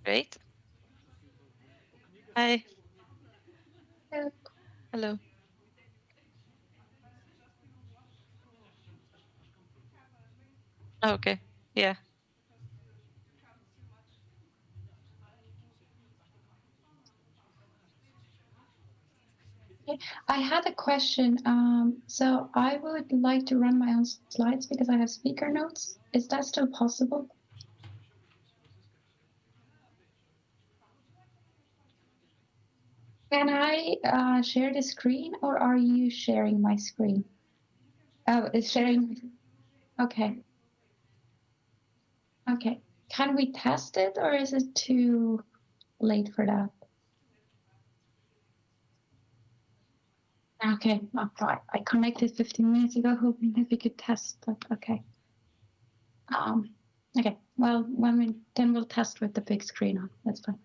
Great. Hi. Hello. Okay. Yeah. I had a question. So I would like to run my own slides because I have speaker notes. Is that still possible? Can I share the screen, or are you sharing my screen? Oh, it's sharing. Okay. Okay. Can we test it, or is it too late for that? Okay, I connected 15 minutes ago, hoping that we could test, but okay. Okay, well, then we'll test with the big screen on. That's fine.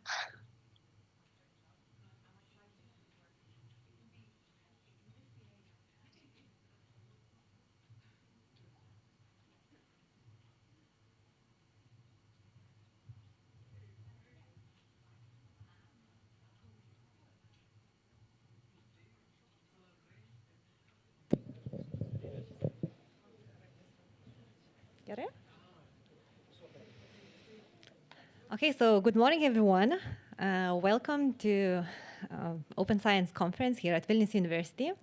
Gerai? Okay, so good morning, everyone. Welcome to Open Science Conference here at Vilnius University.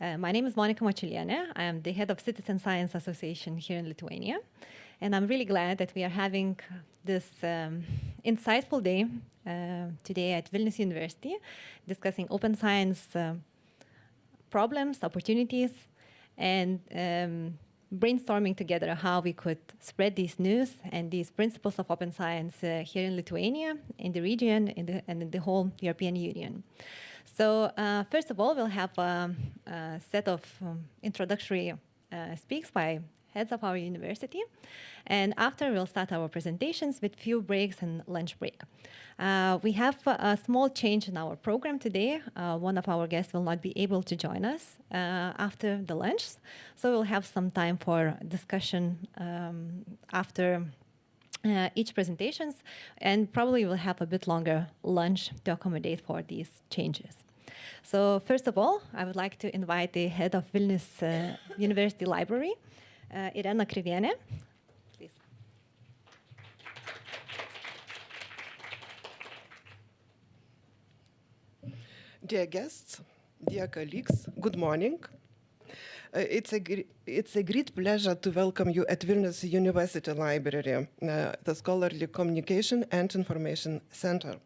My name is Monika Mačiulienė. I am the head of Citizen Science Association here in Lithuania. And I'm really glad that we are having this insightful day today at Vilnius University, discussing open science problems, opportunities, and brainstorming together how we could spread these news and these principles of open science here in Lithuania, in the region, and in the whole European Union. So first of all, we'll have a set of introductory speaks by heads of our university. And after, we'll start our presentations with few breaks and lunch break. We have a small change in our program today. One of our guests will not be able to join us after the lunch. So we'll have some time for discussion after each presentations, and probably we'll have a bit longer lunch to accommodate for these changes. So first of all, I would like to invite the head of Vilnius University Library, Irena Krivienė. Please. Dear guests, dear colleagues, good morning. It's a great pleasure to welcome you at Vilnius University Library, the Scholarly Communication and Information Center.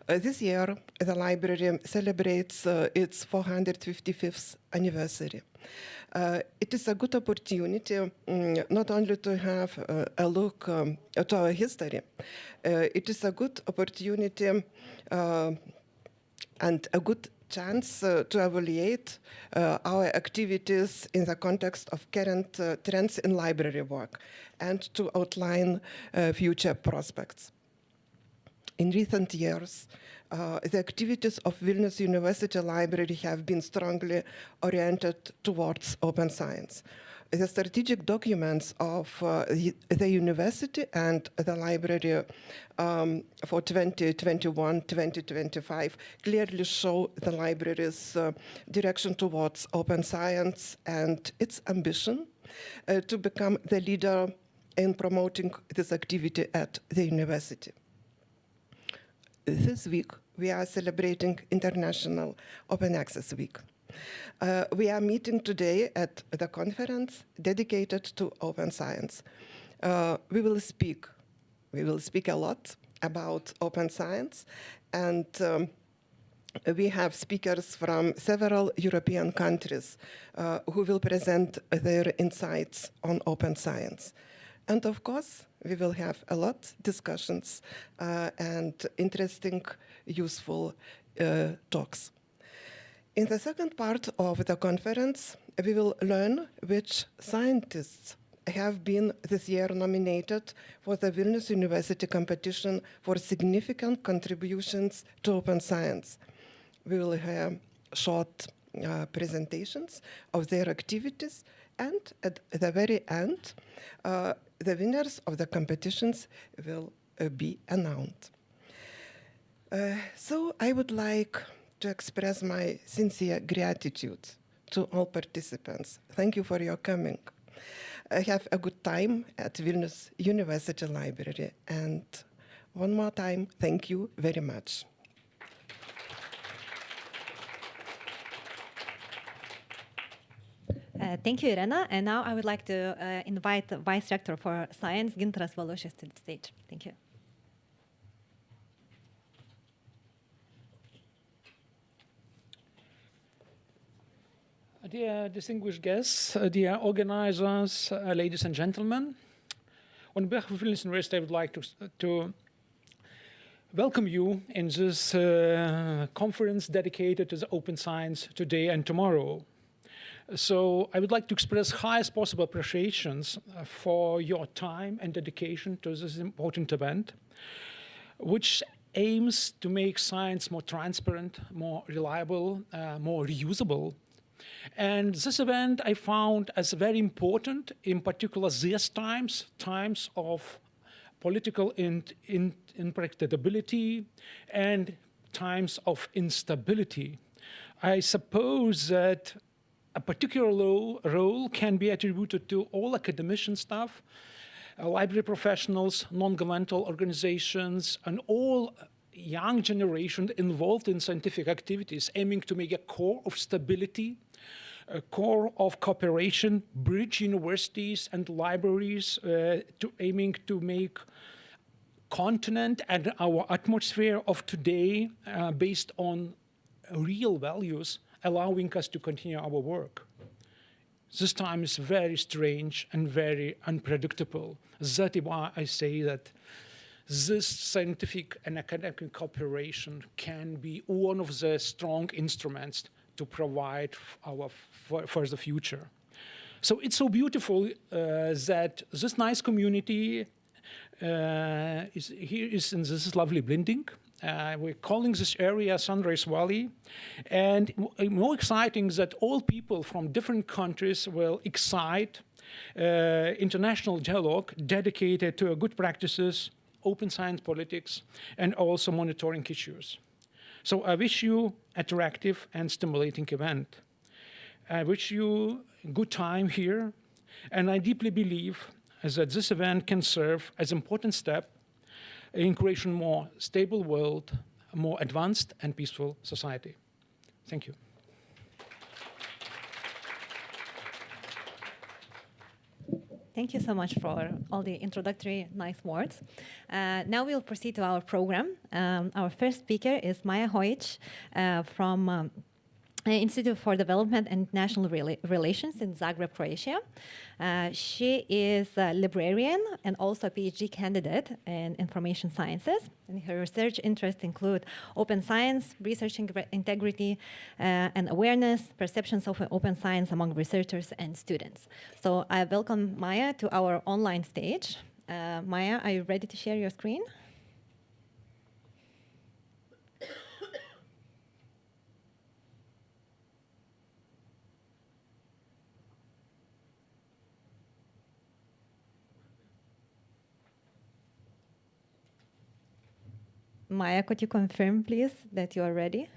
This year, the library celebrates its 455th anniversary. It is a good opportunity not only to have a look to our history, it is a good opportunity and a good chance to evaluate our activities in the context of current trends in library work and to outline future prospects. In recent years, the activities of Vilnius University Library have been strongly oriented towards open science. The strategic documents of the university and the library for 2021-2025 clearly show the library's direction towards open science and its ambition to become the leader in promoting this activity at the university. This week, we are celebrating International Open Access Week. We are meeting today at the conference dedicated to open science. We will speak a lot about open science, and we have speakers from several European countries who will present their insights on open science. And of course, we will have a lot discussions and interesting, useful talks. In the second part of the conference, we will learn which scientists have been this year nominated for the Vilnius University competition for significant contributions to open science. We will have short presentations of their activities, and at the very end, the winners of the competitions will be announced. So I would like to express my sincere gratitude to all participants. Thank you for your coming. Have a good time at Vilnius University Library. And one more time, thank you very much. Thank you, Irena. And now I would like to invite the Vice Rector for Science, Gintaras Valušis, to the stage. Thank you. Dear distinguished guests, dear organizers, ladies and gentlemen, on behalf of Vilnius University, I would like to welcome you in this conference dedicated to the open science today and tomorrow. So I would like to express highest possible appreciations for your time and dedication to this important event, which aims to make science more transparent, more reliable, more reusable. And this event I found as very important, in particular these times of political unpredictability and times of instability. I suppose that a particular role can be attributed to all academician staff, library professionals, non-governmental organizations, and all young generation involved in scientific activities, aiming to make a core of stability, a core of cooperation, bridge universities and libraries, aiming to make continent and our atmosphere of today based on real values, allowing us to continue our work. This time is very strange and very unpredictable. That is why I say that this scientific and academic cooperation can be one of the strong instruments to provide for the future. So it's so beautiful that this nice community is in this lovely Blinding. We're calling this area Sunrise Valley. And more exciting is that all people from different countries will excite international dialogue dedicated to good practices, open science politics, and also monitoring issues. So I wish you an attractive and stimulating event. I wish you a good time here, and I deeply believe that this event can serve as an important step in creating a more stable world, a more advanced and peaceful society. Thank you. Thank you so much for all the introductory nice words. Now we'll proceed to our program. Our first speaker is Maja Hojić from Institute for Development and National Relations in Zagreb, Croatia. She is a librarian and also a PhD candidate in information sciences. And her research interests include open science, research integrity, and awareness, perceptions of open science among researchers and students. So I welcome Maja to our online stage. Maja, are you ready to share your screen? Maja, could you confirm, please, that you are ready?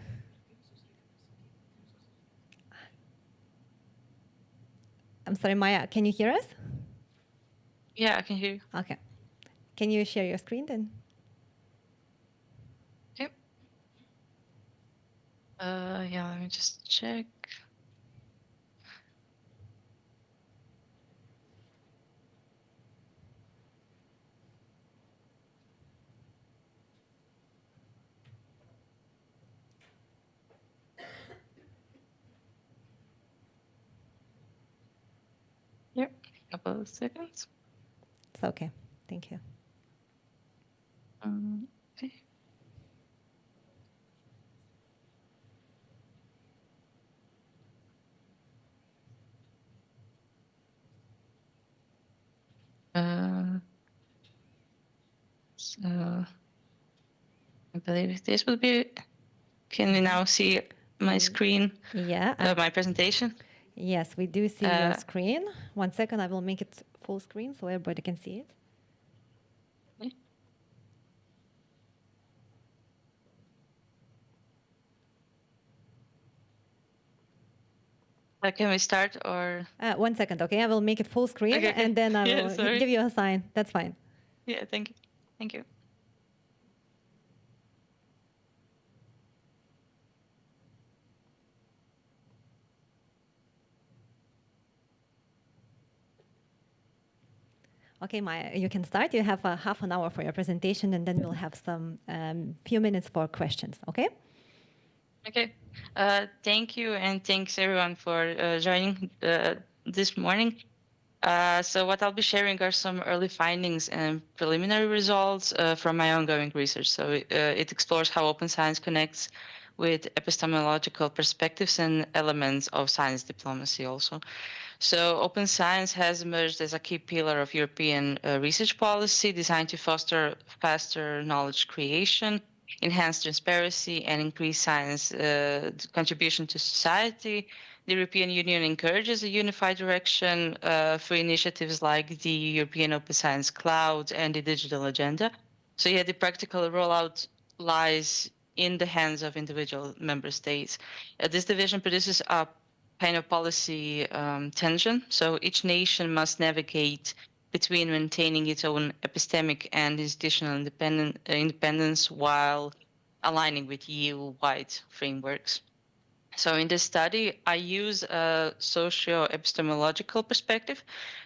I'm sorry, Maja, can you hear us? Yeah, I can hear you. Okay. Can you share your screen then? Okay. Yeah, let me just check. Yep, a couple of seconds. It's okay. Thank you. Okay. So I believe this will be. Can you now see my screen? Yeah. My presentation. Yes, we do see your screen. 1 second, I will make it full screen so everybody can see it. Okay. Can we start or? 1 second, okay? I will make it full screen Okay. and then I Yeah, will sorry. give you a sign. That's fine. Yeah, thank you. Thank you. Okay, Maya, you can start. You have half an hour for your presentation, and then we'll have some few minutes for questions, okay? Okay. Thank you, and thanks everyone for joining this morning. So what I'll be sharing are some early findings and preliminary results from my ongoing research. So it explores how open science connects with epistemological perspectives and elements of science diplomacy also. So open science has emerged as a key pillar of European research policy designed to foster faster knowledge creation, enhance transparency, and increase science contribution to society. The European Union encourages a unified direction through initiatives like the European Open Science Cloud and the Digital Agenda. So yet the practical rollout lies in the hands of individual member states. This division produces a kind of policy tension. So each nation must navigate between maintaining its own epistemic and institutional independence while aligning with EU-wide frameworks. So in this study, I use a socio-epistemological perspective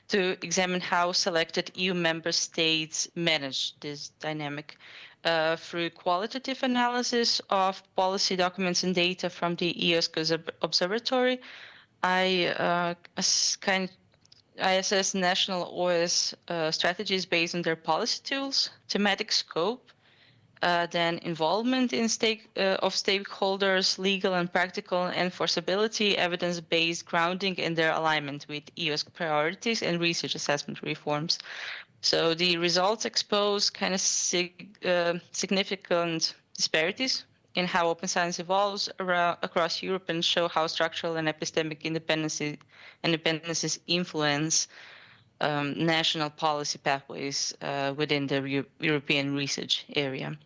to examine how selected EU member states manage this dynamic through qualitative analysis of policy documents and data from the EOSC Observatory. I assess national OS strategies based on their policy tools, thematic scope, then involvement in of stakeholders, legal and practical enforceability, evidence-based grounding, and their alignment with EOS priorities and research assessment reforms. So the results expose kind of significant disparities in how open science evolves across Europe and show how structural and epistemic independences influence national policy pathways within the European research area.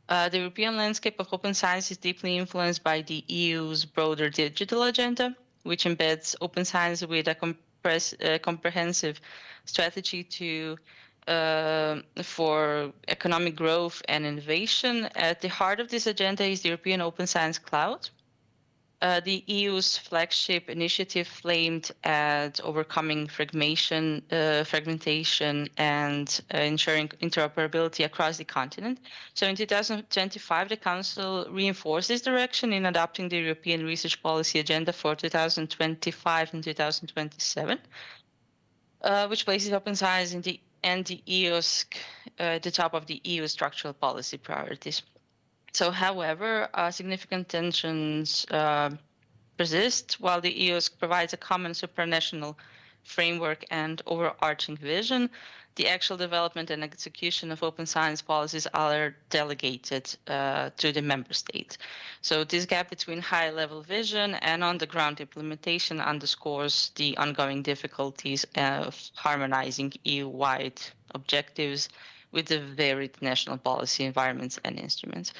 The European landscape of open science is deeply influenced by the EU's broader digital agenda, which embeds open science with a comprehensive strategy for economic growth and innovation. At the heart of this agenda is the European Open Science Cloud, the EU's flagship initiative aimed at overcoming fragmentation and ensuring interoperability across the continent. So in 2025, the Council reinforced this direction in adopting the European Research Policy Agenda for 2025 and 2027, which places open science and the EOSC at the top of the EU structural policy priorities. So, however, significant tensions persist. While the EOSC provides a common supranational framework and overarching vision, the actual development and execution of open science policies are delegated to the member states. So this gap between high-level vision and on-the-ground implementation underscores the ongoing difficulties of harmonizing EU-wide objectives with the varied national policy environments and instruments.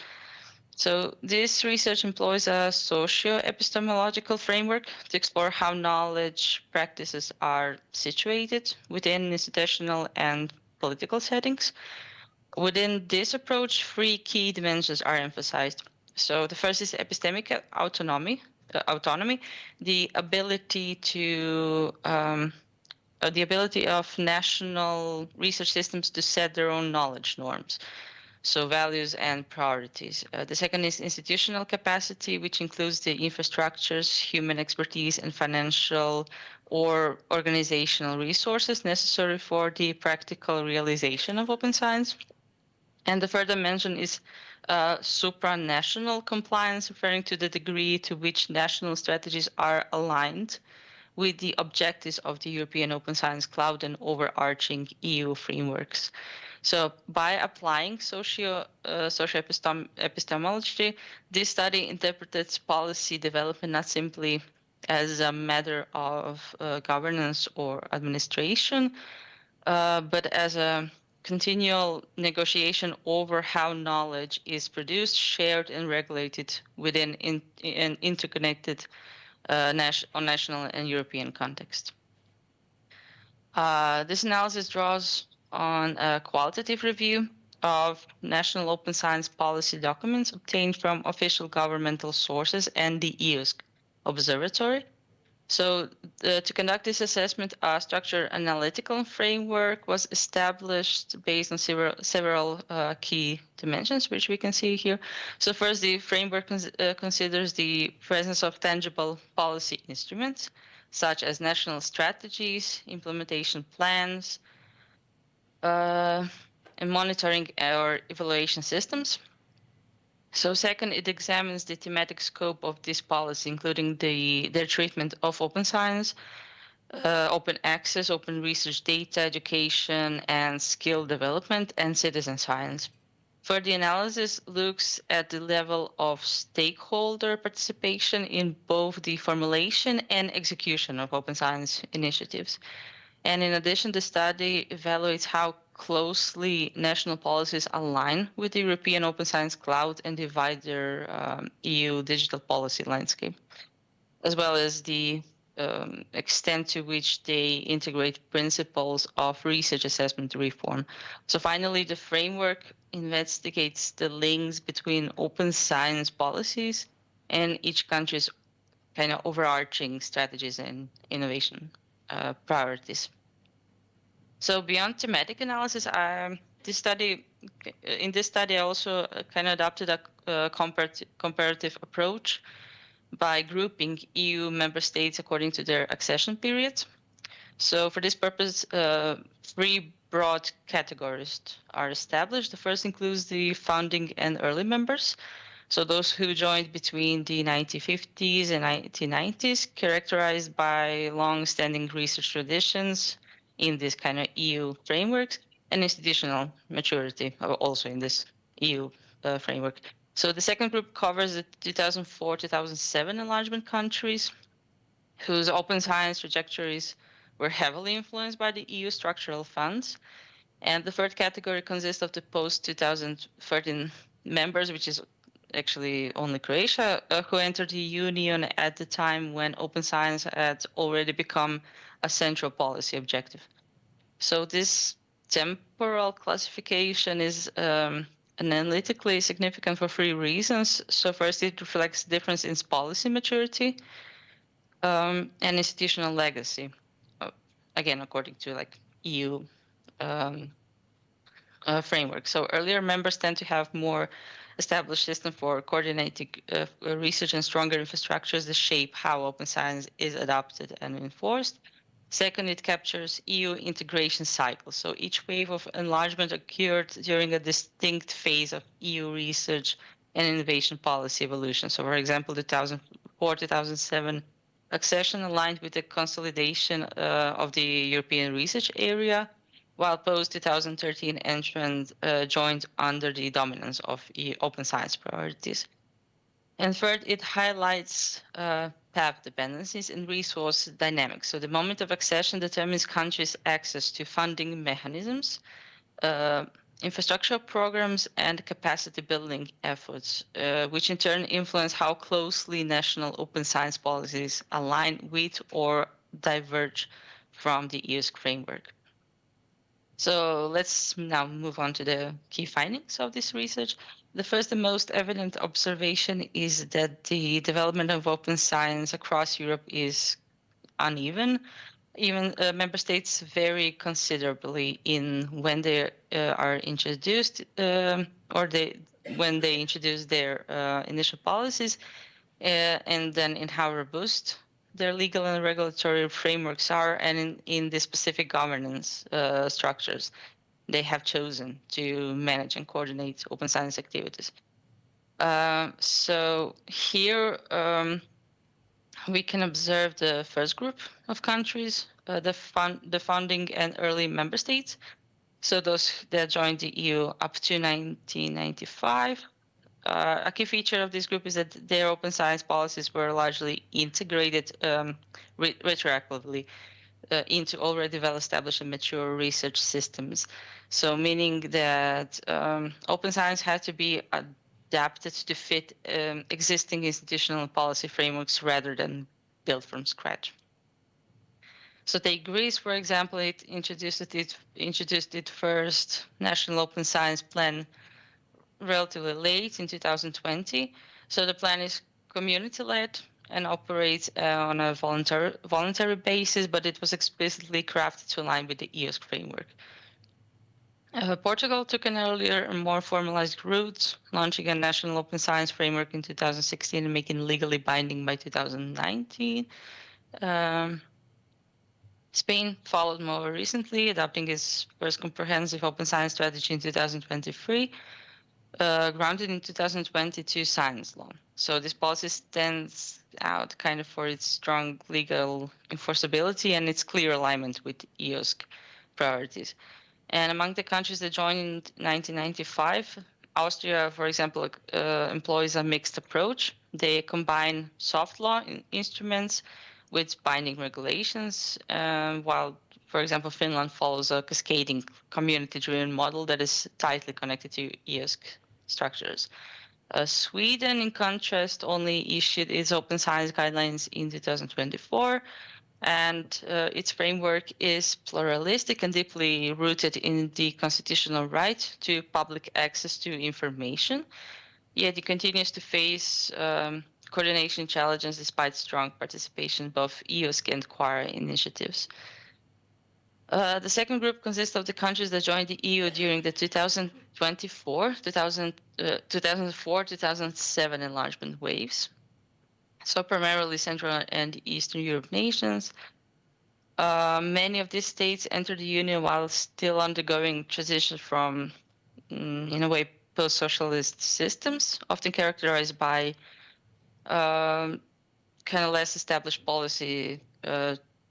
So this research employs a socio-epistemological framework to explore how knowledge practices are situated within institutional and political settings. Within this approach, three key dimensions are emphasized. So the first is epistemic autonomy, the ability of national research systems to set their own knowledge norms. So values and priorities. The second is institutional capacity, which includes the infrastructures, human expertise, and financial or organizational resources necessary for the practical realization of open science. And the third dimension is supranational compliance, referring to the degree to which national strategies are aligned with the objectives of the European Open Science Cloud and overarching EU frameworks. So by applying socio-epistemology, this study interprets policy development not simply as a matter of governance or administration, but as a continual negotiation over how knowledge is produced, shared, and regulated within an interconnected on national and European context. This analysis draws on a qualitative review of national open science policy documents obtained from official governmental sources and the EU's observatory. So to conduct this assessment, a structured analytical framework was established based on several key dimensions, which we can see here. So first, the framework considers the presence of tangible policy instruments, such as national strategies, implementation plans, and monitoring or evaluation systems. So second, it examines the thematic scope of this policy, including their treatment of open science, open access, open research data, education, and skill development, and citizen science. Further analysis looks at the level of stakeholder participation in both the formulation and execution of open science initiatives. And in addition, the study evaluates how closely national policies align with the European Open Science Cloud and the wider EU digital policy landscape, as well as the extent to which they integrate principles of research assessment reform. So finally, the framework investigates the links between open science policies and each country's kind of overarching strategies and innovation priorities. So beyond thematic analysis, in this study, I also kind of adopted a comparative approach by grouping EU member states according to their accession periods. So for this purpose, 3 broad categories are established. The first includes the founding and early members. So those who joined between the 1950s and 1990s, characterized by long-standing research traditions in this kind of EU framework, and institutional maturity also in this EU framework. So the second group covers the 2004-2007 enlargement countries, whose open science trajectories were heavily influenced by the EU structural funds. And the third category consists of the post-2013 members, which is actually only Croatia, who entered the Union at the time when open science had already become a central policy objective. So this temporal classification is analytically significant for 3 reasons. So first, it reflects difference in policy maturity and institutional legacy, again, according to like EU framework. So earlier members tend to have more established system for coordinating research and stronger infrastructures that shape how open science is adopted and enforced. Second, it captures EU integration cycles. So each wave of enlargement occurred during a distinct phase of EU research and innovation policy evolution. So for example, 2004-2007 accession aligned with the consolidation of the European research area, while post-2013 entrant joined under the dominance of open science priorities. And third, it highlights path dependencies and resource dynamics. So the moment of accession determines countries' access to funding mechanisms, infrastructure programs, and capacity building efforts, which in turn influence how closely national open science policies align with or diverge from the EU's framework. So let's now move on to the key findings of this research. The first and most evident observation is that the development of open science across Europe is uneven. Even member states vary considerably in when they are introduced when they introduce their initial policies, and then in how robust their legal and regulatory frameworks are, and in the specific governance structures they have chosen to manage and coordinate open science activities. So here we can observe the first group of countries, the founding and early member states. So those that joined the EU up to 1995. A key feature of this group is that their open science policies were largely integrated retroactively into already well-established and mature research systems. So meaning that open science had to be adapted to fit existing institutional policy frameworks rather than built from scratch. So take Greece, for example, it introduced its first national open science plan relatively late in 2020. So the plan is community-led and operates on a voluntary basis, but it was explicitly crafted to align with the EOSC framework. Portugal took an earlier and more formalized route, launching a national open science framework in 2016 and making it legally binding by 2019. Spain followed more recently, adopting its first comprehensive open science strategy in 2023, grounded in 2022 science law. So this policy stands out kind of for its strong legal enforceability and its clear alignment with EOSC priorities. And among the countries that joined in 1995, Austria, for example, employs a mixed approach. They combine soft law instruments with binding regulations, while, for example, Finland follows a cascading community-driven model that is tightly connected to EOSC structures. Sweden, in contrast, only issued its open science guidelines in 2024, and its framework is pluralistic and deeply rooted in the constitutional right to public access to information, yet it continues to face coordination challenges despite strong participation in both EOSC and QUARA initiatives. The second group consists of the countries that joined the EU during the 2004-2007 enlargement waves. So primarily Central and Eastern Europe nations. Many of these states entered the Union while still undergoing transition from, in a way, post-socialist systems, often characterized by kind of less established policy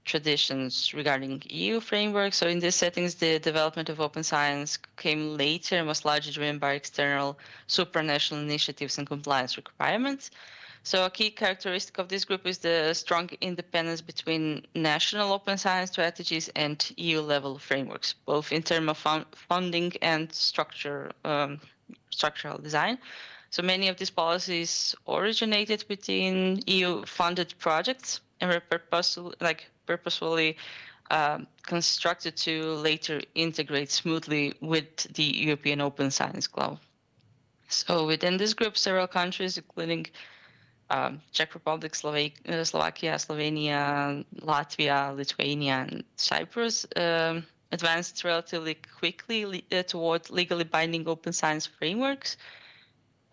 traditions regarding EU framework. So in these settings, the development of open science came later and was largely driven by external supranational initiatives and compliance requirements. So a key characteristic of this group is the strong independence between national open science strategies and EU-level frameworks, both in terms of funding and structural design. So many of these policies originated within EU-funded projects and were purposefully constructed to later integrate smoothly with the European Open Science Cloud. So within this group, several countries, including Czech Republic, Slovakia, Slovenia, Latvia, Lithuania, and Cyprus, advanced relatively quickly toward legally binding open science frameworks.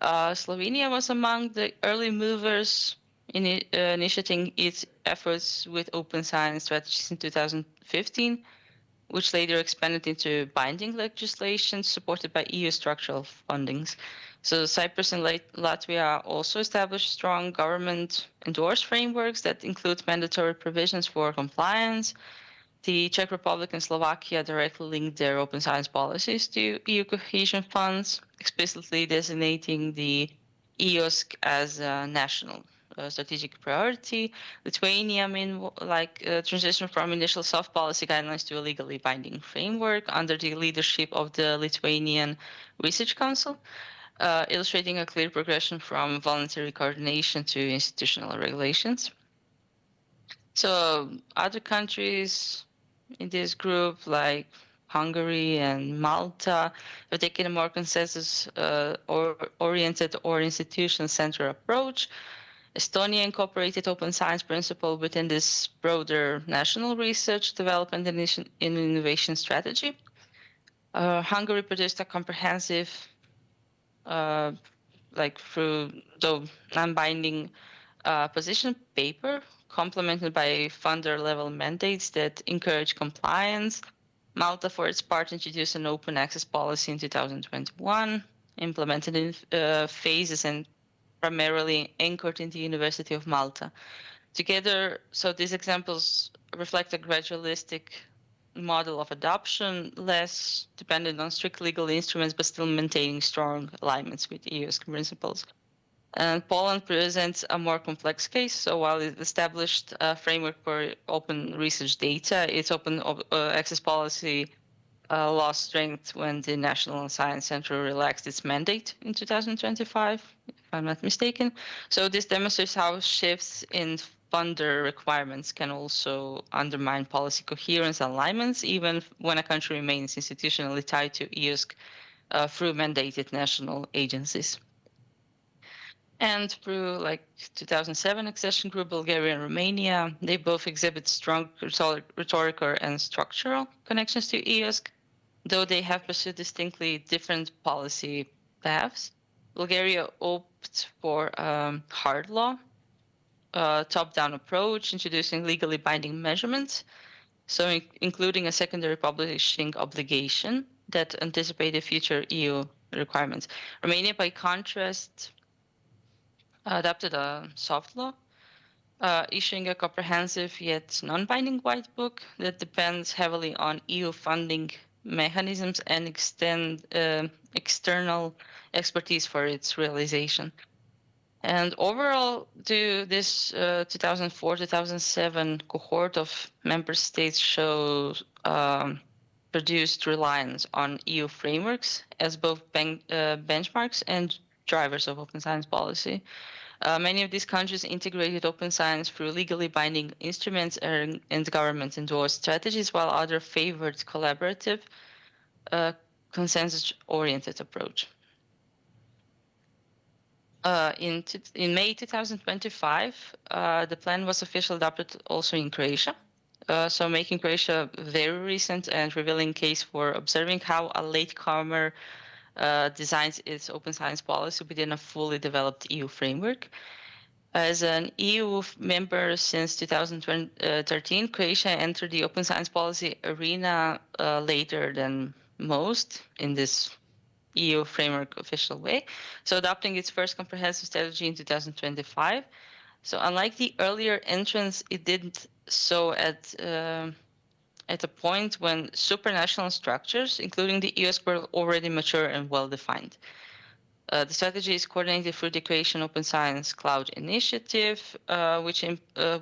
Slovenia was among the early movers in initiating its efforts with open science strategies in 2015, which later expanded into binding legislation supported by EU structural fundings. So Cyprus and Latvia also established strong government-endorsed frameworks that include mandatory provisions for compliance. The Czech Republic and Slovakia directly linked their open science policies to EU cohesion funds, explicitly designating the EOSC as a national strategic priority. Lithuania, transition from initial soft policy guidelines to a legally binding framework under the leadership of the Lithuanian Research Council, illustrating a clear progression from voluntary coordination to institutional regulations. So other countries in this group, like Hungary and Malta, have taken a more consensus-oriented or institution-centered approach. Estonia incorporated open science principle within this broader national research, development, and innovation strategy. Hungary produced a comprehensive, through the non-binding position paper, complemented by funder-level mandates that encourage compliance. Malta, for its part, introduced an open access policy in 2021, implemented in phases and primarily anchored in the University of Malta. Together, so these examples reflect a gradualistic model of adoption, less dependent on strict legal instruments, but still maintaining strong alignments with EOSC principles. And Poland presents a more complex case. So while it established a framework for open research data, its open access policy lost strength when the National Science Center relaxed its mandate in 2025, if I'm not mistaken. So this demonstrates how shifts in funder requirements can also undermine policy coherence and alignments, even when a country remains institutionally tied to EUSC through mandated national agencies. And through 2007 accession group, Bulgaria and Romania, they both exhibit strong rhetorical and structural connections to EUSC, though they have pursued distinctly different policy paths. Bulgaria opted for hard law, top-down approach, introducing legally binding measurements, so including a secondary publishing obligation that anticipated future EU requirements. Romania, by contrast, adopted a soft law, issuing a comprehensive yet non-binding white book that depends heavily on EU funding mechanisms and external expertise for its realization. And overall, this 2004-2007 cohort of member states shows reduced reliance on EU frameworks as both benchmarks and drivers of open science policy. Many of these countries integrated open science through legally binding instruments and government-endorsed strategies, while others favored collaborative, consensus-oriented approach. In May 2025, the plan was officially adopted also in Croatia, so making Croatia very recent and revealing case for observing how a latecomer designs its open science policy within a fully developed EU framework. As an EU member since 2013, Croatia entered the open science policy arena later than most in this EU framework official way, so adopting its first comprehensive strategy in 2025. So unlike the earlier entrants, it did so at a point when supranational structures, including the EUSC, were already mature and well-defined. The strategy is coordinated through the Croatian Open Science Cloud Initiative, which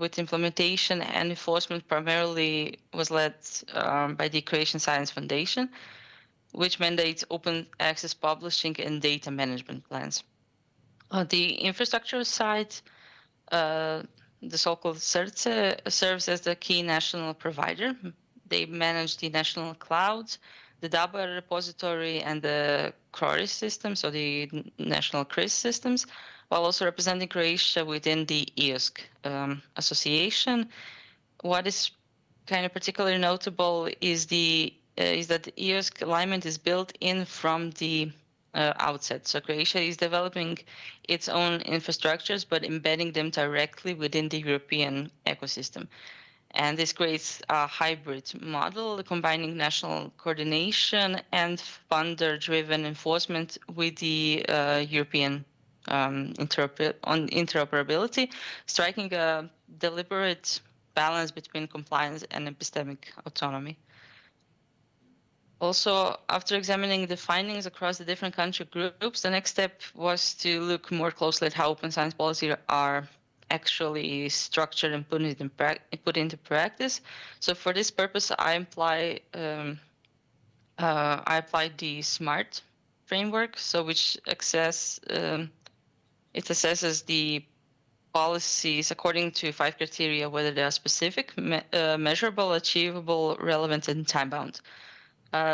with implementation and enforcement primarily was led by the Croatian Science Foundation, which mandates open access publishing and data management plans. On the infrastructure side, the so-called CERCE serves as the key national provider. They manage the national clouds, the DABA repository, and the CRORIS system, so the national CRIS systems, while also representing Croatia within the EUSC association. What is kind of particularly notable is that the EUSC alignment is built in from the outset. So Croatia is developing its own infrastructures, but embedding them directly within the European ecosystem. And this creates a hybrid model, combining national coordination and funder-driven enforcement with the European interoperability, striking a deliberate balance between compliance and epistemic autonomy. Also, after examining the findings across the different country groups, the next step was to look more closely at how open science policies are actually structured and put into practice. So for this purpose, I applied the SMART framework, so which assesses the policies according to 5 criteria, whether they are specific, measurable, achievable, relevant, and time-bound.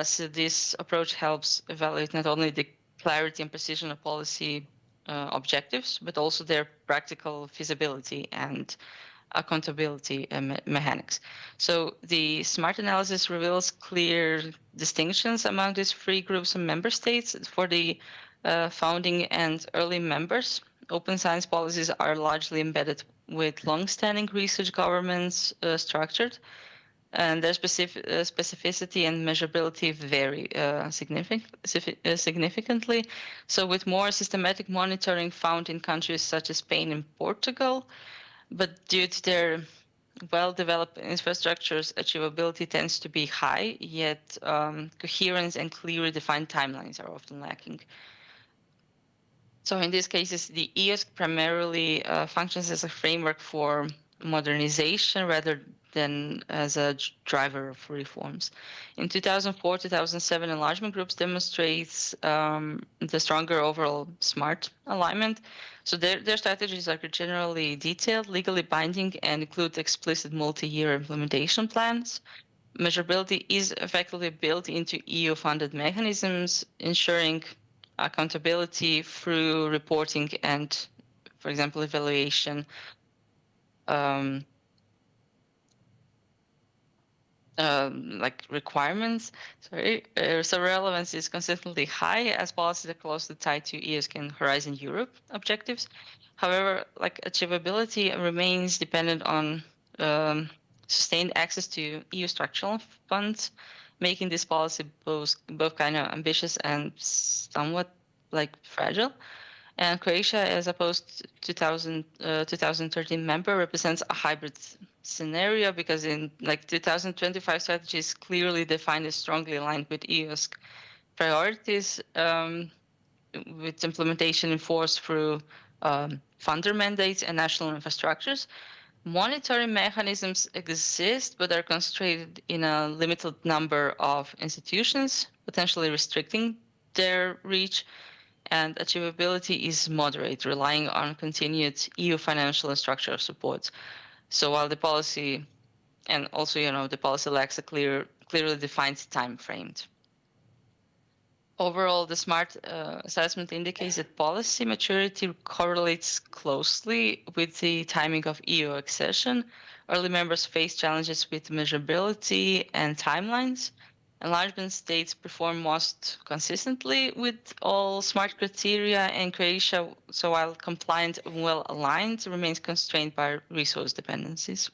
So this approach helps evaluate not only the clarity and precision of policy objectives, but also their practical feasibility and accountability mechanics. So the SMART analysis reveals clear distinctions among these 3 groups of member states. For the founding and early members, open science policies are largely embedded with long-standing research governments structured, and their specificity and measurability vary significantly. So with more systematic monitoring found in countries such as Spain and Portugal, but due to their well-developed infrastructures, achievability tends to be high, yet coherence and clearly defined timelines are often lacking. So in these cases, the EUSC primarily functions as a framework for modernization rather than as a driver of reforms. In 2004-2007, enlargement groups demonstrates the stronger overall SMART alignment. So their strategies are generally detailed, legally binding, and include explicit multi-year implementation plans. Measurability is effectively built into EU-funded mechanisms, ensuring accountability through reporting and, for example, evaluation. Like requirements, so relevance is consistently high as policies are closely tied to EOSC and Horizon Europe objectives. However, like achievability remains dependent on sustained access to EU structural funds, making this policy both kind of ambitious and somewhat like fragile. And Croatia, as opposed to 2013 member, represents a hybrid scenario because in like 2025 strategy is clearly defined as strongly aligned with EOSC priorities, with implementation enforced through funder mandates and national infrastructures. Monitoring mechanisms exist, but are concentrated in a limited number of institutions, potentially restricting their reach. And achievability is moderate, relying on continued EU financial and structural support. So while the policy, and also, the policy lacks a clearly defined time frame. Overall, the SMART assessment indicates that policy maturity correlates closely with the timing of EU accession. Early members face challenges with measurability and timelines. Enlargement states perform most consistently with all SMART criteria, and Croatia, so while compliant and well aligned, remains constrained by resource dependencies.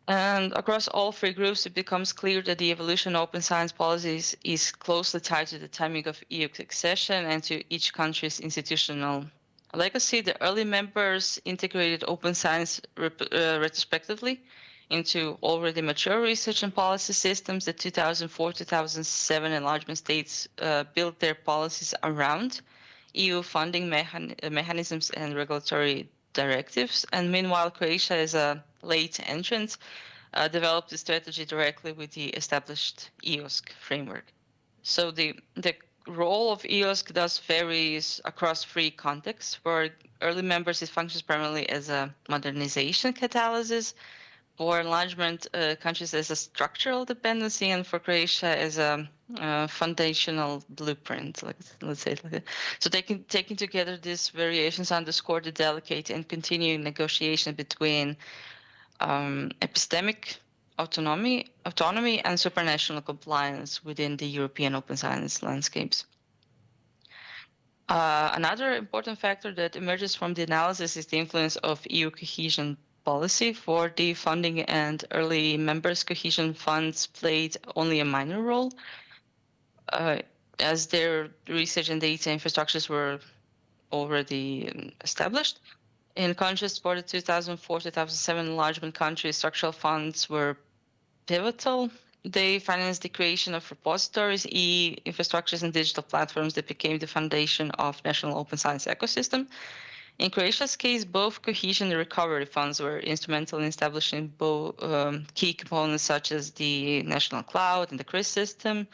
And across all three groups, it becomes clear that the evolution of open science policies is closely tied to the timing of EU accession and to each country's institutional legacy. The early members integrated open science retrospectively into already mature research and policy systems. The 2004-2007 enlargement states built their policies around EU funding mechanisms and regulatory directives. And meanwhile, Croatia, as a late entrant, developed the strategy directly with the established EOSC framework. So the role of EOSC thus varies across three contexts. For early members, it functions primarily as a modernization catalysis. For enlargement countries as a structural dependency, and for Croatia as a foundational blueprint, let's say it like that. So taking together these variations underscore the delicate and continuing negotiation between epistemic autonomy and supranational compliance within the European open science landscapes. Another important factor that emerges from the analysis is the influence of EU cohesion policy. For the funding and early members, cohesion funds played only a minor role, as their research and data infrastructures were already established. In contrast, for the 2004-2007 enlargement countries, structural funds were pivotal. They financed the creation of repositories, e-infrastructures, and digital platforms that became the foundation of national open science ecosystem. In Croatia's case, both cohesion and recovery funds were instrumental in establishing both key components such as the national cloud and the CRIS system,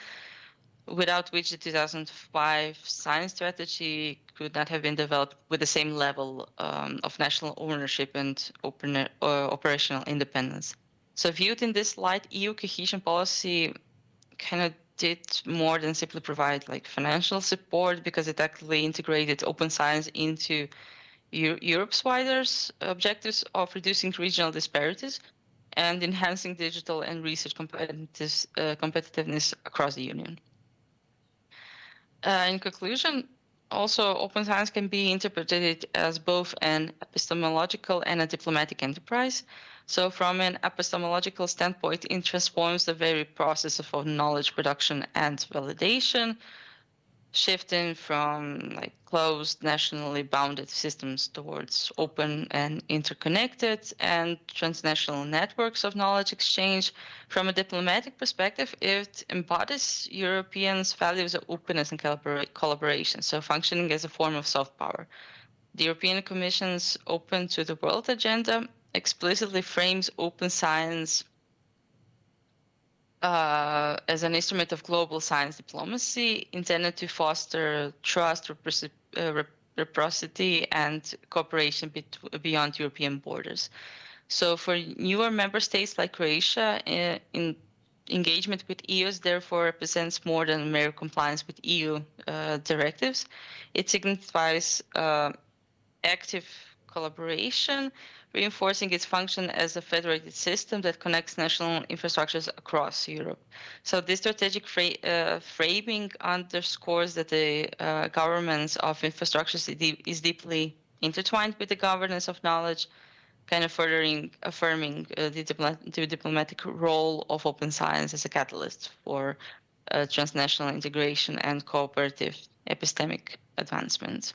without which the 2005 science strategy could not have been developed with the same level of national ownership and operational independence. So viewed in this light, EU cohesion policy kind of did more than simply provide like financial support, because it actively integrated open science into Europe's wider objectives of reducing regional disparities and enhancing digital and research competitiveness across the Union. In conclusion, also, open science can be interpreted as both an epistemological and a diplomatic enterprise. So from an epistemological standpoint, it transforms the very process of knowledge production and validation, shifting from like closed, nationally bounded systems towards open and interconnected and transnational networks of knowledge exchange. From a diplomatic perspective, it embodies Europeans' values of openness and collaboration, so functioning as a form of soft power. The European Commission's open to the world agenda explicitly frames open science as an instrument of global science diplomacy intended to foster trust, reciprocity, and cooperation beyond European borders. So for newer member states like Croatia, in engagement with EUs therefore represents more than mere compliance with EU directives. It signifies active collaboration, reinforcing its function as a federated system that connects national infrastructures across Europe. So this strategic framing underscores that the governance of infrastructures is deeply intertwined with the governance of knowledge, kind of affirming the diplomatic role of open science as a catalyst for transnational integration and cooperative epistemic advancement.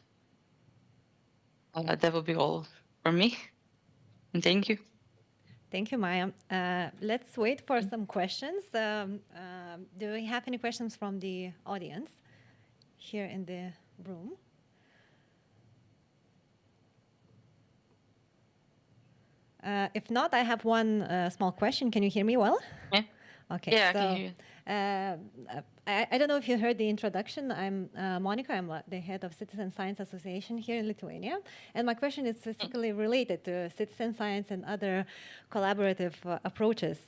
That will be all for me. And thank you. Thank you, Maya. Let's wait for some questions. Do we have any questions from the audience here in the room? If not, I have one small question. Can you hear me well? Yeah. Okay. Yeah, so, I can hear you. I don't know if you heard the introduction. I'm Monica. I'm the head of Citizen Science Association here in Lithuania. And my question is specifically related to citizen science and other collaborative approaches,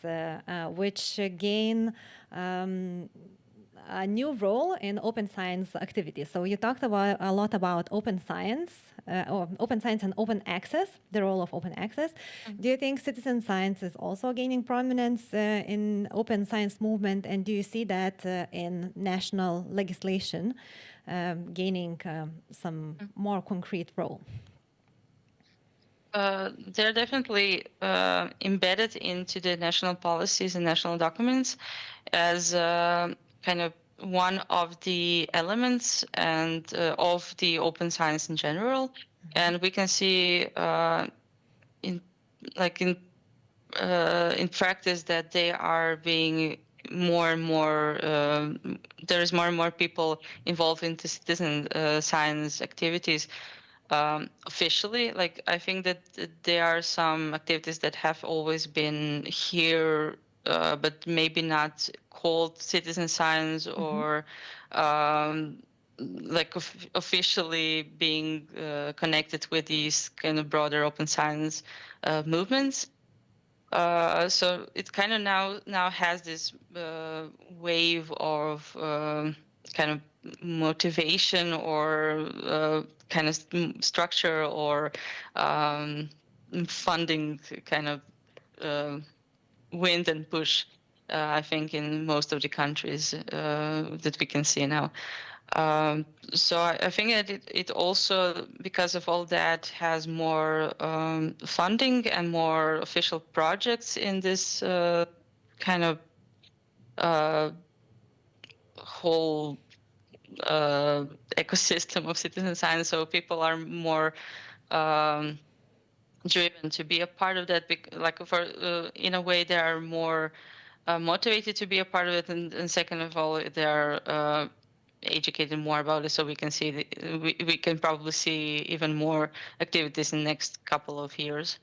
which gain a new role in open science activities. So you talked about a lot about open science and open access, the role of open access. Do you think citizen science is also gaining prominence in open science movement, and do you see that in national legislation gaining some more concrete role? They're definitely embedded into the national policies and national documents as kind of one of the elements and of the open science in general. And we can see in practice that they are being more and more, there is more and more people involved in the citizen science activities. Officially, like I think that there are some activities that have always been here, but maybe not called citizen science or officially being connected with these kind of broader open science movements. So it kind of now has this wave of kind of motivation or kind of structure or funding kind of wind and push, I think, in most of the countries that we can see now. So I think that it also, because of all that, has more funding and more official projects in this kind of whole ecosystem of citizen science. So people are more driven to be a part of that. In a way, they are more motivated to be a part of it, and second of all, they are educated more about it. So we can see we can probably see even more activities in the next couple of years.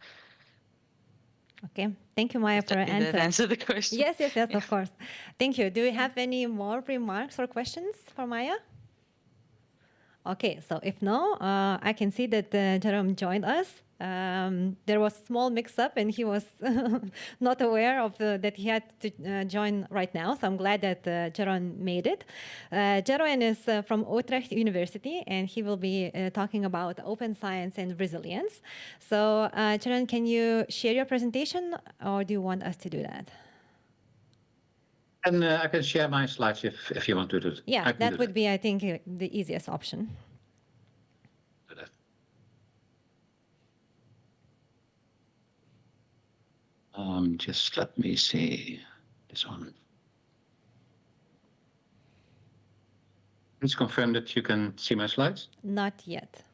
Okay, thank you, Maya, for your answer. That answer the question. Yes, of course. Thank you. Do we have any more remarks or questions for Maya? Okay, so if no, I can see that Jerome joined us. There was a small mix-up, and he was not aware of that he had to join right now. So I'm glad that Jeroen made it. Jeroen is from Utrecht University, and he will be talking about open science and resilience. So Jeroen, can you share your presentation, or do you want us to do that? And I can share my slides if you want to do it. Yeah, that would be, I think, the easiest option. Just let me see this one. Please confirm that you can see my slides. Not yet.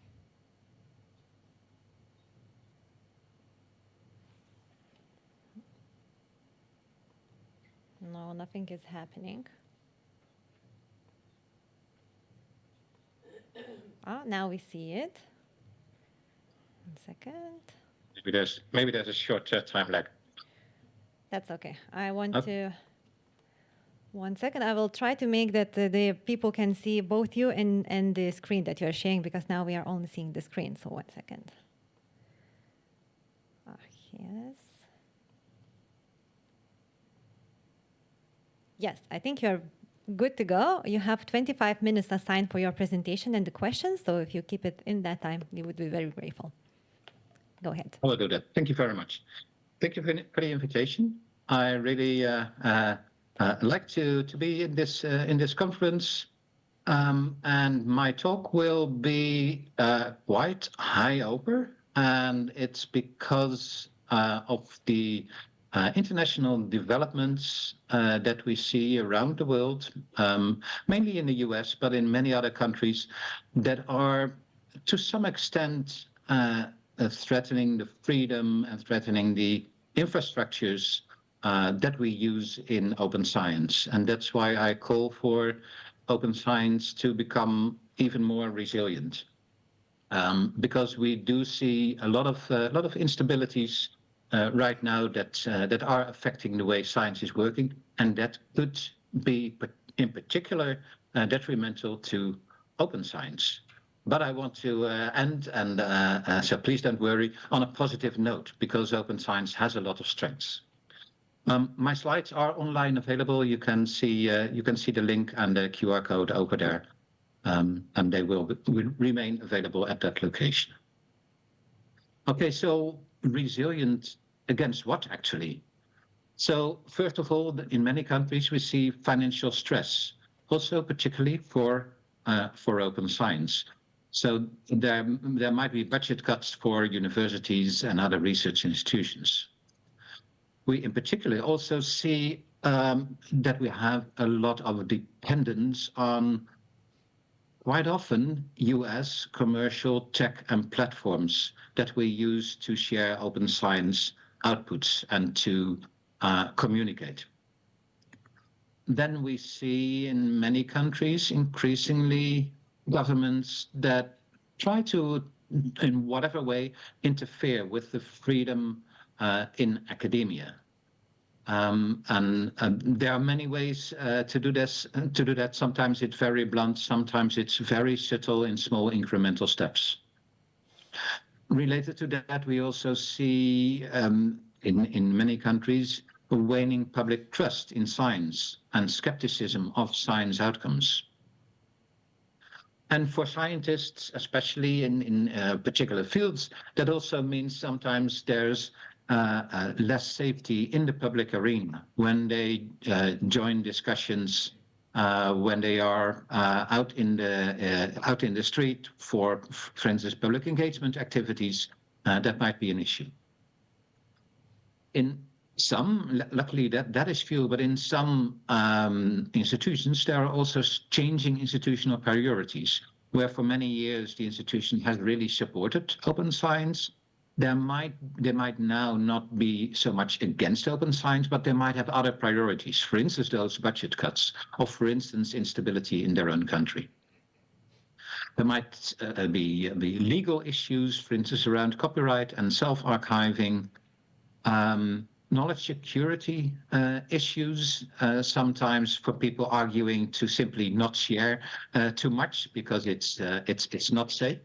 No, nothing is happening. Now we see it. 1 second. Maybe there's a short time lag. That's okay. I want Okay. to. 1 second. I will try to make that the people can see both you and the screen that you are sharing, because now we are only seeing the screen. So 1 second. Yes. Yes, I think you're good to go. You have 25 minutes assigned for your presentation and the questions. So if you keep it in that time, we would be very grateful. Go ahead. I will do that. Thank you very much. Thank you for the invitation. I really like to be in this conference, and my talk will be quite high over, and it's because of the international developments that we see around the world, mainly in the US, but in many other countries that are to some extent threatening the freedom and threatening the infrastructures that we use in open science. And that's why I call for open science to become even more resilient, because we do see a lot of instabilities right now that are affecting the way science is working, and that could be in particular detrimental to open science. But I want to end, and so please don't worry, on a positive note, because open science has a lot of strengths. My slides are online available. You can see the link and the QR code over there, and they will remain available at that location. Okay, so resilient against what, actually? So first of all, in many countries we see financial stress, also particularly for open science. So there might be budget cuts for universities and other research institutions. We in particular also see that we have a lot of dependence on, quite often, US commercial tech and platforms that we use to share open science outputs and to communicate. Then we see in many countries increasingly governments that try to, in whatever way, interfere with the freedom in academia. And there are many ways to do this. To do that, sometimes it's very blunt, sometimes it's very subtle in small incremental steps. Related to that, we also see in many countries a waning public trust in science and skepticism of science outcomes. And for scientists, especially in particular fields, that also means sometimes there's less safety in the public arena when they join discussions, when they are out in the street for instance, public engagement activities. That might be an issue. In some, luckily that is few, but in some institutions, there are also changing institutional priorities, where for many years the institution has really supported open science. They might now not be so much against open science, but they might have other priorities. For instance, those budget cuts, or for instance, instability in their own country. There might be legal issues, for instance, around copyright and self-archiving, knowledge security issues, sometimes for people arguing to simply not share too much because it's not safe,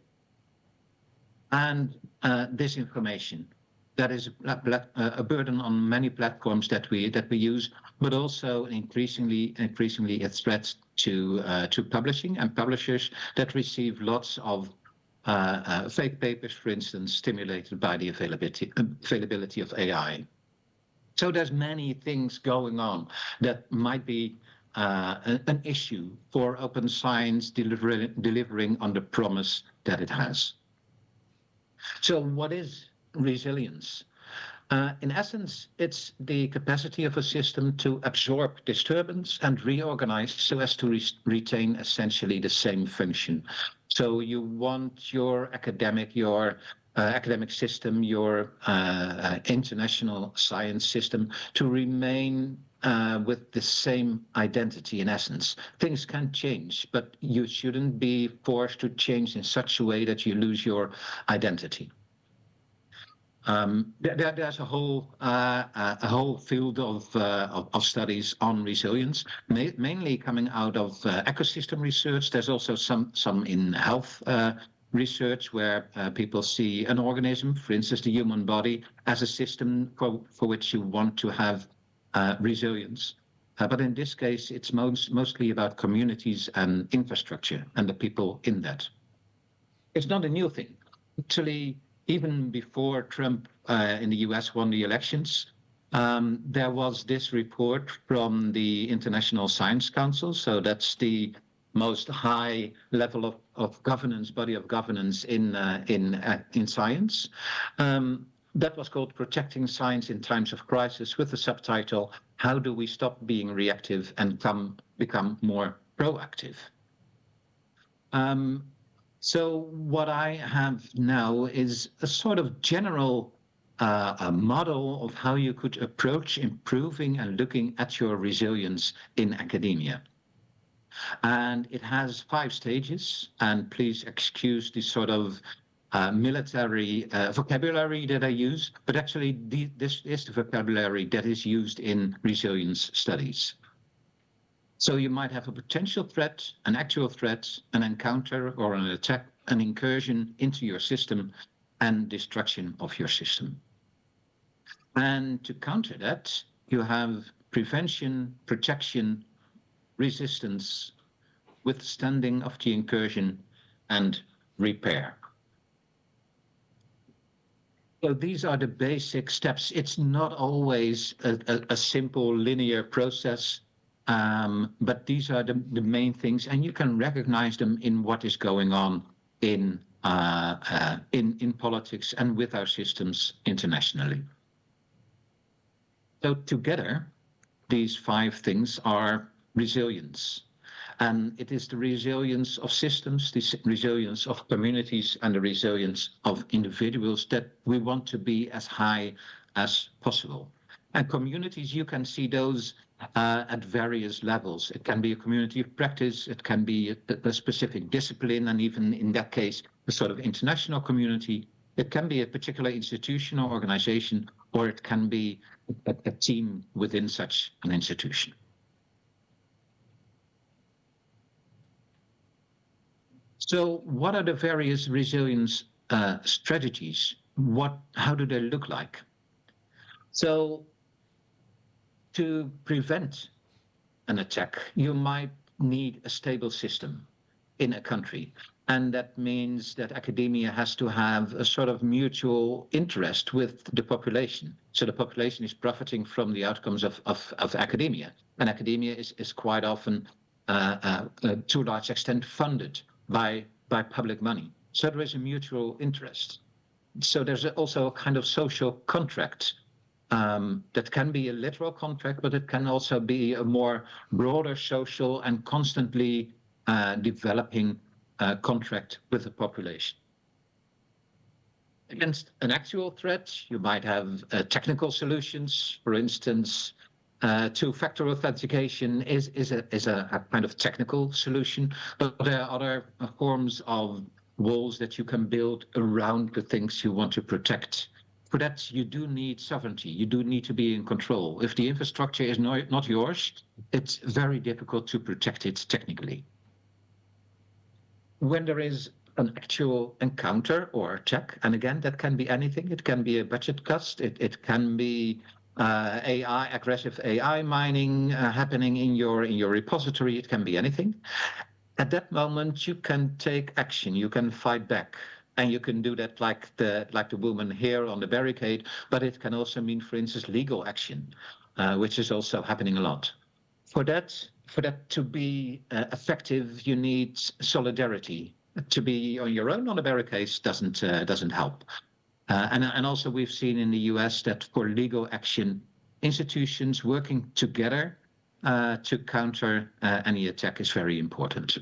and disinformation. That is a burden on many platforms that we use, but also increasingly a threat to publishing and publishers that receive lots of fake papers, for instance, stimulated by the availability of AI. So there's many things going on that might be an issue for open science delivering on the promise that it has. So what is resilience? In essence, it's the capacity of a system to absorb disturbance and reorganize so as to retain essentially the same function. So you want your academic system, your international science system to remain with the same identity in essence. Things can change, but you shouldn't be forced to change in such a way that you lose your identity. There's a whole field of studies on resilience, mainly coming out of ecosystem research. There's also some in health research where people see an organism, for instance, the human body, as a system for which you want to have resilience. But in this case, it's mostly about communities and infrastructure and the people in that. It's not a new thing. Actually, even before Trump in the US won the elections, there was this report from the International Science Council. So that's the most high level of governance, body of governance in science. That was called Protecting Science in Times of Crisis, with the subtitle, How Do We Stop Being Reactive and Become More Proactive? So what I have now is a sort of general a model of how you could approach improving and looking at your resilience in academia. And it has 5 stages, and please excuse the sort of military vocabulary that I use, but actually this is the vocabulary that is used in resilience studies. So you might have a potential threat, an actual threat, an encounter or an attack, an incursion into your system, and destruction of your system. And to counter that, you have prevention, protection, resistance, withstanding of the incursion, and repair. So these are the basic steps. It's not always a simple linear process, but these are the main things, and you can recognize them in what is going on in politics and with our systems internationally. So together, these 5 things are resilience. And it is the resilience of systems, the resilience of communities, and the resilience of individuals that we want to be as high as possible. And communities, you can see those at various levels. It can be a community of practice, it can be a specific discipline, and even in that case, a sort of international community. It can be a particular institution or organization, or it can be a team within such an institution. So what are the various resilience strategies? How do they look like? So to prevent an attack, you might need a stable system in a country. And that means that academia has to have a sort of mutual interest with the population. So the population is profiting from the outcomes of academia. And academia is quite often, to a large extent, funded by public money. So there is a mutual interest. So there's also a kind of social contract that can be a literal contract, but it can also be a more broader social and constantly developing contract with the population. Against an actual threat, you might have technical solutions. For instance, two-factor authentication is a kind of technical solution, but there are other forms of walls that you can build around the things you want to protect. For that, you do need sovereignty. You do need to be in control. If the infrastructure is not yours, it's very difficult to protect it technically. When there is an actual encounter or attack, and again, that can be anything. It can be a budget cut. It can be aggressive AI mining happening in your repository. It can be anything. At that moment, you can take action. You can fight back, and you can do that like the woman here on the barricade. But it can also mean, for instance, legal action, which is also happening a lot. For that to be effective, you need solidarity. To be on your own on the barricades doesn't help. And also we've seen in the US that for legal action, institutions working together to counter any attack is very important.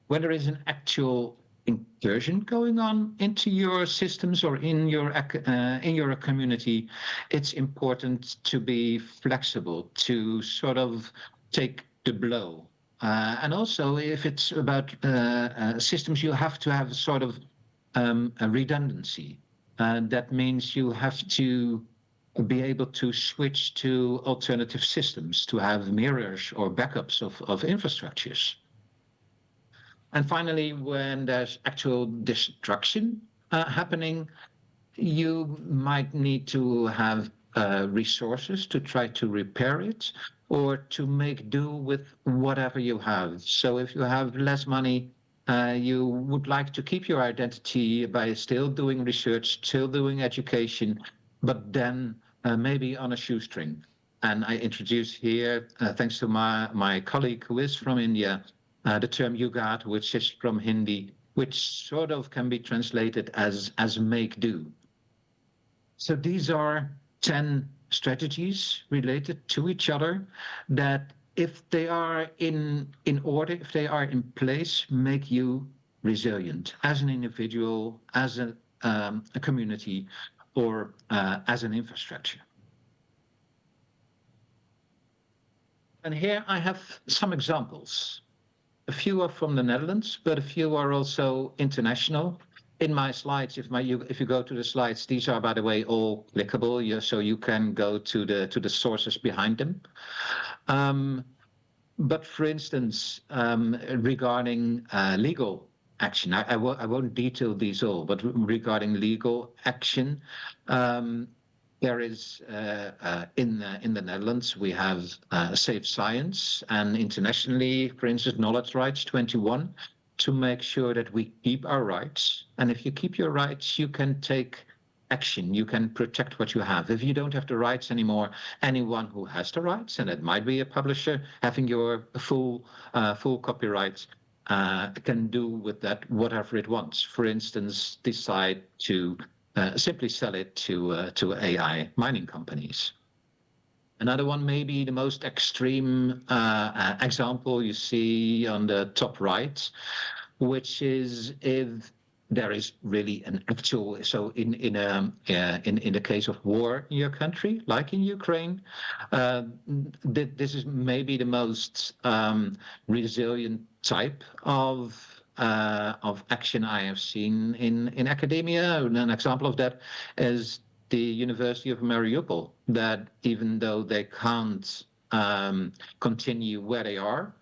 When there is an actual incursion going on into your systems or in your community, it's important to be flexible, to sort of take the blow. And also, if it's about systems, you have to have a sort of a redundancy. And that means you have to be able to switch to alternative systems, to have mirrors or backups of infrastructures. And finally, when there's actual destruction happening, you might need to have resources to try to repair it or to make do with whatever you have. So if you have less money, you would like to keep your identity by still doing research, still doing education, but then maybe on a shoestring. And I introduce here, thanks to my colleague who is from India, the term Jugaad, which is from Hindi, which sort of can be translated as make do. So these are 10 strategies related to each other that, if they are in order, if they are in place, make you resilient as an individual, as a community, or as an infrastructure. And here I have some examples. A few are from the Netherlands, but a few are also international. In my slides, if you go to the slides, these are, by the way, all clickable, so you can go to the sources behind them. But for instance, regarding legal action, I won't detail these all, but regarding legal action, there is in the Netherlands we have Safe Science, and internationally, for instance, Knowledge Rights 21, to make sure that we keep our rights. And if you keep your rights, you can take action. You can protect what you have. If you don't have the rights anymore, anyone who has the rights, and it might be a publisher having your full copyright, can do with that whatever it wants. For instance, decide to simply sell it to AI mining companies. Another one, maybe the most extreme example you see on the top right, which is if there is really an actual, so in the case of war in your country, like in Ukraine, this is maybe the most resilient type of action I have seen in academia. An example of that is the University of Mariupol, that even though they can't continue where they are,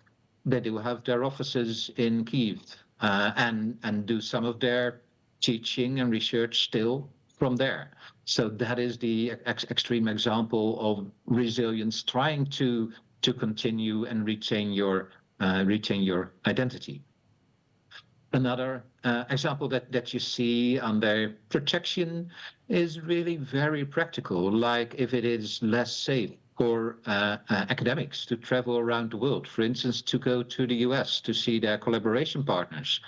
they do have their offices in Kyiv and do some of their teaching and research still from there. So that is the extreme example of resilience, trying to continue and retain your identity. Another example that you see under protection is really very practical, like if it is less safe for academics to travel around the world, for instance, to go to the US to see their collaboration partners,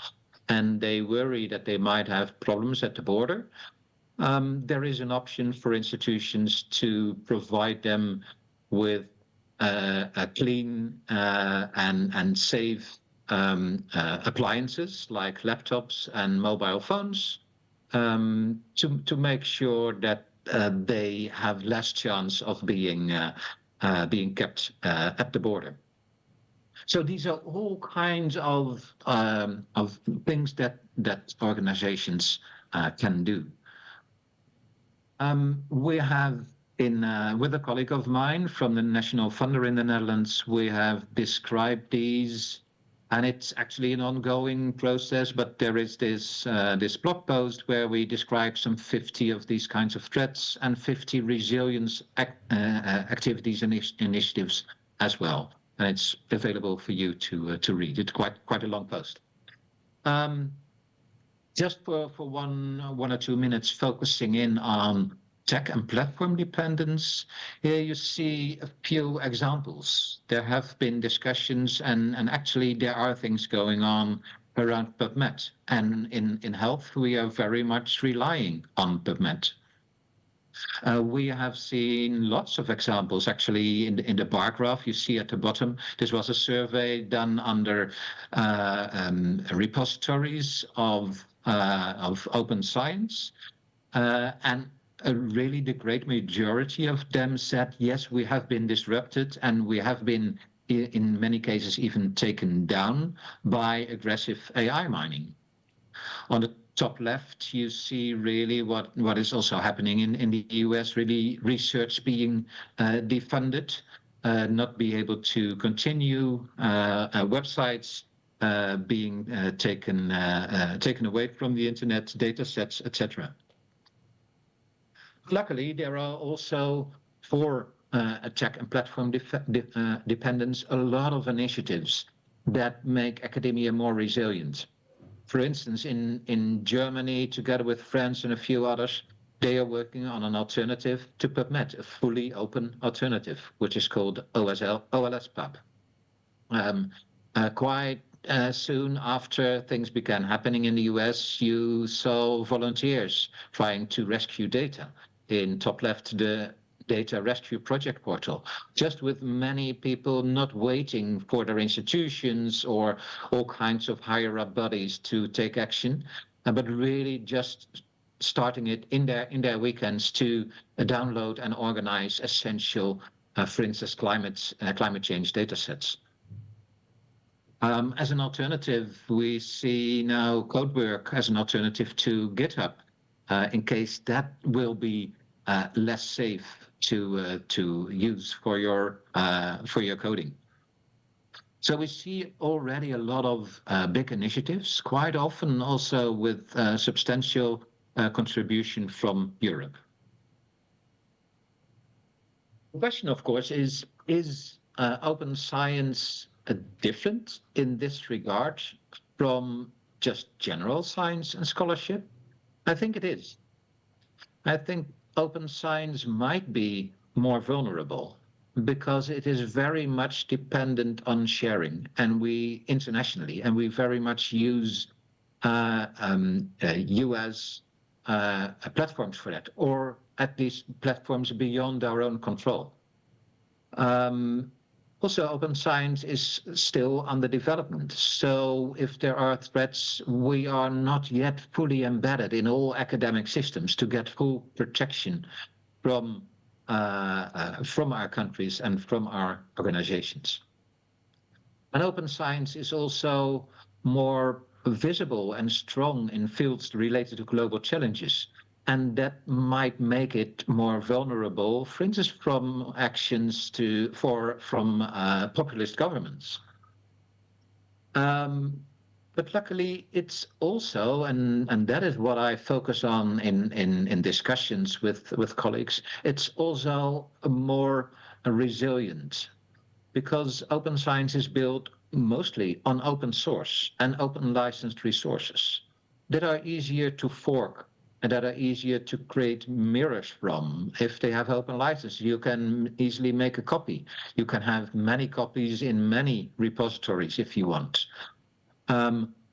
and they worry that they might have problems at the border. There is an option for institutions to provide them with clean and safe appliances like laptops and mobile phones to make sure that they have less chance of being kept at the border. So these are all kinds of things that organizations can do. We have with a colleague of mine from the National Funder in the Netherlands, we have described these. And it's actually an ongoing process, but there is this blog post where we describe some 50 of these kinds of threats and 50 resilience activities and initiatives as well. And it's available for you to read. It's quite a long post. Just for one or 2 minutes, focusing in on tech and platform dependence, here you see a few examples. There have been discussions and actually there are things going on around PubMed. And in health, we are very much relying on PubMed. We have seen lots of examples actually in the bar graph you see at the bottom. This was a survey done under repositories of open science, and really the great majority of them said, yes, we have been disrupted and we have been, in many cases, even taken down by aggressive AI mining. On the top left, you see really what is also happening in the US, really research being defunded, not be able to continue, websites being taken away from the internet, data sets, etc. Luckily, there are also, for tech and platform dependence, a lot of initiatives that make academia more resilient. For instance, in Germany, together with France and a few others, they are working on an alternative to PubMed, a fully open alternative, which is called OLSPub. Quite soon after things began happening in the US, you saw volunteers trying to rescue data. In top left, the Data Rescue Project portal, just with many people not waiting for their institutions or all kinds of higher up bodies to take action, but really just starting it in their weekends to download and organize essential, for instance, climate change data sets. As an alternative, we see now Codework as an alternative to GitHub, in case that will be less safe to use for your coding. So we see already a lot of big initiatives, quite often also with substantial contribution from Europe. The question, of course, is open science different in this regard from just general science and scholarship? I think it is. I think open science might be more vulnerable because it is very much dependent on sharing, and we internationally, and we very much use US platforms for that, or at least platforms beyond our own control. Also, open science is still under development. So if there are threats, we are not yet fully embedded in all academic systems to get full protection from our countries and from our organizations. And open science is also more visible and strong in fields related to global challenges. And that might make it more vulnerable, for instance, from actions from populist governments. But luckily, it's also, and that is what I focus on in discussions with colleagues, it's also more resilient, because open science is built mostly on open source and open licensed resources that are easier to fork and that are easier to create mirrors from. If they have open license, you can easily make a copy. You can have many copies in many repositories if you want.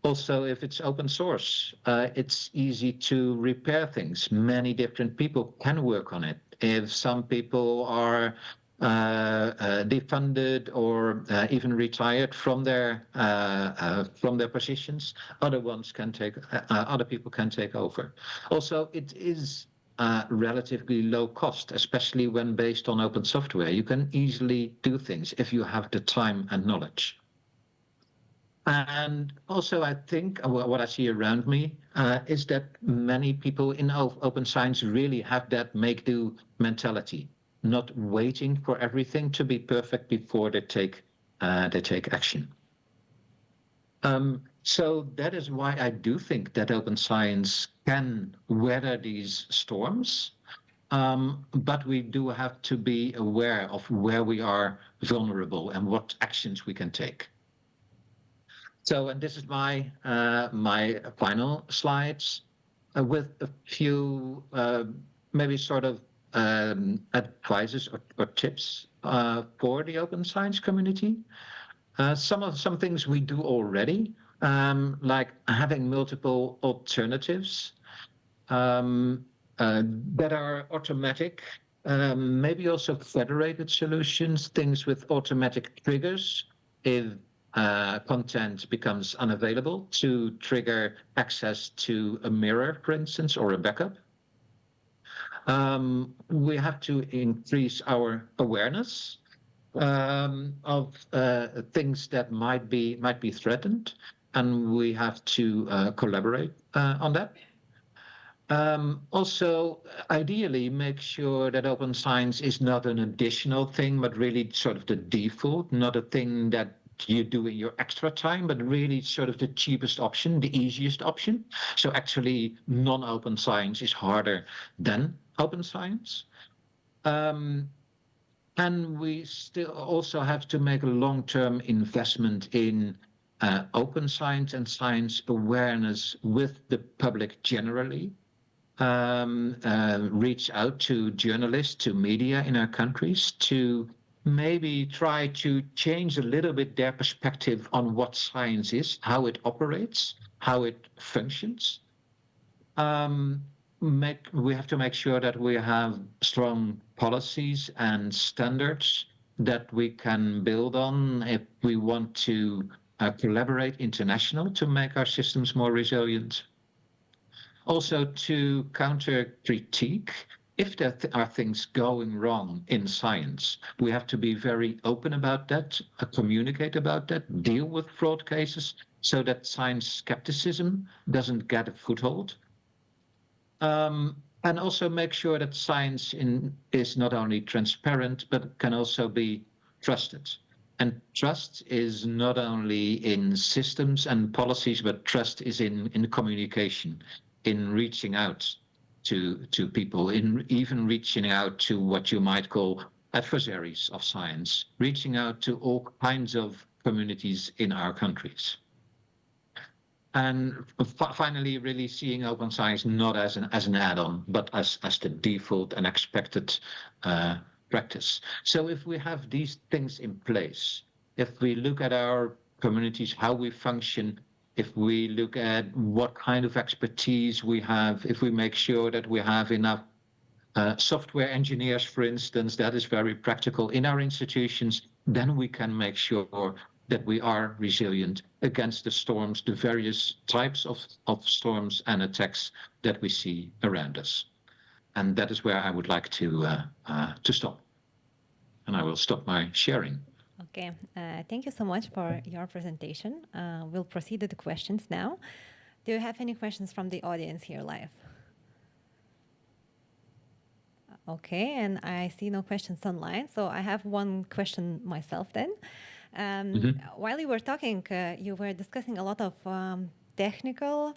Also, if it's open source, it's easy to repair things. Many different people can work on it. If some people are defunded or even retired from their positions, other people can take over. Also, it is relatively low cost, especially when based on open software. You can easily do things if you have the time and knowledge. And also, I think what I see around me is that many people in open science really have that make-do mentality, not waiting for everything to be perfect before they take action. So that is why I do think that open science can weather these storms, but we do have to be aware of where we are vulnerable and what actions we can take. So, and this is my final slides with a few maybe sort of advices or tips for the open science community. Some things we do already, like having multiple alternatives that are automatic, maybe also federated solutions, things with automatic triggers if content becomes unavailable, to trigger access to a mirror, for instance, or a backup. We have to increase our awareness of things that might be threatened. and we have to collaborate on that. Also, ideally, make sure that open science is not an additional thing, but really sort of the default, not a thing that you do in your extra time, but really sort of the cheapest option, the easiest option. So actually, non-open science is harder than open science. And we still also have to make a long-term investment in open science and science awareness with the public generally. Reach out to journalists, to media in our countries, to maybe try to change a little bit their perspective on what science is, how it operates, how it functions. We have to make sure that we have strong policies and standards that we can build on if we want to collaborate internationally to make our systems more resilient. Also, to counter critique, if there are things going wrong in science, we have to be very open about that, communicate about that, deal with fraud cases so that science skepticism doesn't get a foothold. And also make sure that science is not only transparent, but can also be trusted. And trust is not only in systems and policies, but trust is in communication, in reaching out to people, in even reaching out to what you might call adversaries of science, reaching out to all kinds of communities in our countries. And finally, really seeing open science not as an add-on, but as the default and expected practice. So if we have these things in place, if we look at our communities, how we function, if we look at what kind of expertise we have, if we make sure that we have enough software engineers, for instance, that is very practical in our institutions, then we can make sure that we are resilient against the storms, the various types of storms and attacks that we see around us. And that is where I would like to stop. And I will stop my sharing. Okay, thank you so much for your presentation. We'll proceed to the questions now. Do you have any questions from the audience here live? Okay, and I see no questions online, so I have one question myself then. While you were talking, you were discussing a lot of technical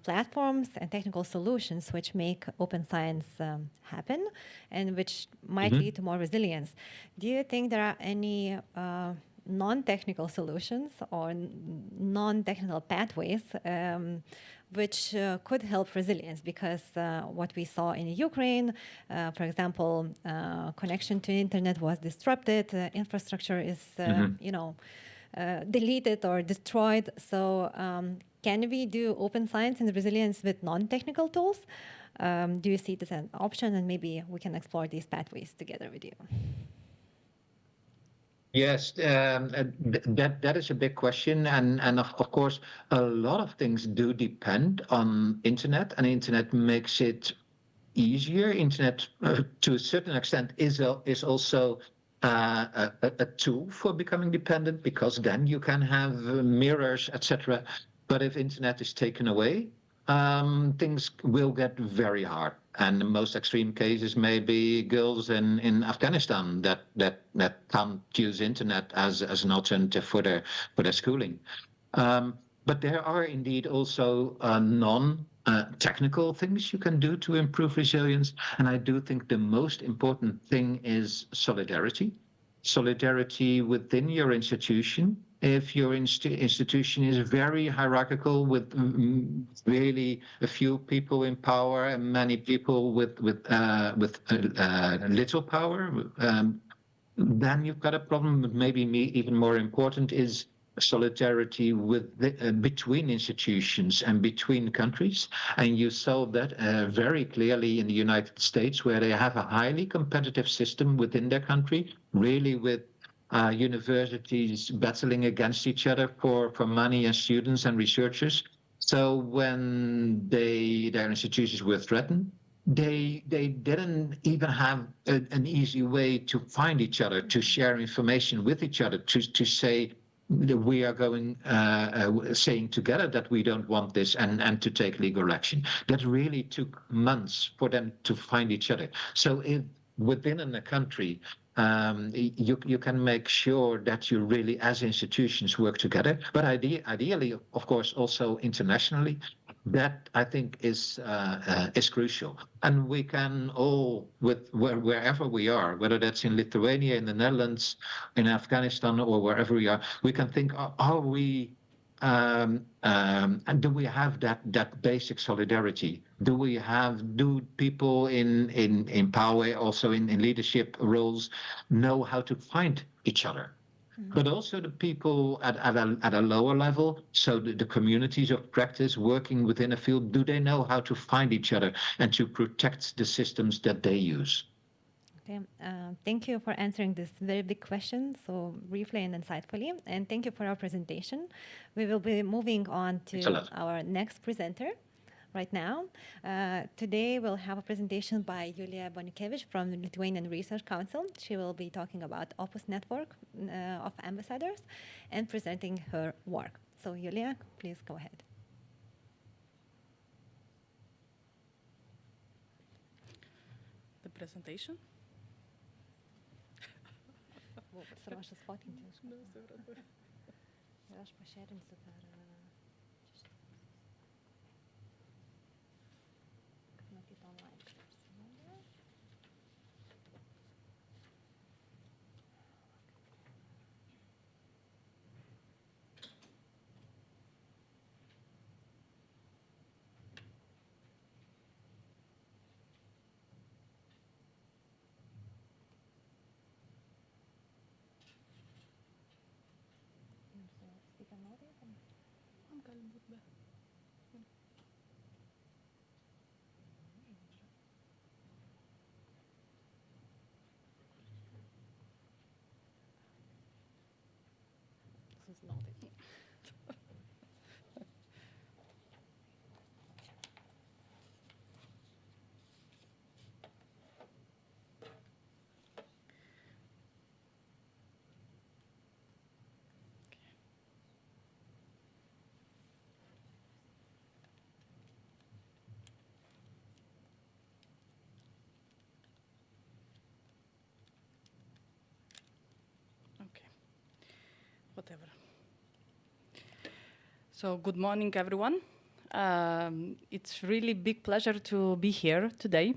platforms and technical solutions which make open science happen and which might lead to more resilience. Do you think there are any non-technical solutions or non-technical pathways which could help resilience? Because what we saw in Ukraine, for example, connection to internet was disrupted, infrastructure is, deleted or destroyed. So can we do open science and resilience with non-technical tools? Do you see this as an option? And maybe we can explore these pathways together with you. Yes, that is a big question, and of course, a lot of things do depend on internet, and internet makes it easier. Internet, to a certain extent, is also a tool for becoming dependent, because then you can have mirrors, etc. But if internet is taken away, things will get very hard. And the most extreme cases may be girls in Afghanistan that can't use internet as an alternative for their schooling. But there are indeed also non-technical things you can do to improve resilience. And I do think the most important thing is solidarity. Solidarity within your institution. If your institution is very hierarchical with really a few people in power and many people with little power, then you've got a problem. But maybe even more important is solidarity between institutions and between countries. And you saw that very clearly in the United States, where they have a highly competitive system within their country, really with universities battling against each other for money and students and researchers. So when their institutions were threatened, they didn't even have an easy way to find each other, to share information with each other, to say, we are going saying together that we don't want this and to take legal action. That really took months for them to find each other. So within a country, you can make sure that you really, as institutions, work together. But ideally, of course, also internationally. That I think is crucial, and we can all, wherever we are, whether that's in Lithuania, in the Netherlands, in Afghanistan, or wherever we are, we can think: are we, and do we have that basic solidarity? Do people in power, also in leadership roles, know how to find each other? But also the people at a lower level, so the communities of practice working within a field, do they know how to find each other and to protect the systems that they use? Okay. Thank you for answering this very big question so briefly and insightfully. And thank you for our presentation. We will be moving on to our next presenter right now. Today we'll have a presentation by Julia Bonikevich from the Lithuanian Research Council. She will be talking about Opus network of ambassadors and presenting her work. So Julia, please go ahead. The presentation? Whatever. So good morning, everyone. It's really big pleasure to be here today.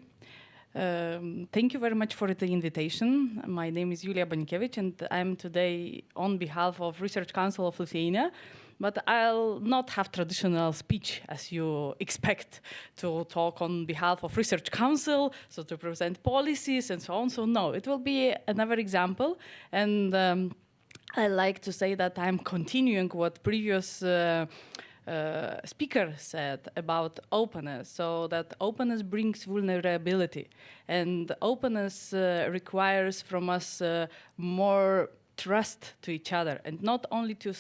Thank you very much for the invitation. My name is Julia Bonikevich, and I'm today on behalf of Research Council of Lithuania. But I'll not have traditional speech as you expect to talk on behalf of Research Council, so to present policies and so on. So no, it will be another example. And I like to say that I'm continuing what previous speaker said about openness, so that openness brings vulnerability, and openness requires from us more trust to each other, and not only to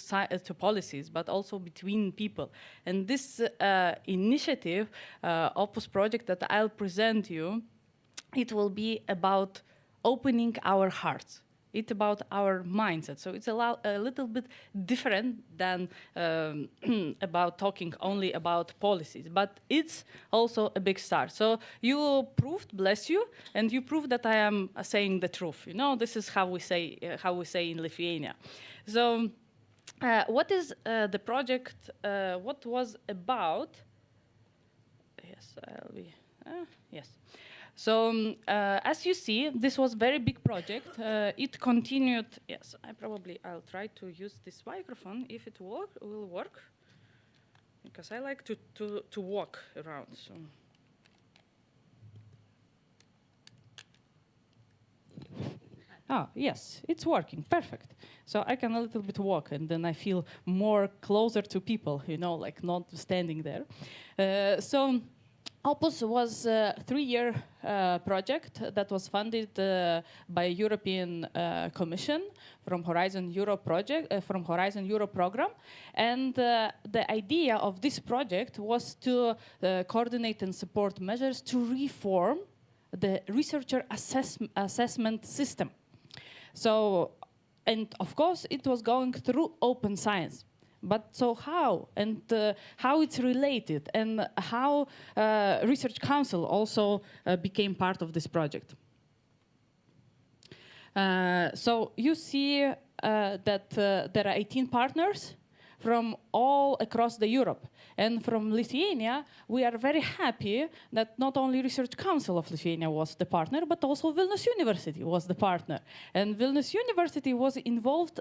policies, but also between people. And this initiative, Opus project that I'll present you, it will be about opening our hearts. It's about our mindset. So it's a little bit different than about talking only about policies, but it's also a big start. So you proved, bless you, and you proved that I am saying the truth. You know, this is how we say in Lithuania. So what is the project? What was about? Yes, I'll be. Yes. So as you see, this was a very big project. It continued. Yes, I'll try to use this microphone if it will work, because I like to walk around. So. Ah, yes, it's working, perfect. So I can a little bit walk, and then I feel more closer to people, you know, like not standing there. So Opus was a 3-year project that was funded by European Commission from Horizon Europe project, from Horizon Europe program, and the idea of this project was to coordinate and support measures to reform the researcher assessment system. So and of course, it was going through open science. But so how, and how it's related, and how Research Council also became part of this project. So you see that there are 18 partners from all across the Europe. And from Lithuania, we are very happy that not only Research Council of Lithuania was the partner, but also Vilnius University was the partner. And Vilnius University was involved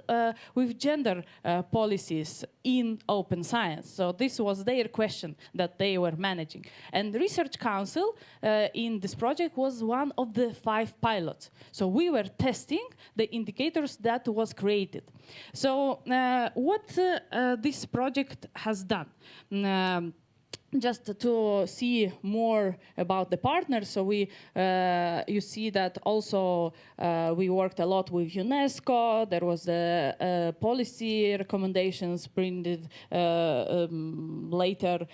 with gender policies in open science. So this was their question that they were managing. And the Research Council in this project was one of the 5 pilots. So we were testing the indicators that was created. So what this project has done. Just to see more about the partners, so we you see that also we worked a lot with UNESCO. There was the policy recommendations printed later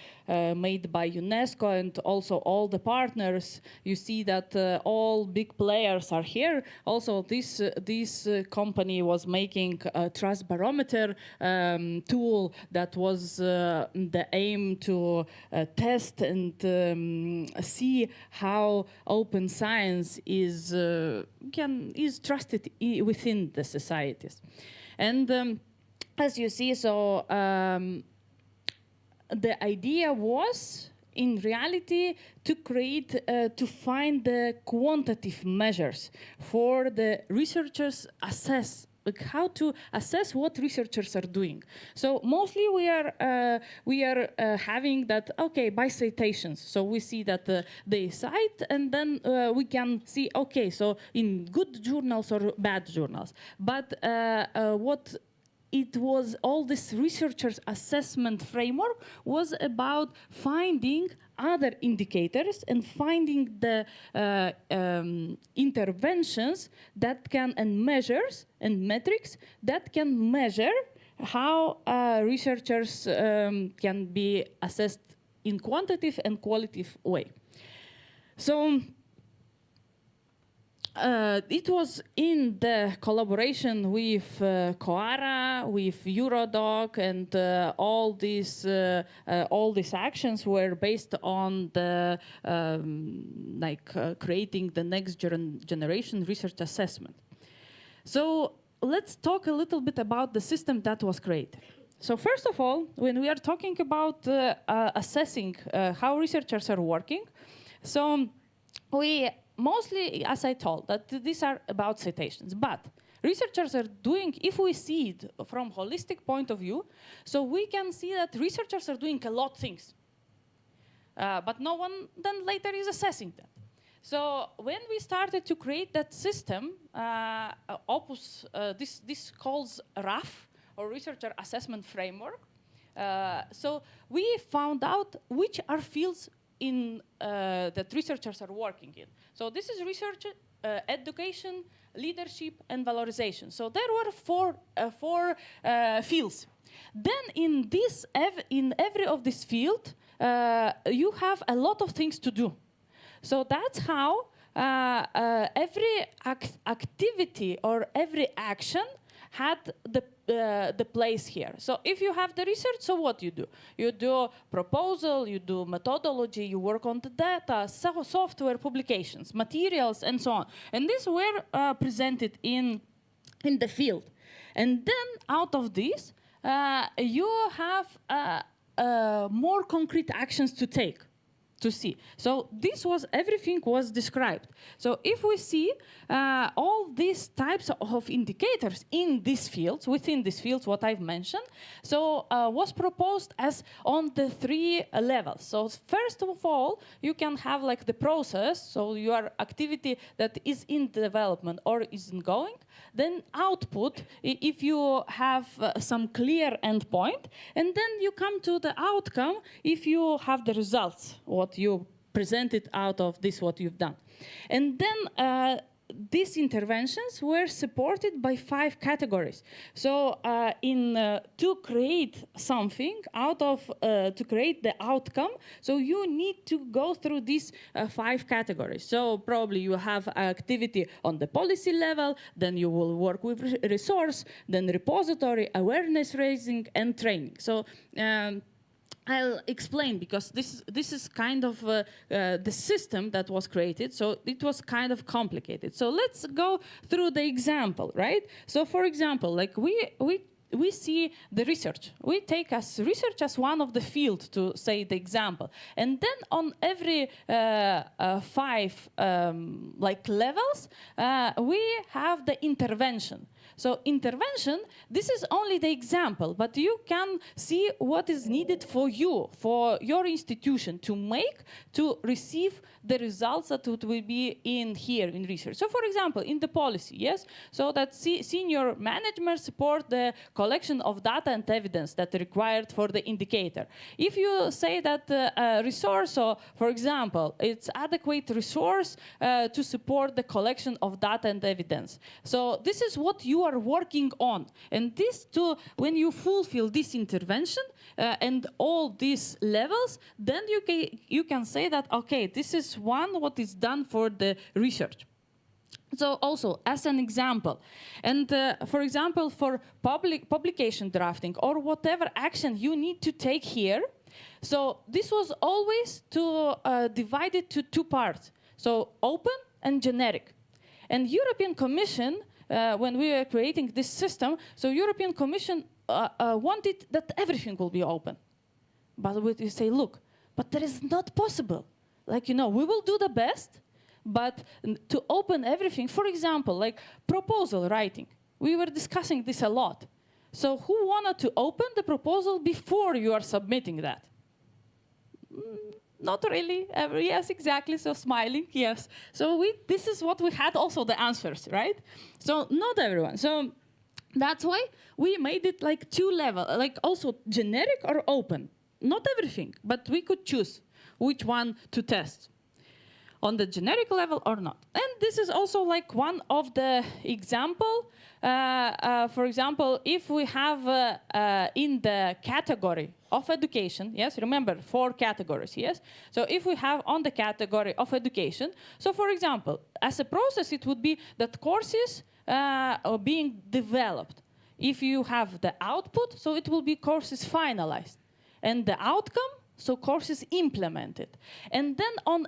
made by UNESCO, and also all the partners. You see that all big players are here. Also, this company was making a trust barometer tool that was the aim to test and see how open science is trusted within the societies. And as you see, so the idea was, in reality, to create, to find the quantitative measures for the researchers assess, like how to assess what researchers are doing. So mostly we are having that, okay, by citations. So we see that they cite, and then we can see, okay, so in good journals or bad journals. But what it was, all this researchers' assessment framework was about finding other indicators and finding the interventions that can, and measures and metrics that can measure how researchers can be assessed in quantitative and qualitative way. So it was in the collaboration with COARA, with Eurodoc, and all these actions were based on the creating the next generation research assessment. So let's talk a little bit about the system that was created. So first of all, when we are talking about assessing how researchers are working, so we mostly, as I told, that these are about citations, but researchers are doing, if we see it from holistic point of view, so we can see that researchers are doing a lot of things, but no one then later is assessing them. So when we started to create that system, Opus, this calls RAF, or Researcher Assessment Framework, so we found out which are fields in that researchers are working in. So this is research, education, leadership, and valorization. So there were four fields. Then in this, in every of this field, you have a lot of things to do. So that's how every activity or every action had the place here. So if you have the research, so what you do? You do proposal, you do methodology, you work on the data, software, publications, materials, and so on. And these were presented in the field. And then out of this, you have more concrete actions to take, to see. So this was, everything was described. So if we see all these types of indicators in these fields, within these fields, what I've mentioned, so was proposed as on the 3 levels. So first of all, you can have like the process, so your activity that is in development or isn't going, then output, if you have some clear endpoint, and then you come to the outcome if you have the results, what you presented out of this, what you've done. And then these interventions were supported by 5 categories. So to create something to create the outcome, so you need to go through these 5 categories. So probably you have activity on the policy level, then you will work with resource, then repository, awareness raising, and training. So I'll explain, because this is kind of the system that was created, so it was kind of complicated. So let's go through the example, right? So for example, like we see the research. We take as research as one of the field, to say the example. And then on every 5 like levels, we have the intervention. So intervention, this is only the example, but you can see what is needed for you, for your institution to receive the results that would will be in here in research. So for example, in the policy, yes, so that senior management support the collection of data and evidence that are required for the indicator. If you say that resource, so for example, it's adequate resource to support the collection of data and evidence. So this is what you are working on. And this too, when you fulfill this intervention and all these levels, then you can say that, okay, this is what is done for the research. So also, as an example, and for example, for publication drafting or whatever action you need to take here, so this was always divided to 2 parts, so open and generic. And European Commission, when we were creating this system, so European Commission wanted that everything will be open. But we say, look, but that is not possible. Like, we will do the best, but to open everything, for example, like proposal writing, we were discussing this a lot. So who wanted to open the proposal before you are submitting that? Not really. Yes, exactly. So smiling, yes. So this is what we had also the answers, right? So not everyone. So that's why we made it like 2 levels, like also generic or open. Not everything, but we could choose which one to test, on the generic level or not. And this is also like one of the example. For example, if we have in the category of education, yes, remember 4 categories, yes? So if we have on the category of education, so for example, as a process, it would be that courses are being developed. If you have the output, so it will be courses finalized. And the outcome, so courses implemented. And then on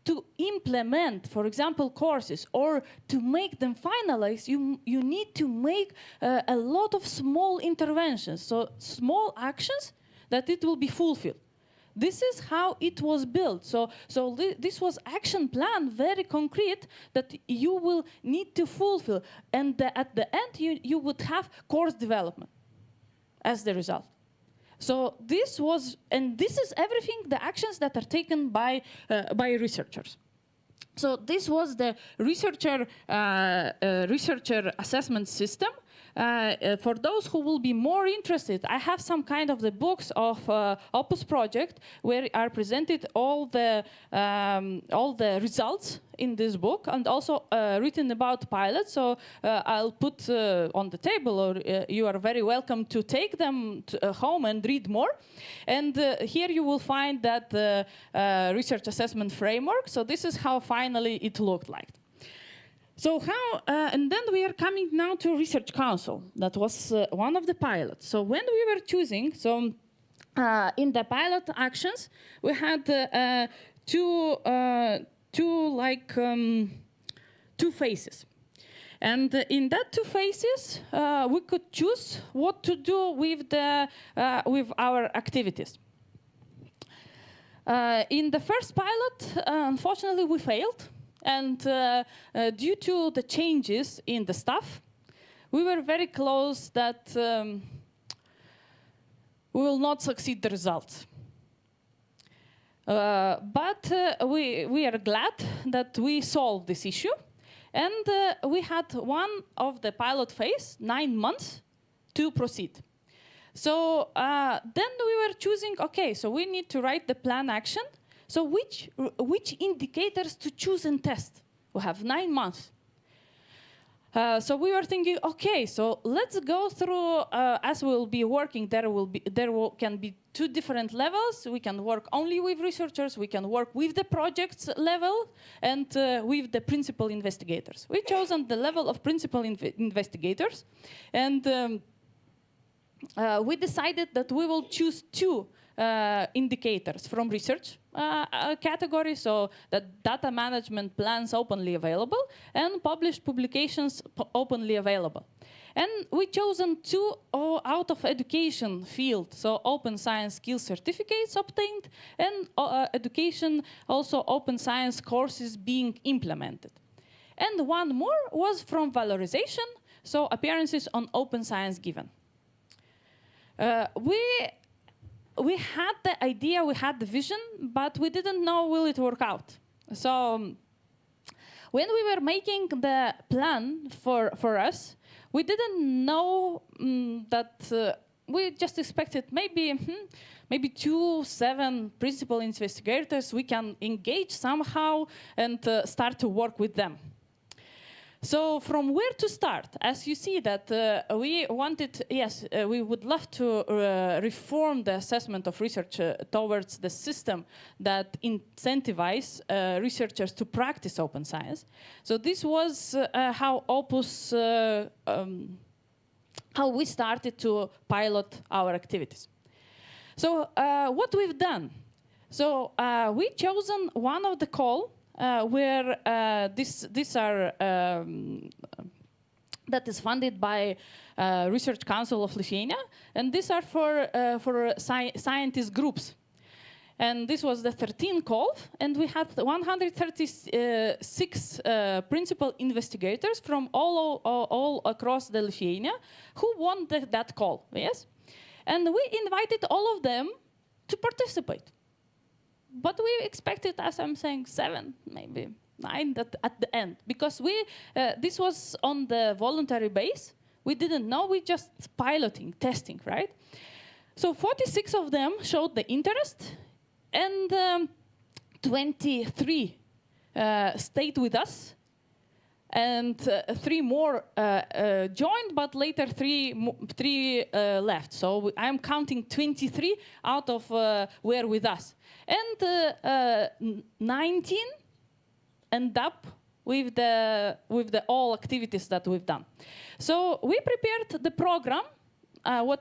to implement, for example, courses, or to make them finalized, you need to make a lot of small interventions, so small actions that it will be fulfilled. This is how it was built. So this was action plan, very concrete, that you will need to fulfill. And at the end, you would have course development as the result. So this is everything, the actions that are taken by researchers. So this was the researcher assessment system. For those who will be more interested, I have some kind of the books of Opus project where are presented all the results in this book, and also written about pilots. So I'll put on the table, or you are very welcome to take them home and read more. And here you will find that research assessment framework. So this is how finally it looked like. So and then we are coming now to Research Council. That was one of the pilots. So when we were choosing, so in the pilot actions, we had two phases. And in that 2 phases, we could choose what to do with our activities. In the first pilot, unfortunately, we failed. And due to the changes in the staff, we were very close that we will not succeed the results. But we are glad that we solved this issue. And we had one of the pilot phase, 9 months, to proceed. So then we were choosing, okay, so we need to write the plan action. So which indicators to choose and test? We have 9 months. So we were thinking, okay, so let's go through, as we'll be working, there can be two different levels. We can work only with researchers, we can work with the projects level, and with the principal investigators. We chosen the level of principal investigators, and we decided that we will choose two indicators from research category, so that data management plans openly available and published publications openly available. And we chosen two out of education field, so open science skills certificates obtained and education also open science courses being implemented. And one more was from valorization, so appearances on open science given. We had the idea, we had the vision, but we didn't know will it work out. So when we were making the plan for us, we didn't know that we just expected maybe 7 principal investigators we can engage somehow and start to work with them. So from where to start? As you see that we wanted, we would love to reform the assessment of research towards the system that incentivizes researchers to practice open science. So this was how Opus, how we started to pilot our activities. So what we've done? So we chosen one of the call where these are that is funded by Research Council of Lithuania, and these are for scientist groups. And this was the 13th call, and we had 136 principal investigators from all across the Lithuania who won that call, yes? And we invited all of them to participate. But we expected, as I'm saying, 7, maybe 9 at the end, because this was on the voluntary base. We didn't know, we just piloting, testing, right? So 46 of them showed the interest, and 23 stayed with us, and 3 more joined, but later 3 left. So I'm counting 23 out of were with us. And 19 end up with the all activities that we've done. So we prepared the program,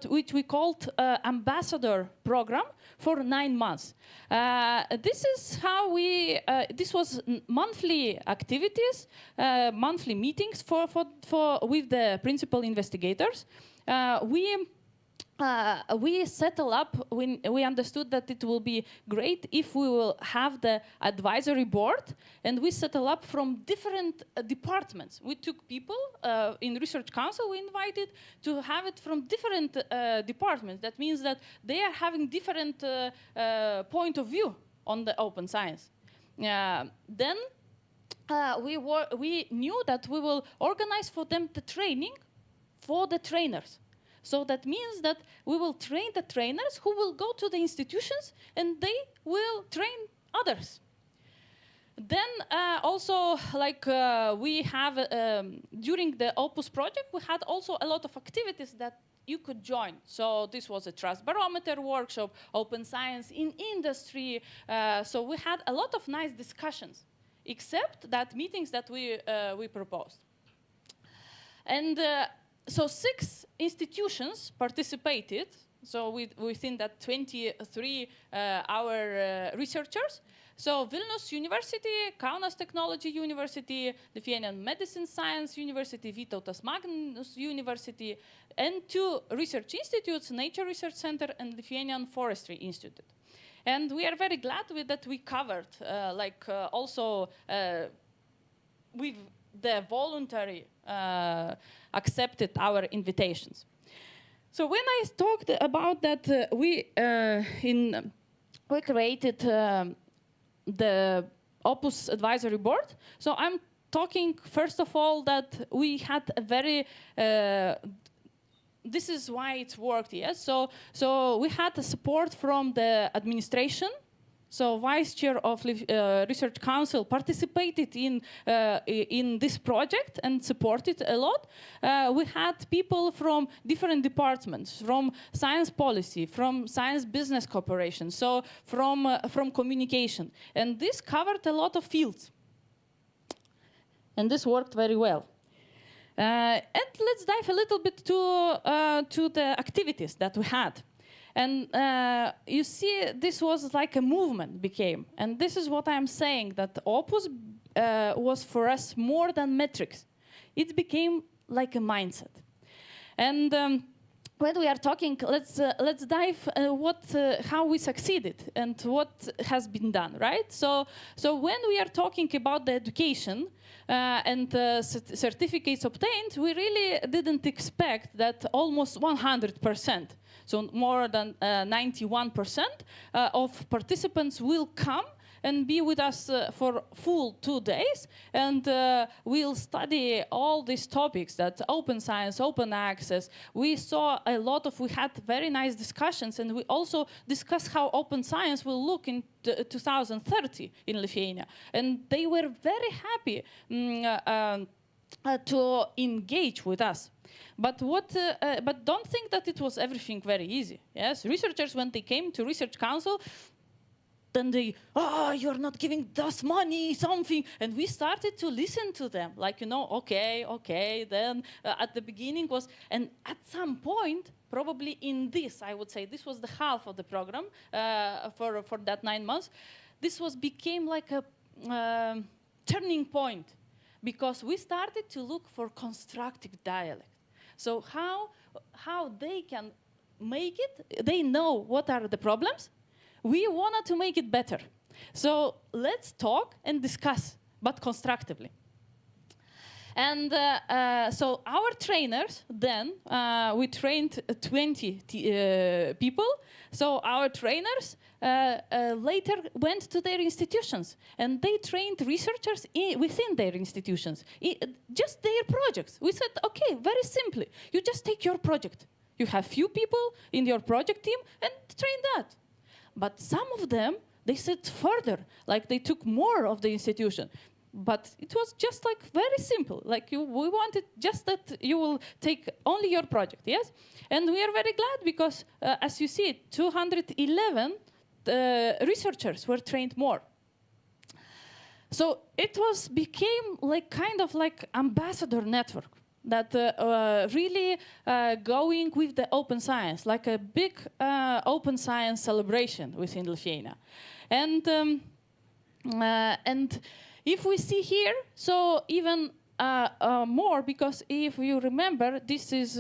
which we called ambassador program, for 9 months. This is how we. This was monthly activities, monthly meetings with the principal investigators. We settled up, we understood that it will be great if we will have the advisory board, and we settled up from different departments. We took people in Research Council, we invited to have it from different departments. That means that they are having different point of view on the open science. Then we knew that we will organize for them the training for the trainers. So that means that we will train the trainers who will go to the institutions and they will train others. Then also, like we have, during the Opus project, we had also a lot of activities that you could join. So this was a trust barometer workshop, open science in industry. So we had a lot of nice discussions, except that meetings that we proposed. And so 6 institutions participated, so within that 23 our researchers. So Vilnius University, Kaunas Technology University, Lithuanian Medicine Science University, Vytautas Magnus University, and 2 research institutes, Nature Research Center and Lithuanian Forestry Institute. And we are very glad with that we covered, also with the voluntary accepted our invitations. So when I talked about that, we created the Opus Advisory Board. So I'm talking first of all that we had a very this is why it worked, yes. So we had the support from the administration, so vice chair of Research Council, participated in this project and supported a lot. We had people from different departments, from science policy, from science business cooperation, so from communication. And this covered a lot of fields. And this worked very well. And let's dive a little bit to the activities that we had. And you see, this was like a movement became. And this is what I'm saying, that Opus was for us more than metrics. It became like a mindset. And when we are talking, let's dive how we succeeded and what has been done, right? So when we are talking about the education and certificates obtained, we really didn't expect that almost 100%, so more than 91% of participants will come and be with us for full 2 days, and we'll study all these topics, that open science, open access. We had very nice discussions, and we also discussed how open science will look in 2030 in Lithuania. And they were very happy to engage with us. But don't think that it was everything very easy. Yes, researchers, when they came to Research Council, then you're not giving us money, something. And we started to listen to them, like, okay. Then at the beginning and at some point, probably in this, I would say, this was the half of the program for that 9 months. This became like a turning point, because we started to look for constructive dialogue. So how they can make it, they know what are the problems. We wanted to make it better. So let's talk and discuss, but constructively. And so our trainers, then, we trained 20 people. So our trainers later went to their institutions, and they trained researchers within their institutions, just their projects. We said, okay, very simply, you just take your project. You have few people in your project team and train that. But some of them, they said further, like they took more of the institution. But it was just like very simple. Like we wanted just that you will take only your project, yes? And we are very glad because, as you see, 211 researchers were trained more. So it became like kind of like ambassador network that really going with the open science, like a big open science celebration within Lithuania. And if we see here, so even more, because if you remember, this is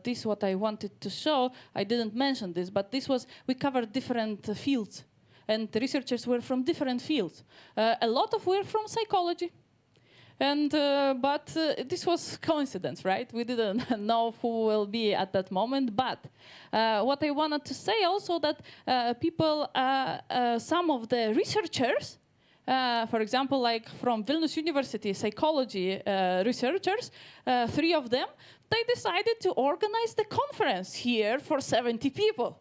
this what I wanted to show. I didn't mention this, but we covered different fields, and the researchers were from different fields. A lot of were from psychology. And but this was coincidence, right? We didn't know who will be at that moment. But what I wanted to say also that people, some of the researchers, for example, like from Vilnius University psychology researchers, 3 of them, they decided to organize the conference here for 70 people.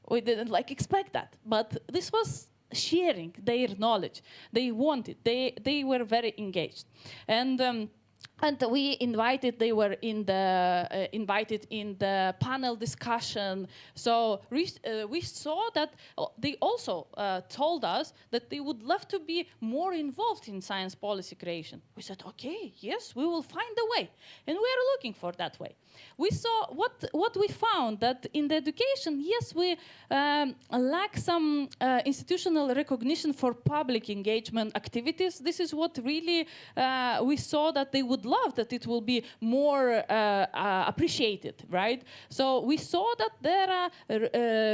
We didn't expect that, but this was sharing their knowledge. They wanted, they were very engaged. And we invited, they were invited in the panel discussion. So we saw that they also told us that they would love to be more involved in science policy creation. We said, okay, yes, we will find a way. And we are looking for that way. We saw what we found, that in the education, yes, we lack some institutional recognition for public engagement activities. This is what really we saw that they would love, that it will be more appreciated, right? So we saw that there are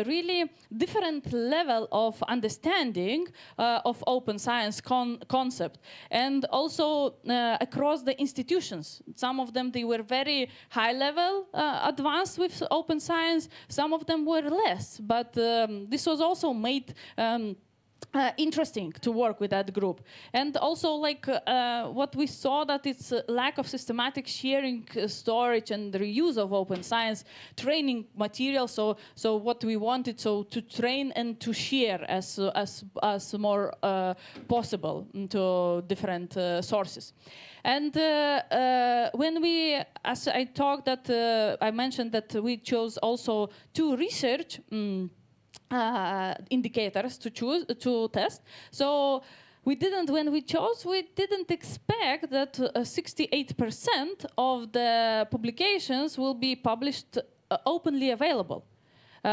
really different level of understanding of open science concept, and also across the institutions. Some of them, they were very high level advanced with open science. Some of them were less, but this was also made interesting to work with that group. And also, like, what we saw, that it's a lack of systematic sharing, storage, and reuse of open science training material. So what we wanted, so to train and to share as more possible to different sources. And when we, as I talked, that I mentioned that we chose also two research indicators to test. So when we chose, we didn't expect that 68% of the publications will be published openly available.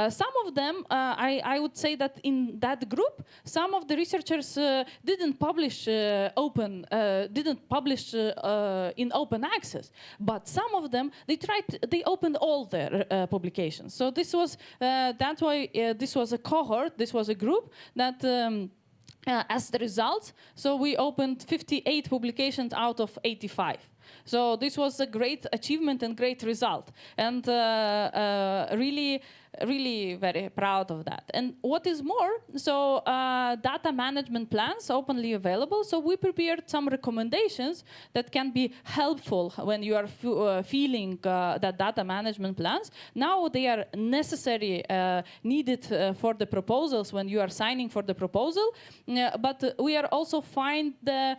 Some of them, I would say that in that group, some of the researchers didn't publish in open access, but some of them, they opened all their publications. So this was, that's why this was a cohort, this was a group that as the result, so we opened 58 publications out of 85. So this was a great achievement and great result, and really very proud of that. And what is more, so data management plans openly available. So we prepared some recommendations that can be helpful when you are feeling that data management plans. Now they are necessary, needed for the proposals when you are signing for the proposal, but we are also find the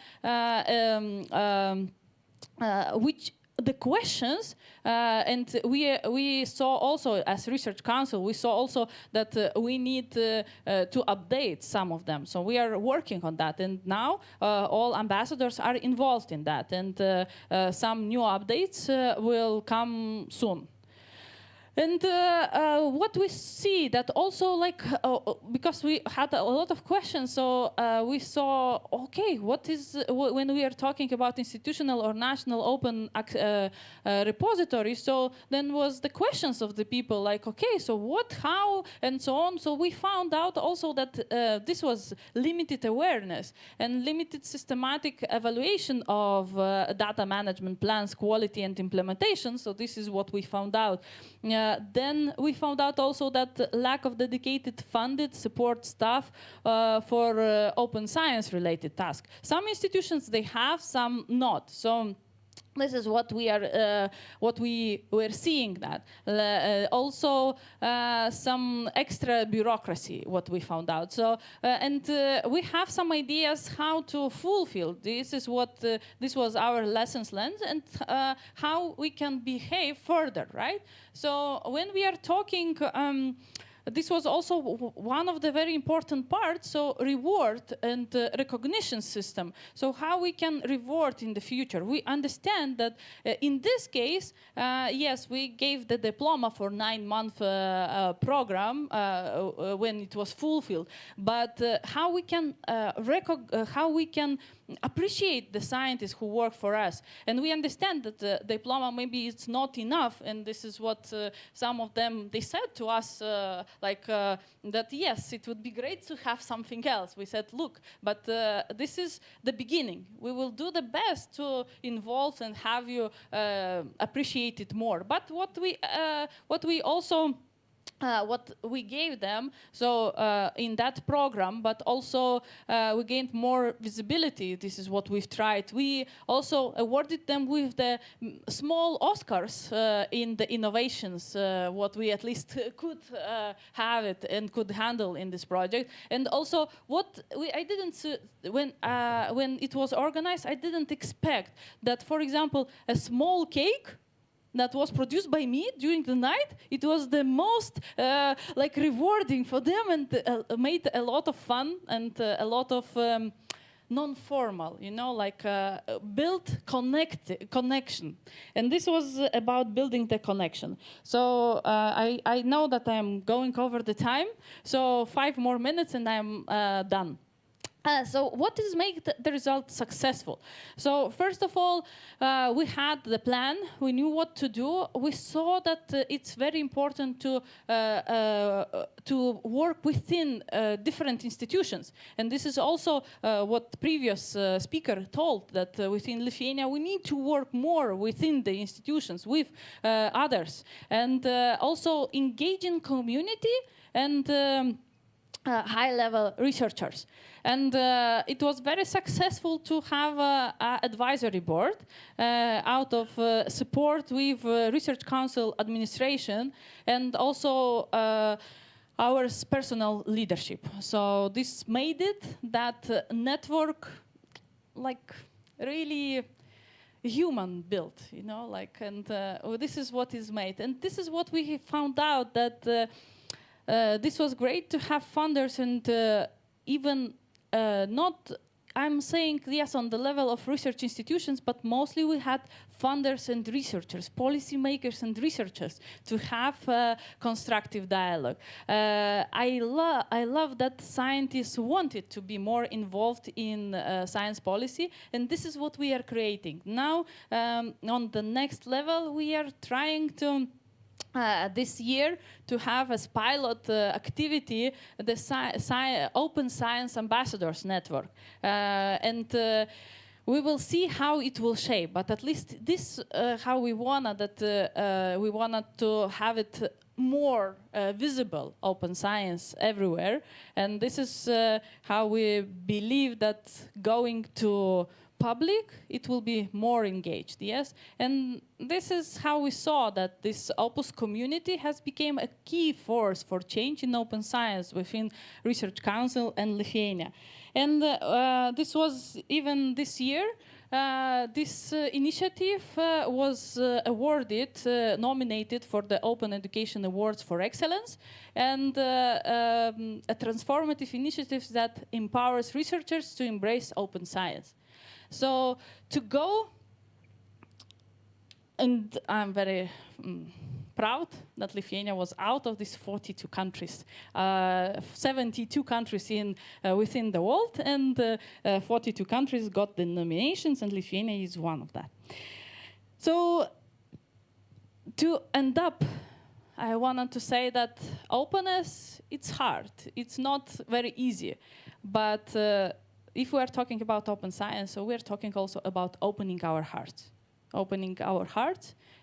which the questions, and we saw also as Research Council, we saw also that we need to update some of them. So we are working on that, and now all ambassadors are involved in that, and some new updates will come soon. And what we see that also, like, because we had a lot of questions, so we saw, okay, what is, when we are talking about institutional or national open repositories, so then was the questions of the people, like, okay, so what, how, and so on. So we found out also that this was limited awareness and limited systematic evaluation of data management plans, quality and implementation. So this is what we found out. Then we found out also that lack of dedicated funded support staff for open science related tasks. Some institutions they have, some not. So this is what we are, what we were seeing that. Also, some extra bureaucracy, what we found out. So, and we have some ideas how to fulfill. This is what, this was our lessons learned, and how we can behave further, right? So when we are talking, this was also one of the very important parts, so reward and recognition system. So how we can reward in the future. We understand that in this case, yes, we gave the diploma for 9-month program when it was fulfilled, but how we can appreciate the scientists who work for us. And we understand that the diploma maybe it's not enough, and this is what some of them, they said to us, that yes, it would be great to have something else. We said, look, but this is the beginning. We will do the best to involve and have you appreciate it more. But what we also what we gave them, so in that program, but also we gained more visibility. This is what we've tried. We also awarded them with the small Oscars in the innovations, what we at least could have it and could handle in this project. And also, I didn't when it was organized, I didn't expect that, for example, a small cake that was produced by me during the night, it was the most rewarding for them, and made a lot of fun and a lot of non-formal, build connection. And this was about building the connection. So I know that I'm going over the time, so 5 more minutes and I'm done. So what is make the result successful? So first of all, we had the plan. We knew what to do. We saw that it's very important to work within different institutions. And this is also what previous speaker told, that within Lithuania we need to work more within the institutions with others, and also engage in community and high-level researchers. And it was very successful to have an advisory board out of support with Research Council administration and also our personal leadership. So this made it that network like really human built, you know, like, and this is what is made. And this is what we found out, that this was great to have funders and even not, I'm saying, yes, on the level of research institutions, but mostly we had funders and researchers, policymakers and researchers to have constructive dialogue. I love that scientists wanted to be more involved in science policy, and this is what we are creating. Now, on the next level, we are trying to this year to have as pilot activity the Open Science Ambassadors Network. And we will see how it will shape, but at least this how we wanted that we wanted to have it more visible, open science everywhere. And this is how we believe that going to public, it will be more engaged, yes? And this is how we saw that this Opus community has become a key force for change in open science within Research Council and Lithuania. And this was even this year, this initiative was awarded, nominated for the Open Education Awards for Excellence, and a transformative initiative that empowers researchers to embrace open science. So to go, and I'm very proud that Lithuania was out of these 42 countries, 72 countries within the world, and 42 countries got the nominations, and Lithuania is one of that. So to end up, I wanted to say that openness, it's hard. It's not very easy, but if we are talking about open science, so we are talking also about opening our hearts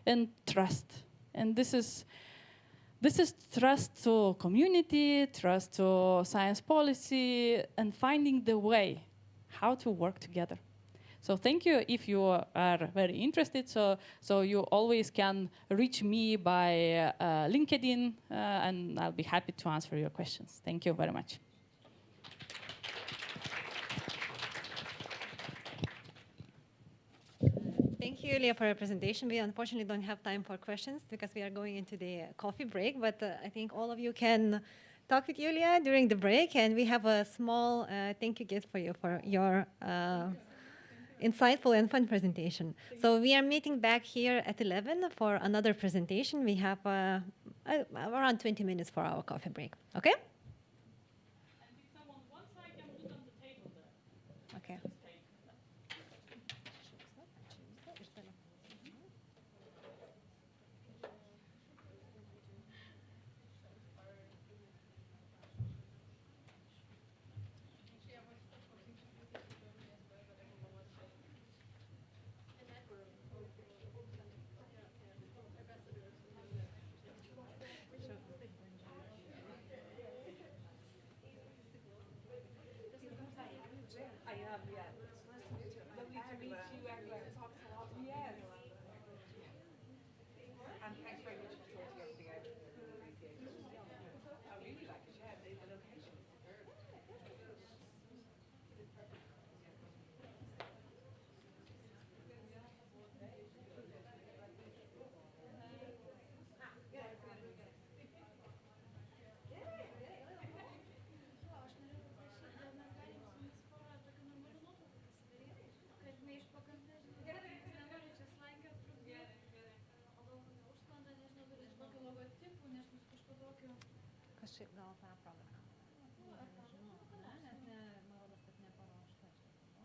and trust. And this is trust to community, trust to science policy, and finding the way how to work together. So thank you if you are very interested. So you always can reach me by LinkedIn, and I'll be happy to answer your questions. Thank you very much. Thank you, Julia, for your presentation. We unfortunately don't have time for questions because we are going into the coffee break, but I think all of you can talk with Julia during the break, and we have a small thank you gift for you for your insightful and fun presentation. So we are meeting back here at 11 for another presentation. We have around 20 minutes for our coffee break, okay? And if someone wants, I can put on the table there. Okay. Kažkaip gal tą programą. Nežinau, net man rodos, kad neparuošta čia buvo.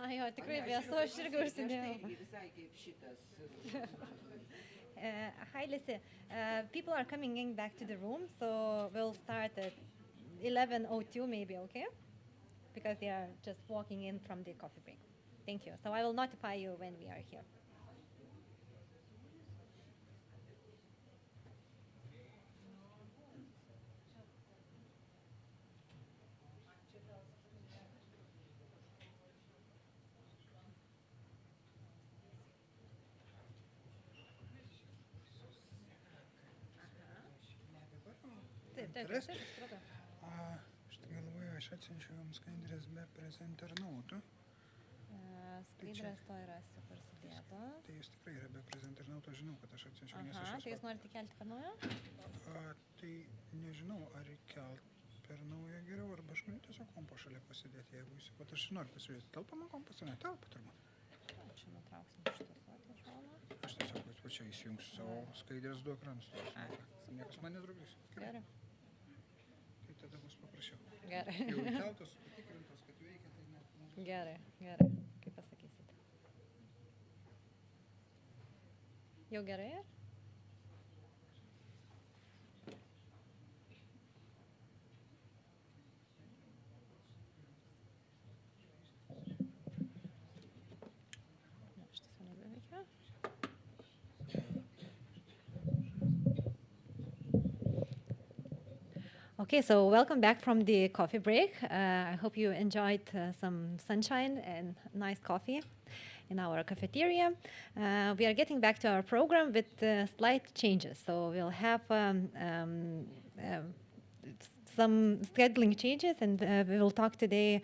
Jo, tikrai vėsu, aš irgi užsidėjau. Hi, Lise. People are coming in back to the room, so we'll start at 11:02 maybe, okay? Because they are just walking in from the coffee break. Thank you. So I will notify you when we are here. Aš galvoju, aš atsiunčiau jums skaidrės be prezenternautų. Skaidrės to yra super sudėtos. Tai jūs tikrai yra be prezenternautų, žinau, kad aš atsiunčiau. Tai jūs norite kelti per naują? Tai nežinau, ar kelt per naują geriau, arba aš galiu tiesiog kompo šalia pasidėti, jeigu jūs, bet aš noriu pasižiūrėti, telpa man kompas, ne telpa turbūt. Čia nutrauksim šitas atvežoną. Aš tiesiog pačiai įsijungsiu savo skaidrės du ekranus. Niekas man netrukdys. Gerai. Tada bus paprašiau. Gerai. Jau įkeltos, patikrintos, kad veikia, tai ne. Gerai, kaip pasakysit. Jau gerai? Šitas jau nebeveikia. Okay, so welcome back from the coffee break. I hope you enjoyed some sunshine and nice coffee in our cafeteria. We are getting back to our program with slight changes. So we'll have some scheduling changes, and we will talk today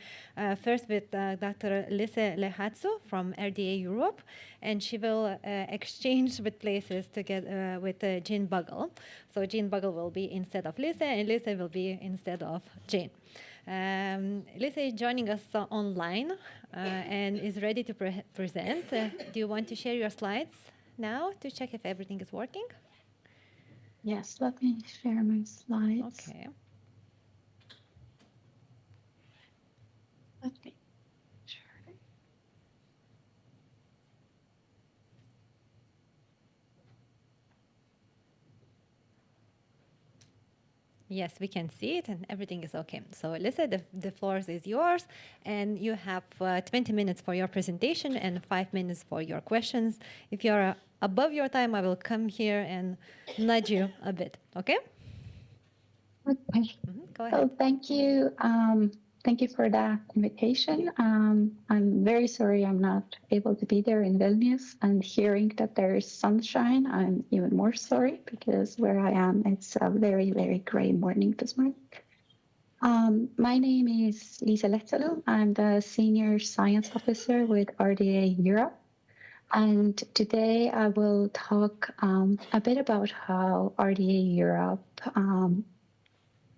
first with Dr. Lise Lehatsu from RDA Europe, and she will exchange with places together with Jane Bugle. So Jane Bugle will be instead of Lise, and Lise will be instead of Jane. Lise is joining us online and is ready to present. Do you want to share your slides now to check if everything is working? Yes, let me share my slides. Okay. Let me share. Yes, we can see it and everything is okay. So Lise, the floor is yours, and you have 20 minutes for your presentation and 5 minutes for your questions. If you're above your time, I will come here and nudge you a bit, okay? Okay. Go ahead. So thank you. Thank you for that invitation. I'm very sorry I'm not able to be there in Vilnius, and hearing that there is sunshine, I'm even more sorry because where I am, it's a very, very gray morning this morning. My name is Lise Lehtsalu. I'm the Senior Science Officer with RDA Europe. And today I will talk a bit about how RDA Europe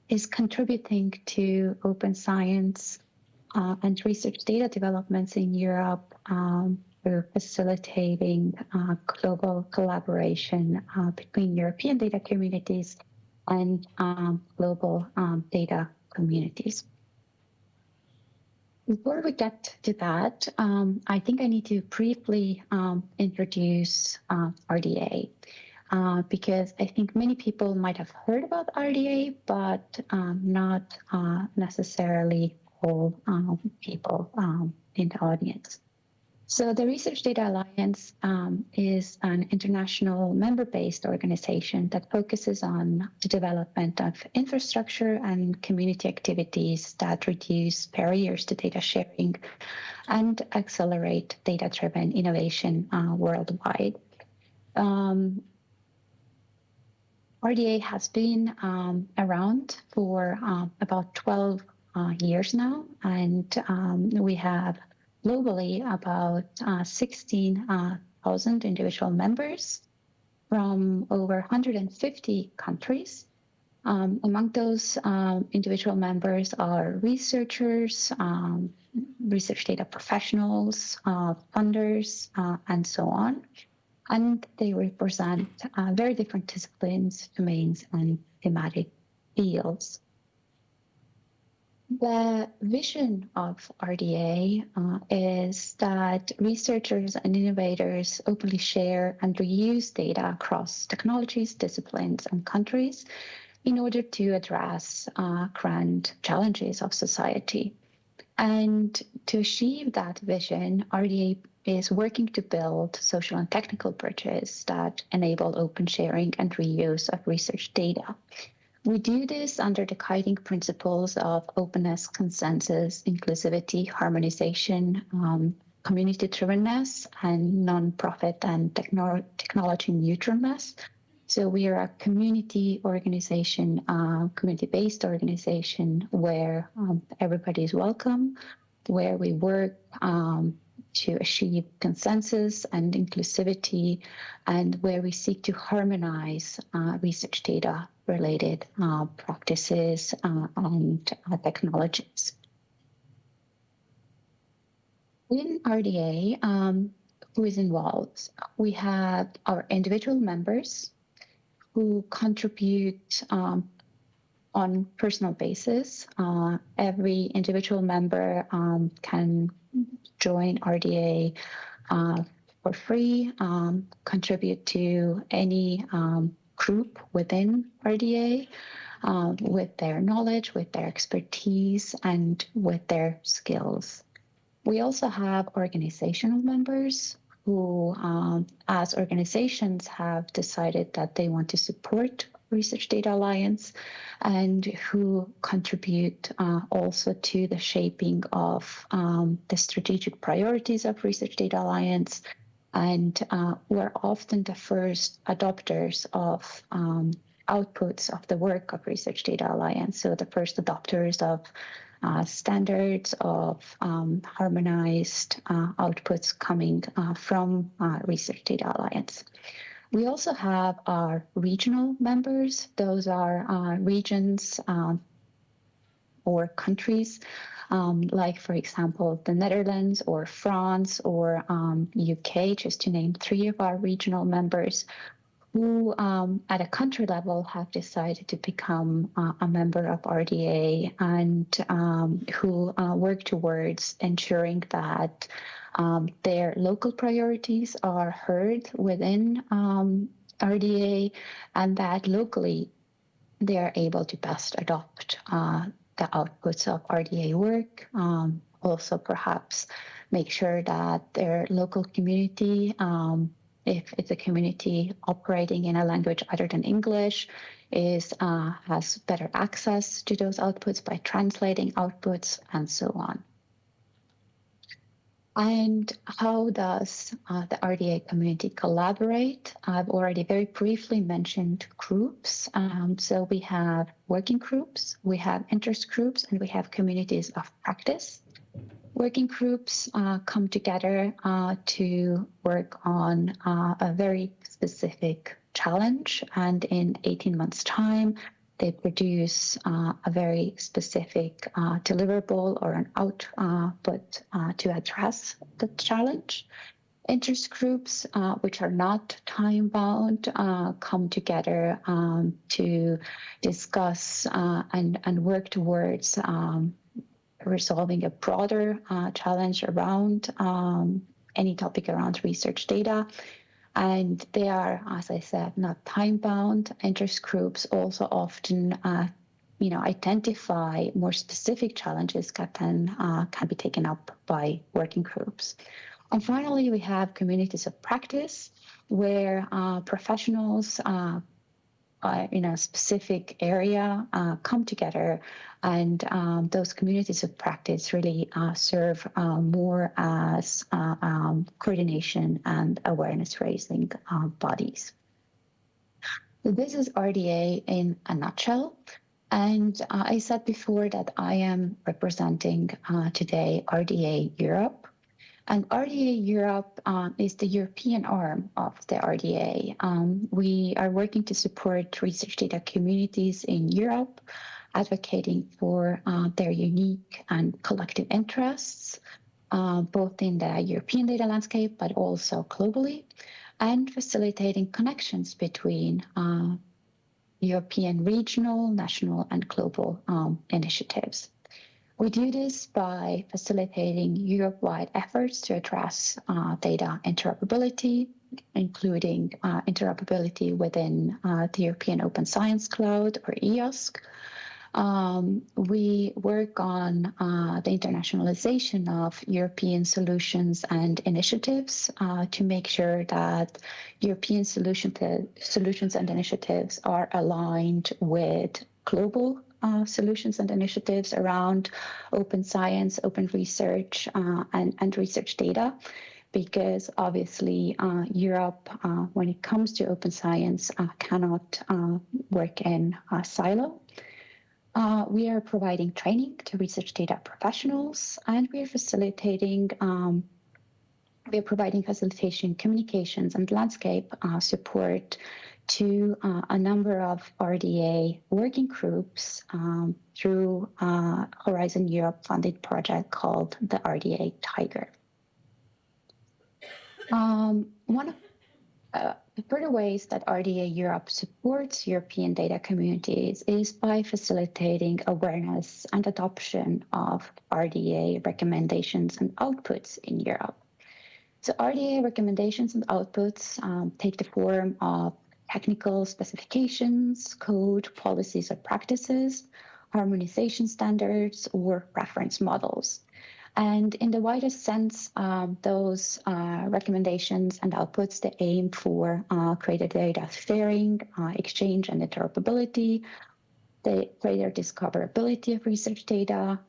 is contributing to open science and research data developments in Europe through facilitating global collaboration between European data communities and global data communities. Before we get to that, I think I need to briefly introduce RDA, because I think many people might have heard about RDA, but not necessarily all people in the audience. So the Research Data Alliance is an international member-based organization that focuses on the development of infrastructure and community activities that reduce barriers to data sharing and accelerate data-driven innovation worldwide. RDA has been around for about 12 years now, and we have globally about 16,000 individual members from over 150 countries. Among those individual members are researchers, research data professionals, funders, and so on. And they represent very different disciplines, domains, and thematic fields. The vision of RDA is that researchers and innovators openly share and reuse data across technologies, disciplines, and countries in order to address grand challenges of society. And to achieve that vision, RDA is working to build social and technical bridges that enable open sharing and reuse of research data. We do this under the guiding principles of openness, consensus, inclusivity, harmonization, community-drivenness, and non-profit and technology neutralness. So we are a community organization, community-based organization where everybody is welcome, where we work to achieve consensus and inclusivity, and where we seek to harmonize research data related practices and technologies. In RDA, who is involved? We have our individual members who contribute on personal basis. Every individual member can join RDA for free, contribute to any group within RDA with their knowledge, with their expertise, and with their skills. We also have organizational members who, as organizations, have decided that they want to support Research Data Alliance and who contribute also to the shaping of the strategic priorities of Research Data Alliance. And we're often the first adopters of outputs of the work of Research Data Alliance. So the first adopters of standards, of harmonized outputs coming from Research Data Alliance. We also have our regional members. Those are regions or countries, like, for example, the Netherlands or France or UK, just to name 3 of our regional members, who at a country level have decided to become a member of RDA and who work towards ensuring that their local priorities are heard within RDA and that locally they are able to best adopt the outputs of RDA work, also perhaps make sure that their local community, if it's a community operating in a language other than English, has better access to those outputs by translating outputs and so on. And how does the RDA community collaborate? I've already very briefly mentioned groups. So we have working groups, we have interest groups, and we have communities of practice. Working groups come together to work on a very specific challenge, and in 18 months' time, they produce a very specific deliverable or an output to address the challenge. Interest groups, which are not time-bound, come together to discuss and work towards resolving a broader challenge around any topic around research data. And they are, as I said, not time-bound. Interest groups also often identify more specific challenges that can be taken up by working groups. And finally, we have communities of practice, where professionals in a specific area come together, and those communities of practice really serve more as coordination and awareness-raising bodies. So this is RDA in a nutshell. And I said before that I am representing today RDA Europe. And RDA Europe is the European arm of the RDA. We are working to support research data communities in Europe, advocating for their unique and collective interests, both in the European data landscape, but also globally, and facilitating connections between European regional, national, and global initiatives. We do this by facilitating Europe-wide efforts to address data interoperability, including interoperability within the European Open Science Cloud, or EOSC. We work on the internationalization of European solutions and initiatives to make sure that European solutions and initiatives are aligned with global solutions and initiatives around open science, open research, and research data, because obviously Europe, when it comes to open science, cannot work in a silo. We are providing training to research data professionals, and we are providing facilitation, communications, and landscape support to a number of RDA working groups through a Horizon Europe funded project called the RDA Tiger. One of the further ways that RDA Europe supports European data communities is by facilitating awareness and adoption of RDA recommendations and outputs in Europe. So RDA recommendations and outputs take the form of technical specifications, code, policies, or practices, harmonization standards, or reference models. And in the widest sense, those recommendations and outputs, they aim for greater data sharing, exchange, and interoperability, the greater discoverability of research data,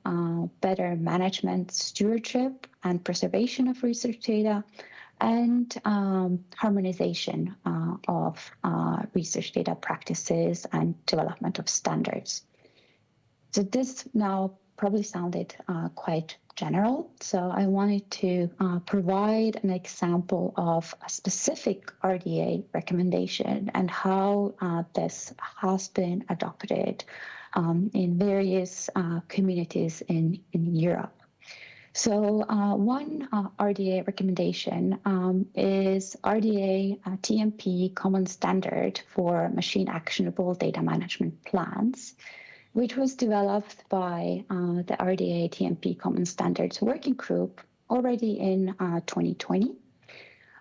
better management, stewardship, and preservation of research data, and harmonization of research data practices and development of standards. So this now probably sounded quite general. So I wanted to provide an example of a specific RDA recommendation and how this has been adopted in various communities in Europe. So one RDA recommendation is RDA TMP Common Standard for Machine Actionable Data Management Plans, which was developed by the RDA TMP Common Standards Working Group already in 2020.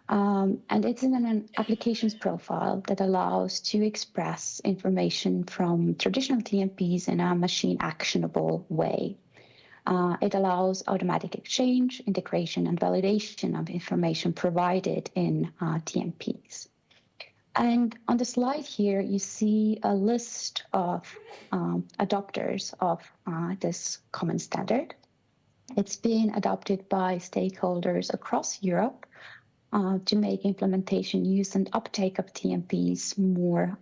And it's in an applications profile that allows to express information from traditional TMPs in a machine actionable way. It allows automatic exchange, integration, and validation of information provided in TMPs. And on the slide here, you see a list of adopters of this common standard. It's been adopted by stakeholders across Europe to make implementation, use, and uptake of TMPs more,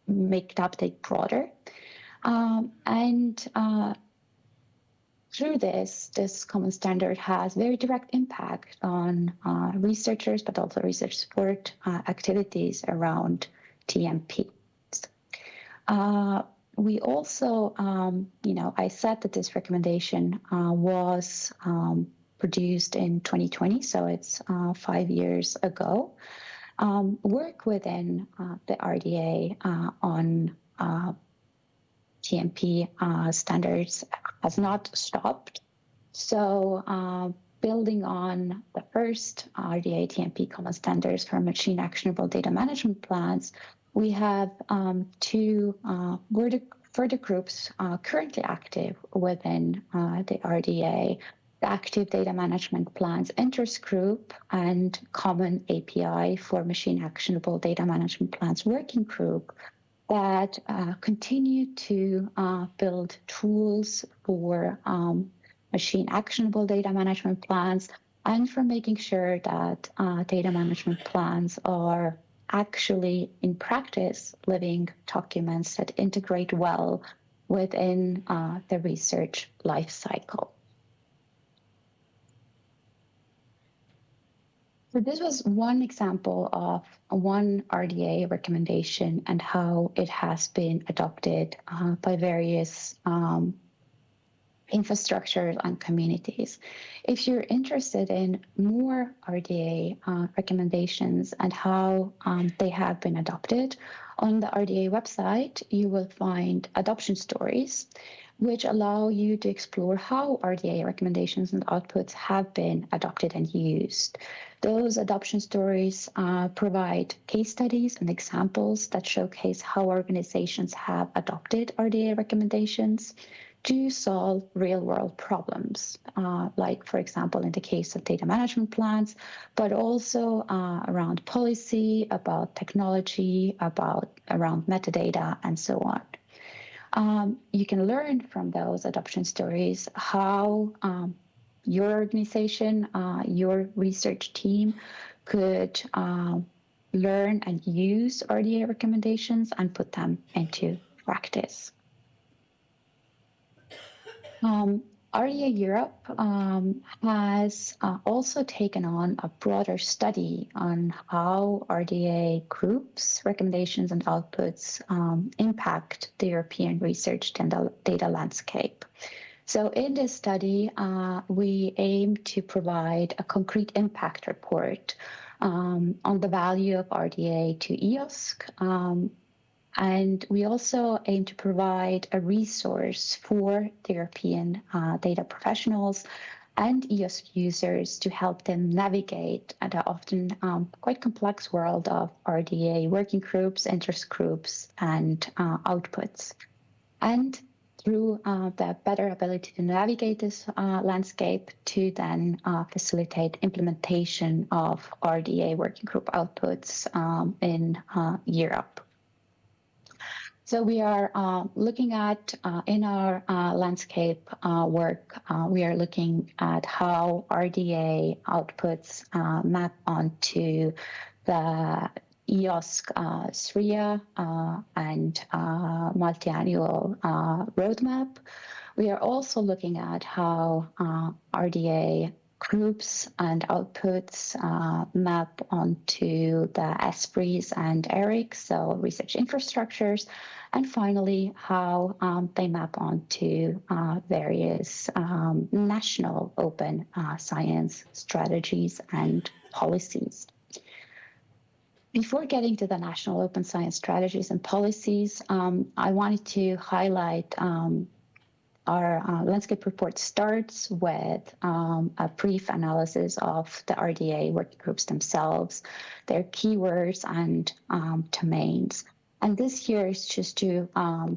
make the uptake broader. Through this common standard has very direct impact on researchers, but also research support activities around TMPs. We also, I said that this recommendation was produced in 2020, so it's 5 years ago. Work within the RDA on TMP standards has not stopped. So building on the first RDA TMP common standards for machine actionable data management plans, we have two further groups currently active within the RDA, the Active Data Management Plans Interest Group and Common API for Machine Actionable Data Management Plans Working Group that continue to build tools for machine actionable data management plans and for making sure that data management plans are actually in practice living documents that integrate well within the research life cycle. So this was one example of one RDA recommendation and how it has been adopted by various infrastructures and communities. If you're interested in more RDA recommendations and how they have been adopted, on the RDA website, you will find adoption stories, which allow you to explore how RDA recommendations and outputs have been adopted and used. Those adoption stories provide case studies and examples that showcase how organizations have adopted RDA recommendations to solve real-world problems, like, for example, in the case of data management plans, but also around policy, about technology, around metadata, and so on. You can learn from those adoption stories how your organization, your research team could learn and use RDA recommendations and put them into practice. RDA Europe has also taken on a broader study on how RDA groups, recommendations, and outputs impact the European research data landscape. So in this study, we aim to provide a concrete impact report on the value of RDA to EOSC, and we also aim to provide a resource for the European data professionals and EOSC users to help them navigate the often quite complex world of RDA working groups, interest groups, and outputs. And through the better ability to navigate this landscape to then facilitate implementation of RDA working group outputs in Europe. So we are looking at, in our landscape work, we are looking at how RDA outputs map onto the EOSC SRIA and multi-annual roadmap. We are also looking at how RDA groups and outputs map onto the ESPRIs and ERICs, so research infrastructures, and finally how they map onto various national open science strategies and policies. Before getting to the national open science strategies and policies, I wanted to highlight our landscape report starts with a brief analysis of the RDA working groups themselves, their keywords and domains. And this here is just to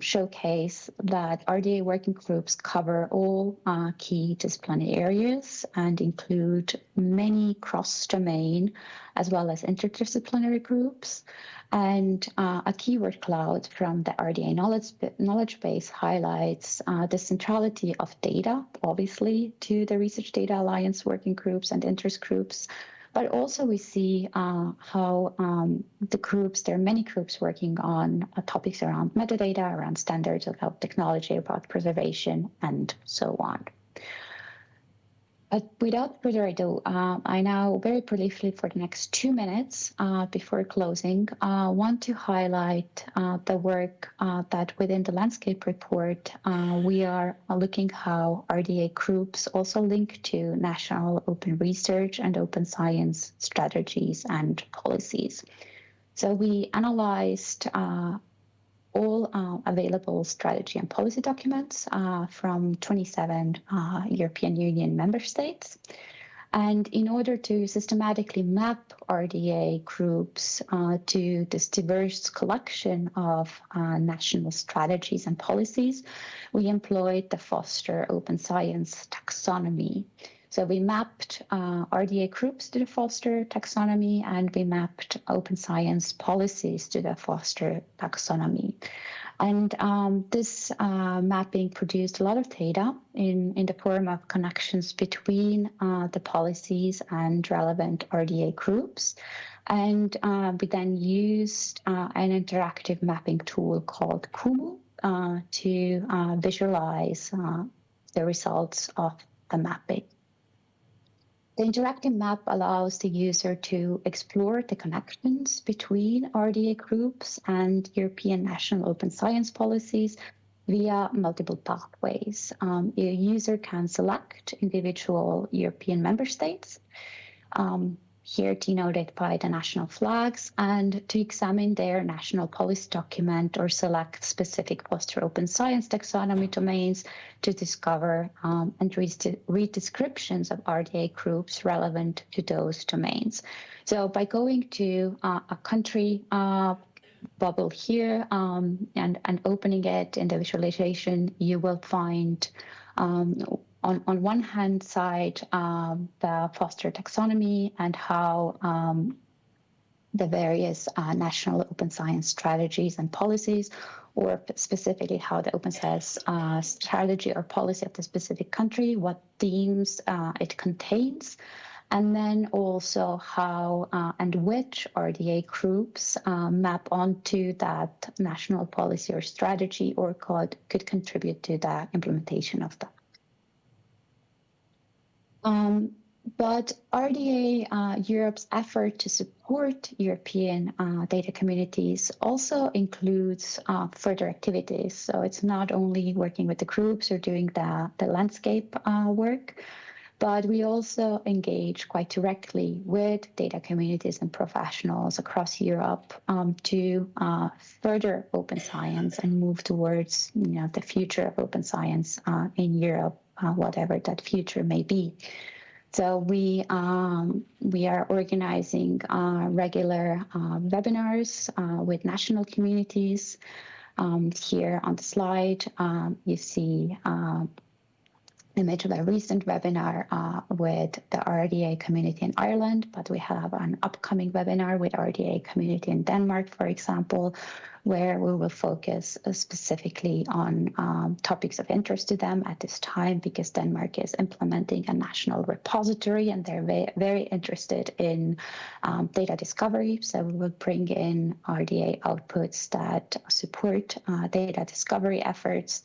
showcase that RDA working groups cover all key disciplinary areas and include many cross-domain as well as interdisciplinary groups. And a keyword cloud from the RDA knowledge base highlights the centrality of data, obviously, to the Research Data Alliance working groups and interest groups. But also we see how the groups, there are many groups working on topics around metadata, around standards of health technology, about preservation, and so on. But without further ado, I now very briefly for the next 2 minutes before closing, want to highlight the work that within the landscape report, we are looking how RDA groups also link to national open research and open science strategies and policies. So we analyzed all available strategy and policy documents from 27 European Union member states. And in order to systematically map RDA groups to this diverse collection of national strategies and policies, we employed the Foster Open Science taxonomy. So we mapped RDA groups to the Foster taxonomy, and we mapped open science policies to the Foster taxonomy. And this mapping produced a lot of data in the form of connections between the policies and relevant RDA groups. And we then used an interactive mapping tool called Kumu to visualize the results of the mapping. The interactive map allows the user to explore the connections between RDA groups and European national open science policies via multiple pathways. A user can select individual European member states, here denoted by the national flags, and to examine their national policy document or select specific Foster Open Science taxonomy domains to discover and read descriptions of RDA groups relevant to those domains. So by going to a country bubble here and opening it in the visualization, you will find on one hand side, the Foster taxonomy and how the various national open science strategies and policies, or specifically how the open science strategy or policy of the specific country, what themes it contains, and then also how and which RDA groups map onto that national policy or strategy or could contribute to the implementation of that. But RDA Europe's effort to support European data communities also includes further activities. So it's not only working with the groups or doing the landscape work, but we also engage quite directly with data communities and professionals across Europe to further open science and move towards the future of open science in Europe, whatever that future may be. So we are organizing regular webinars with national communities. Here on the slide, you see image of a recent webinar with the RDA community in Ireland, but we have an upcoming webinar with RDA community in Denmark, for example, where we will focus specifically on topics of interest to them at this time, because Denmark is implementing a national repository and they're very interested in data discovery. So we will bring in RDA outputs that support data discovery efforts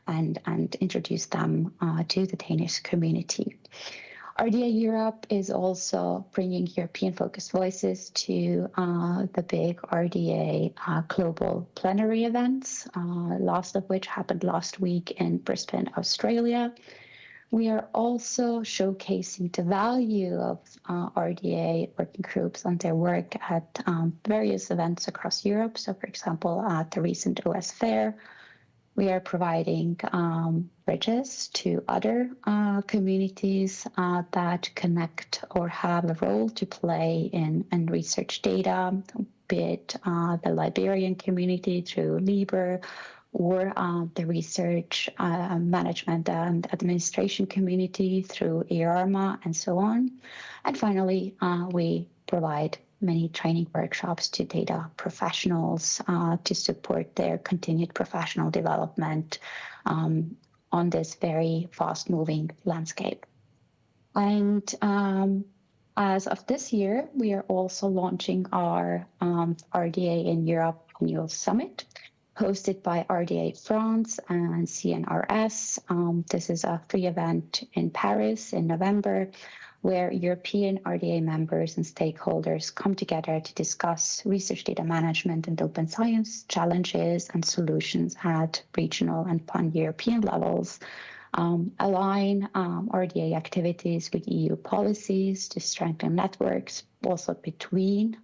and introduce them to the Danish community. RDA Europe is also bringing European-focused voices to the big RDA global plenary events, last of which happened last week in Brisbane, Australia. We are also showcasing the value of RDA working groups and their work at various events across Europe. So, for example, at the recent OS Fair, we are providing bridges to other communities that connect or have a role to play in research data, be it the Liberian community through LIBER, or the research management and administration community through ERMA, and so on. And finally, we provide many training workshops to data professionals to support their continued professional development on this very fast-moving landscape. And as of this year, we are also launching our RDA in Europe annual summit, hosted by RDA France and CNRS. This is a free event in Paris in November, where European RDA members and stakeholders come together to discuss research data management and open science challenges and solutions at regional and pan-European levels, align RDA activities with EU policies to strengthen networks also between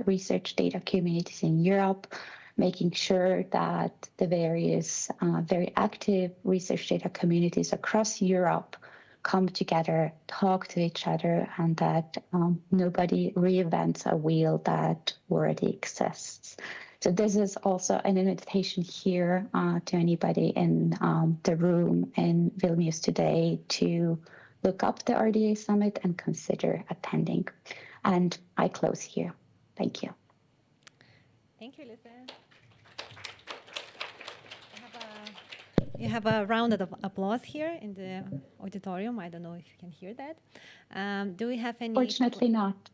research data communities in Europe, making sure that the various very active research data communities across Europe come together, talk to each other, and that nobody reinvents a wheel that already exists. So this is also an invitation here to anybody in the room in Vilnius today to look up the RDA Summit and consider attending. And I close here. Thank you. Thank you, Lisa. You have a round of applause here in the auditorium. I don't know if you can hear that. Do we have any? Fortunately not.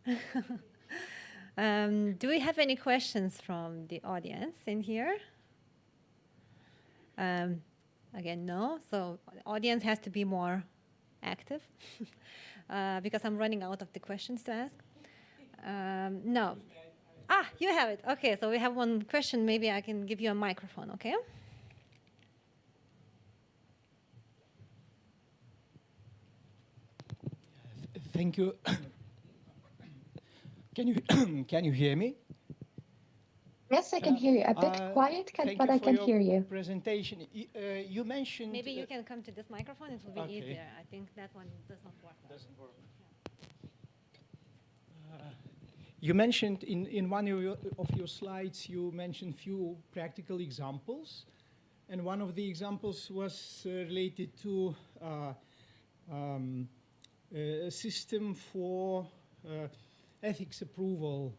Do we have any questions from the audience in here? Again, no. So the audience has to be more active because I'm running out of the questions to ask. No. Ah, you have it. Okay, so we have one question. Maybe I can give you a microphone, okay? Thank you. Can you hear me? Yes, I can hear you. A bit quiet, but I can hear you. Presentation. You mentioned. Maybe you can come to this microphone. It will be okay. easier. I think that one does not work. Doesn't work. You mentioned in one of your slides, you mentioned few practical examples, and one of the examples was related to a system for ethics approval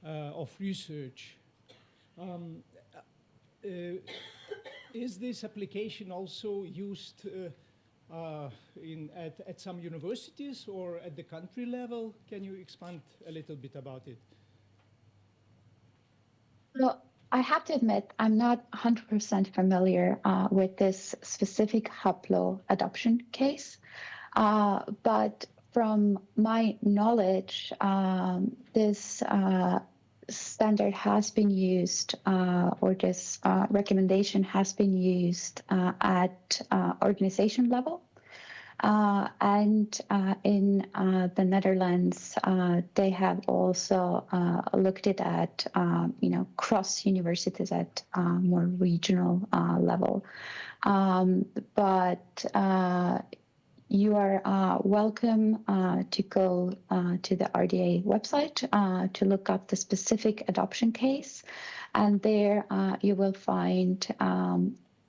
of research. Is this application also used at some universities or at the country level? Can you expand a little bit about it? Well, I have to admit, I'm not 100% familiar with this specific HAPLO adoption case. But from my knowledge, this standard has been used, or this recommendation has been used at organization level. And in the Netherlands, they have also looked at cross universities at more regional level. But you are welcome to go to the RDA website to look up the specific adoption case. And there you will find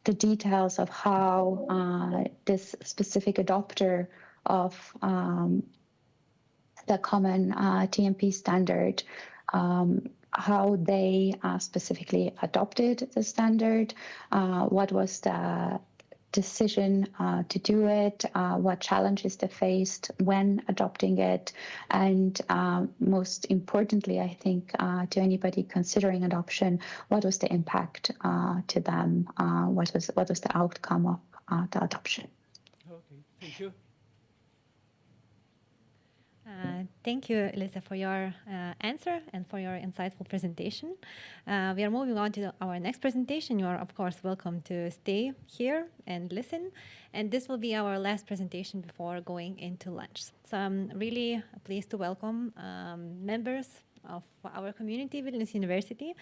the details of how this specific adopter of the common TMP standard, how they specifically adopted the standard, what was the decision to do it, what challenges they faced when adopting it, and most importantly, I think, to anybody considering adoption, what was the impact to them, what was the outcome of the adoption. Okay, thank you. Thank you, Elisa, for your answer and for your insightful presentation. We are moving on to our next presentation. You are, of course, welcome to stay here and listen. And this will be our last presentation before going into lunch. So I'm really pleased to welcome members of our community, Vilnius University,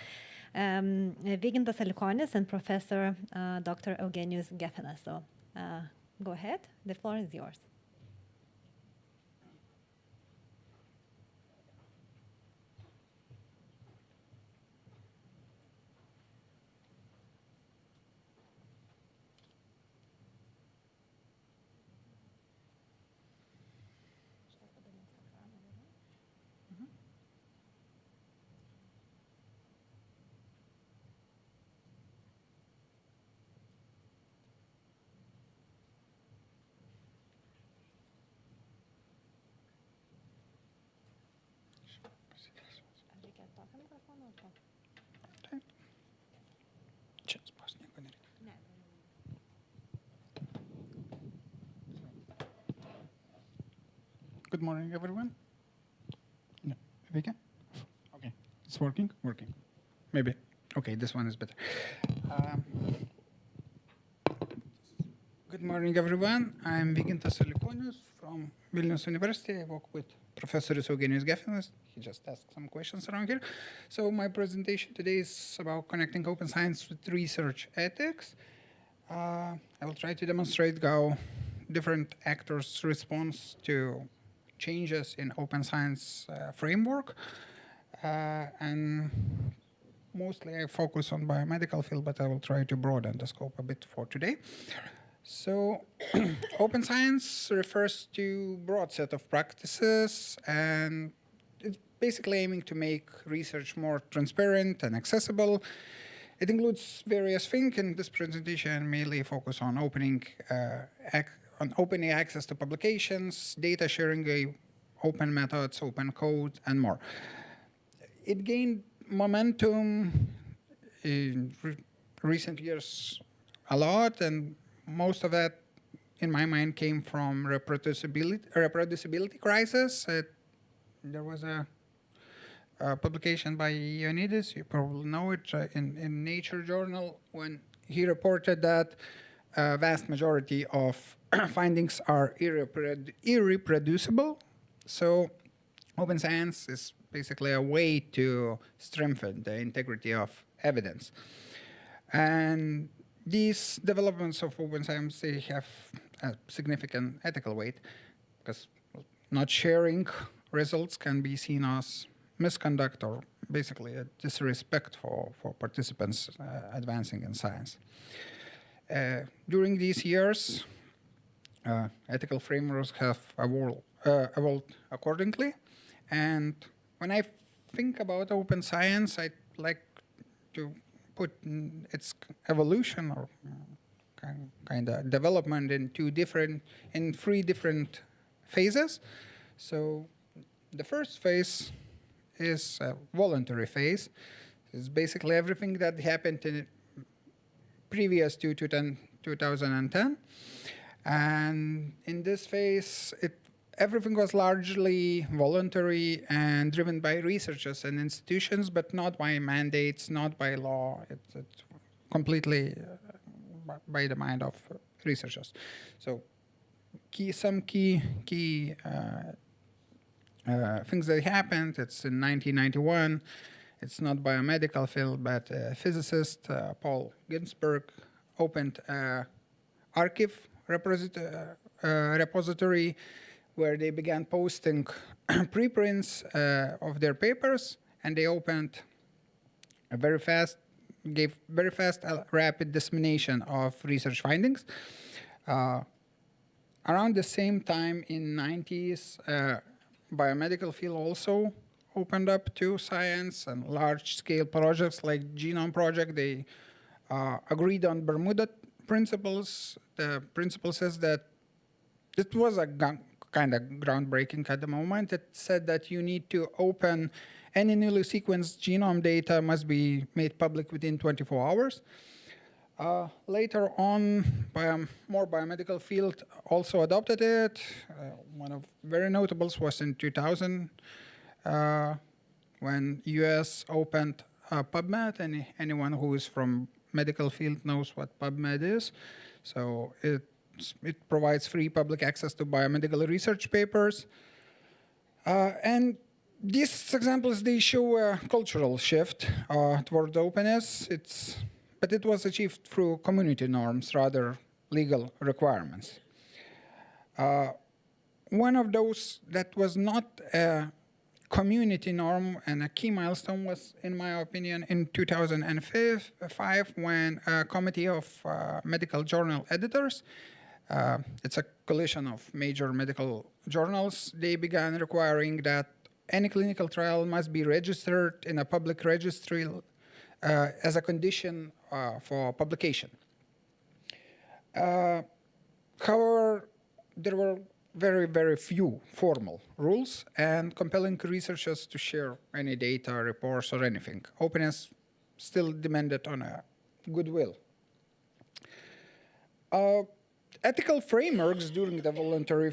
Vygintas Alikonis and Professor Dr. Eugenijus Gefenas. So go ahead, the floor is yours. Good morning, everyone. No, Vika? Okay, it's working? Working. Maybe. Okay, this one is better. Good morning, everyone. I'm Vygintas Alikonius from Vilnius University. I work with Professor Eugenijus Gefinas. He just asked some questions around here. So my presentation today is about connecting open science with research ethics. I will try to demonstrate how different actors respond to changes in open science framework. And mostly I focus on biomedical field, but I will try to broaden the scope a bit for today. So open science refers to broad set of practices, and it's basically aiming to make research more transparent and accessible. It includes various things. In this presentation, mainly focus on opening access to publications, data sharing, open methods, open code, and more. It gained momentum in recent years a lot, and most of that, in my mind, came from reproducibility crisis. There was a publication by Ioannidis, you probably know it, in Nature journal, when he reported that a vast majority of findings are irreproducible. So open science is basically a way to strengthen the integrity of evidence. And these developments of open science, they have a significant ethical weight, because not sharing results can be seen as misconduct or basically a disrespect for participants advancing in science. During these years, ethical frameworks have evolved accordingly. And when I think about open science, I'd like to put its evolution or kind of development in three different phases. So the first phase is a voluntary phase. It's basically everything that happened in previous to 2010. And in this phase, everything was largely voluntary and driven by researchers and institutions, but not by mandates, not by law. It's completely by the mind of researchers. So some key things that happened. It's in 1991. It's not biomedical field, but a physicist, Paul Ginsberg, opened an archive repository where they began posting preprints of their papers, and they opened gave very fast, rapid dissemination of research findings. Around the same time in 90s, biomedical field also opened up to science, and large-scale projects like Genome Project, they agreed on Bermuda principles. The principle says that it was a kind of groundbreaking at the moment. It said that you need to open any newly sequenced genome data must be made public within 24 hours. Later on, more biomedical field also adopted it. One of very notables was in 2000 when US opened PubMed, and anyone who is from medical field knows what PubMed is. So it provides free public access to biomedical research papers. And these examples, they show a cultural shift toward openness. But it was achieved through community norms, rather legal requirements. One of those that was not a community norm and a key milestone was, in my opinion, in 2005 when a committee of medical journal editors, it's a coalition of major medical journals, they began requiring that any clinical trial must be registered in a public registry as a condition for publication. However, there were very, very few formal rules and compelling researchers to share any data, reports, or anything. Openness still demanded on a goodwill. Ethical frameworks during the voluntary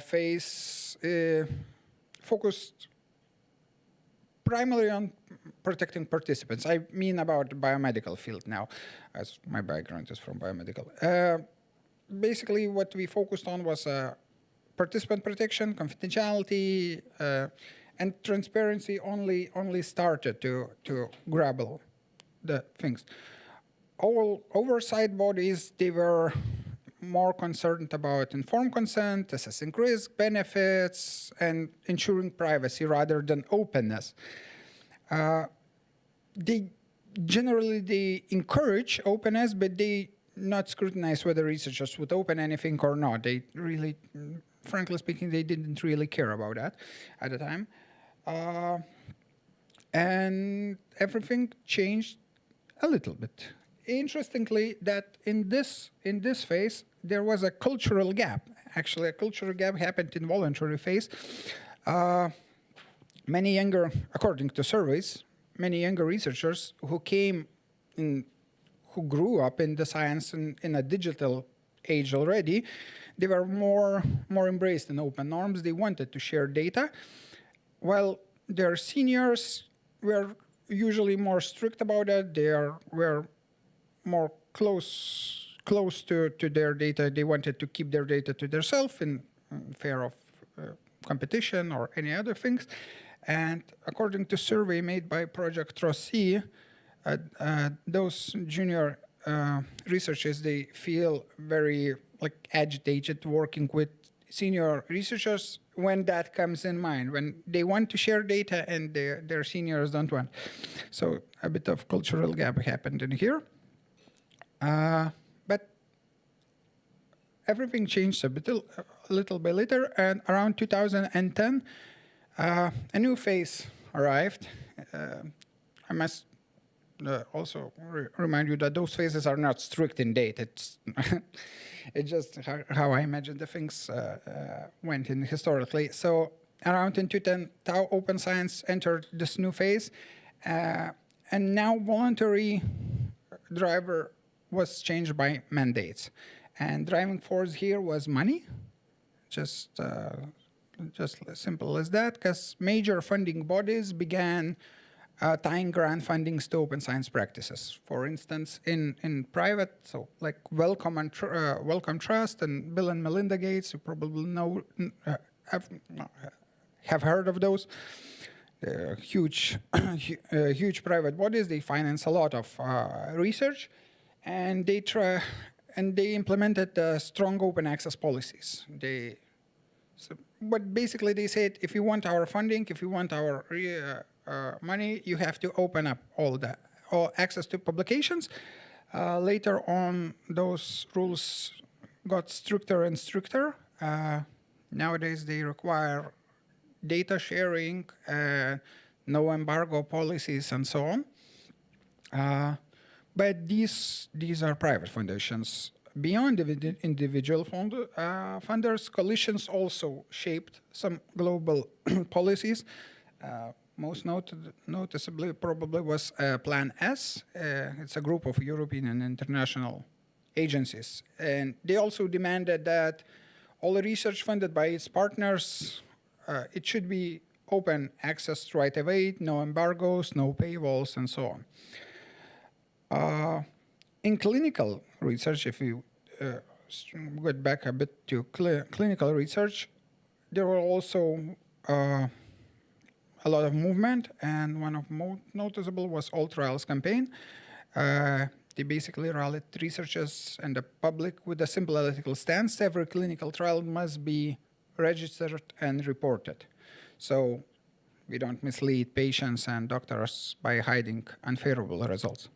phase focused primarily on protecting participants. I mean about the biomedical field now, as my background is from biomedical. Basically, what we focused on was participant protection, confidentiality, and transparency only started to grapple the things. All oversight bodies, they were more concerned about informed consent, assessing risk, benefits, and ensuring privacy rather than openness. They encourage openness, but they not scrutinize whether researchers would open anything or not. They really, frankly speaking, they didn't really care about that at the time. And everything changed a little bit. Interestingly, that in this phase, there was a cultural gap. Actually, a cultural gap happened in voluntary phase. Many younger, according to surveys, many younger researchers who grew up in the science in a digital age already, they were more embraced in open norms. They wanted to share data, while their seniors were usually more strict about it. They were more close to their data. They wanted to keep their data to themselves in fear of competition or any other things. And according to survey made by Project Rossi, those junior researchers, they feel very agitated working with senior researchers when that comes in mind, when they want to share data and their seniors don't want. So a bit of cultural gap happened in here. But everything changed a little bit later, and around 2010, a new phase arrived. I must also remind you that those phases are not strict in date. It's just how I imagine the things went in historically. So around in 2010, open science entered this new phase, and now voluntary driver was changed by mandates. And driving force here was money, just as simple as that, because major funding bodies began tying grant fundings to open science practices. For instance, in private, so like Wellcome Trust and Bill and Melinda Gates, you probably have heard of those. They're huge private bodies. They finance a lot of research, and they implemented strong open access policies. But basically they said, if you want our funding, if you want our money, you have to open up all access to publications. Later on, those rules got stricter and stricter. Nowadays, they require data sharing, no embargo policies, and so on. But these are private foundations. Beyond the individual funders, coalitions also shaped some global policies. Most noticeably probably was Plan S. It's a group of European and international agencies. And they also demanded that all the research funded by its partners, it should be open access right away, no embargoes, no paywalls, and so on. In clinical research, if you get back a bit to clinical research, there were also a lot of movement, and one of most noticeable was All Trials campaign. They basically rallied researchers and the public with a simple ethical stance. Every clinical trial must be registered and reported, so we don't mislead patients and doctors by hiding unfavorable results.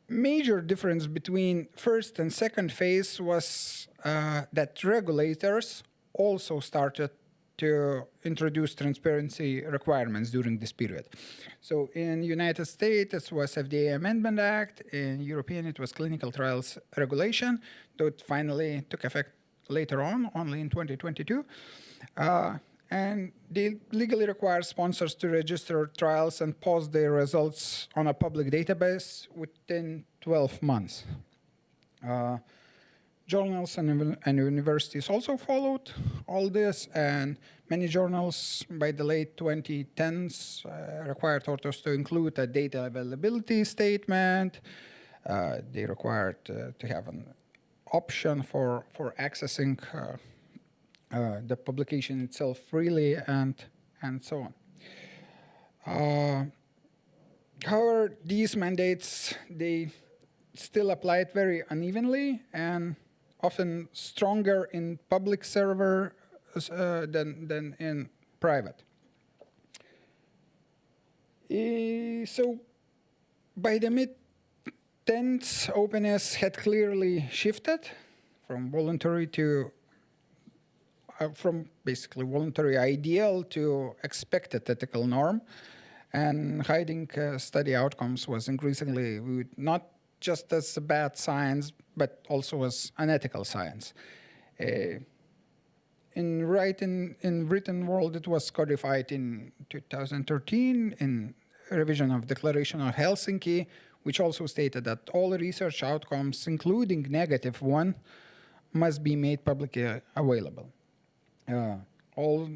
Major difference between first and second phase was that regulators also started to introduce transparency requirements during this period. So in the United States, it was FDA Amendment Act. In European, it was Clinical Trials Regulation that finally took effect later on, only in 2022. And they legally require sponsors to register trials and post their results on a public database within 12 months. Journals and universities also followed all this, and many journals by the late 2010s required authors to include a data availability statement. They required to have an option for accessing the publication itself freely, and so on. However, these mandates, they still applied very unevenly and often stronger in public server than in private. So by the mid-10s, openness had clearly shifted from voluntary to from basically voluntary ideal to expected ethical norm, and hiding study outcomes was increasingly viewed not just as a bad science, but also as unethical science. In written world, it was codified in 2013 in a revision of Declaration of Helsinki, which also stated that all research outcomes, including negative one, must be made publicly available. All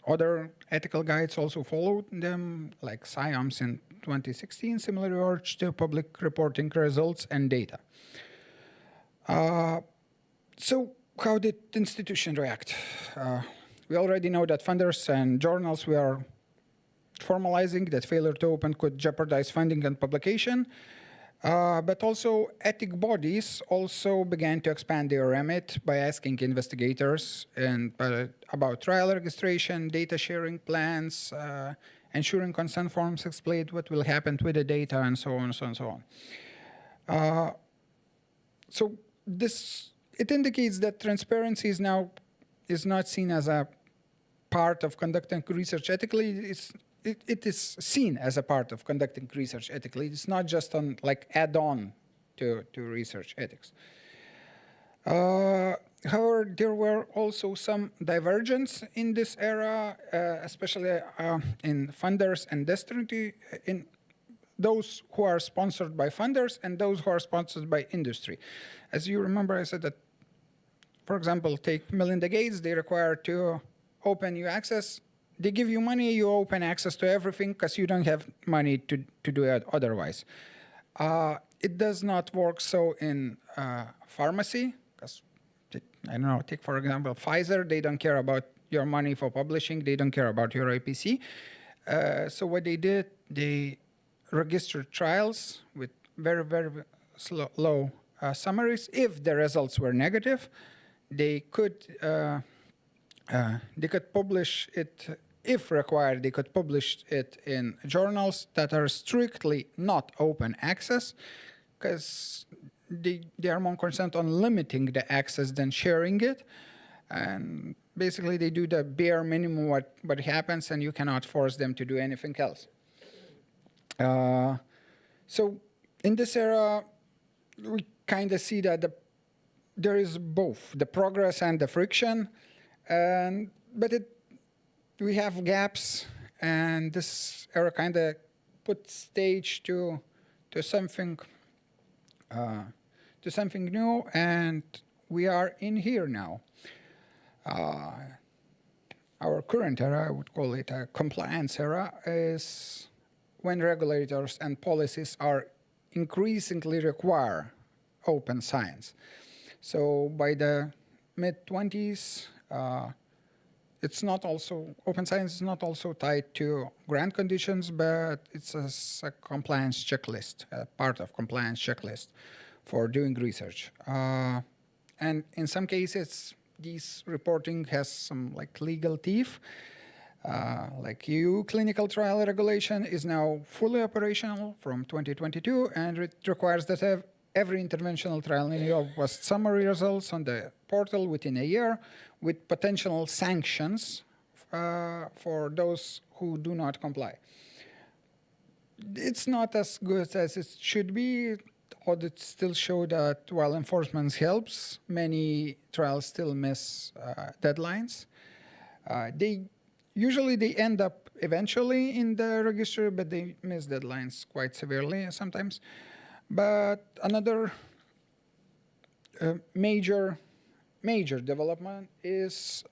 other ethical guides also followed them, like SciOms in 2016, similarly urged to public reporting results and data. So how did the institution react? We already know that funders and journals were formalizing that failure to open could jeopardize funding and publication. But also ethic bodies also began to expand their remit by asking investigators about trial registration, data sharing plans, ensuring consent forms explained what will happen with the data, and so on and so on and so on. So it indicates that transparency is not seen as a part of conducting research ethically. It is seen as a part of conducting research ethically. It's not just add-on to research ethics. However, there were also some divergence in this era, especially in funders and destiny, in those who are sponsored by funders and those who are sponsored by industry. As you remember, I said that, for example, take Melinda Gates, they require to open you access. They give you money, you open access to everything because you don't have money to do it otherwise. It does not work so in pharmacy, because, I don't know, take for example Pfizer, they don't care about your money for publishing, they don't care about your IPC. So what they did, they registered trials with very, very low summaries. If the results were negative, they could publish it, if required, they could publish it in journals that are strictly not open access, because they are more concerned on limiting the access than sharing it. And basically they do the bare minimum what happens, and you cannot force them to do anything else. So in this era, we kind of see that there is both the progress and the friction, but we have gaps, and this era kind of put stage to something new, and we are in here now. Our current era, I would call it a compliance era, is when regulators and policies are increasingly require open science. So by the mid-20s, open science is not also tied to grant conditions, but it's a compliance checklist, a part of compliance checklist for doing research. And in some cases, this reporting has some legal teeth. Like EU clinical trial regulation is now fully operational from 2022, and it requires that every interventional trial in Europe post summary results on the portal within a year, with potential sanctions for those who do not comply. It's not as good as it should be. Audits still show that while enforcement helps, many trials still miss deadlines. Usually they end up eventually in the registry, but they miss deadlines quite severely sometimes. But another major development is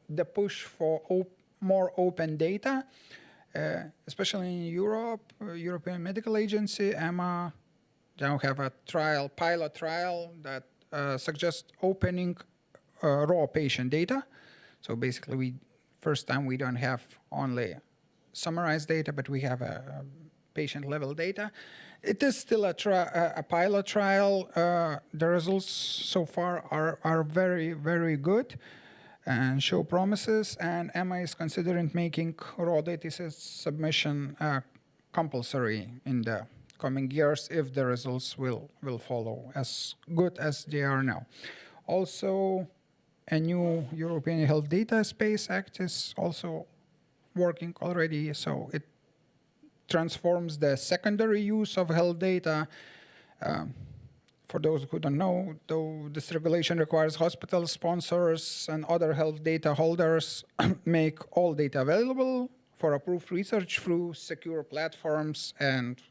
the push for more open data, especially in Europe. European Medical Agency, EMA, now have a pilot trial that suggests opening raw patient data. So basically, first time we don't have only summarized data, but we have a patient-level data. It is still a pilot trial. The results so far are very, very good and show promises, and EMA is considering making raw data submission compulsory in the coming years if the results will follow as good as they are now. Also, a new European Health Data Space Act is also working already, so it transforms the secondary use of health data. For those who don't know, though, this regulation requires hospital sponsors and other health data holders make all data available for approved research through secure platforms and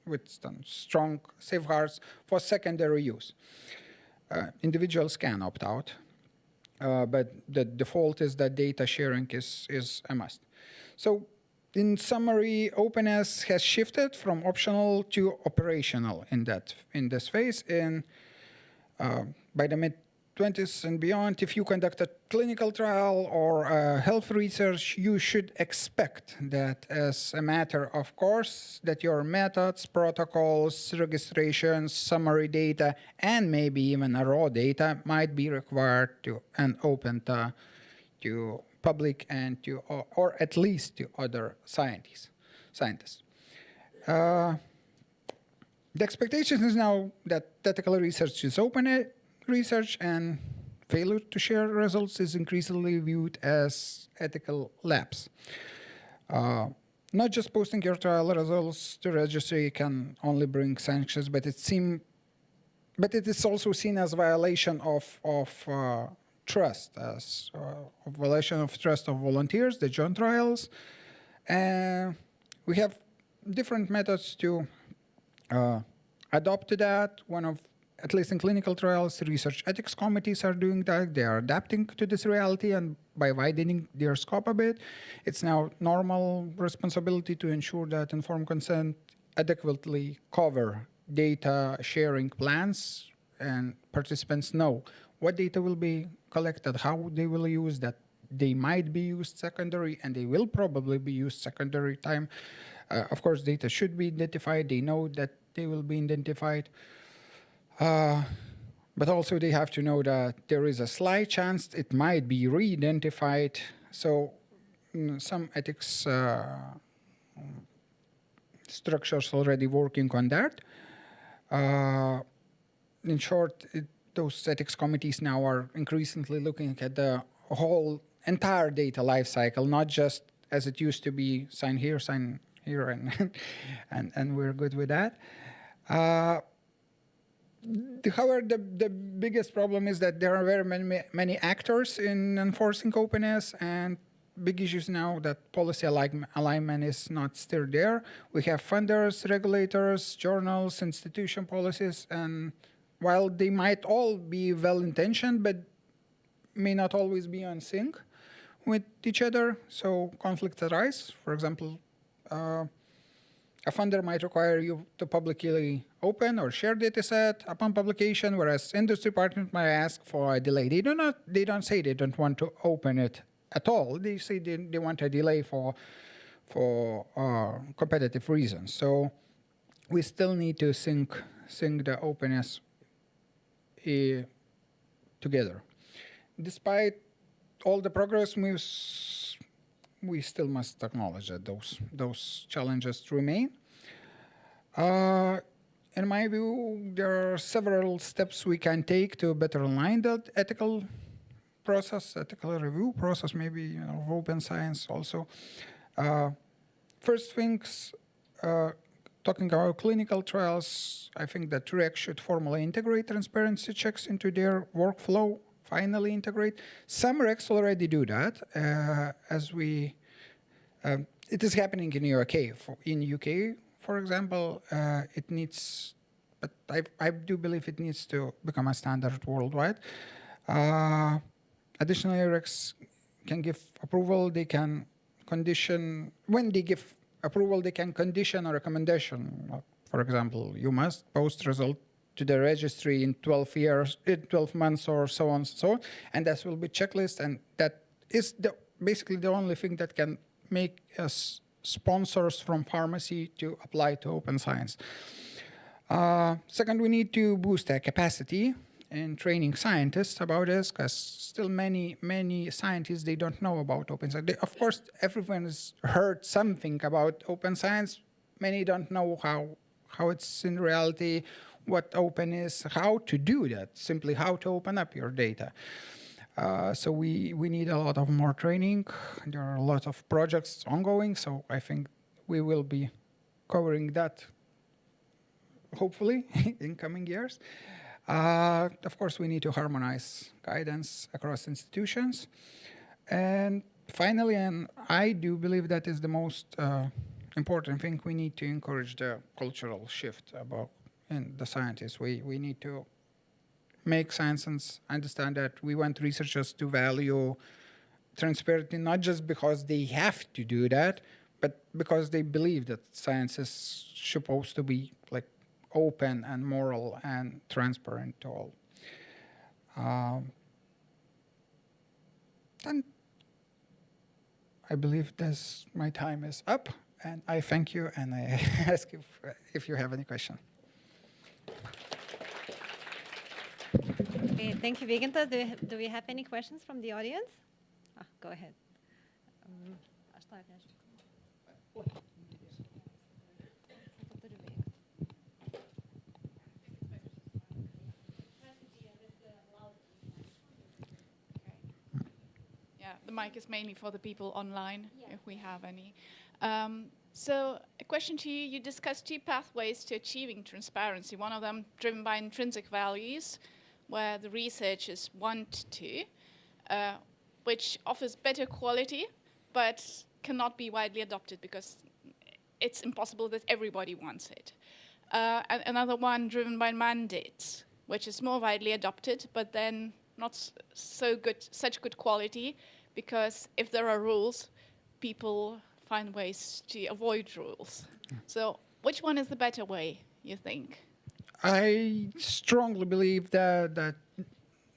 with strong safeguards for secondary use. Individuals can opt out, but the default is that data sharing is a must. So, in summary, openness has shifted from optional to operational in this phase. By the mid-20s and beyond, if you conduct a clinical trial or health research, you should expect that, as a matter of course, that your methods, protocols, registrations, summary data, and maybe even raw data might be required and open to public and to, or at least to other scientists. The expectation is now that ethical research is open research, and failure to share results is increasingly viewed as ethical lapse. Not just posting your trial results to registry can only bring sanctions, but it is also seen as violation of trust, as a violation of trust of volunteers that join trials. We have different methods to adopt to that. One of, at least in clinical trials, research ethics committees are doing that. They are adapting to this reality, and by widening their scope a bit, it's now normal responsibility to ensure that informed consent adequately cover data sharing plans, and participants know what data will be collected, how they will use that. They might be used secondary, and they will probably be used secondary time. Of course, data should be identified. They know that they will be identified. But also they have to know that there is a slight chance it might be re-identified. So some ethics structures already working on that. In short, those ethics committees now are increasingly looking at the whole entire data lifecycle, not just as it used to be, sign here, and we're good with that. However, the biggest problem is that there are very many actors in enforcing openness, and big issues now that policy alignment is not still there. We have funders, regulators, journals, institution policies, and while they might all be well-intentioned, but may not always be on sync with each other, so conflicts arise. For example, a funder might require you to publicly open or share dataset upon publication, whereas industry partners might ask for a delay. They don't say they don't want to open it at all. They say they want a delay for competitive reasons. So we still need to sync the openness together. Despite all the progress, we still must acknowledge that those challenges remain. In my view, there are several steps we can take to better align that ethical process, ethical review process, maybe of open science also. First things, talking about clinical trials, I think that REC should formally integrate transparency checks into their workflow, finally integrate. Some RECs already do that, it is happening in UK. In UK, for example, it needs but I do believe it needs to become a standard worldwide. Additionally, RECs can give approval. They can condition, when they give approval, they can condition a recommendation. For example, you must post result to the registry in 12 months or so on and so on. And that will be checklist, and that is basically the only thing that can make us sponsors from pharmacy to apply to open science. Second, we need to boost their capacity in training scientists about this, because still many scientists, they don't know about open science. Of course, everyone has heard something about open science. Many don't know how it's in reality, what open is, how to do that, simply how to open up your data. So we need a lot of more training. There are a lot of projects ongoing, so I think we will be covering that, hopefully, in coming years. Of course, we need to harmonize guidance across institutions. And finally, and I do believe that is the most important thing, we need to encourage the cultural shift in the scientists. We need to make science understand that we want researchers to value transparency, not just because they have to do that, but because they believe that science is supposed to be like open and moral and transparent to all. And I believe my time is up, and I thank you, and I ask you if you have any question. Okay, thank you, Vygintas. Do we have any questions from the audience? Go ahead. Yeah, the mic is mainly for the people online, if we have any. So a question to you. You discussed two pathways to achieving transparency. One of them driven by intrinsic values, where the researchers want to, which offers better quality, but cannot be widely adopted because it's impossible that everybody wants it. And another one driven by mandates, which is more widely adopted, but then not such good quality, because if there are rules, people find ways to avoid rules. So which one is the better way, you think? I strongly believe that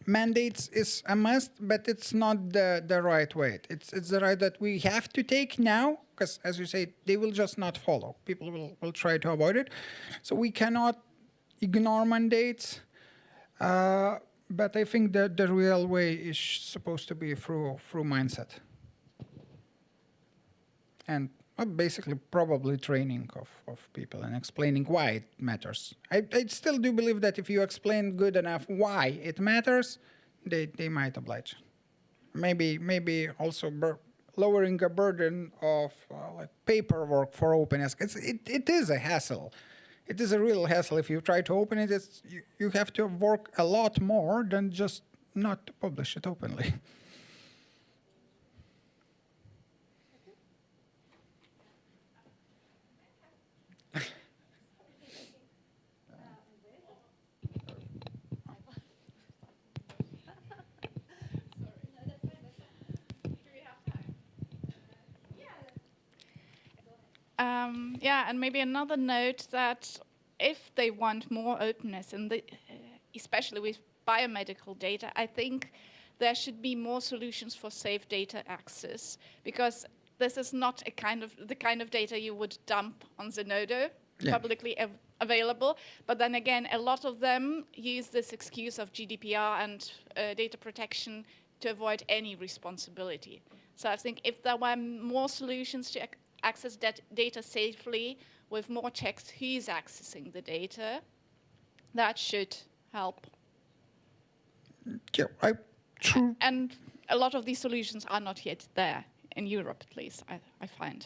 mandates is a must, but it's not the right way. It's the right that we have to take now, because as you say, they will just not follow. People will try to avoid it. So we cannot ignore mandates, but I think that the real way is supposed to be through mindset. And basically probably training of people and explaining why it matters. I still do believe that if you explain good enough why it matters, they might oblige. Maybe also lowering a burden of like paperwork for openness. It is a hassle. It is a real hassle. If you try to open it, you have to work a lot more than just not to publish it openly. Yeah, and maybe another note that if they want more openness, and especially with biomedical data, I think there should be more solutions for safe data access, because this is not the kind of data you would dump on Zenodo, publicly available. But then again, a lot of them use this excuse of GDPR and data protection to avoid any responsibility. So I think if there were more solutions to access that data safely, with more checks who's accessing the data, that should help. Yeah, and a lot of these solutions are not yet there, in Europe at least, I find.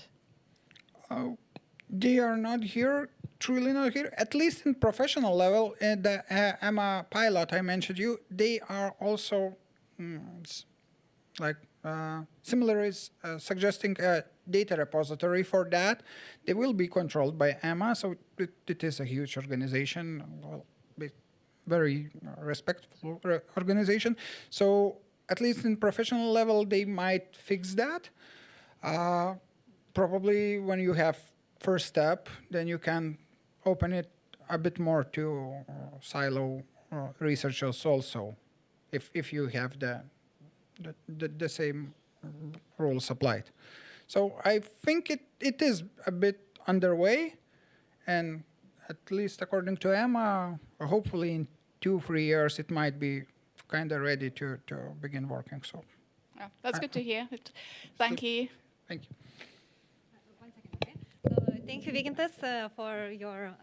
They are not here, truly not here, at least in professional level. The EMA pilot I mentioned you, they are also like similar is suggesting a data repository for that. They will be controlled by EMA, so it is a huge organization, well, very respectful organization. So at least in professional level, they might fix that. Probably when you have first step, then you can open it a bit more to silo researchers also, if you have the same rules applied. So I think it is a bit underway, and at least according to Emma, hopefully in 2-3 years it might be kind of ready to begin working. So Yeah, that's good to hear. Thank you. thank you. One second, okay? So thank you, Vygintas, for your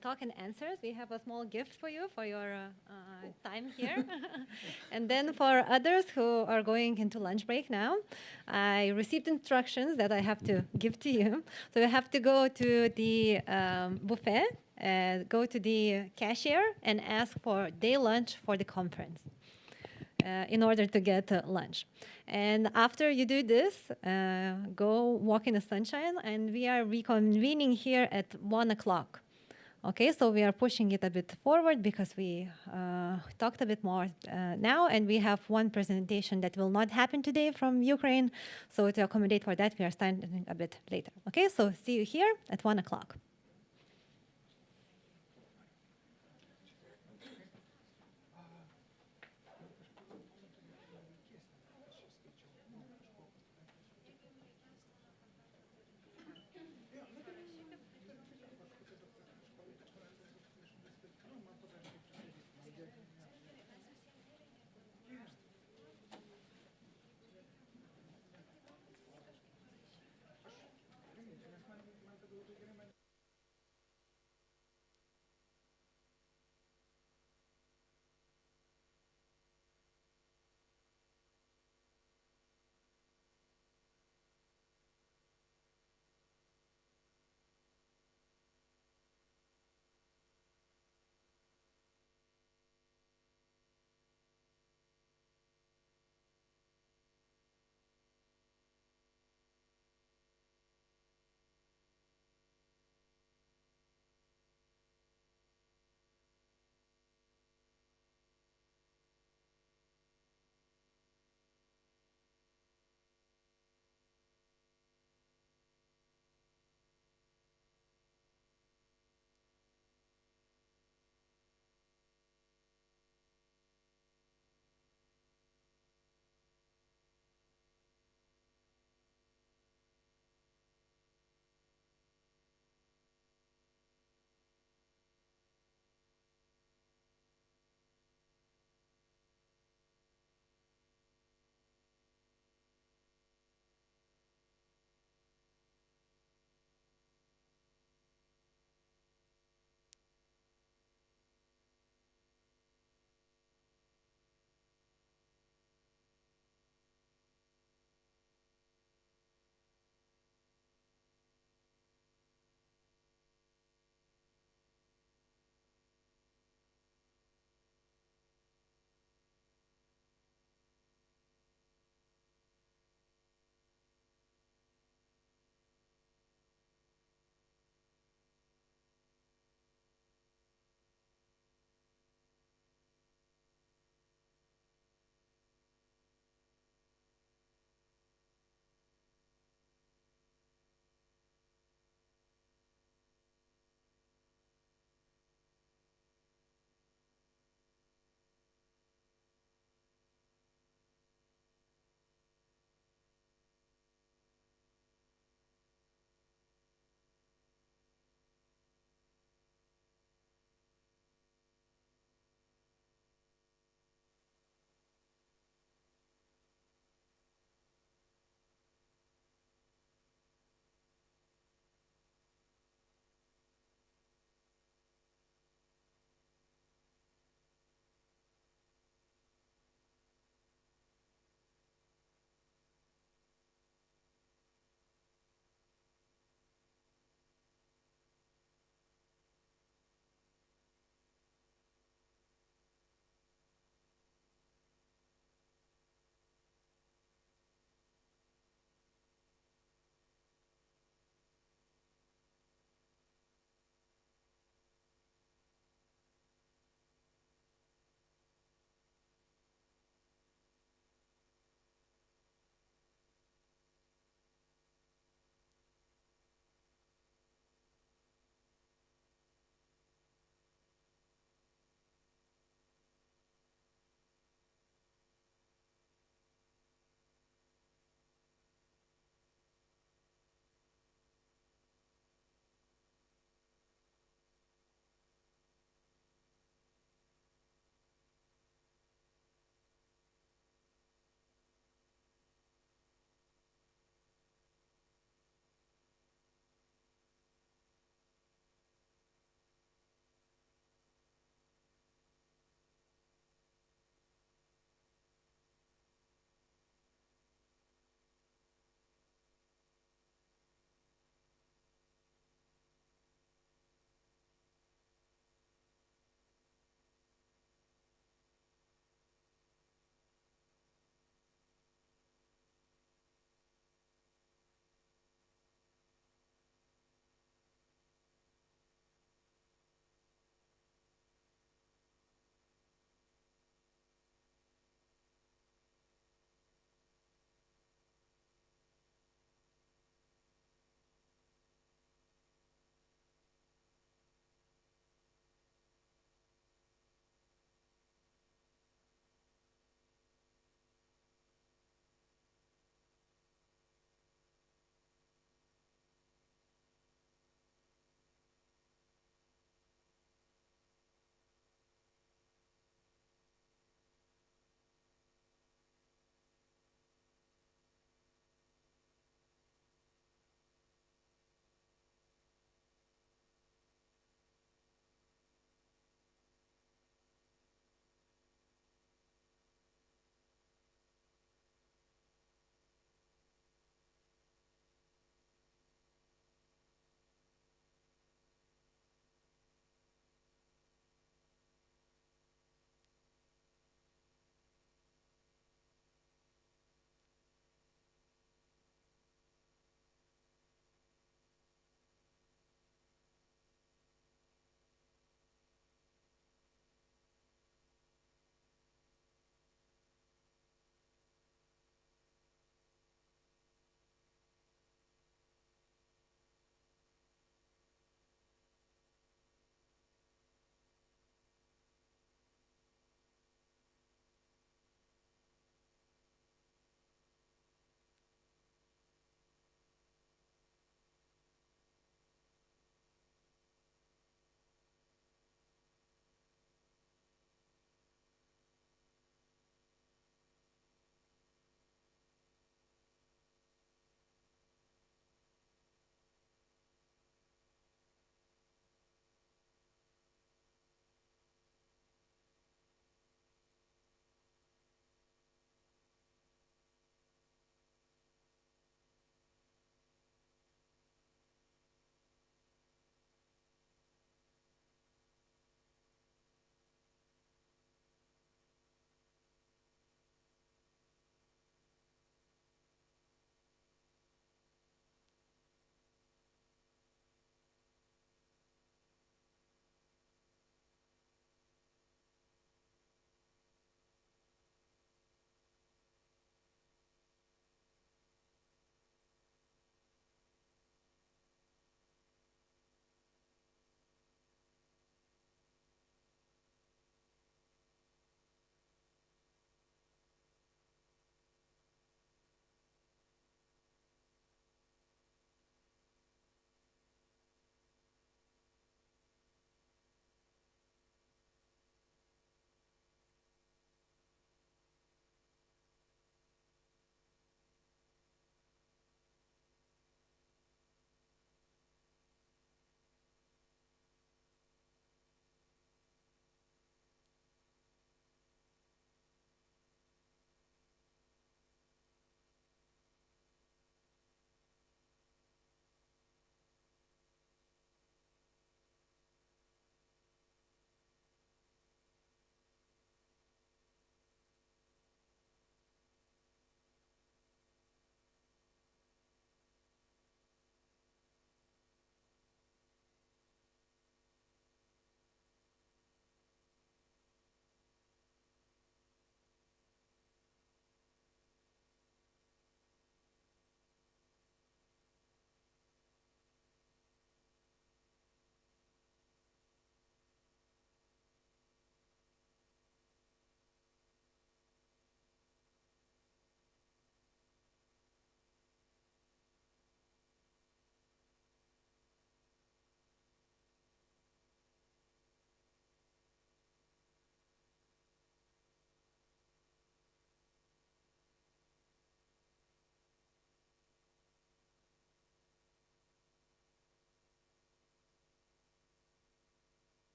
talk and answers. We have a small gift for you for your time here. And then for others who are going into lunch break now, I received instructions that I have to give to you. So you have to go to the buffet, go to the cashier and ask for day lunch for the conference. In order to get lunch. And after you do this, go walk in the sunshine, and we are reconvening here at 1 o'clock. Okay, so we are pushing it a bit forward because we talked a bit more now, and we have one presentation that will not happen today from Ukraine. So to accommodate for that, we are starting a bit later. Okay, so see you here at 1 o'clock.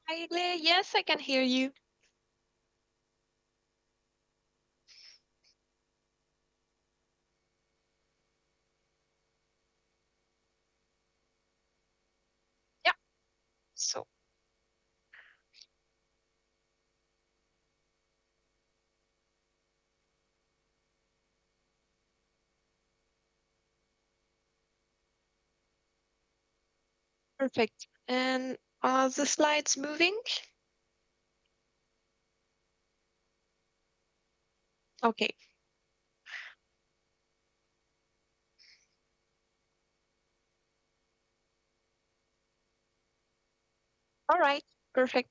Hi, Leah. Yes, I can hear you. Yeah. So. Perfect. And are the slides moving? Okay. All right. Perfect.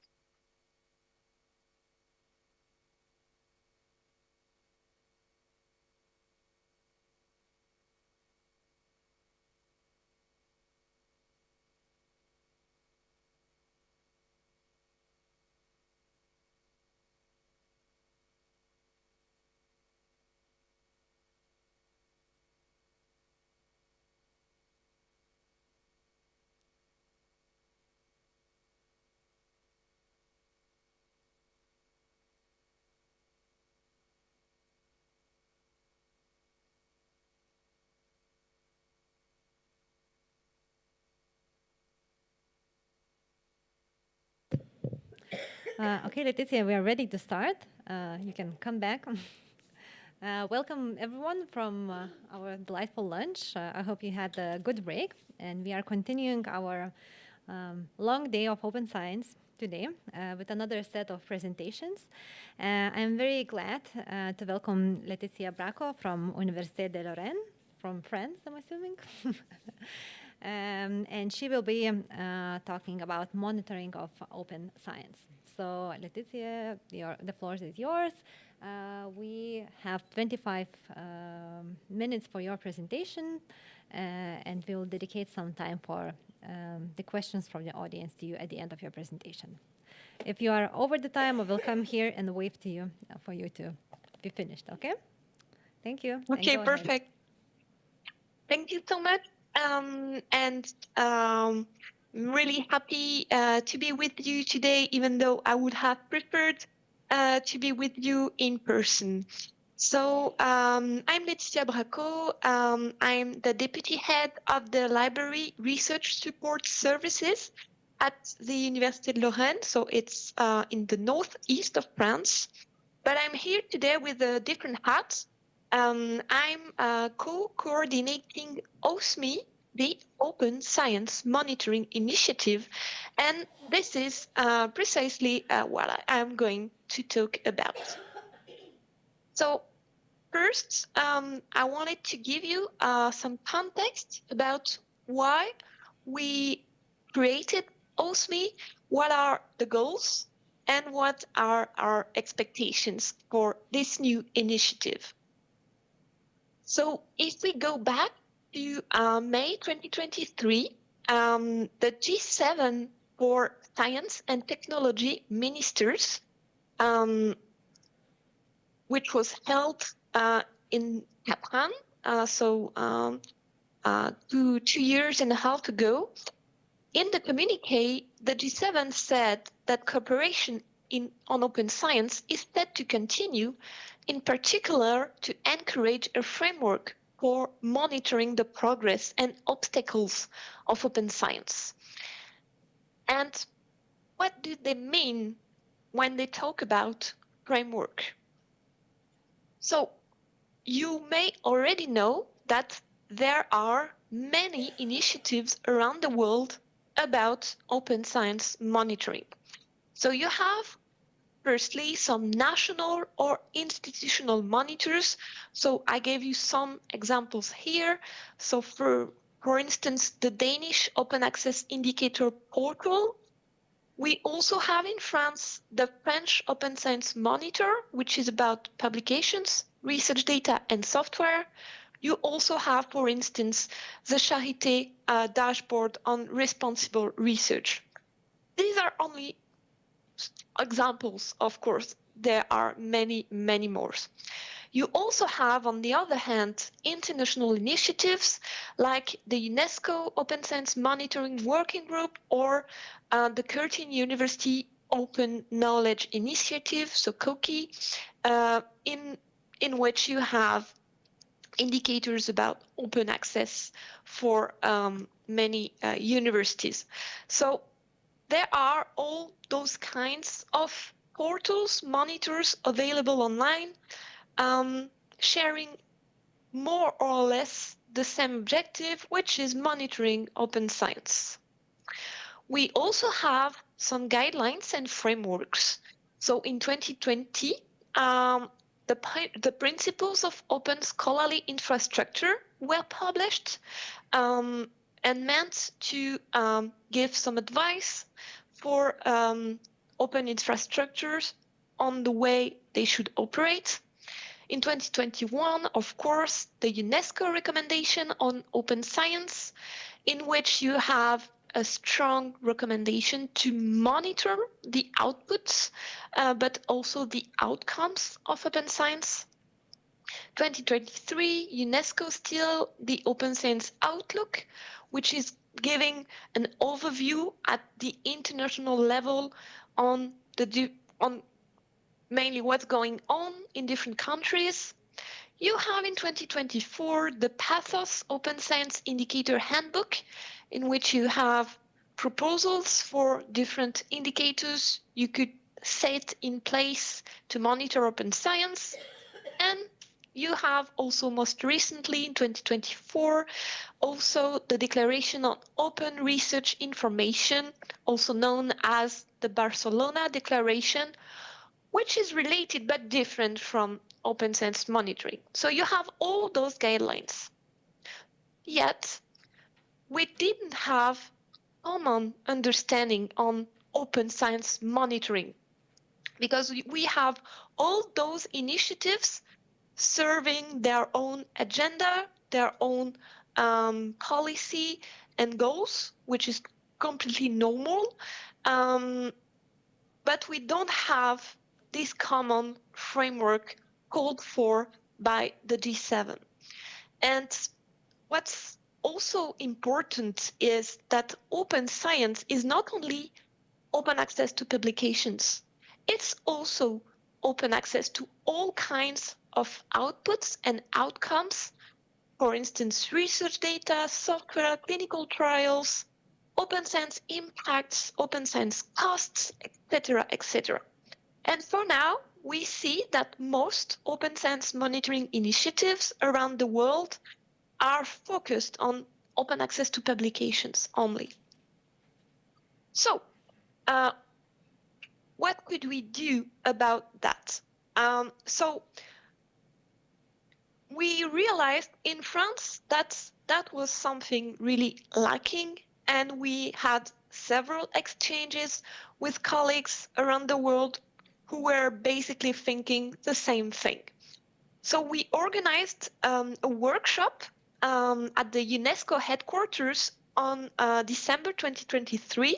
Okay, Letizia, we are ready to start. You can come back. Welcome, everyone, from our delightful lunch. I hope you had a good break. And we are continuing our long day of open science today with another set of presentations. I'm very glad to welcome Letizia Bracco from Université de Lorraine, from France, I'm assuming. And she will be talking about monitoring of open science. So, Letizia, the floor is yours. We have 25 minutes for your presentation, and we will dedicate some time for the questions from the audience to you at the end of your presentation. If you are over the time, I will come here and wave to you for you to be finished, okay? Thank you. Okay, perfect. Thank you so much. I'm really happy to be with you today, even though I would have preferred to be with you in person. So I'm Letizia Bracco. I'm the deputy head of the Library Research Support Services at the Université de Lorraine. So it's in the northeast of France. But I'm here today with a different hat. I'm co-coordinating OSMI, the Open Science Monitoring Initiative, and this is precisely what I'm going to talk about. So first, I wanted to give you some context about why we created OSMI, what are the goals, and what are our expectations for this new initiative. So if we go back to May 2023, the G7 for Science and Technology Ministers, which was held in Japan, 2 years and a half ago, in the communique, the G7 said that cooperation on open science is set to continue, in particular to encourage a framework for monitoring the progress and obstacles of open science. And what do they mean when they talk about framework? So you may already know that there are many initiatives around the world about open science monitoring. So you have, firstly, some national or institutional monitors. So I gave you some examples here. So for instance, the Danish Open Access Indicator Portal. We also have in France the French Open Science Monitor, which is about publications, research data, and software. You also have, for instance, the Charité dashboard on responsible research. These are only examples, of course. There are many, many more. You also have, on the other hand, international initiatives like the UNESCO Open Science Monitoring Working Group or the Curtin University Open Knowledge Initiative, so COKI, in which you have indicators about open access for many universities. So there are all those kinds of portals, monitors available online, sharing more or less the same objective, which is monitoring open science. We also have some guidelines and frameworks. So in 2020, the principles of open scholarly infrastructure were published and meant to give some advice for open infrastructures on the way they should operate. In 2021, of course, the UNESCO recommendation on open science, in which you have a strong recommendation to monitor the outputs, but also the outcomes of open science. 2023, UNESCO still the Open Science Outlook, which is giving an overview at the international level on mainly what's going on in different countries. You have in 2024 the Pathos Open Science Indicator Handbook, in which you have proposals for different indicators you could set in place to monitor open science. And you have also most recently in 2024 also the Declaration on Open Research Information, also known as the Barcelona Declaration, which is related but different from open science monitoring. So you have all those guidelines. Yet, we didn't have common understanding on open science monitoring because we have all those initiatives serving their own agenda, their own policy and goals, which is completely normal. But we don't have this common framework called for by the G7. And what's also important is that open science is not only open access to publications, it's also open access to all kinds of outputs and outcomes, for instance, research data, software, clinical trials, open science impacts, open science costs, etc., etc. And for now, we see that most open science monitoring initiatives around the world are focused on open access to publications only. So, what could we do about that? So, we realized in France that was something really lacking, and we had several exchanges with colleagues around the world who were basically thinking the same thing. So we organized a workshop at the UNESCO headquarters on December 2023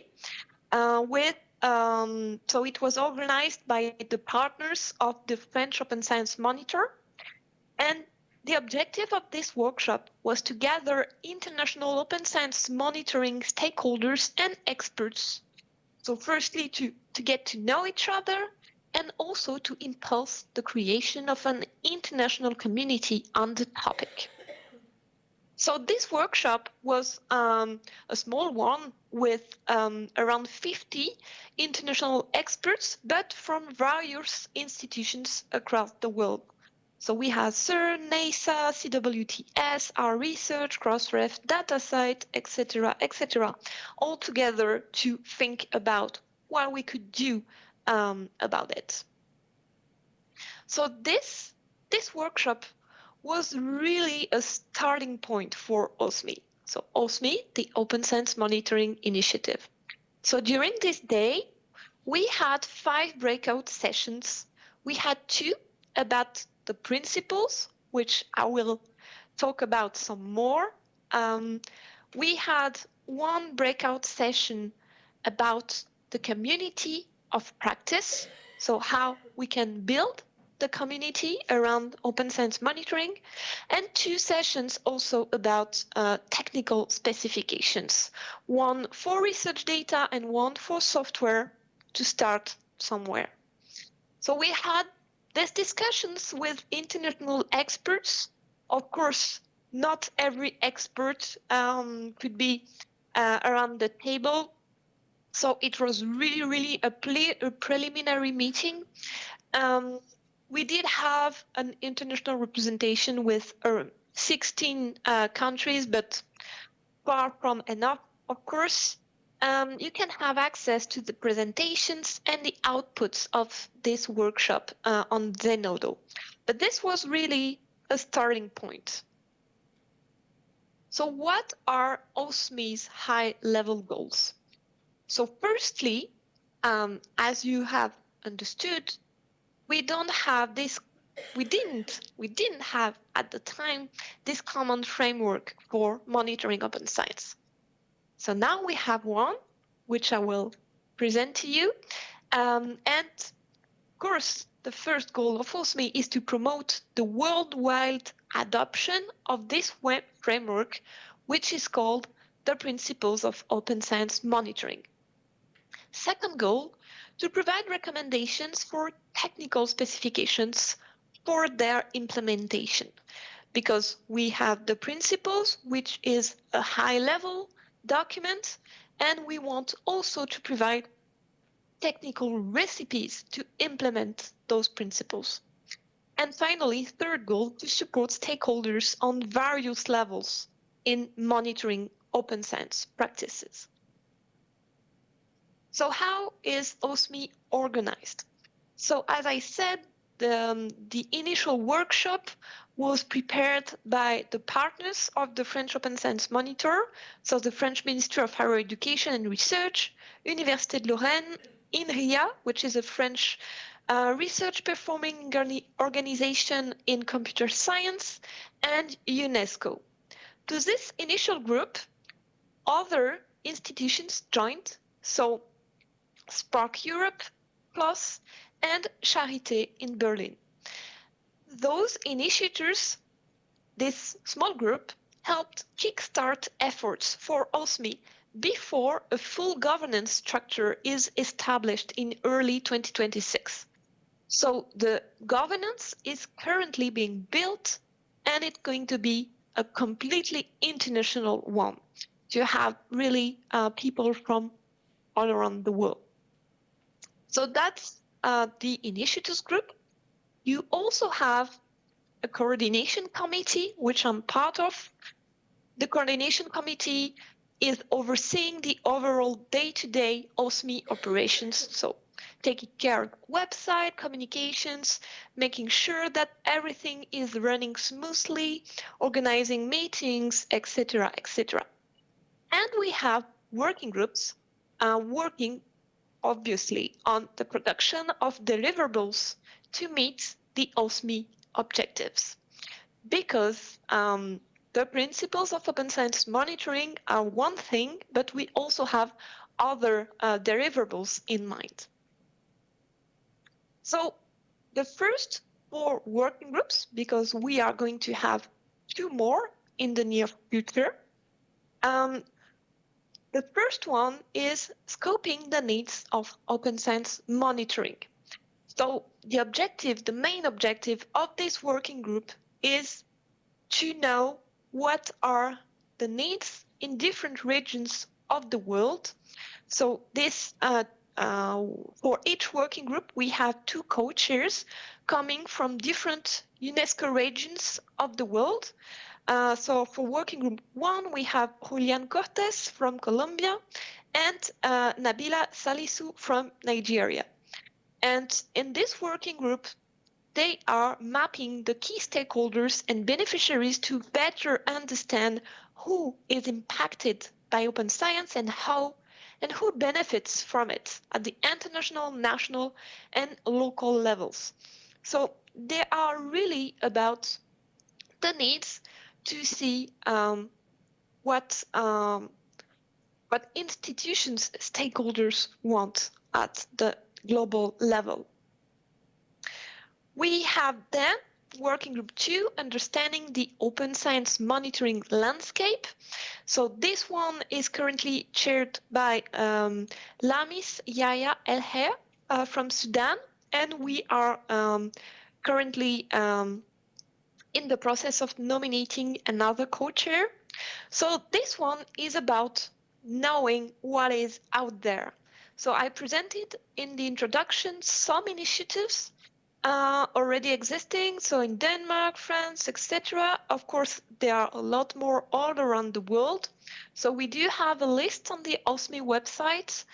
so it was organized by the partners of the French Open Science Monitor. And the objective of this workshop was to gather international open science monitoring stakeholders and experts. So firstly, to get to know each other, and also to impulse the creation of an international community on the topic. So this workshop was a small one with around 50 international experts, but from various institutions across the world. So we had CERN, NASA, CWTS, our research, Crossref, DataCite, etc., etc., all together to think about what we could do about it. So this workshop was really a starting point for OSMI. So OSMI, the Open Science Monitoring Initiative. So during this day, we had 5 breakout sessions. We had 2 about the principles, which I will talk about some more. We had 1 breakout session about the community of practice, so how we can build the community around open science monitoring, and 2 sessions also about technical specifications, one for research data and one for software to start somewhere. So we had these discussions with international experts. Of course, not every expert could be around the table. So it was really a preliminary meeting. We did have an international representation with 16 countries, but far from enough, of course. You can have access to the presentations and the outputs of this workshop on Zenodo. But this was really a starting point. So what are OSMI's high-level goals? So firstly, as you have understood, we didn't have at the time this common framework for monitoring open science. So now we have one, which I will present to you. And of course, the first goal of OSMI is to promote the worldwide adoption of this web framework, which is called the Principles of Open Science Monitoring. Second goal, to provide recommendations for technical specifications for their implementation, because we have the principles, which is a high-level document, and we want also to provide technical recipes to implement those principles. And finally, third goal, to support stakeholders on various levels in monitoring open science practices. So how is OSMI organized? So as I said, the initial workshop was prepared by the partners of the French Open Science Monitor, so the French Ministry of Higher Education and Research, Université de Lorraine, INRIA, which is a French research performing organization in computer science, and UNESCO. To this initial group, other institutions joined, so Spark Europe, PLOS, and Charité in Berlin. Those initiators, this small group, helped kickstart efforts for OSMI before a full governance structure is established in early 2026. So the governance is currently being built, and it's going to be a completely international one, to have really people from all around the world. So that's the initiatives group. You also have a coordination committee, which I'm part of. The coordination committee is overseeing the overall day-to-day OSMI operations, so taking care of the website, communications, making sure that everything is running smoothly, organizing meetings, etc., etc. And we have working groups working, obviously, on the production of deliverables to meet the OSMI objectives. Because the principles of open science monitoring are one thing, but we also have other deliverables in mind. So the first 4 working groups, because we are going to have 2 more in the near future, the first one is scoping the needs of open science monitoring. So the main objective of this working group is to know what are the needs in different regions of the world. So this, for each working group, we have 2 co-chairs coming from different UNESCO regions of the world. So for working group 1, we have Julian Cortes from Colombia and Nabila Salisu from Nigeria. And in this working group, they are mapping the key stakeholders and beneficiaries to better understand who is impacted by open science and how and who benefits from it at the international, national, and local levels. So they are really about the needs to see what institutions, stakeholders want at the global level. We have then working group 2, understanding the open science monitoring landscape. So this one is currently chaired by Lamis Yahya El Her from Sudan, and we are currently in the process of nominating another co-chair. So this one is about knowing what is out there. So I presented in the introduction some initiatives already existing, so in Denmark, France, etc. Of course, there are a lot more all around the world. So we do have a list on the OSMI website,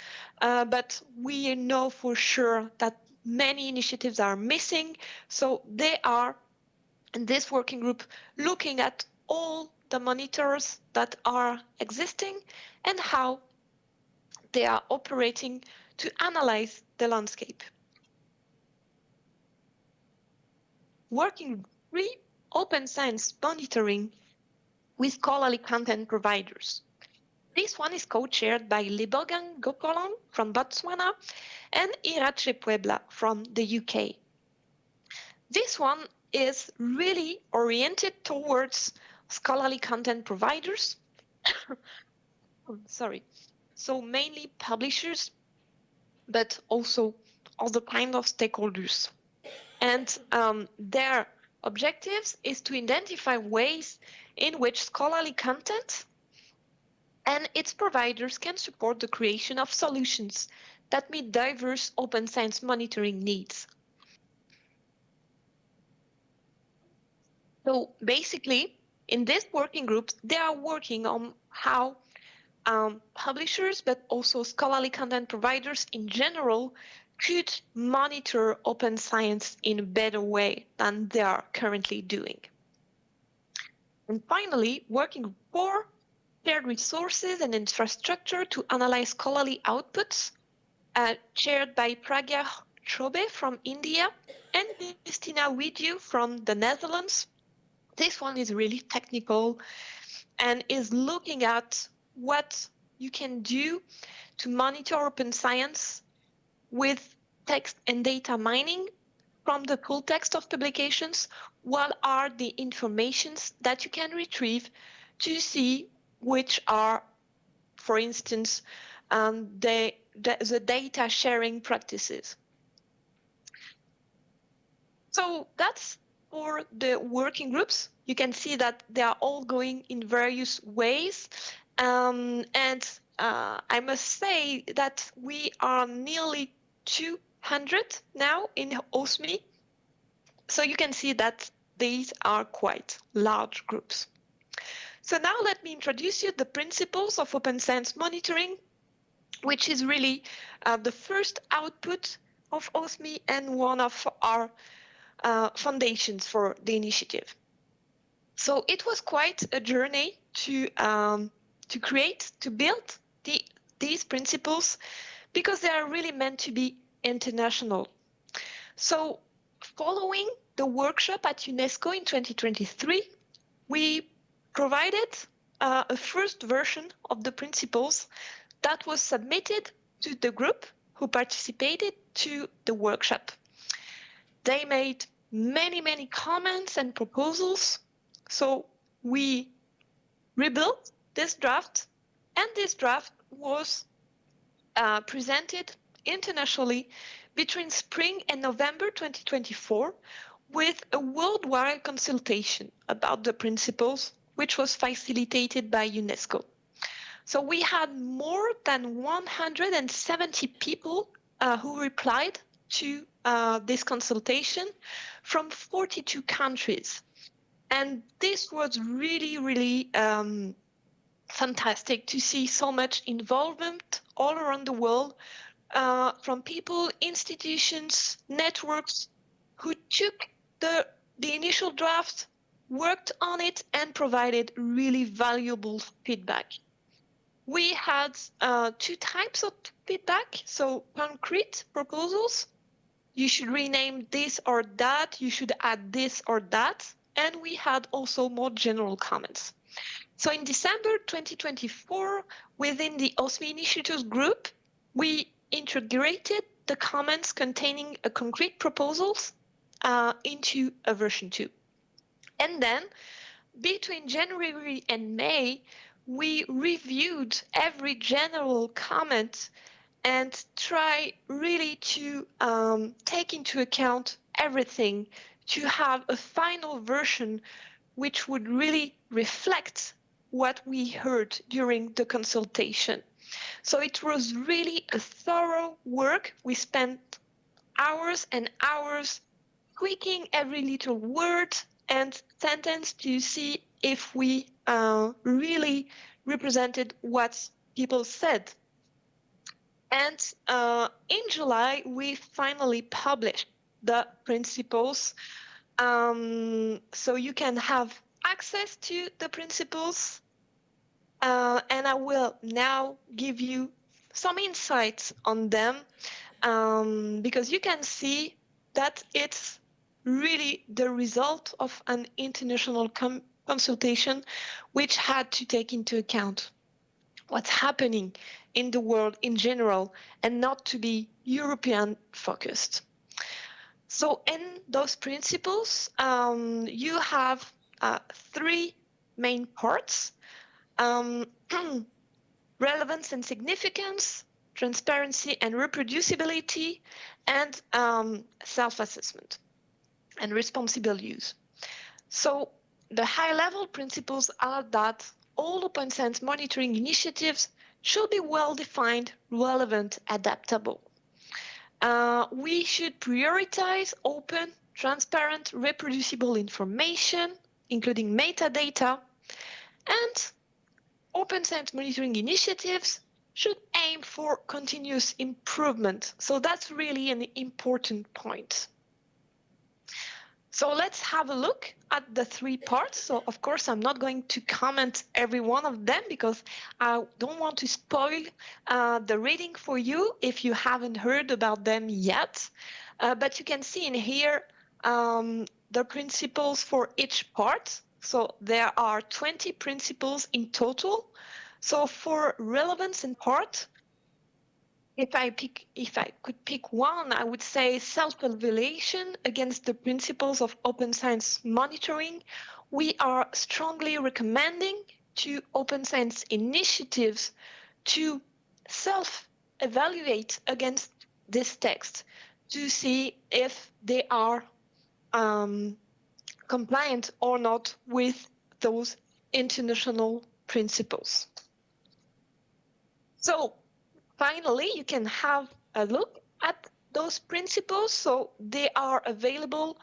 but we know for sure that many initiatives are missing. So they are, in this working group, looking at all the monitors that are existing and how they are operating to analyze the landscape. Working group 3, open science monitoring with scholarly content providers. This one is co-chaired by Lebogang Gopalan from Botswana and Irache Puebla from the UK. This one is really oriented towards scholarly content providers. Sorry. So mainly publishers, but also other kind of stakeholders. And their objectives is to identify ways in which scholarly content and its providers can support the creation of solutions that meet diverse open science monitoring needs. So basically, in this working group, they are working on how publishers, but also scholarly content providers in general, could monitor open science in a better way than they are currently doing. And finally, working group 4, shared resources and infrastructure to analyze scholarly outputs, chaired by Praga Chobe from India and Christina Widiu from the Netherlands. This one is really technical and is looking at what you can do to monitor open science with text and data mining from the full text of publications. What are the informations that you can retrieve to see which are, for instance, the data sharing practices. So that's for the working groups. You can see that they are all going in various ways. And I must say that we are nearly 200 now in OSMI. So you can see that these are quite large groups. So now let me introduce you the principles of open science monitoring, which is really the first output of OSMI and one of our foundations for the initiative. So it was quite a journey to build these principles, because they are really meant to be international. So following the workshop at UNESCO in 2023, we provided a first version of the principles that was submitted to the group who participated to the workshop. They made many comments and proposals. So we rebuilt this draft, and this draft was presented internationally between spring and November 2024 with a worldwide consultation about the principles, which was facilitated by UNESCO. So we had more than 170 people who replied to this consultation from 42 countries. And this was really fantastic to see so much involvement all around the world from people, institutions, networks who took the initial draft, worked on it, and provided really valuable feedback. We had two types of feedback, so concrete proposals. You should rename this or that, you should add this or that, and we had also more general comments. So in December 2024, within the OSMI Initiatives group, we integrated the comments containing concrete proposals into a version 2. And then between January and May, we reviewed every general comment and try really to take into account everything to have a final version which would really reflect what we heard during the consultation. So it was really a thorough work. We spent hours and hours tweaking every little word and sentence to see if we really represented what people said. And in July, we finally published the principles. So you can have access to the principles. And I will now give you some insights on them, because you can see that it's really the result of an international consultation which had to take into account what's happening in the world in general and not to be European focused. So in those principles, you have 3 main parts: relevance and significance, transparency and reproducibility, and self-assessment and responsible use. So the high-level principles are that all open science monitoring initiatives should be well-defined, relevant, adaptable. We should prioritize open, transparent, reproducible information, including metadata, and open science monitoring initiatives should aim for continuous improvement. So that's really an important point. So let's have a look at the 3 parts. So of course, I'm not going to comment every one of them because I don't want to spoil the reading for you if you haven't heard about them yet. But you can see in here the principles for each part. So there are 20 principles in total. So for relevance and part, if I could pick one, I would say self-evaluation against the principles of open science monitoring. We are strongly recommending to open science initiatives to self-evaluate against this text to see if they are compliant or not with those international principles. So finally, you can have a look at those principles. So they are available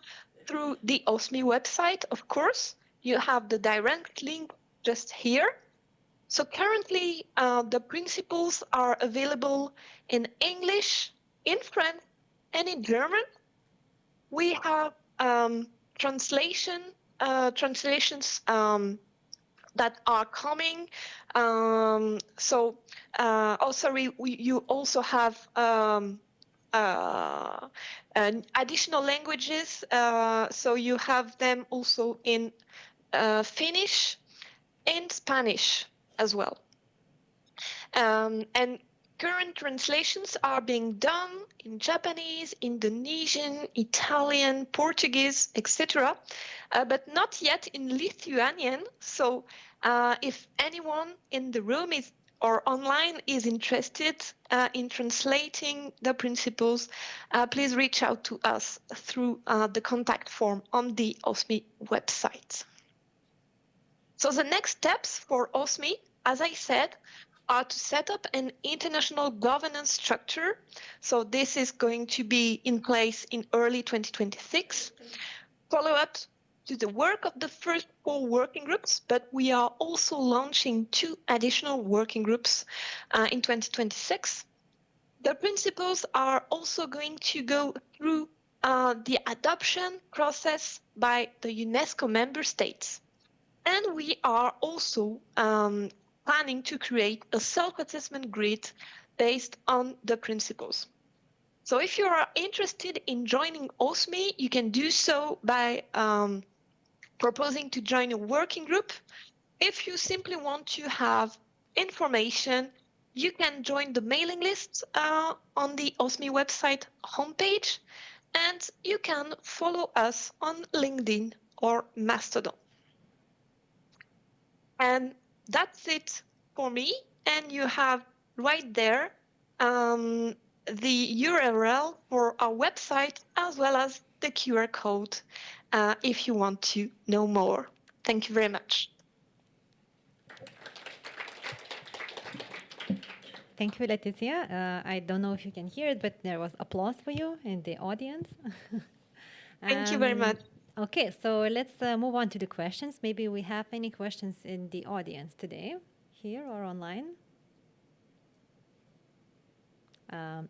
through the OSMI website, of course. You have the direct link just here. So currently, the principles are available in English, in French, and in German. We have translations that are coming. You also have additional languages. So you have them also in Finnish and Spanish as well. And current translations are being done in Japanese, Indonesian, Italian, Portuguese, etc., but not yet in Lithuanian. So if anyone in the room or online is interested in translating the principles, please reach out to us through the contact form on the OSMI website. So the next steps for OSMI, as I said, are to set up an international governance structure. So this is going to be in place in early 2026. Follow up to the work of the first 4 working groups, but we are also launching 2 additional working groups in 2026. The principles are also going to go through the adoption process by the UNESCO member states. And we are also planning to create a self-assessment grid based on the principles. So if you are interested in joining OSMI, you can do so by proposing to join a working group. If you simply want to have information, you can join the mailing list on the OSMI website homepage. and you can follow us on LinkedIn or Mastodon. And that's it for me. And you have right there the URL for our website as well as the QR code if you want to know more. Thank you very much. Thank you, Letizia. I don't know if you can hear it, but there was applause for you in the audience. Thank you very much. Okay, so let's move on to the questions. Maybe we have any questions in the audience today, here or online?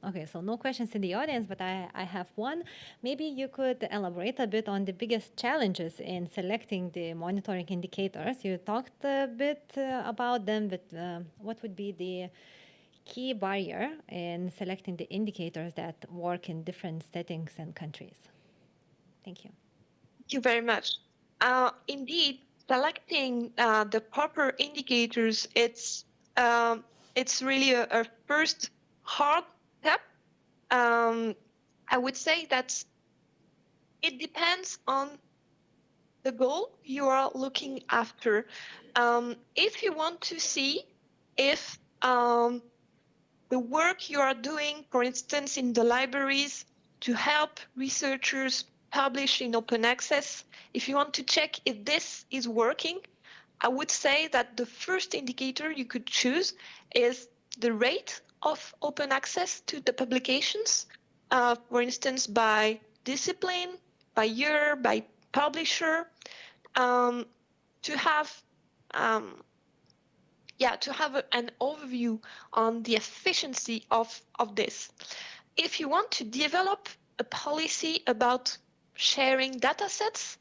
Okay, so no questions in the audience, but I have one. Maybe you could elaborate a bit on the biggest challenges in selecting the monitoring indicators. You talked a bit about them, but what would be the key barrier in selecting the indicators that work in different settings and countries? Thank you. Thank you very much. Indeed, selecting the proper indicators, it's really a first hard step. I would say that it depends on the goal you are looking after. If you want to see if the work you are doing, for instance, in the libraries to help researchers publish in open access, if you want to check if this is working, I would say that the first indicator you could choose is the rate of open access to the publications, for instance, by discipline, by year, by publisher, to have an overview on the efficiency of this. If you want to develop a policy about sharing data sets,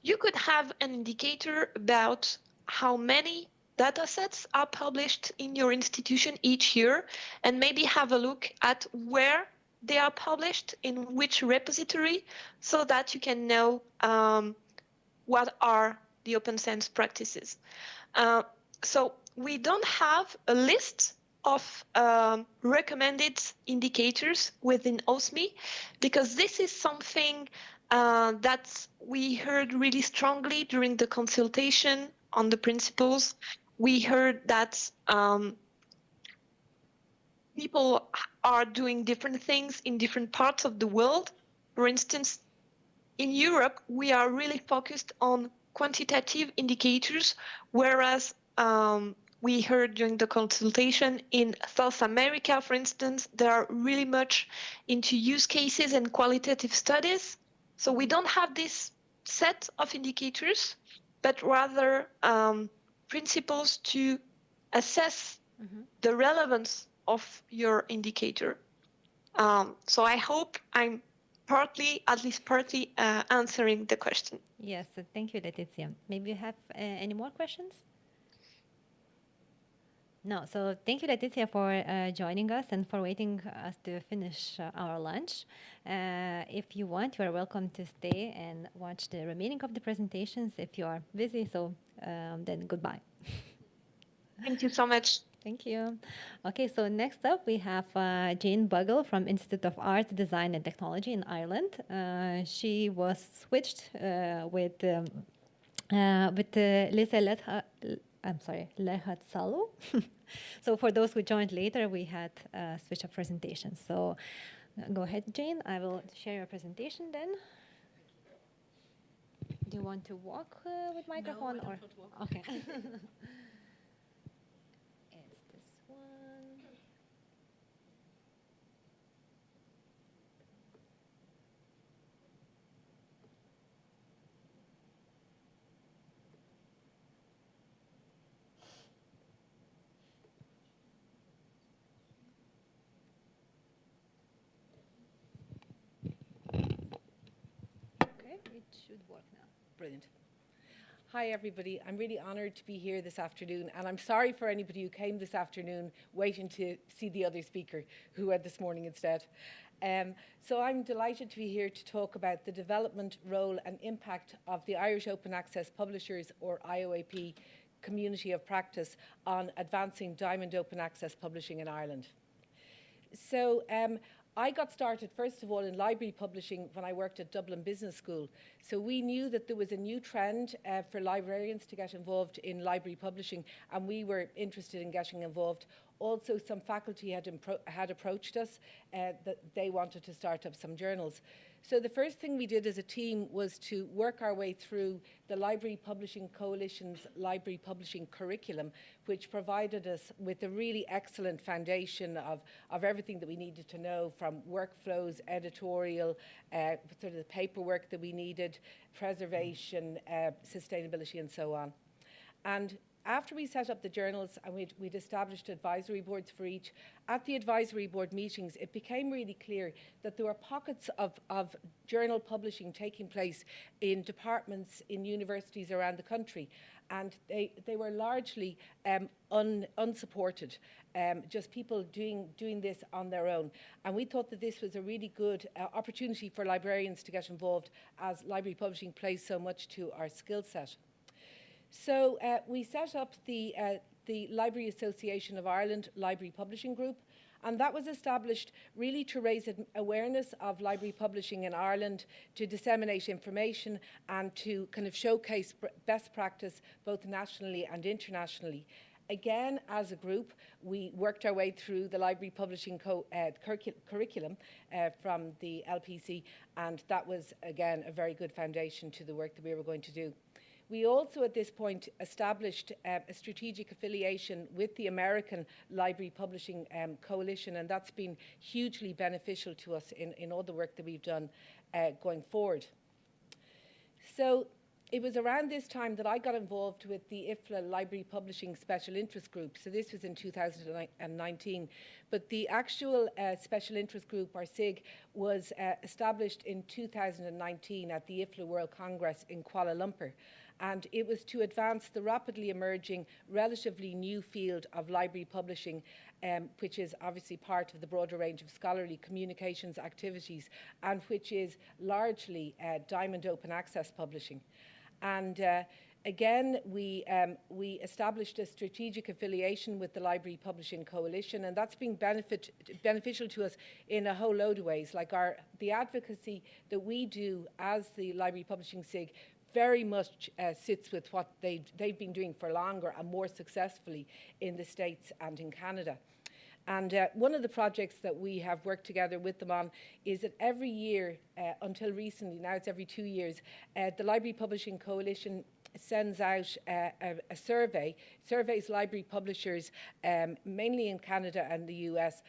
you could have an indicator about how many data sets are published in your institution each year, and maybe have a look at where they are published, in which repository, so that you can know what are the open science practices. So we don't have a list of recommended indicators within OSME, because this is something that we heard really strongly during the consultation on the principles. We heard that people are doing different things in different parts of the world. For instance, in Europe, we are really focused on quantitative indicators, whereas we heard during the consultation in South America, for instance, they are really much into use cases and qualitative studies. So we don't have this set of indicators, but rather principles to assess the relevance of your indicator. So I hope I'm at least partly answering the question. Yes, thank you, Letizia. Maybe you have any more questions? No, so thank you, Letizia, for joining us and for waiting us to finish our lunch. If you want, you are welcome to stay and watch the remaining of the presentations if you are busy, so then goodbye. Thank you so much. Thank you. Okay, so next up we have Jane Bugle from Institute of Art, Design and Technology in Ireland. She was switched with Lisa Lehat Salu. So for those who joined later, we had switch of presentations. So go ahead, Jane. I will share your presentation then. Do you want to walk with microphone? No, I don't walk. Okay. It's this one. It should work now. Brilliant. Hi, everybody. I'm really honoured to be here this afternoon, and I'm sorry for anybody who came this afternoon waiting to see the other speaker who had this morning instead. So I'm delighted to be here to talk about the development, role and impact of the Irish Open Access Publishers, or IOAP, community of practice on advancing diamond open access publishing in Ireland. So I got started, first of all, in library publishing when I worked at Dublin Business School. So we knew that there was a new trend for librarians to get involved in library publishing, and we were interested in getting involved. Also, some faculty had approached us that they wanted to start up some journals. So the first thing we did as a team was to work our way through the Library Publishing Coalition's library publishing curriculum, which provided us with a really excellent foundation of everything that we needed to know, from workflows, editorial, sort of the paperwork that we needed, preservation, sustainability, and so on. And after we set up the journals and we'd established advisory boards for each, at the advisory board meetings, it became really clear that there were pockets of journal publishing taking place in departments in universities around the country. And they were largely unsupported, just people doing this on their own. And we thought that this was a really good opportunity for librarians to get involved, as library publishing plays so much to our skill set. So we set up the Library Association of Ireland Library Publishing Group, and that was established really to raise awareness of library publishing in Ireland, to disseminate information, and to kind of showcase best practice both nationally and internationally. Again, as a group, we worked our way through the library publishing curriculum from the LPC, and that was, again, a very good foundation to the work that we were going to do. We also, at this point, established a strategic affiliation with the American Library Publishing Coalition, and that's been hugely beneficial to us in all the work that we've done going forward. So it was around this time that I got involved with the IFLA Library Publishing Special Interest Group. So this was in 2019. But the actual Special Interest Group, or SIG, was established in 2019 at the IFLA World Congress in Kuala Lumpur. And it was to advance the rapidly emerging, relatively new field of library publishing, which is obviously part of the broader range of scholarly communications activities, and which is largely diamond open access publishing. And again, we established a strategic affiliation with the Library Publishing Coalition, and that's been beneficial to us in a whole load of ways. Like the advocacy that we do as the Library Publishing SIG very much sits with what they've been doing for longer and more successfully in the States and in Canada. And one of the projects that we have worked together with them on is that every year, until recently, now it's every 2 years, the Library Publishing Coalition sends out a survey, surveys library publishers, mainly in Canada and the US,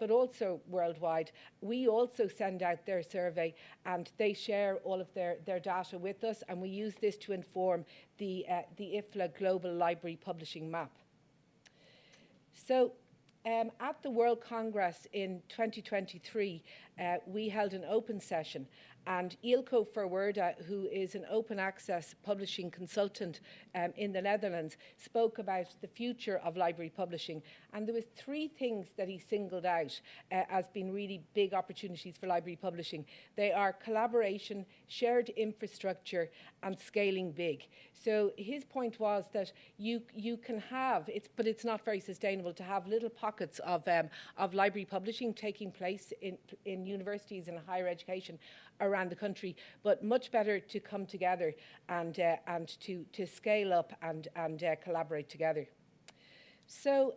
but also worldwide. We also send out their survey, and they share all of their data with us, and we use this to inform the IFLA Global Library Publishing Map. So at the World Congress in 2023, we held an open session, and Eelco Verwoerde, who is an open access publishing consultant in the Netherlands, spoke about the future of library publishing. And there was 3 things that he singled out as being really big opportunities for library publishing. They are collaboration, shared infrastructure, and scaling big. So his point was that you can have, but it's not very sustainable to have little pockets of library publishing taking place in universities and higher education around the country, but much better to come together and to scale up and collaborate together. So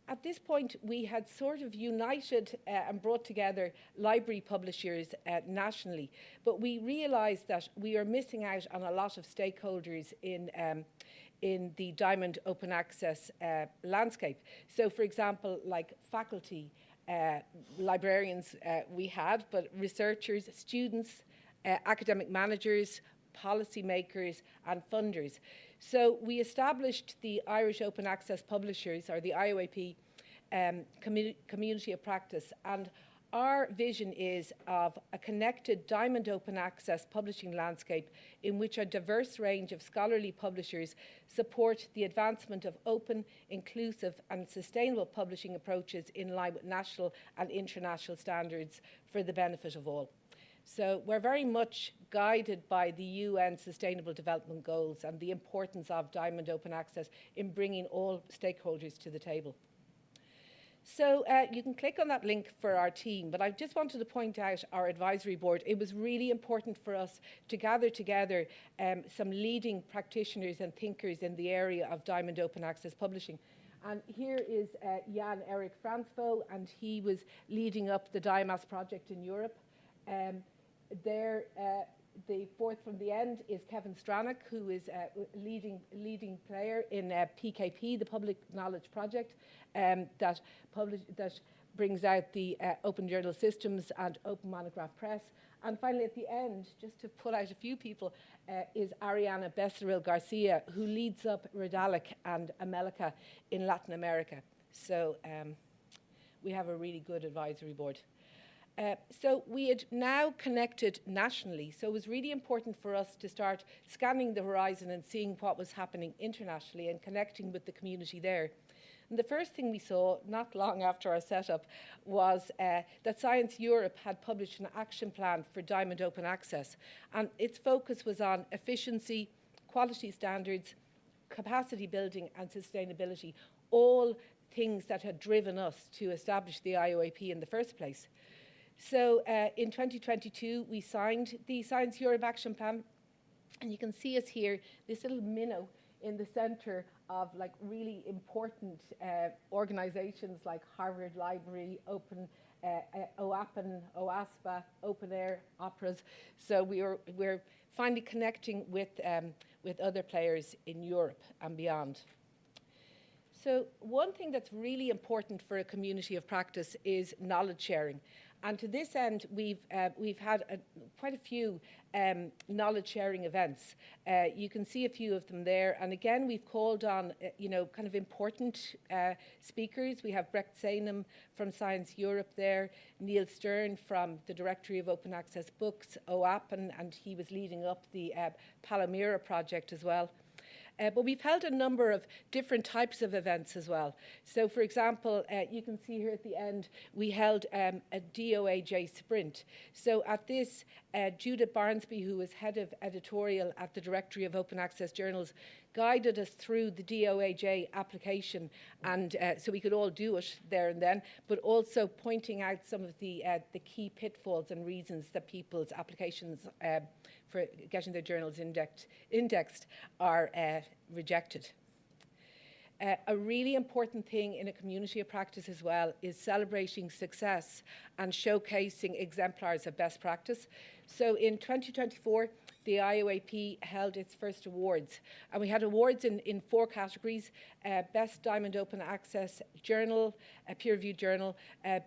at this point, we had sort of united and brought together library publishers nationally, but we realized that we are missing out on a lot of stakeholders in the diamond open access landscape. So, for example, like faculty, librarians we had, but researchers, students, academic managers, policymakers, and funders. So we established the Irish Open Access Publishers, or the IOAP, community of practice, and our vision is of a connected diamond open access publishing landscape in which a diverse range of scholarly publishers support the advancement of open, inclusive, and sustainable publishing approaches in line with national and international standards for the benefit of all. So we're very much guided by the UN Sustainable Development Goals and the importance of diamond open access in bringing all stakeholders to the table. So you can click on that link for our team, but I just wanted to point out our advisory board. It was really important for us to gather together some leading practitioners and thinkers in the area of Diamond Open Access Publishing. And here is Jan Erik Fransvo, and he was leading up the DIAMAS project in Europe. The fourth from the end is Kevin Stranick, who is a leading player in PKP, the Public Knowledge Project, that brings out the Open Journal Systems and Open Monograph Press. And finally, at the end, just to put out a few people, is Ariana Becerril Garcia, who leads up Redalic and Amelica in Latin America. So we have a really good advisory board. So we had now connected nationally, so it was really important for us to start scanning the horizon and seeing what was happening internationally and connecting with the community there. And the first thing we saw, not long after our setup, was that Science Europe had published an action plan for Diamond Open Access, and its focus was on efficiency, quality standards, capacity building and sustainability, all things that had driven us to establish the IOAP in the first place. So in 2022, we signed the Science Europe Action Plan, and you can see us here, this little minnow in the center of like really important organizations like Harvard Library, Open, OAPN, OASPA, Open Air, Operas. So we're finally connecting with other players in Europe and beyond. So one thing that's really important for a community of practice is knowledge sharing. And to this end, we've had quite a few knowledge sharing events. You can see a few of them there. And again, we've called on, kind of important speakers. We have Brecht Sainem from Science Europe there, Neil Stern from the Directory of Open Access Books, OAPN, and he was leading up the Palomira project as well. But we've held a number of different types of events as well. So, for example, you can see here at the end, we held a DOAJ sprint. So at this, Judith Barnsby, who was head of editorial at the Directory of Open Access Journals, guided us through the DOAJ application, and so we could all do it there and then, but also pointing out some of the key pitfalls and reasons that people's applications for getting their journals indexed are rejected. A really important thing in a community of practice as well is celebrating success and showcasing exemplars of best practice. So in 2024, the IOAP held its first awards, and we had awards in 4 categories: Best Diamond Open Access Journal, a peer-reviewed journal,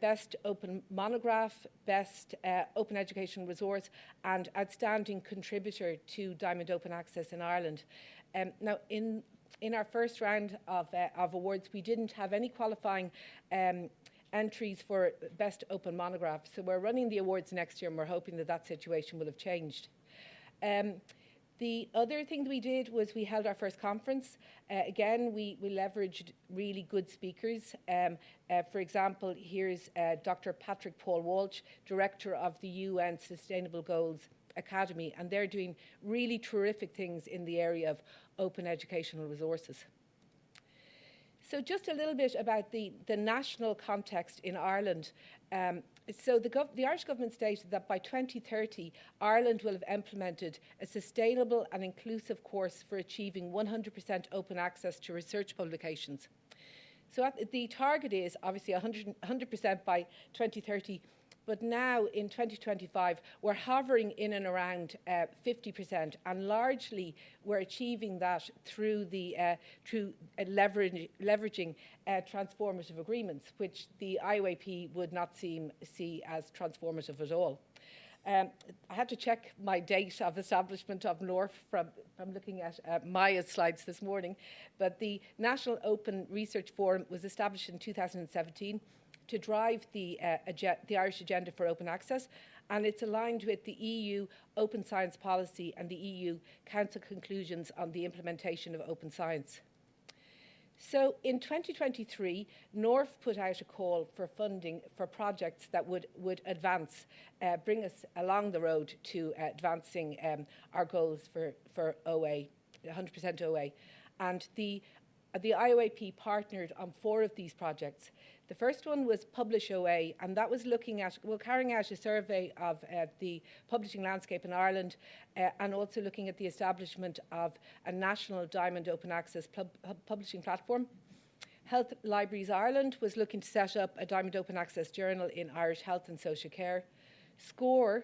Best Open Monograph, Best Open Educational Resource, and Outstanding Contributor to Diamond Open Access in Ireland. Now, in our first round of awards, we didn't have any qualifying entries for Best Open Monograph, so we're running the awards next year, and we're hoping that that situation will have changed. The other thing that we did was we held our first conference. Again, we leveraged really good speakers. For example, here's Dr. Patrick Paul Walsh, Director of the UN Sustainable Goals Academy, and they're doing really terrific things in the area of open educational resources. So just a little bit about the national context in Ireland. So the Irish government stated that by 2030, Ireland will have implemented a sustainable and inclusive course for achieving 100% open access to research publications. So the target is obviously 100% by 2030, but now in 2025, we're hovering in and around 50%, and largely we're achieving that through leveraging transformative agreements, which the IOAP would not see as transformative at all. I had to check my date of establishment of NORF from looking at Maya's slides this morning, but the National Open Research Forum was established in 2017 to drive the Irish agenda for open access, and it's aligned with the EU Open Science Policy and the EU Council conclusions on the implementation of open science. So in 2023, NORF put out a call for funding for projects that would advance, bring us along the road to advancing our goals for OA, 100% OA. And the IOAP partnered on 4 of these projects. The first one was Publish OA, and that was looking at, well, carrying out a survey of the publishing landscape in Ireland, and also looking at the establishment of a national Diamond Open Access publishing platform. Health Libraries Ireland was looking to set up a Diamond Open Access journal in Irish health and social care. SCORE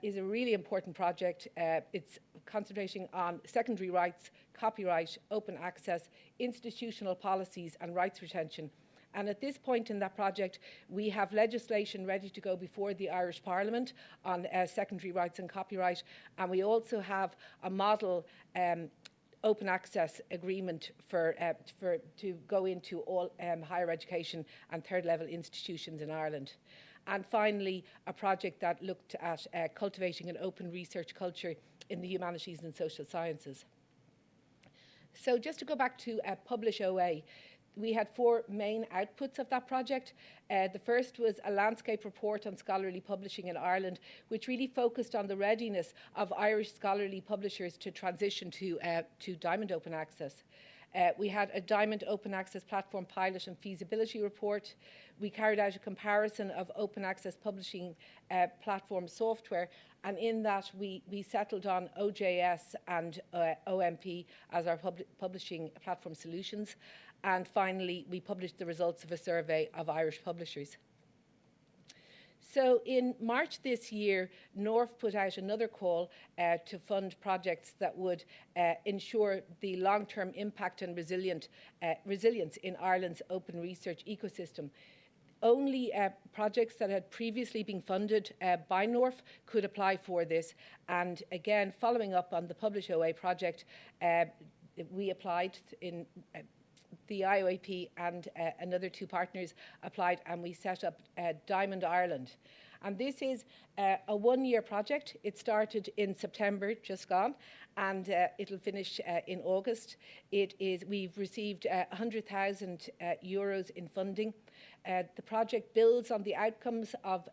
is a really important project. It's concentrating on secondary rights, copyright, open access, institutional policies and rights retention. And at this point in that project, we have legislation ready to go before the Irish Parliament on secondary rights and copyright. And we also have a model open access agreement to go into all higher education and third level institutions in Ireland. And finally, a project that looked at cultivating an open research culture in the humanities and social sciences. So just to go back to Publish OA, we had 4 main outputs of that project. The first was a landscape report on scholarly publishing in Ireland, which really focused on the readiness of Irish scholarly publishers to transition to Diamond Open Access. We had a Diamond Open Access platform pilot and feasibility report. We carried out a comparison of open access publishing platform software, and in that we settled on OJS and OMP as our publishing platform solutions. And finally, we published the results of a survey of Irish publishers. So in March this year, North put out another call to fund projects that would ensure the long-term impact and resilience in Ireland's open research ecosystem. Only projects that had previously been funded by North could apply for this. And again, following up on the Publish OA project, we applied in the IOAP and another 2 partners applied, and we set up Diamond Ireland. And this is a 1-year project. It started in September, just gone, and it'll finish in August. We've received 100,000 euros in funding. The project builds on the outcomes of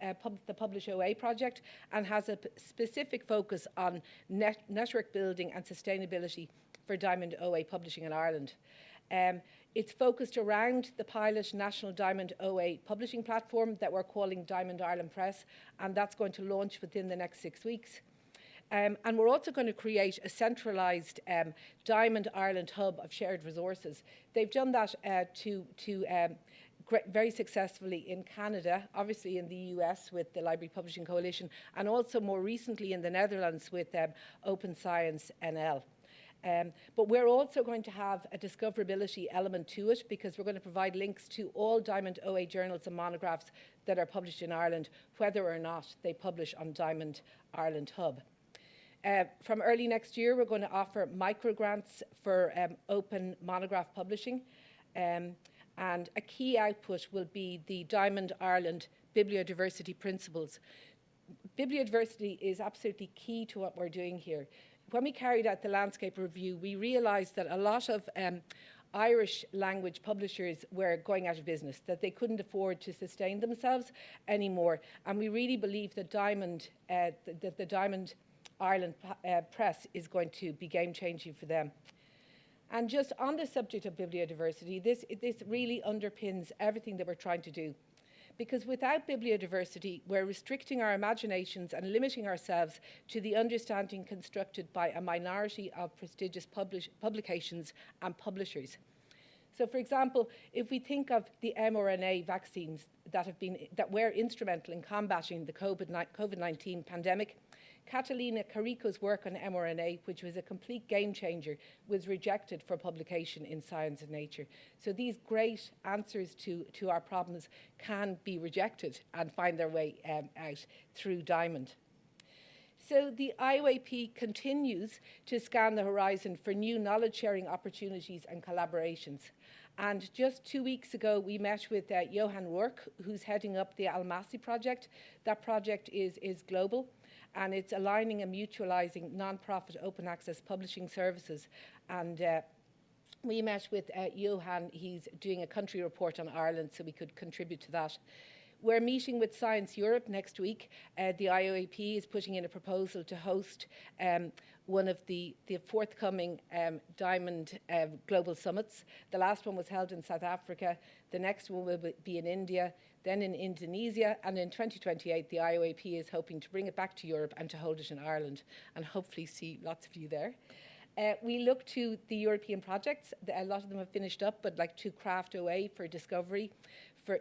the Publish OA project and has a specific focus on network building and sustainability for Diamond OA publishing in Ireland. It's focused around the pilot National Diamond OA publishing platform that we're calling Diamond Ireland Press, and that's going to launch within the next 6 weeks. And we're also going to create a centralised Diamond Ireland hub of shared resources. They've done that very successfully in Canada, obviously in the US with the Library Publishing Coalition, and also more recently in the Netherlands with Open Science NL. But we're also going to have a discoverability element to it, because we're going to provide links to all Diamond OA journals and monographs that are published in Ireland, whether or not they publish on Diamond Ireland Hub. From early next year, we're going to offer microgrants for open monograph publishing. And a key output will be the Diamond Ireland bibliodiversity principles. Bibliodiversity is absolutely key to what we're doing here. When we carried out the landscape review, we realised that a lot of Irish language publishers were going out of business, that they couldn't afford to sustain themselves anymore. And we really believe that the Diamond Ireland Press is going to be game-changing for them. And just on the subject of bibliodiversity, this really underpins everything that we're trying to do. Because without bibliodiversity, we're restricting our imaginations and limiting ourselves to the understanding constructed by a minority of prestigious publications and publishers. So, for example, if we think of the mRNA vaccines that were instrumental in combating the COVID-19 pandemic, Catalina Carrico's work on mRNA, which was a complete game changer, was rejected for publication in Science and Nature. So these great answers to our problems can be rejected and find their way out through Diamond. So the IOAP continues to scan the horizon for new knowledge-sharing opportunities and collaborations. And just 2 weeks ago, we met with Johan Work, who's heading up the Almasi project. That project is global, and it's aligning and mutualizing non-profit open access publishing services. And we met with Johan. He's doing a country report on Ireland, so we could contribute to that. We're meeting with Science Europe next week. The IOAP is putting in a proposal to host one of the forthcoming Diamond Global Summits. The last one was held in South Africa. The next one will be in India, then in Indonesia, and in 2028 the IOAP is hoping to bring it back to Europe and to hold it in Ireland, and hopefully see lots of you there. We look to the European projects. A lot of them have finished up, but like to Craft OA for discovery,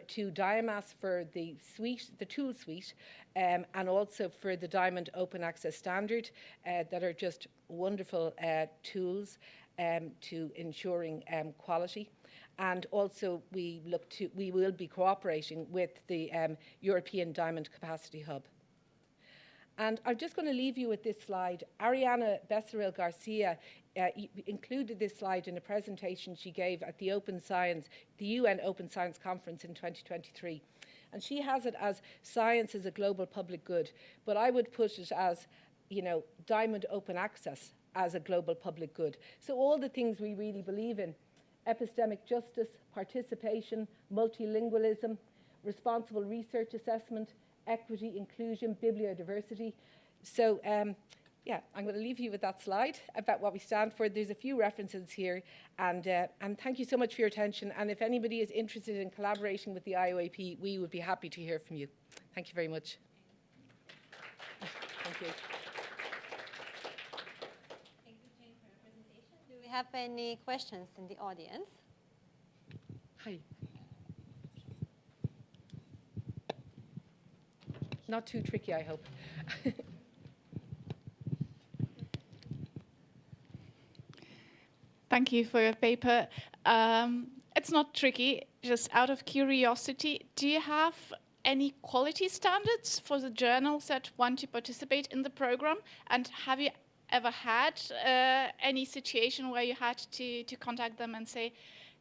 to Diamas for the suite, the tool suite, and also for the Diamond Open Access Standard, that are just wonderful tools to ensuring quality. And also we will be cooperating with the European Diamond Capacity Hub. And I'm just going to leave you with this slide. Ariana Becerril Garcia included this slide in a presentation she gave at the UN Open Science Conference in 2023. And she has it as science is a global public good. But I would put it as, Diamond Open Access as a global public good. So all the things we really believe in: epistemic justice, participation, multilingualism, responsible research assessment, equity, inclusion, bibliodiversity. So I'm going to leave you with that slide about what we stand for. There's a few references here, and thank you so much for your attention. And if anybody is interested in collaborating with the IOAP, we would be happy to hear from you. Thank you very much. Thank you. Thank you, Jane, for your presentation. Do we have any questions in the audience? Hi. Not too tricky, I hope. Thank you for your paper. It's not tricky, just out of curiosity, do you have any quality standards for the journals that want to participate in the program? And have you ever had any situation where you had to contact them and say,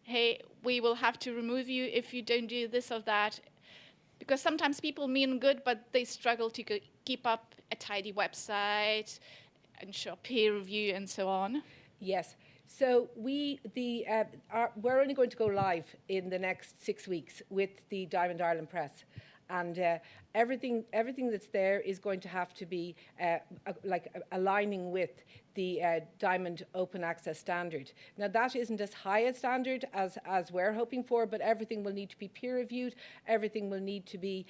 hey, we will have to remove you if you don't do this or that? Because sometimes people mean good, but they struggle to keep up a tidy website, ensure peer review, and so on. Yes. So we're only going to go live in the next 6 weeks with the Diamond Ireland Press. And everything that's there is going to have to be aligning with the Diamond Open Access Standard. Now that isn't as high a standard as we're hoping for, but everything will need to be peer reviewed. Everything will need to be,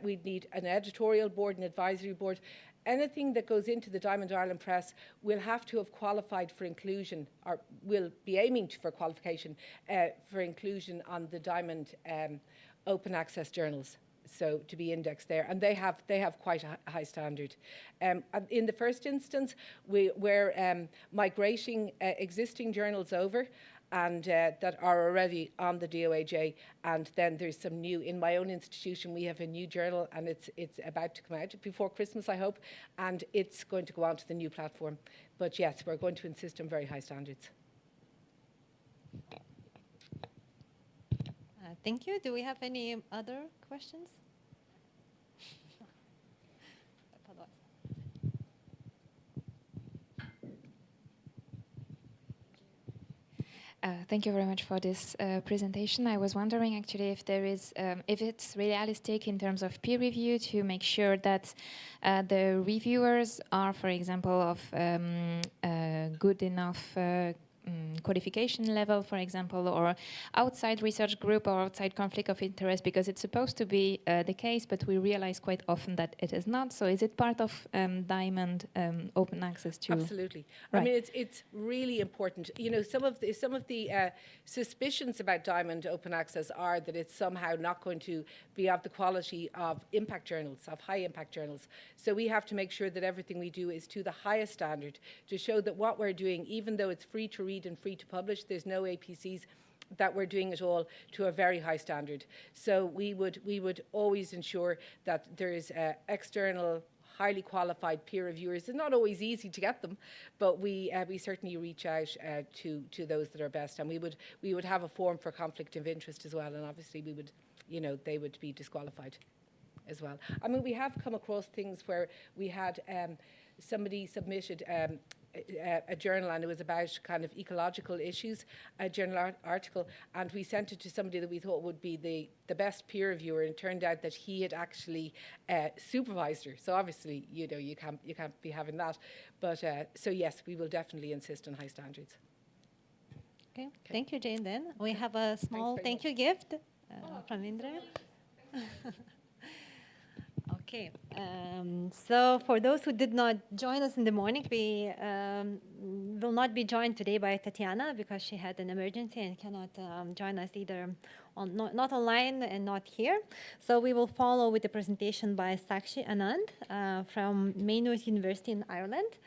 we'd need an editorial board, an advisory board. Anything that goes into the Diamond Ireland Press will have to have qualified for inclusion, or will be aiming for qualification for inclusion on the Diamond Open Access journals. So to be indexed there, and they have quite a high standard. In the first instance, we're migrating existing journals over, and that are already on the DOAJ, and then there's some new. In my own institution, we have a new journal, and it's about to come out before Christmas, I hope, and it's going to go onto the new platform. But yes, we're going to insist on very high standards. Thank you. Do we have any other questions? Thank you very much for this presentation. I was wondering actually if there is, if it's realistic in terms of peer review to make sure that the reviewers are, for example, of good enough codification level, for example, or outside research group or outside conflict of interest, because it's supposed to be the case, but we realize quite often that it is not. So is it part of Diamond open access too? Absolutely. Right. I mean, it's really important. You know, some of the suspicions about Diamond open access are that it's somehow not going to be of the quality of impact journals, of high impact journals. So we have to make sure that everything we do is to the highest standard to show that what we're doing, even though it's free to read and free to publish, there's no APCs, that we're doing it all to a very high standard. So we would always ensure that there is external, highly qualified peer reviewers. It's not always easy to get them, but we certainly reach out to those that are best, and we would have a form for conflict of interest as well, and obviously we would, you know, they would be disqualified as well. I mean, we have come across things where we had somebody submitted a journal, and it was about kind of ecological issues, a journal article, and we sent it to somebody that we thought would be the best peer reviewer, and it turned out that he had actually supervised her. So obviously, you know, you can't be having that. But so yes, we will definitely insist on high standards. Okay, thank you, Jane. Then we have a small thank you gift from Indra. Okay, so for those who did not join us in the morning, we will not be joined today by Tatiana because she had an emergency and cannot join us either, not online and not here. So we will follow with the presentation by Sakshi Anand from Maynooth University in Ireland.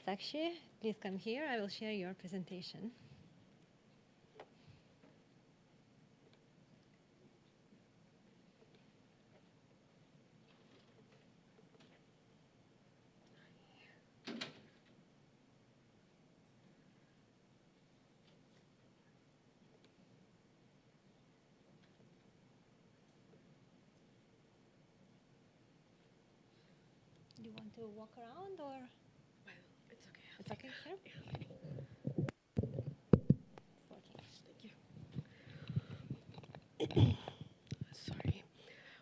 Sakshi, please come here. I will share your presentation. You want to walk around or? Well, it's okay. It's okay, sure. Thank you. Sorry.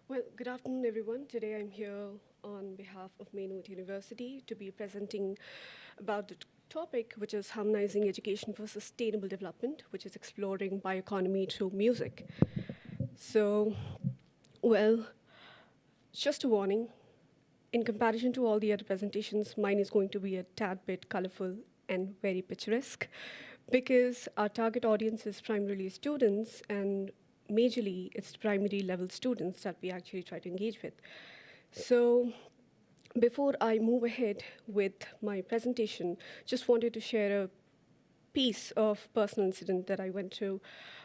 Well, good afternoon, everyone. Today I'm here on behalf of Maynooth University to be presenting about the topic, which is harmonizing education for sustainable development, which is exploring bioeconomy through music. So, well, just a warning. In comparison to all the other presentations, mine is going to be a tad bit colorful and very picturesque because our target audience is primarily students, and majorly it's primary level students that we actually try to engage with. So before I move ahead with my presentation, just wanted to share a piece of personal incident that I went through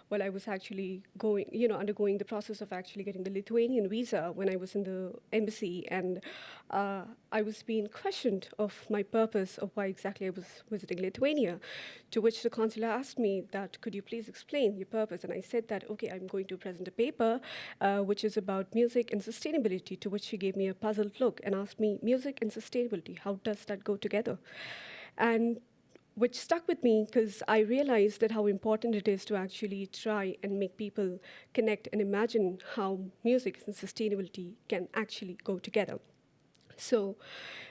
while I was actually undergoing the process of actually getting the Lithuanian visa when I was in the embassy, and I was being questioned of my purpose of why exactly I was visiting Lithuania, to which the consular asked me that, could you please explain your purpose? And I said that, okay, I'm going to present a paper which is about music and sustainability, to which she gave me a puzzled look and asked me, music and sustainability, how does that go together? And which stuck with me because I realized that how important it is to actually try and make people connect and imagine how music and sustainability can actually go together. So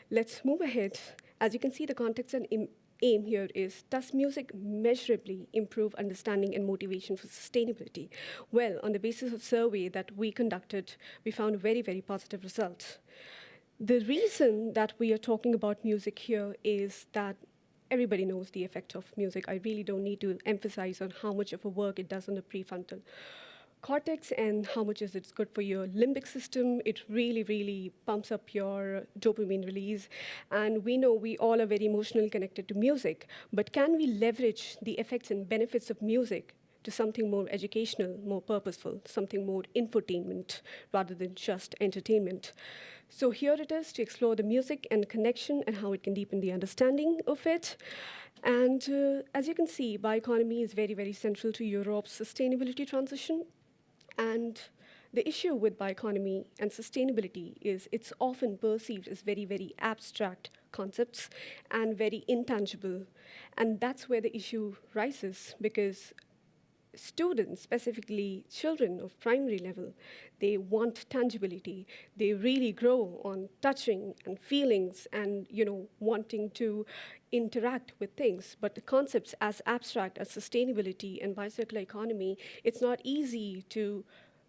let's move ahead. As you can see, the context and aim here is, does music measurably improve understanding and motivation for sustainability? Well, on the basis of survey that we conducted, we found a very, very positive result. The reason that we are talking about music here is that everybody knows the effect of music. I really don't need to emphasize on how much of a work it does on the prefrontal cortex and how much is it good for your limbic system. It really, really pumps up your dopamine release. And we know we all are very emotionally connected to music, but can we leverage the effects and benefits of music to something more educational, more purposeful, something more infotainment rather than just entertainment? So here it is to explore the music and connection and how it can deepen the understanding of it. And as you can see, bioeconomy is very, very central to Europe's sustainability transition. And the issue with bioeconomy and sustainability is it's often perceived as very, very abstract concepts and very intangible. And that's where the issue rises, because students, specifically children of primary level, they want tangibility. They really grow on touching and feelings and, wanting to interact with things. But the concepts as abstract as sustainability and biocircular economy, it's not easy to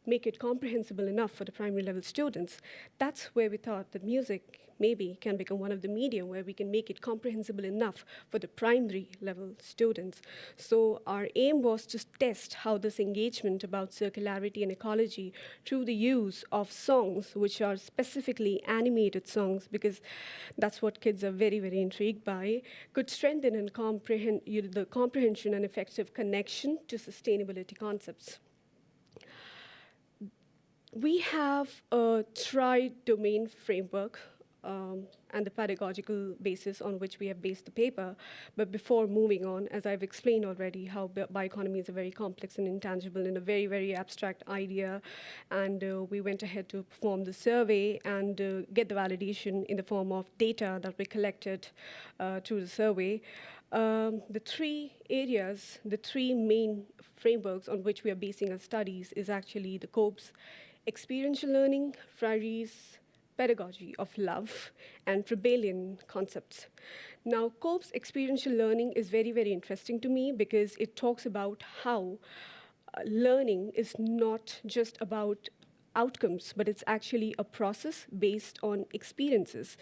make it comprehensible enough for the primary level students. That's where we thought that music maybe can become one of the media where we can make it comprehensible enough for the primary level students. So our aim was to test how this engagement about circularity and ecology through the use of songs, which are specifically animated songs, because that's what kids are very, very intrigued by, could strengthen and comprehend the comprehension and effective connection to sustainability concepts. We have a tri-domain framework and the pedagogical basis on which we have based the paper. But before moving on, as I've explained already, how bioeconomy is a very complex and intangible and a very, very abstract idea, and we went ahead to perform the survey and get the validation in the form of data that we collected through the survey. The three areas, the three main frameworks on which we are basing our studies is actually the COPE's experiential learning, Freire's pedagogy of love, and Froebelian concepts. Now, COPE's experiential learning is very, very interesting to me because it talks about how learning is not just about outcomes, but it's actually a process based on experiences.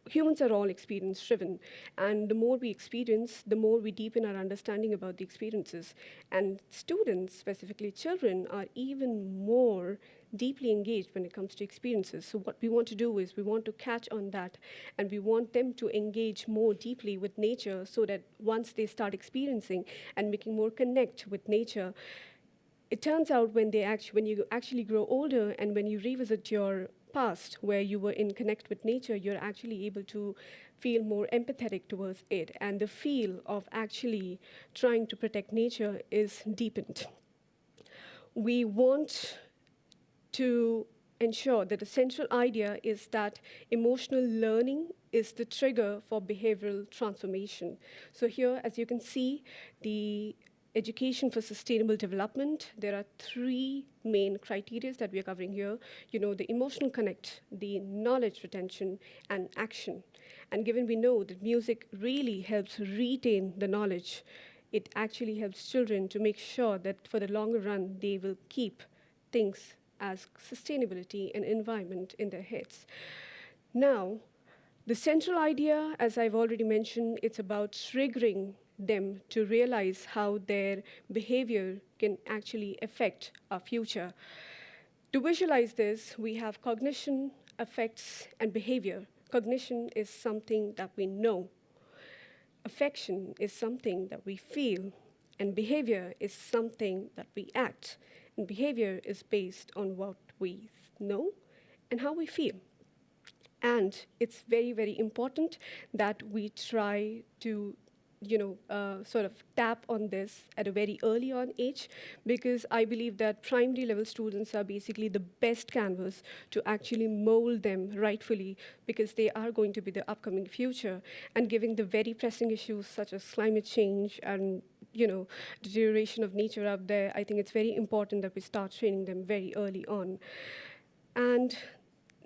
Humans are all experience-driven, and the more we experience, the more we deepen our understanding about the experiences. And students, specifically children, are even more deeply engaged when it comes to experiences. So what we want to do is we want to catch on that, and we want them to engage more deeply with nature so that once they start experiencing and making more connect with nature, it turns out when you actually grow older and when you revisit your past where you were in connect with nature, you're actually able to feel more empathetic towards it, and the feel of actually trying to protect nature is deepened. We want to ensure that the central idea is that emotional learning is the trigger for behavioral transformation. So here, as you can see, the education for sustainable development, there are three main criteria that we are covering here. The emotional connect, the knowledge retention, and action. And given we know that music really helps retain the knowledge, it actually helps children to make sure that for the longer run, they will keep things as sustainability and environment in their heads. Now, the central idea, as I've already mentioned, it's about triggering them to realize how their behavior can actually affect our future. To visualize this, we have cognition, affects, and behavior. Cognition is something that we know. Affection is something that we feel. And behavior is something that we act. And behavior is based on what we know and how we feel. And it's very, very important that we try to sort of tap on this at a very early on age, because I believe that primary level students are basically the best canvas to actually mold them rightfully, because they are going to be the upcoming future. And given the very pressing issues such as climate change and deterioration of nature out there, I think it's very important that we start training them very early on. And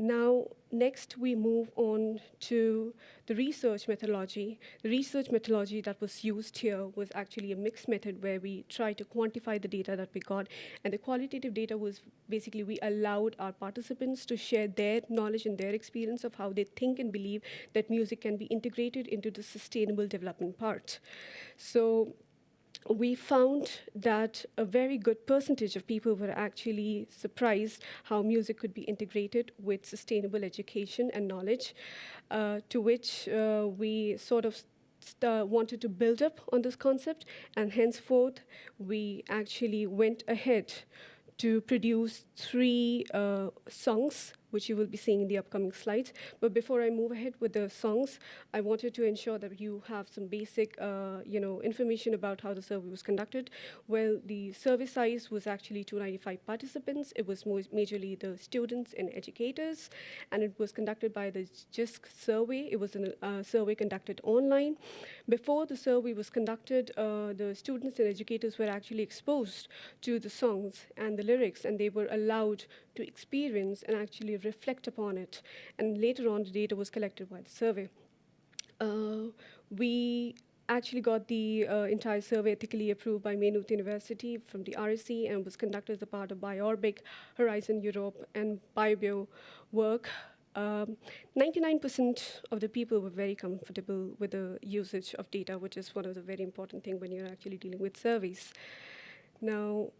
now, next we move on to the research methodology. The research methodology that was used here was actually a mixed method where we tried to quantify the data that we got. And the qualitative data was basically we allowed our participants to share their knowledge and their experience of how they think and believe that music can be integrated into the sustainable development part. So we found that a very good percentage of people were actually surprised how music could be integrated with sustainable education and knowledge, to which we sort of wanted to build up on this concept, and henceforth we actually went ahead to produce 3 songs, which you will be seeing in the upcoming slides. But before I move ahead with the songs, I wanted to ensure that you have some basic information about how the survey was conducted. Well, the survey size was actually 295 participants. It was majorly the students and educators, and it was conducted by the JISC survey. It was a survey conducted online. Before the survey was conducted, the students and educators were actually exposed to the songs and the lyrics, and they were allowed to experience and actually reflect upon it. And later on, the data was collected by the survey. We actually got the entire survey ethically approved by Maynooth University from the RSC, and was conducted as a part of Biorbic, Horizon Europe, and BioBio work. 99% of the people were very comfortable with the usage of data, which is one of the very important things when you're actually dealing with surveys. Now,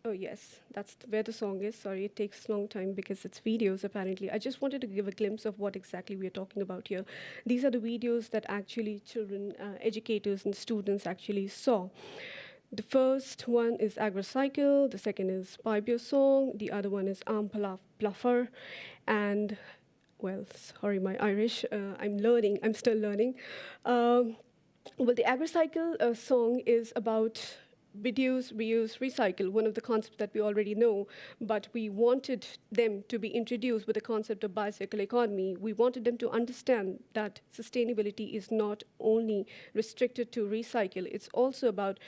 oh yes, that's where the song is. Sorry, it takes a long time because it's videos apparently. I just wanted to give a glimpse of what exactly we're talking about here. These are the videos that actually children, educators, and students actually saw. The first one is AgroCycle, the second is BioBio Song, the other one is Arm Pluffer, and well, sorry, my Irish, I'm still learning. Well, the AgriCycle song is about reduce, reuse, recycle, one of the concepts that we already know, but we wanted them to be introduced with the concept of bicycle economy. We wanted them to understand that sustainability is not only restricted to recycle, it's also about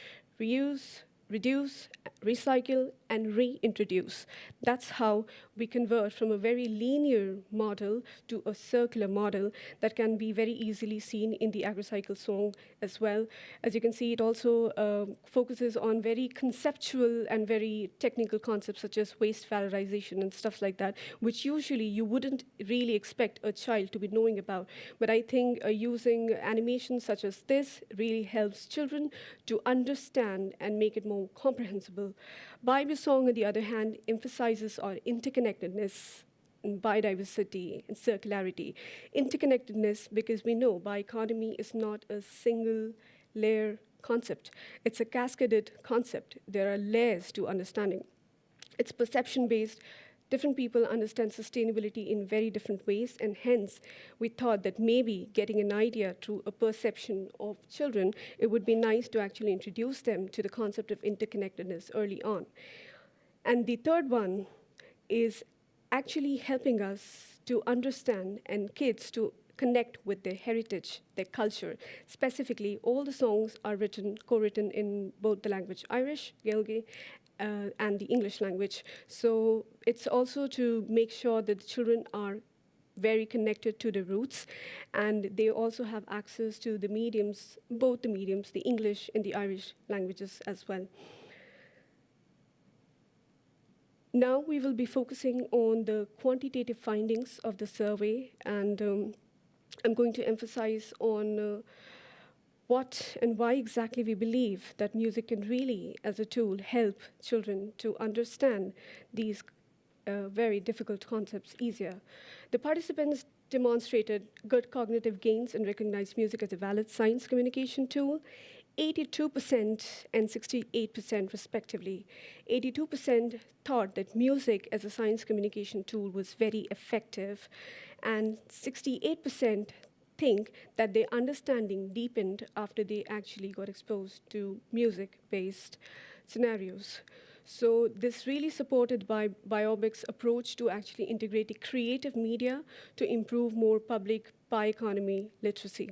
reuse, reduce, recycle, and reintroduce. That's how we convert from a very linear model to a circular model that can be very easily seen in the AgriCycle song as well. As you can see, it also focuses on very conceptual and very technical concepts such as waste valorization and stuff like that, which usually you wouldn't really expect a child to be knowing about. But I think using animations such as this really helps children to understand and make it more comprehensible. Bible song, on the other hand, emphasizes our interconnectedness, and biodiversity and circularity. Interconnectedness because we know bioeconomy is not a single layer concept. It's a cascaded concept. There are layers to understanding. It's perception-based. Different people understand sustainability in very different ways, and hence we thought that maybe getting an idea through a perception of children, it would be nice to actually introduce them to the concept of interconnectedness early on. And the third one is actually helping us to understand and kids to connect with their heritage, their culture. Specifically, all the songs are co-written in both the language Irish, Gaeilge, and the English language. So it's also to make sure that the children are very connected to the roots, and they also have access to the mediums, both the mediums, the English and the Irish languages as well. Now we will be focusing on the quantitative findings of the survey, and I'm going to emphasize on what and why exactly we believe that music can really, as a tool, help children to understand these very difficult concepts easier. The participants demonstrated good cognitive gains and recognized music as a valid science communication tool. 82% and 68% respectively. 82% thought that music as a science communication tool was very effective, and 68% think that their understanding deepened after they actually got exposed to music-based scenarios. So this really supported by Biobic's approach to actually integrating creative media to improve more public bioeconomy literacy.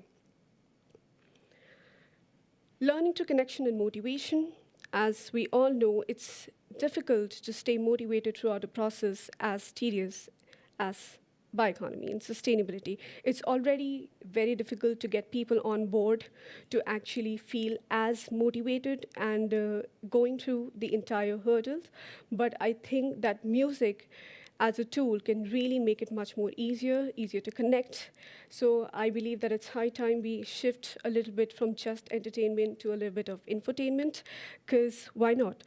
Learning through connection and motivation. As we all know, it's difficult to stay motivated throughout the process as tedious as bioeconomy and sustainability. It's already very difficult to get people on board to actually feel as motivated and going through the entire hurdles. But I think that music as a tool can really make it much more easier to connect. So I believe that it's high time we shift a little bit from just entertainment to a little bit of infotainment, because why not?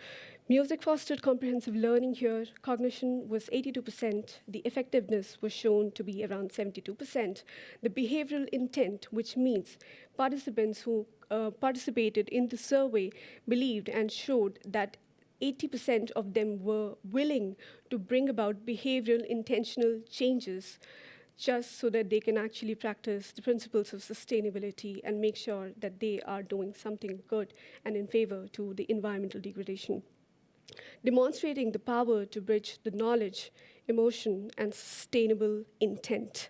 Music fostered comprehensive learning here. Cognition was 82%. The effectiveness was shown to be around 72%. The behavioral intent, which means participants who participated in the survey believed and showed that 80% of them were willing to bring about behavioral intentional changes just so that they can actually practice the principles of sustainability and make sure that they are doing something good and in favor to the environmental degradation. Demonstrating the power to bridge the knowledge, emotion, and sustainable intent.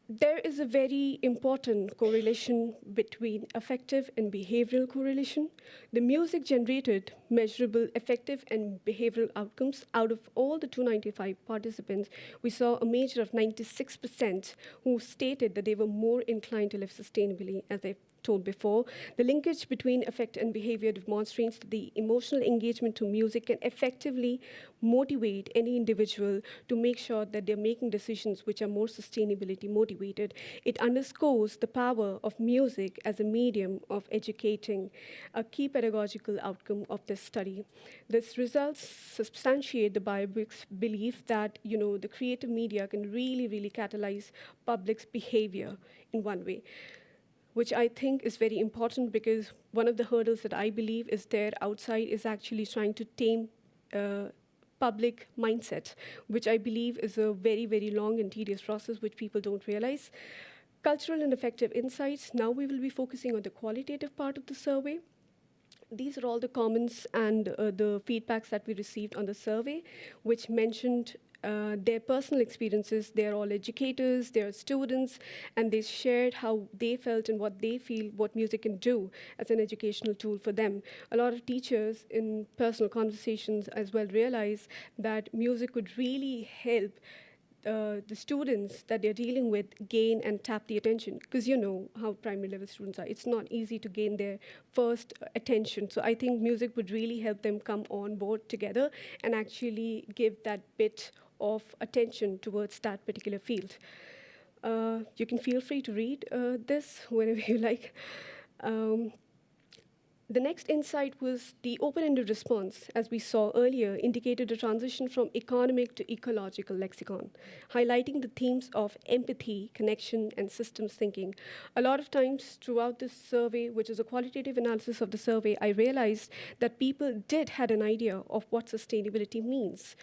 There is a very important correlation between affective and behavioral correlation. The music generated measurable affective and behavioral outcomes. Out of all the 295 participants, we saw a measure of 96% who stated that they were more inclined to live sustainably, as I've told before. The linkage between affect and behavior demonstrates that the emotional engagement to music can effectively motivate any individual to make sure that they're making decisions which are more sustainability motivated. It underscores the power of music as a medium of educating, a key pedagogical outcome of this study. This results substantiate the Biobic's belief that, the creative media can really catalyze public's behavior in one way, which I think is very important, because one of the hurdles that I believe is there outside is actually trying to tame public mindset, which I believe is a very, very long and tedious process which people don't realize. Cultural and effective insights. Now we will be focusing on the qualitative part of the survey. These are all the comments and the feedbacks that we received on the survey, which mentioned their personal experiences. They're all educators, they're students, and they shared how they felt and what they feel what music can do as an educational tool for them. A lot of teachers in personal conversations as well realize that music could really help the students that they're dealing with gain and tap the attention, because you know how primary level students are. It's not easy to gain their first attention. So I think music would really help them come on board together and actually give that bit of attention towards that particular field. You can feel free to read this whenever you like. The next insight was the open-ended response, as we saw earlier, indicated a transition from economic to ecological lexicon, highlighting the themes of empathy, connection, and systems thinking. A lot of times throughout this survey, which is a qualitative analysis of the survey, I realized that people did had an idea of what sustainability means,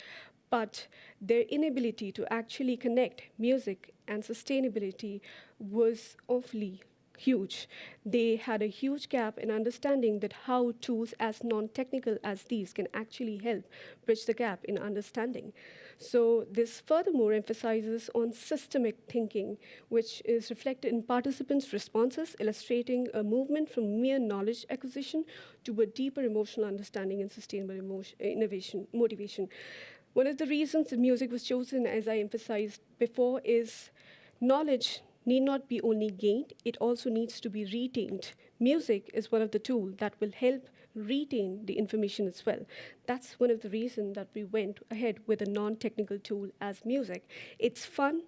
but their inability to actually connect music and sustainability was awfully huge. They had a huge gap in understanding that how tools as non-technical as these can actually help bridge the gap in understanding. So this furthermore emphasizes on systemic thinking, which is reflected in participants' responses, illustrating a movement from mere knowledge acquisition to a deeper emotional understanding and sustainable motivation. One of the reasons that music was chosen, as I emphasized before, is knowledge need not be only gained, it also needs to be retained. Music is one of the tools that will help retain the information as well. That's one of the reasons that we went ahead with a non-technical tool as music. It's fun,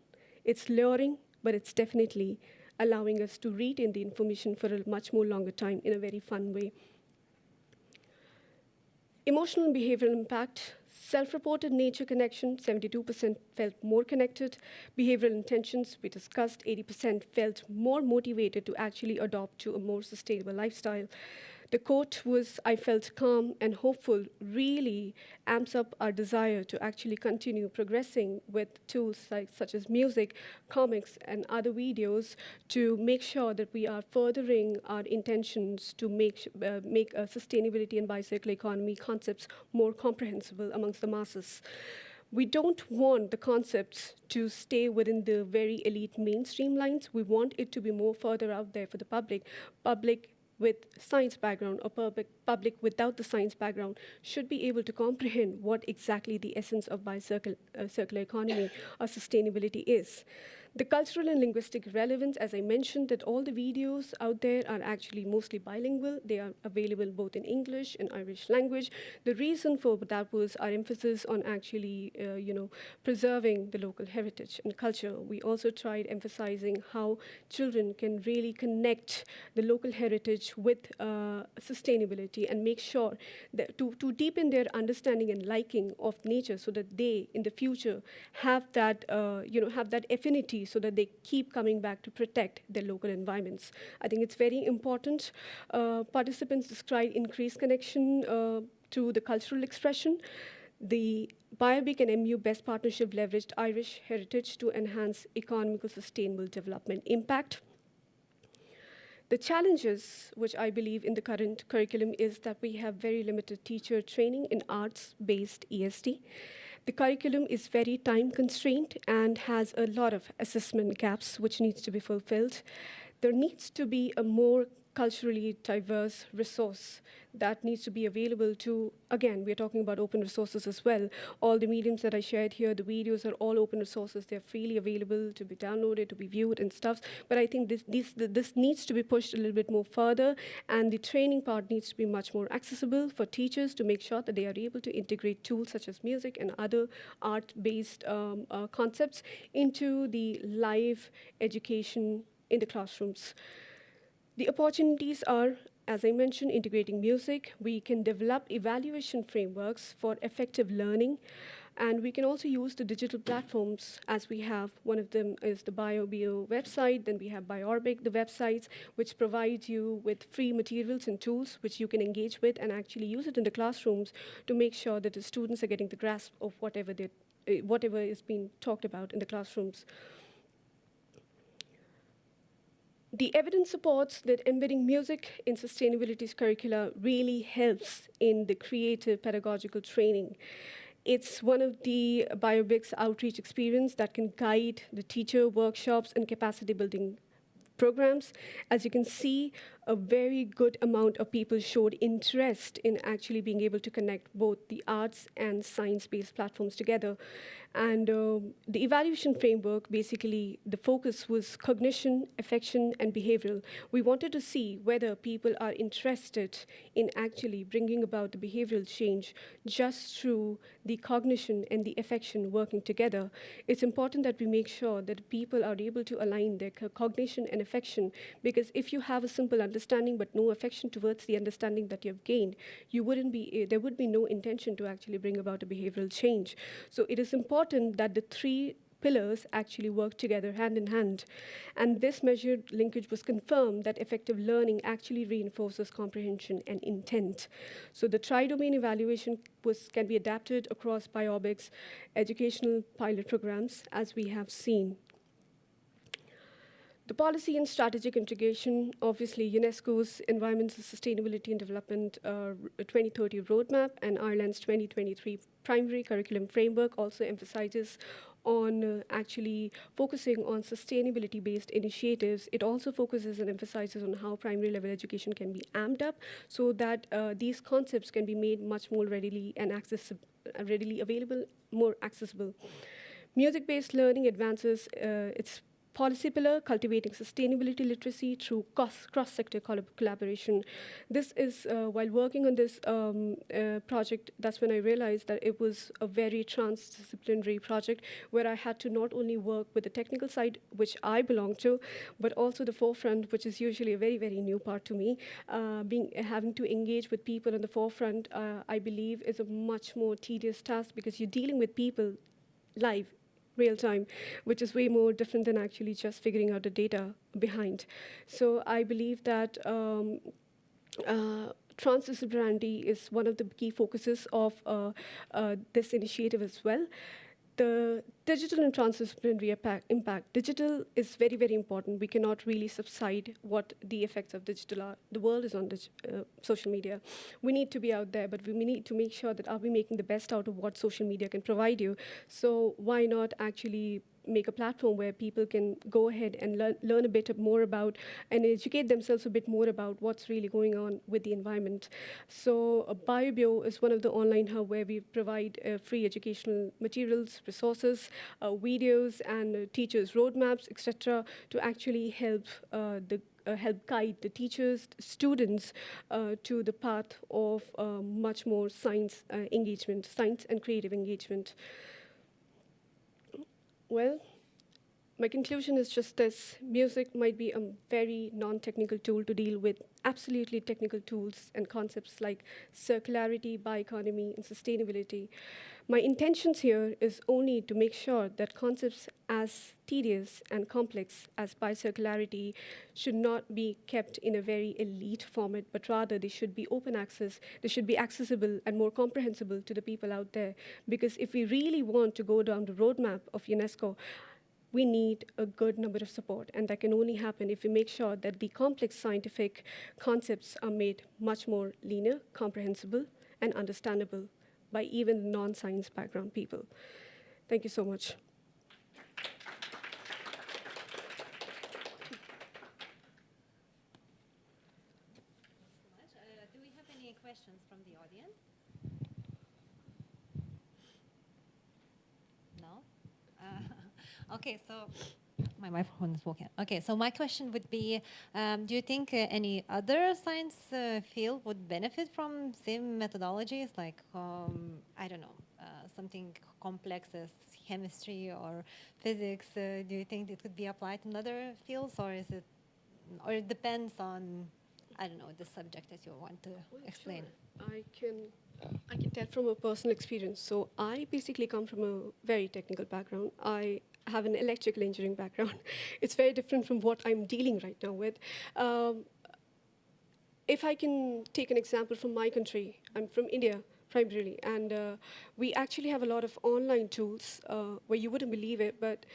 it's luring, but it's definitely allowing us to retain the information for a much more longer time in a very fun way. Emotional and behavioral impact. Self-reported nature connection, 72% felt more connected. Behavioral intentions, we discussed, 80% felt more motivated to actually adopt to a more sustainable lifestyle. The quote was, "I felt calm and hopeful," really amps up our desire to actually continue progressing with tools such as music, comics, and other videos to make sure that we are furthering our intentions to make sustainability and biocircular economy concepts more comprehensible amongst the masses. We don't want the concepts to stay within the very elite mainstream lines. We want it to be more further out there for the public with science background or public without the science background should be able to comprehend what exactly the essence of circular economy or sustainability is. The cultural and linguistic relevance, as I mentioned, that all the videos out there are actually mostly bilingual. They are available both in English and Irish language. The reason for that was our emphasis on actually, preserving the local heritage and culture. We also tried emphasizing how children can really connect the local heritage with sustainability and make sure that to deepen their understanding and liking of nature, so that they in the future have that affinity, so that they keep coming back to protect their local environments. I think it's very important. Participants described increased connection to the cultural expression. The BioBIC and MU Best Partnership leveraged Irish heritage to enhance economical sustainable development impact. The challenges, which I believe in the current curriculum, is that we have very limited teacher training in arts-based ESD. The curriculum is very time-constrained and has a lot of assessment gaps which needs to be fulfilled. There needs to be a more culturally diverse resource that needs to be available to, again, we're talking about open resources as well. All the mediums that I shared here, the videos are all open resources. They're freely available to be downloaded, to be viewed and stuff. But I think this needs to be pushed a little bit more further, and the training part needs to be much more accessible for teachers to make sure that they are able to integrate tools such as music and other art-based concepts into the live education in the classrooms. The opportunities are, as I mentioned, integrating music. We can develop evaluation frameworks for effective learning. And we can also use the digital platforms as we have. One of them is the BioBio website. Then we have Biorbic, the websites, which provide you with free materials and tools which you can engage with and actually use it in the classrooms to make sure that the students are getting the grasp of whatever is being talked about in the classrooms. The evidence supports that embedding music in sustainability's curricula really helps in the creative pedagogical training. It's one of the Biobic's outreach experience that can guide the teacher workshops and capacity building programs. As you can see, a very good amount of people showed interest in actually being able to connect both the arts and science-based platforms together. And the evaluation framework, basically, the focus was cognition, affection, and behavioral. We wanted to see whether people are interested in actually bringing about the behavioral change just through the cognition and the affection working together. It's important that we make sure that people are able to align their cognition and affection, because if you have a simple understanding but no affection towards the understanding that you've gained, there would be no intention to actually bring about a behavioral change. So it is important that the three pillars actually work together hand in hand. And this measured linkage was confirmed that effective learning actually reinforces comprehension and intent. So the tri-domain evaluation can be adapted across Biobic's educational pilot programs, as we have seen. The policy and strategic integration, obviously UNESCO's Environmental Sustainability and Development 2030 Roadmap and Ireland's 2023 Primary Curriculum Framework also emphasizes on actually focusing on sustainability-based initiatives. It also focuses and emphasizes on how primary level education can be amped up so that these concepts can be made much more readily and readily available, more accessible. Music-based learning advances its policy pillar, cultivating sustainability literacy through cross-sector collaboration. This is, while working on this project, that's when I realized that it was a very transdisciplinary project where I had to not only work with the technical side, which I belong to, but also the forefront, which is usually a very, very new part to me. Having to engage with people on the forefront, I believe, is a much more tedious task because you're dealing with people live, real time, which is way more different than actually just figuring out the data behind. So I believe that transdisciplinarity is one of the key focuses of this initiative as well. The digital and transdisciplinary impact. Digital is very, very important. We cannot really subside what the effects of digital are. The world is on social media. We need to be out there, but we need to make sure that are we making the best out of what social media can provide you. So why not actually make a platform where people can go ahead and learn a bit more about and educate themselves a bit more about what's really going on with the environment. So BioBio is one of the online hub where we provide free educational materials, resources, videos, and teachers' roadmaps, etc., to actually help help guide the teachers, students to the path of much more science engagement, science and creative engagement. Well, my conclusion is just this. Music might be a very non-technical tool to deal with absolutely technical tools and concepts like circularity, bioeconomy, and sustainability. My intentions here is only to make sure that concepts as tedious and complex as biocircularity should not be kept in a very elite format, but rather they should be open access, they should be accessible and more comprehensible to the people out there. Because if we really want to go down the roadmap of UNESCO, we need a good number of support, and that can only happen if we make sure that the complex scientific concepts are made much more linear, comprehensible, and understandable by even non-science background people. Thank you so much. Do we have any questions from the audience? No? Okay, so my microphone is working. Okay, so my question would be, do you think any other science field would benefit from same methodologies, like, I don't know, something complex as chemistry or physics? Do you think it could be applied in other fields, or is it, or it depends on I don't know, the subject that you want to explain. Sure. I can tell from a personal experience. So I basically come from a very technical background. I have an electrical engineering background. It's very different from what I'm dealing right now with. If I can take an example from my country, I'm from India primarily, and we actually have a lot of online tools where you wouldn't believe it, but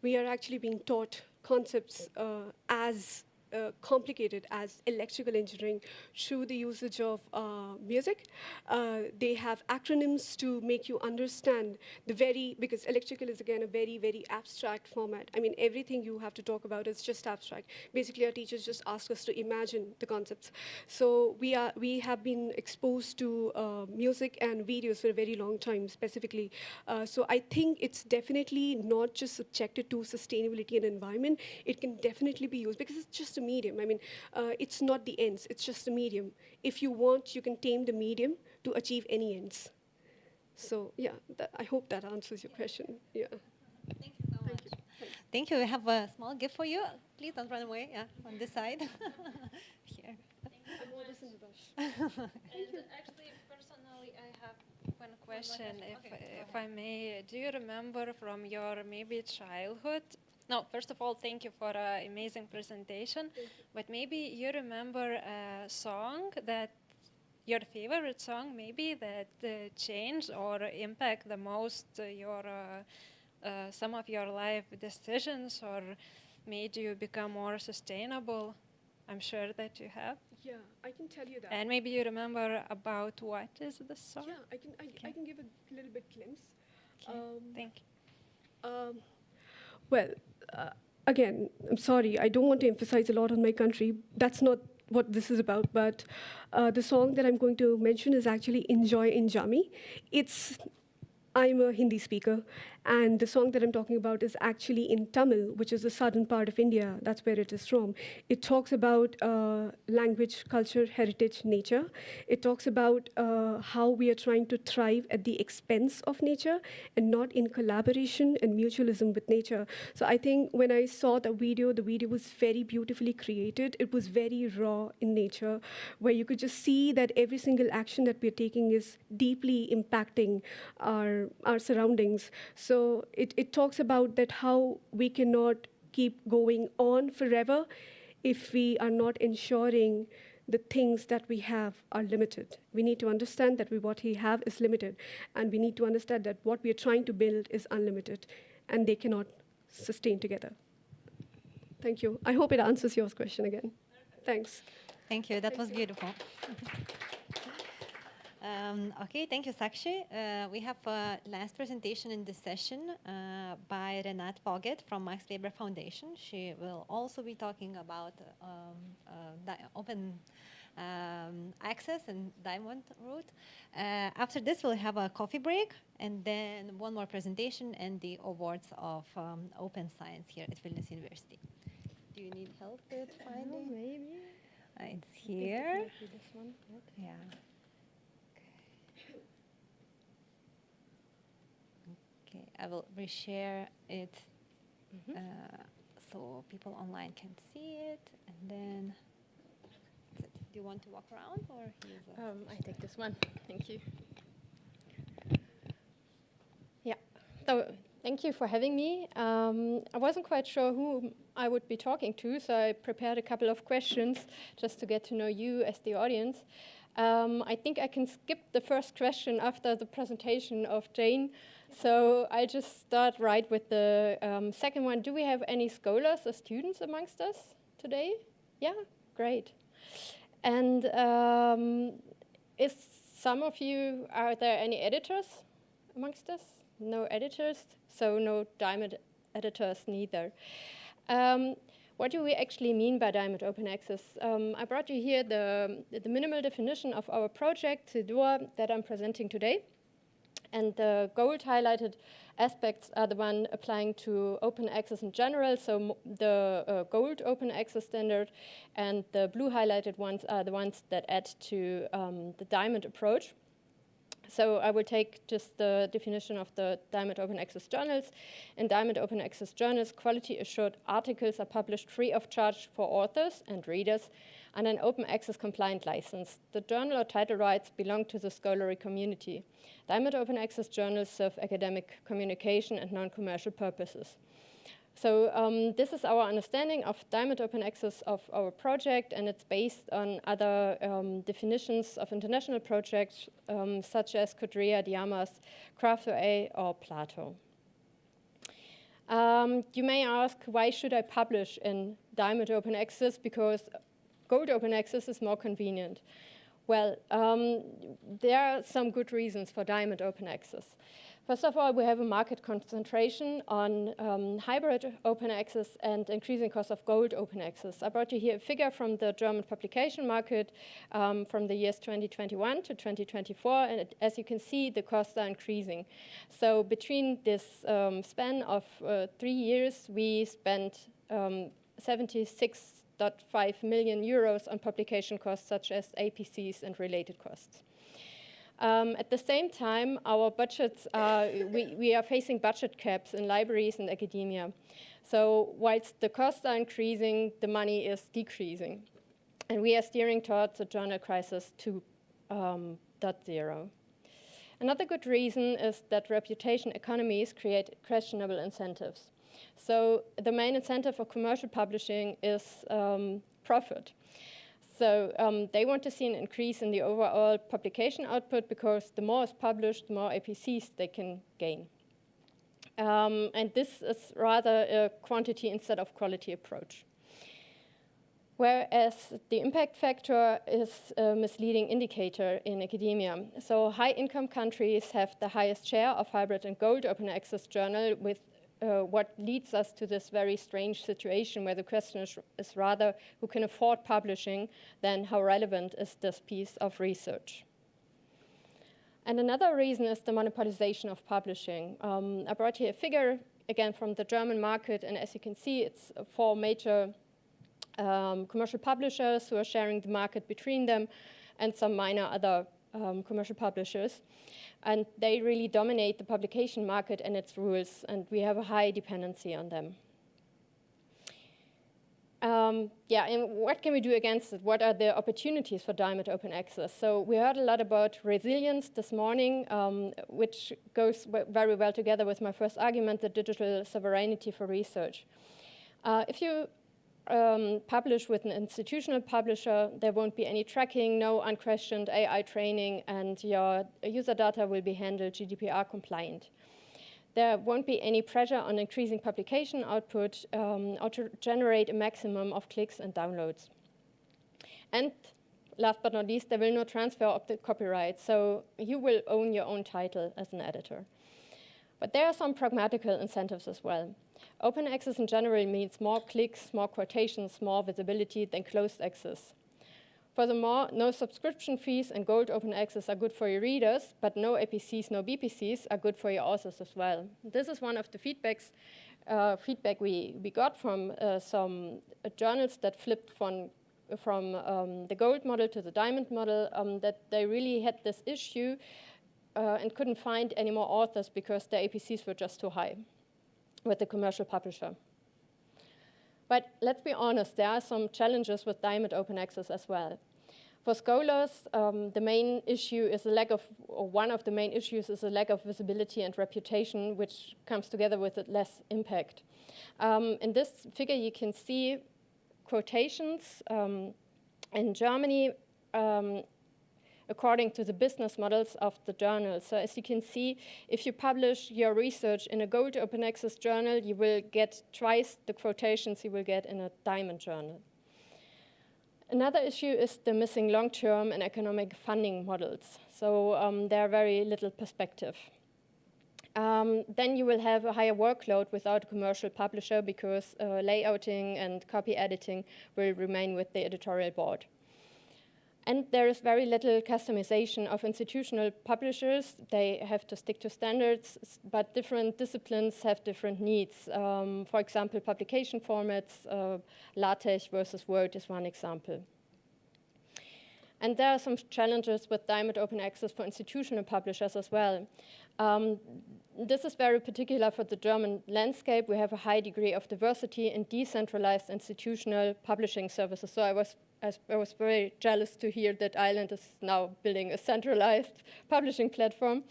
we are actually being taught concepts as complicated as electrical engineering through the usage of music. They have acronyms to make you understand because electrical is again a very, very abstract format. I mean, everything you have to talk about is just abstract. Basically, our teachers just ask us to imagine the concepts. So we have been exposed to music and videos for a very long time, specifically. So I think it's definitely not just subjected to sustainability and environment. It can definitely be used because it's just a medium. I mean, it's not the ends, it's just a medium. If you want, you can tame the medium to achieve any ends. So yeah, I hope that answers your question. Yeah. Thank you so much. Thank you. We have a small gift for you. Please don't run away. Yeah, on this side. Here. I'm always in the rush. And actually, personally, I have one question, if I may. Do you remember from your maybe childhood? No, first of all, thank you for an amazing presentation. But maybe you remember a song that, your favorite song maybe, that changed or impact the most your some of your life decisions or made you become more sustainable? I'm sure that you have. Yeah, I can tell you that. And maybe you remember about what is the song? Yeah, I can give a little bit glimpse. Thank you. Well, again, I'm sorry, I don't want to emphasize a lot on my country. That's not what this is about, but the song that I'm going to mention is actually Enjoy Injami. I'm a Hindi speaker, and the song that I'm talking about is actually in Tamil, which is the southern part of India. That's where it is from. It talks about language, culture, heritage, nature. It talks about how we are trying to thrive at the expense of nature and not in collaboration and mutualism with nature. So I think when I saw the video was very beautifully created. It was very raw in nature, where you could just see that every single action that we're taking is deeply impacting our surroundings. So it talks about that how we cannot keep going on forever if we are not ensuring the things that we have are limited. We need to understand that what we have is limited, and we need to understand that what we are trying to build is unlimited, and they cannot sustain together. Thank you. I hope it answers your question again. Thanks. Thank you. That was beautiful. Okay, thank you, Sakshi. We have a last presentation in this session by Renate Voget from Max Weber Foundation. She will also be talking about open access and diamond route. After this, we'll have a coffee break, and then one more presentation and the awards of open science here at Vilnius University. Do you need help with finding? Maybe. It's here. This one. Yeah. Okay, I will reshare it so people online can see it, and then that's it. Do you want to walk around or? I take this one. Thank you. Yeah. So thank you for having me. I wasn't quite sure who I would be talking to, so I prepared a couple of questions just to get to know you as the audience. I think I can skip the first question after the presentation of Jane. So I just start right with the second one. Do we have any scholars or students amongst us today? Yeah, great. And is some of you, are there any editors amongst us? No editors, so no diamond editors neither. What do we actually mean by diamond open access? I brought you here the minimal definition of our project, CEDOR, that I'm presenting today. And the gold highlighted aspects are the one applying to open access in general, so the gold open access standard, and the blue highlighted ones are the ones that add to the diamond approach. So I will take just the definition of the Diamond Open Access journals. In Diamond Open Access journals, quality assured articles are published free of charge for authors and readers and an open access compliant license. The journal or title rights belong to the scholarly community. Diamond open access journals serve academic communication and non-commercial purposes. So this is our understanding of Diamond open access of our project, and it's based on other definitions of international projects such as Kodrea, Diamas, Craft.OA, or Plato. You may ask, why should I publish in Diamond open access? Because Gold open access is more convenient. Well, there are some good reasons for Diamond open access. First of all, we have a market concentration on hybrid open access and increasing cost of Gold open access. I brought you here a figure from the German publication market from the years 2021 to 2024, and as you can see, the costs are increasing. So between this span of 3 years, we spent 76.5 million euros on publication costs such as APCs and related costs. At the same time, our budgets we are facing budget caps in libraries and academia. So whilst the costs are increasing, the money is decreasing. And we are steering towards a journal crisis 2.0. Another good reason is that reputation economies create questionable incentives. So the main incentive for commercial publishing is profit. So they want to see an increase in the overall publication output because the more is published, the more APCs they can gain. And this is rather a quantity instead of quality approach. Whereas the impact factor is a misleading indicator in academia. So high-income countries have the highest share of hybrid and Gold open access journal, with what leads us to this very strange situation where the question is rather who can afford publishing than how relevant is this piece of research. And another reason is the monopolization of publishing. I brought here a figure, again, from the German market, and as you can see, it's 4 major commercial publishers who are sharing the market between them, and some minor other commercial publishers. And they really dominate the publication market and its rules, and we have a high dependency on them. And what can we do against it? What are the opportunities for Diamond open access? So we heard a lot about resilience this morning, which goes very well together with my first argument, the digital sovereignty for research. If you publish with an institutional publisher, there won't be any tracking, no unquestioned AI training, and your user data will be handled GDPR compliant. There won't be any pressure on increasing publication output or to generate a maximum of clicks and downloads. And last but not least, there will no transfer of the copyright, so you will own your own title as an editor. But there are some pragmatical incentives as well. Open access in general means more clicks, more quotations, more visibility than closed access. Furthermore, no subscription fees and Gold open access are good for your readers, but no APCs, no BPCs are good for your authors as well. This is one of the feedback we got from some journals that flipped from the Gold model to the Diamond model, that they really had this issue and couldn't find any more authors because their APCs were just too high with the commercial publisher. But let's be honest, there are some challenges with Diamond open access as well. For scholars, the main issue is a lack of, or one of the main issues is a lack of visibility and reputation, which comes together with less impact. In this figure, you can see quotations in Germany according to the business models of the journal. So as you can see, if you publish your research in a Gold open access journal, you will get twice the quotations you will get in a Diamond journal. Another issue is the missing long-term and economic funding models. So there are very little perspective. Then you will have a higher workload without a commercial publisher because layouting and copy editing will remain with the editorial board. And there is very little customization of institutional publishers. They have to stick to standards, but different disciplines have different needs. For example, publication formats, LaTeX versus Word is one example. And there are some challenges with Diamond open access for institutional publishers as well. This is very particular for the German landscape. We have a high degree of diversity in decentralized institutional publishing services. So I was very jealous to hear that Ireland is now building a centralized publishing platform,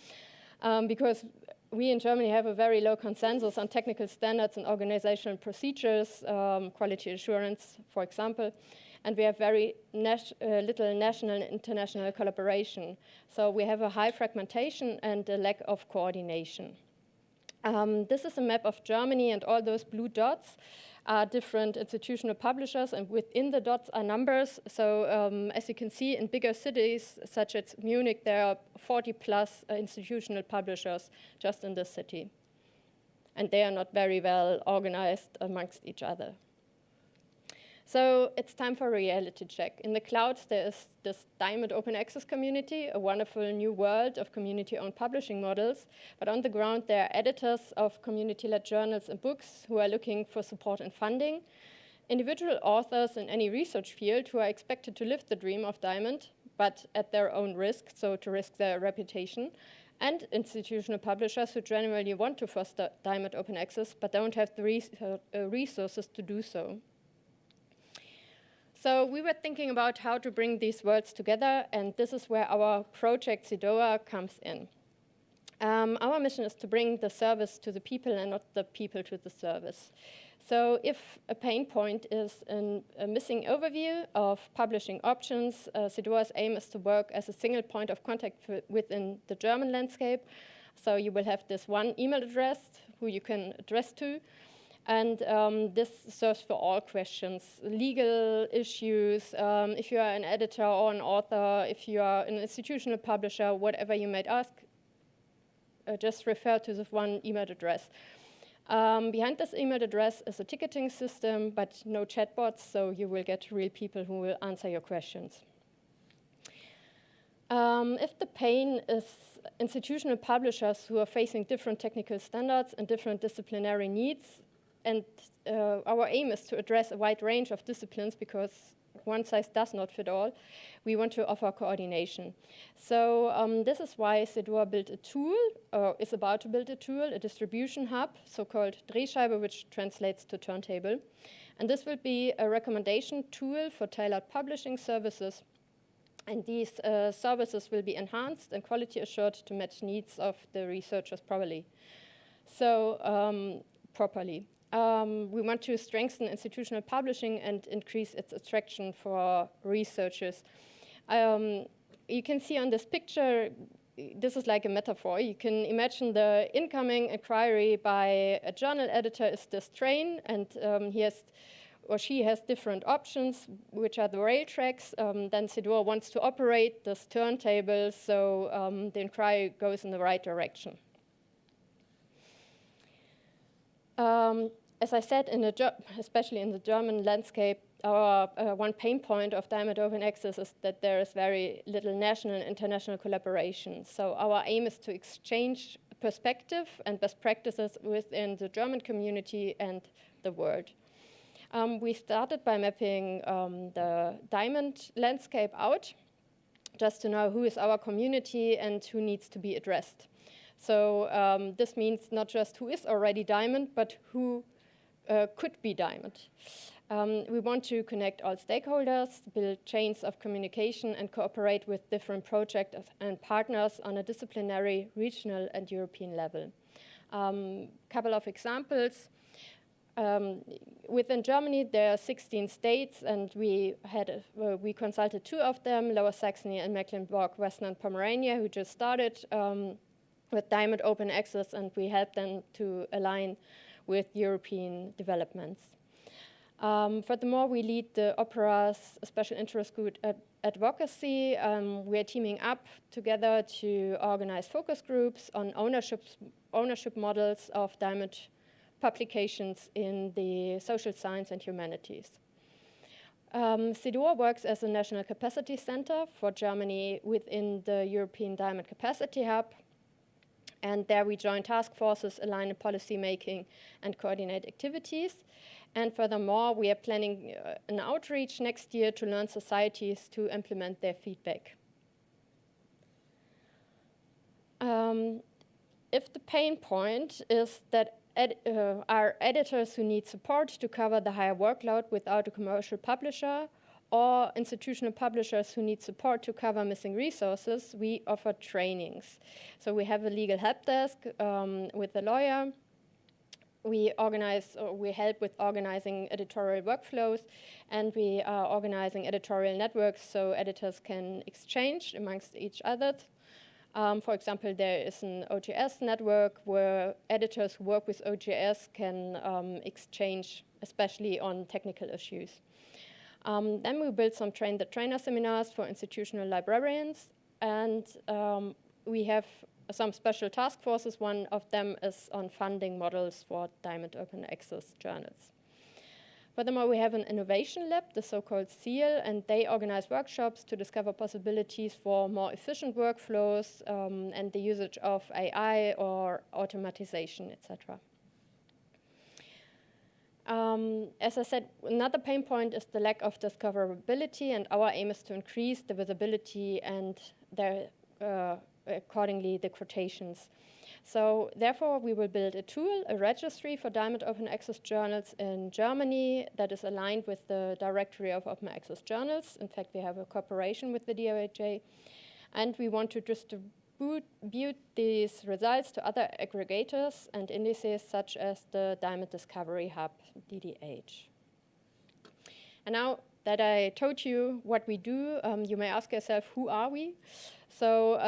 because we in Germany have a very low consensus on technical standards and organizational procedures, quality assurance, for example, and we have very little national and international collaboration. So we have a high fragmentation and a lack of coordination. This is a map of Germany, and all those blue dots are different institutional publishers, and within the dots are numbers. So as you can see, in bigger cities such as Munich, there are 40 plus institutional publishers just in this city. And they are not very well organized amongst each other. So it's time for a reality check. In the clouds, there is this Diamond Open Access community, a wonderful new world of community-owned publishing models. But on the ground, there are editors of community-led journals and books who are looking for support and funding, individual authors in any research field who are expected to live the dream of Diamond, but at their own risk, so to risk their reputation, and institutional publishers who generally want to foster Diamond Open Access, but don't have the resources to do so. So we were thinking about how to bring these worlds together, and this is where our project CEDOA comes in. Our mission is to bring the service to the people and not the people to the service. So if a pain point is a missing overview of publishing options, CEDOA's aim is to work as a single point of contact within the German landscape. So you will have this one email address who you can address to. And this serves for all questions, legal issues, if you are an editor or an author, if you are an institutional publisher, whatever you might ask, just refer to this one email address. Behind this email address is a ticketing system, but no chatbots, so you will get real people who will answer your questions. If the pain is institutional publishers who are facing different technical standards and different disciplinary needs, and our aim is to address a wide range of disciplines because one size does not fit all, we want to offer coordination. So this is why CEDOA built a tool, or is about to build a tool, a distribution hub, so-called Drehscheibe, which translates to turntable. And this will be a recommendation tool for tailored publishing services. And these services will be enhanced and quality assured to match needs of the researchers properly. We want to strengthen institutional publishing and increase its attraction for researchers. You can see on this picture, this is like a metaphor. You can imagine the incoming inquiry by a journal editor is this train, and he has or she has different options, which are the rail tracks. Then CEDOA wants to operate this turntable, so the inquiry goes in the right direction. As I said, especially in the German landscape, our one pain point of Diamond Open Access is that there is very little national and international collaboration. So our aim is to exchange perspective and best practices within the German community and the world. We started by mapping the Diamond landscape out, just to know who is our community and who needs to be addressed. So this means not just who is already Diamond, but who could be Diamond. We want to connect all stakeholders, build chains of communication, and cooperate with different projects and partners on a disciplinary, regional, and European level. Couple of examples. Within Germany, there are 16 states, and we consulted 2 of them, Lower Saxony and Mecklenburg-Western Pomerania, who just started with Diamond Open Access, and we helped them to align with European developments. Furthermore, we lead the Opera's special interest group advocacy. We are teaming up together to organize focus groups on ownership models of Diamond publications in the social science and humanities. CEDOA works as a national capacity center for Germany within the European Diamond Capacity Hub. And there we join task forces, align in policy making, and coordinate activities. And furthermore, we are planning an outreach next year to learn societies to implement their feedback. if the pain point is that are editors who need support to cover the higher workload without a commercial publisher, or institutional publishers who need support to cover missing resources, we offer trainings. So we have a legal help desk with a lawyer. We help with organizing editorial workflows, and we are organizing editorial networks so editors can exchange amongst each other. For example, there is an OGS network where editors who work with OGS can exchange, especially on technical issues. Then we built some train-the-trainer seminars for institutional librarians, and we have some special task forces. One of them is on funding models for diamond open access journals. Furthermore, we have an innovation lab, the so-called SEAL, and they organize workshops to discover possibilities for more efficient workflows and the usage of AI or automatization, etc. As I said, another pain point is the lack of discoverability, and our aim is to increase the visibility and accordingly the quotations. So therefore, we will build a tool, a registry for diamond open access journals in Germany that is aligned with the directory of open access journals. In fact, we have a cooperation with the DOJ, and we want to distribute these results to other aggregators and indices such as the Diamond Discovery Hub, DDH. And now that I told you what we do, you may ask yourself, who are we? So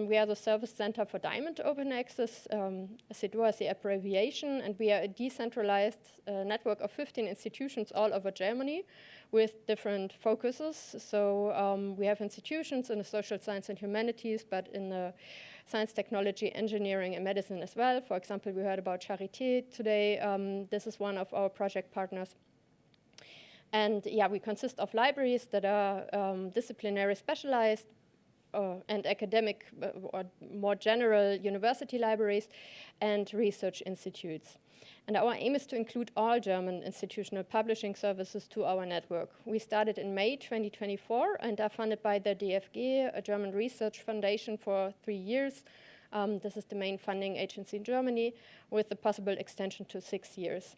we are the Service Center for Diamond Open Access. CEDOA is the abbreviation, and we are a decentralized network of 15 institutions all over Germany with different focuses. So we have institutions in the social science and humanities, but in the science, technology, engineering, and medicine as well. For example, we heard about Charité today. This is one of our project partners. And yeah, we consist of libraries that are disciplinary specialized, and academic or more general university libraries and research institutes. And our aim is to include all German institutional publishing services to our network. We started in May 2024 and are funded by the DFG, a German research foundation, for 3 years. This is the main funding agency in Germany, with the possible extension to 6 years.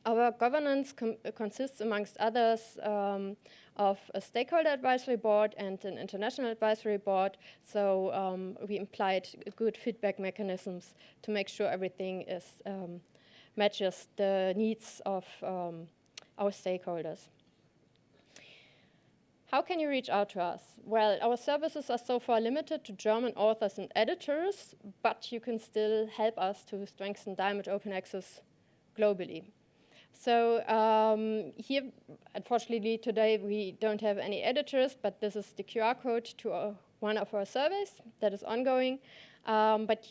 Our governance consists, amongst others, of a stakeholder advisory board and an international advisory board. So we implied good feedback mechanisms to make sure everything matches the needs of our stakeholders. How can you reach out to us? Well, our services are so far limited to German authors and editors, but you can still help us to strengthen diamond open access globally. So here, unfortunately, today we don't have any editors, but this is the QR code to one of our surveys that is ongoing. But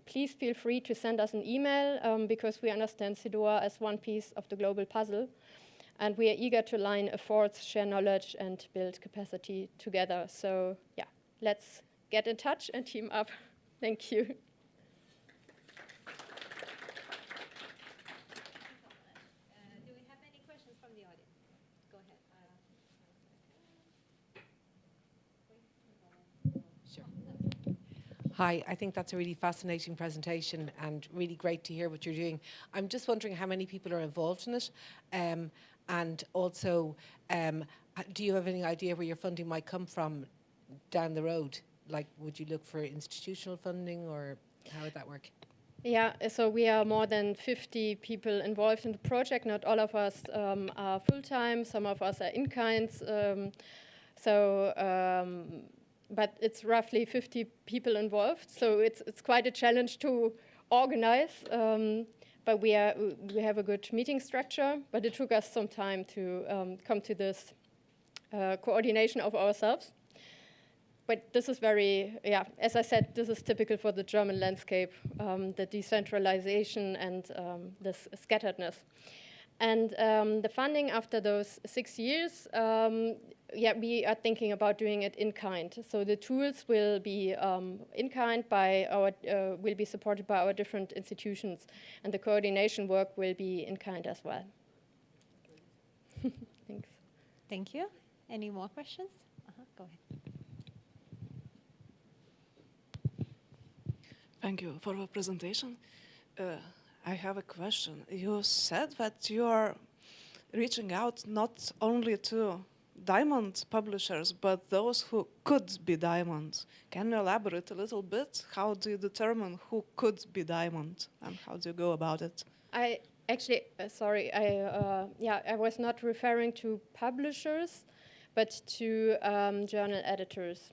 please feel free to send us an email because we understand CEDOA as one piece of the global puzzle. And we are eager to line efforts, share knowledge, and build capacity together. So yeah, let's get in touch and team up. Thank you. Hi, I think that's a really fascinating presentation and really great to hear what you're doing. I'm just wondering how many people are involved in it, and also, do you have any idea where your funding might come from down the road? Like, would you look for institutional funding, or how would that work? Yeah, so we are more than 50 people involved in the project. Not all of us are full-time, some of us are in-kinds. But it's roughly 50 people involved, so it's quite a challenge to organize. But we have a good meeting structure, but it took us some time to come to this coordination of ourselves. But this is very, yeah, as I said, this is typical for the German landscape, the decentralization and this scatteredness. And the funding after those 6 years, yeah, we are thinking about doing it in kind. So the tools will be in kind by our, will be supported by our different institutions, and the coordination work will be in kind as well. Thanks. Thank you. Any more questions? Go ahead. Thank you for the presentation. I have a question. You said that you are reaching out not only to diamond publishers, but those who could be diamond. Can you elaborate a little bit? How do you determine who could be diamond, and how do you go about it? I actually, I was not referring to publishers, but to journal editors.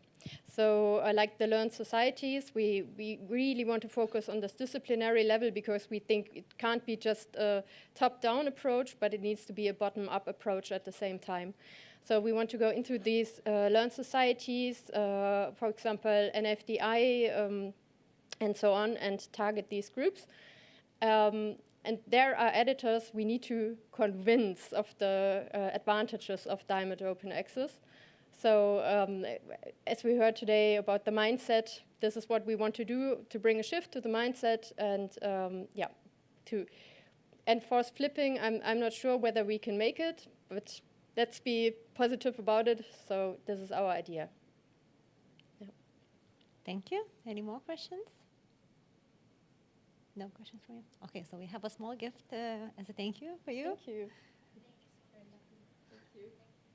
So like the learned societies, we really want to focus on this disciplinary level because we think it can't be just a top-down approach, but it needs to be a bottom-up approach at the same time. So we want to go into these learned societies, for example, NFDI, and so on, and target these groups. And there are editors we need to convince of the advantages of diamond open access. So as we heard today about the mindset, this is what we want to do to bring a shift to the mindset and to enforce flipping. I'm not sure whether we can make it, but let's be positive about it. So this is our idea. Yeah. Thank you. Any more questions? No questions for you? Okay, so we have a small gift as a thank you for you. Thank you.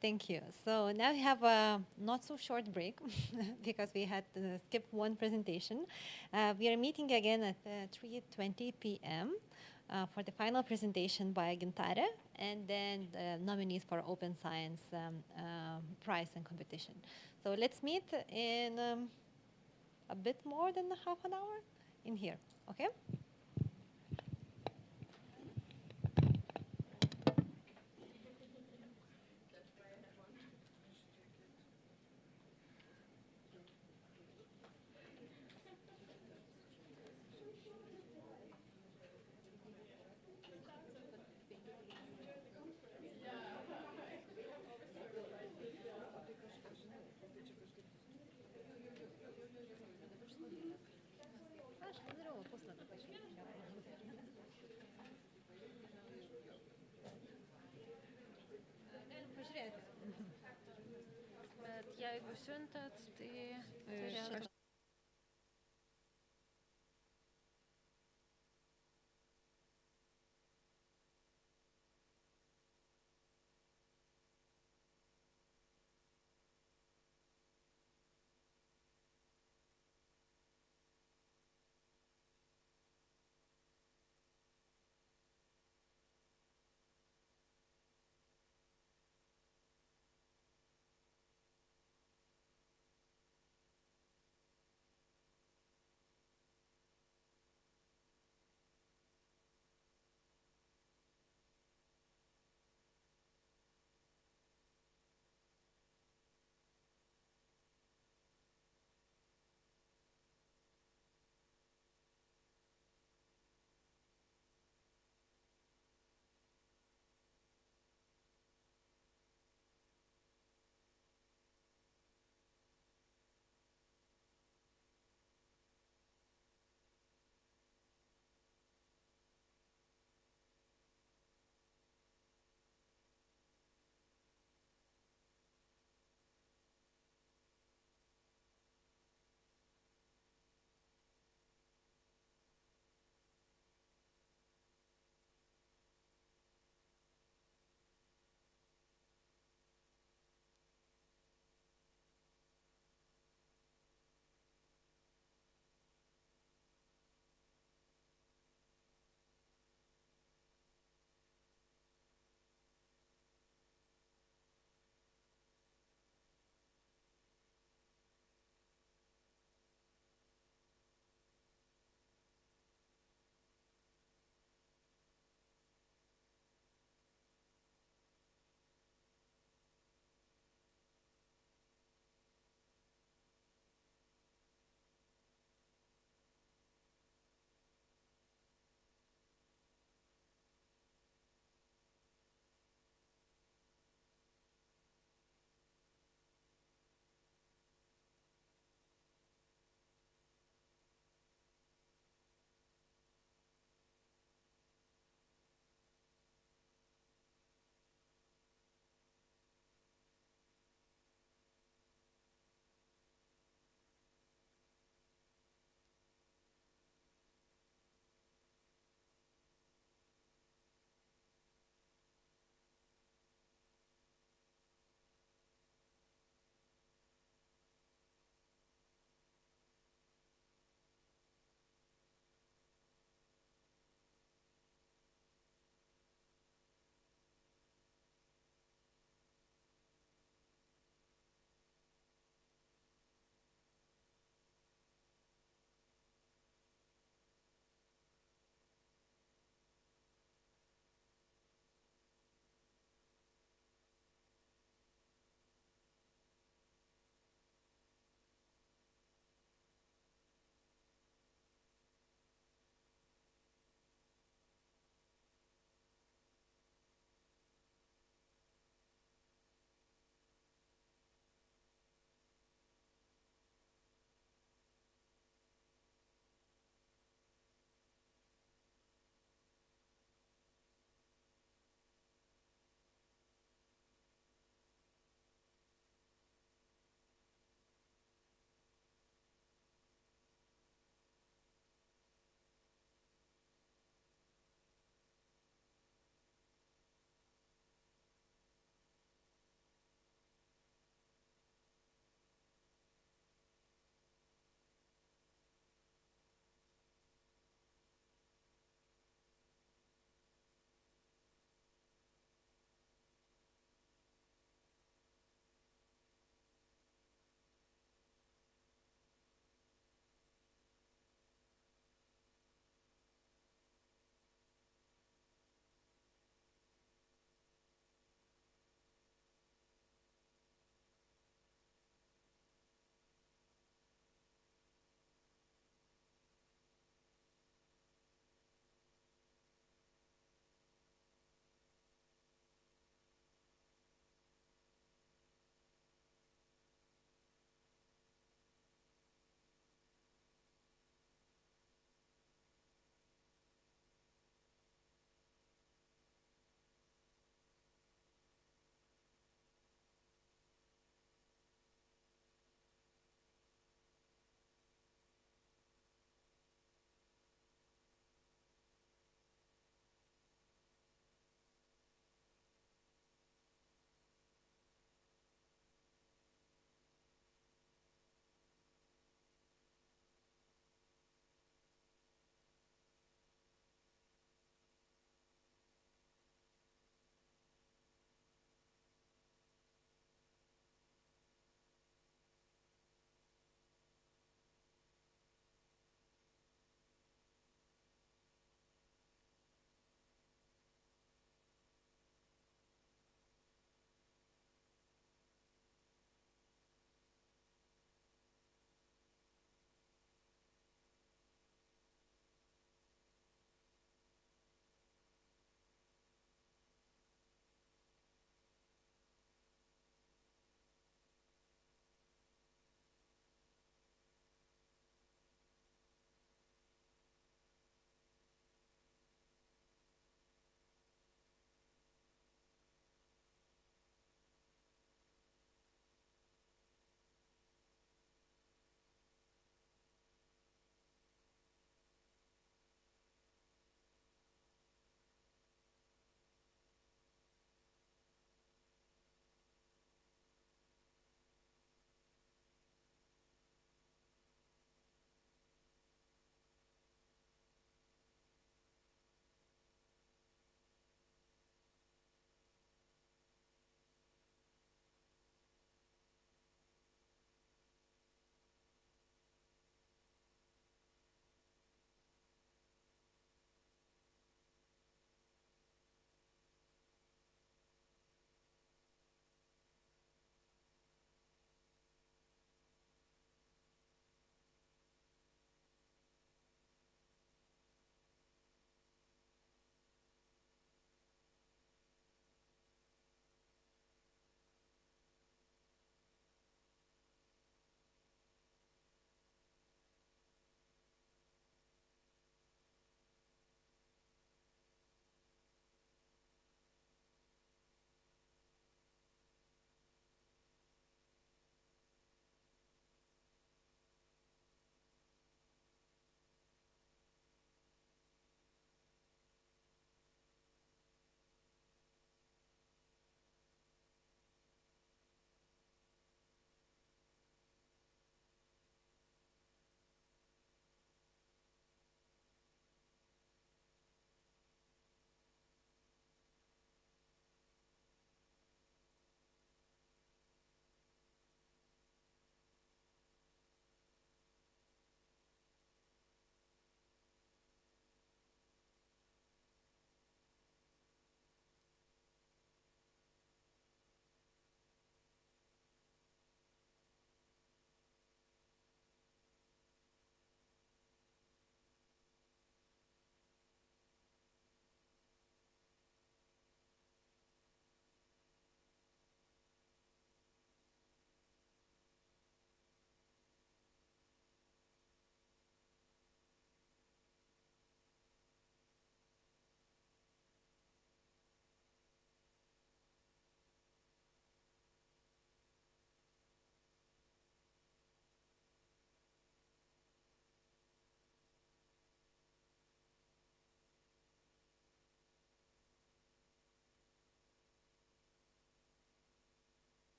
Thank you. So now we have a not so short break because we had to skip one presentation. We are meeting again at 3:20 p.m. For the final presentation by Gintare and then the nominees for Open Science Prize and competition. So let's meet in a bit more than half an hour in here, okay? Bet jeigu siuntat, tai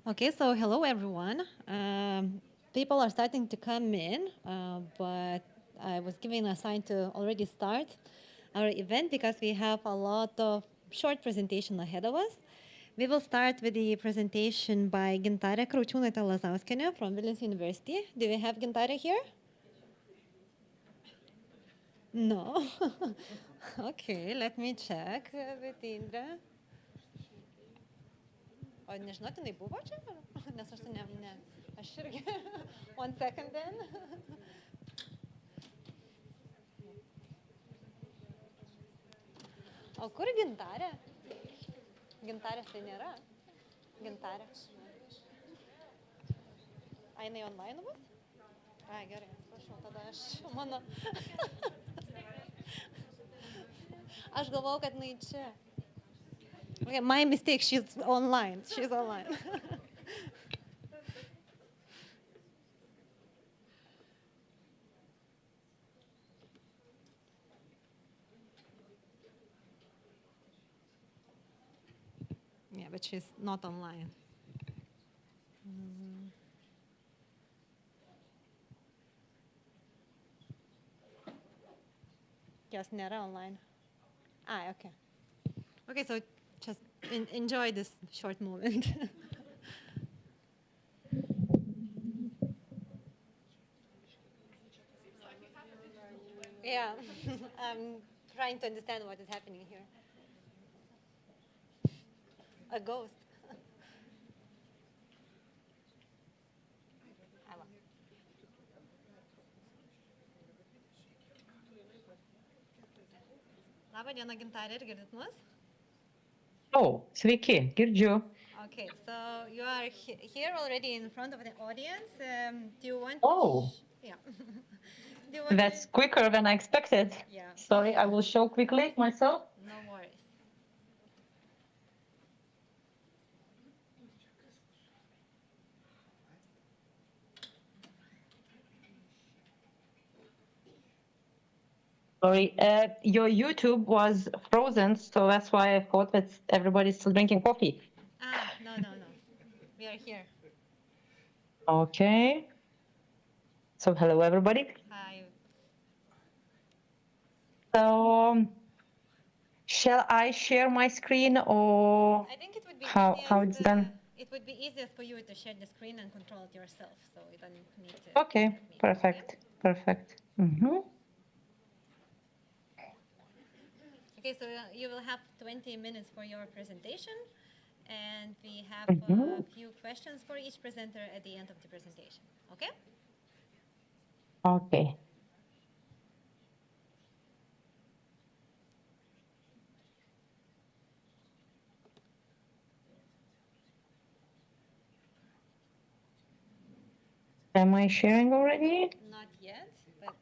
Okay, so hello everyone. People are starting to come in, but I was given a sign to already start our event because we have a lot of short presentation ahead of us. We will start with the presentation by Gintarė Kraučiūnaitė-Lazauskienė from Vilnius University. Do we have Gintarė here? No. Okay, let me check with Indra. O nežinot, jinai buvo čia? Nes aš ne. Aš irgi. 1 second then. O kur Gintarė? Gintarės tai nėra. Gintarė. A, jinai online bus? A, gerai, atsiprašau, tada mano... Aš galvojau, kad jinai čia. Okay, my mistake, she's online. Yeah, but she's not online. Jos nėra online. Ah, okay. Okay, so just enjoy this short moment. Yeah, I'm trying to understand what is happening here. A ghost. Labą dieną, Gintarė, ir girdit mus? Sveiki, girdžiu. Okay, so you are here already in front of the audience. Do you want Yeah. That's quicker than I expected. Yeah. Sorry, I will show quickly myself. No worries. Sorry, your YouTube was frozen, so that's why I thought that everybody's still drinking coffee. Ah, no. We are here. Okay. So hello, everybody. Hi. So, shall I share my screen, or I think it would be how it's done? It would be easiest for you to share the screen and control it yourself, so you don't need to. Okay, perfect. Mm-hmm. Okay, so you will have 20 minutes for your presentation, and we have a few questions for each presenter at the end of the presentation. Okay? Okay. Am I sharing already? Not yet, but...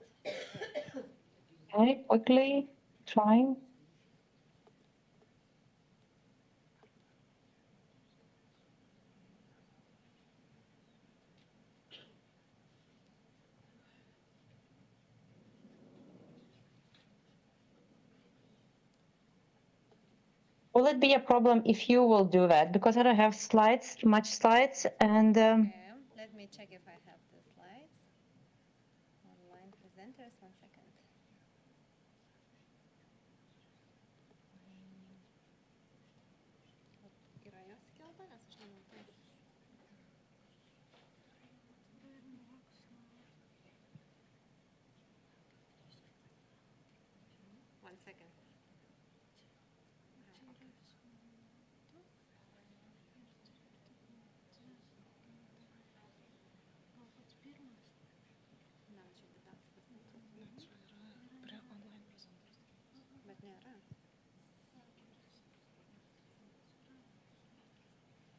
Okay, quickly, trying. Will it be a problem if you will do that? Because I don't have much slides, and... Okay, let me check if I have the slides. Online presenters, 1 second. Yra jos skelba, nes aš nematau. One second.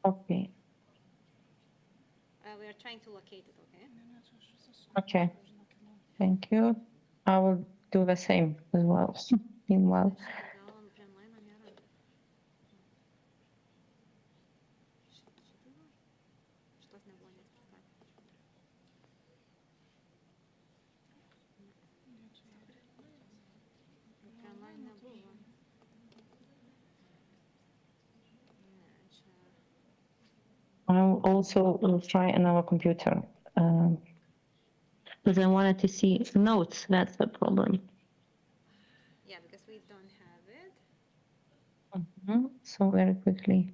Okay. We are trying to locate it, okay? Okay. Thank you. I will do the same as well. Meanwhile. will also try another computer. Because I wanted to see notes, that's the problem. Yeah, because we don't have it. So very quickly.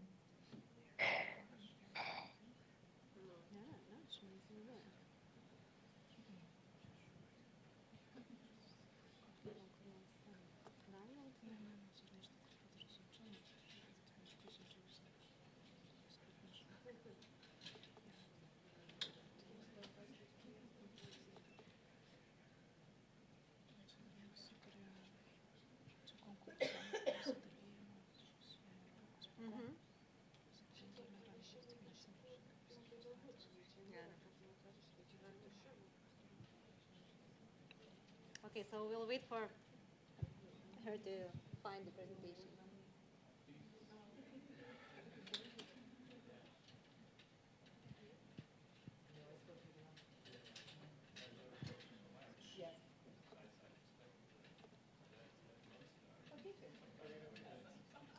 Okay, so we'll wait for her to find the presentation.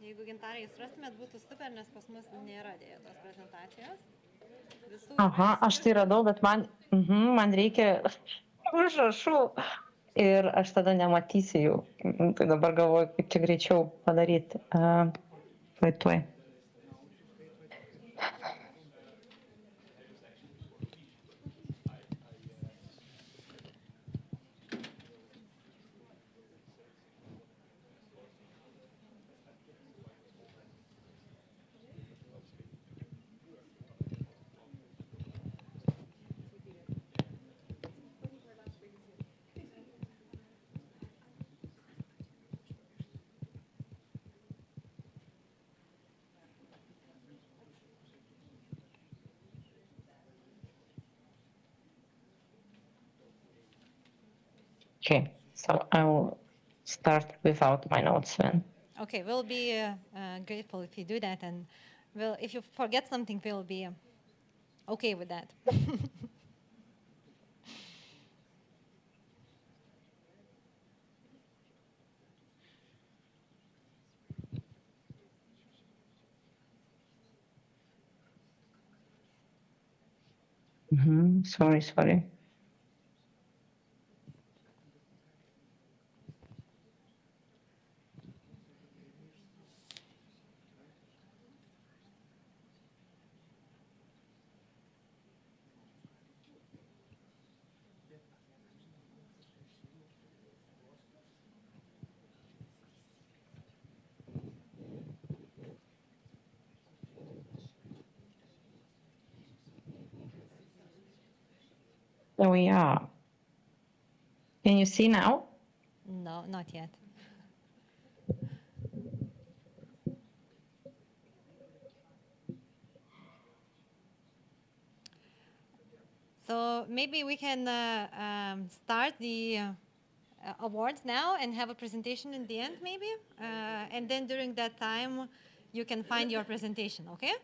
Jeigu Gintarė jūs rastumėt, būtų super, nes pas mus nėra dėja tos prezentacijos. Aha, aš tai radau, bet man reikia užrašų ir aš tada nematysiu jų. Tai dabar galvoju, kaip čia greičiau padaryti. Tuoj. Okay, so I will start without my notes then. Okay, we'll be grateful if you do that, and if you forget something, we'll be okay with that. Sorry. There we are. Can you see now? No, not yet. So maybe we can start the awards now and have a presentation in the end, maybe? And then during that time, you can find your presentation, okay?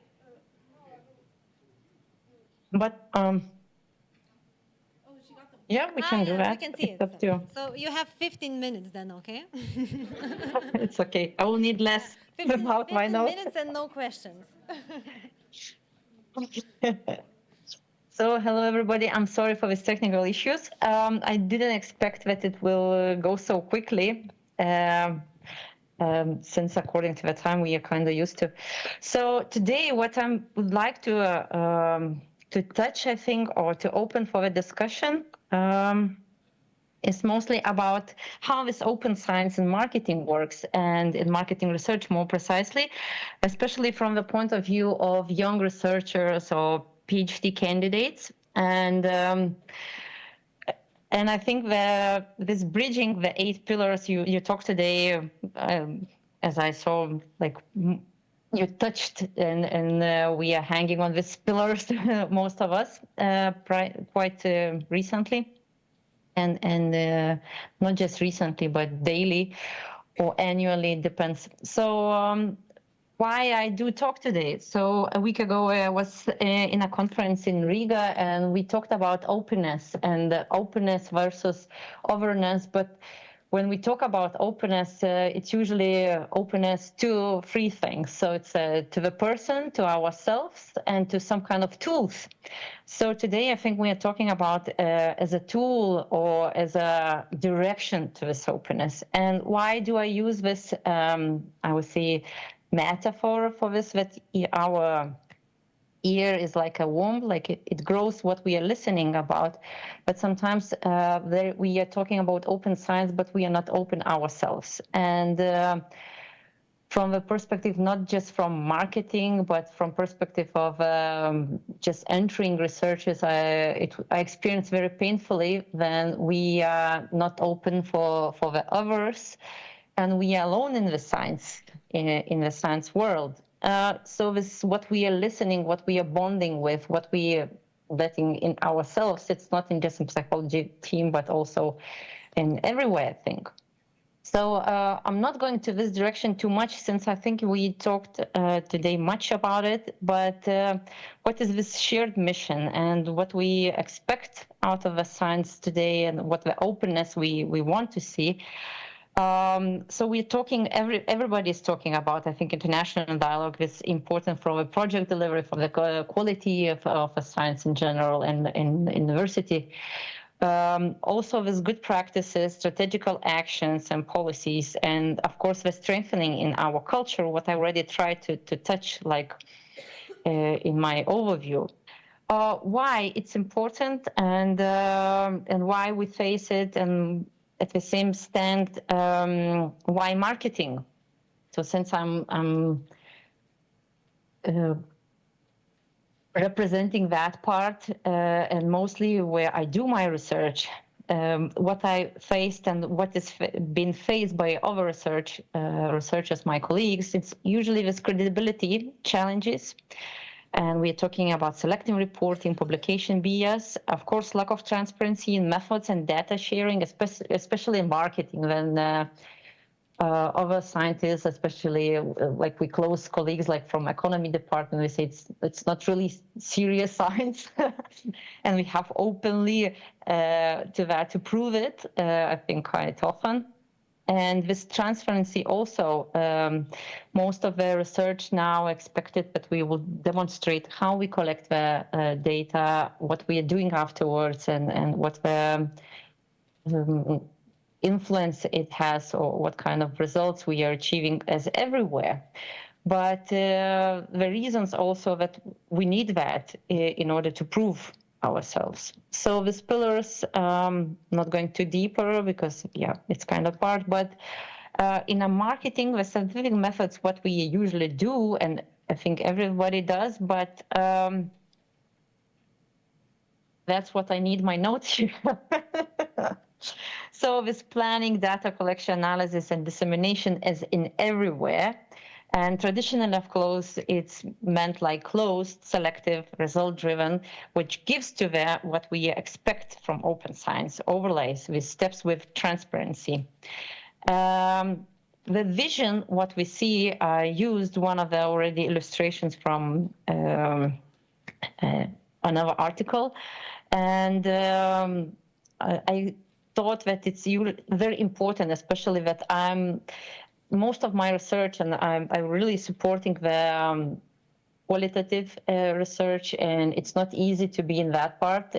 But yeah, we can do that. We can see it. So you have 15 minutes then, okay? It's okay. I will need less without my notes. 15 minutes and no questions. So hello everybody. I'm sorry for these technical issues. I didn't expect that it will go so quickly. Since according to the time we are kind of used to. So today what I would like to touch, I think, or to open for a discussion is mostly about how this open science in marketing works, and in marketing research more precisely, especially from the point of view of young researchers or PhD candidates. And I think that this bridging the 8 pillars you talked today, as I saw, like you touched, and we are hanging on these pillars, most of us, quite recently, and not just recently, but daily or annually, depends. So why I do talk today? So a week ago, I was in a conference in Riga, and we talked about openness and openness versus overness, but when we talk about openness, it's usually openness to three things. So it's to the person, to ourselves, and to some kind of tools. So today I think we are talking about as a tool or as a direction to this openness. And why do I use this, I would say, metaphor for this, that our ear is like a womb, like it grows what we are listening about. But sometimes we are talking about open science, but we are not open ourselves. And from the perspective, not just from marketing, but from perspective of just entering researches, I experienced very painfully when we are not open for the others, and we are alone in the science, in the science world. So this, what we are listening, what we are bonding with, what we are letting in ourselves, it's not in just in psychology team, but also in everywhere, I think. So I'm not going to this direction too much, since I think we talked today much about it, but what is this shared mission and what we expect out of the science today and what the openness we want to see. So we're talking, everybody's talking about, I think, international dialogue is important for the project delivery, for the quality of science in general and in university. Also with good practices, strategical actions and policies, and of course the strengthening in our culture, what I already tried to touch like in my overview. Why it's important and why we face it, and at the same stand, why marketing? So since I'm representing that part and mostly where I do my research, what I faced and what is been faced by other researchers, my colleagues, it's usually with credibility challenges. And we're talking about selective reporting, publication bias, of course, lack of transparency in methods and data sharing, especially in marketing, when other scientists, especially like we close colleagues like from economy department, we say it's not really serious science, and we have openly to prove it, I think quite often. And this transparency also, most of the research now expected that we will demonstrate how we collect the data, what we are doing afterwards, and what the influence it has, or what kind of results we are achieving as everywhere. But the reasons also that we need that in order to prove ourselves. So these pillars, not going too deeper because it's kind of hard, but in a marketing, the scientific methods, what we usually do, and I think everybody does, but that's what I need my notes here. So this planning, data collection, analysis, and dissemination is in everywhere. And traditionally, of course, it's meant like closed, selective, result-driven, which gives to that what we expect from open science, overlays with steps with transparency. The vision, what we see, I used one of the already illustrations from another article, and I thought that it's very important, especially that most of my research, and I'm really supporting the qualitative research, and it's not easy to be in that part.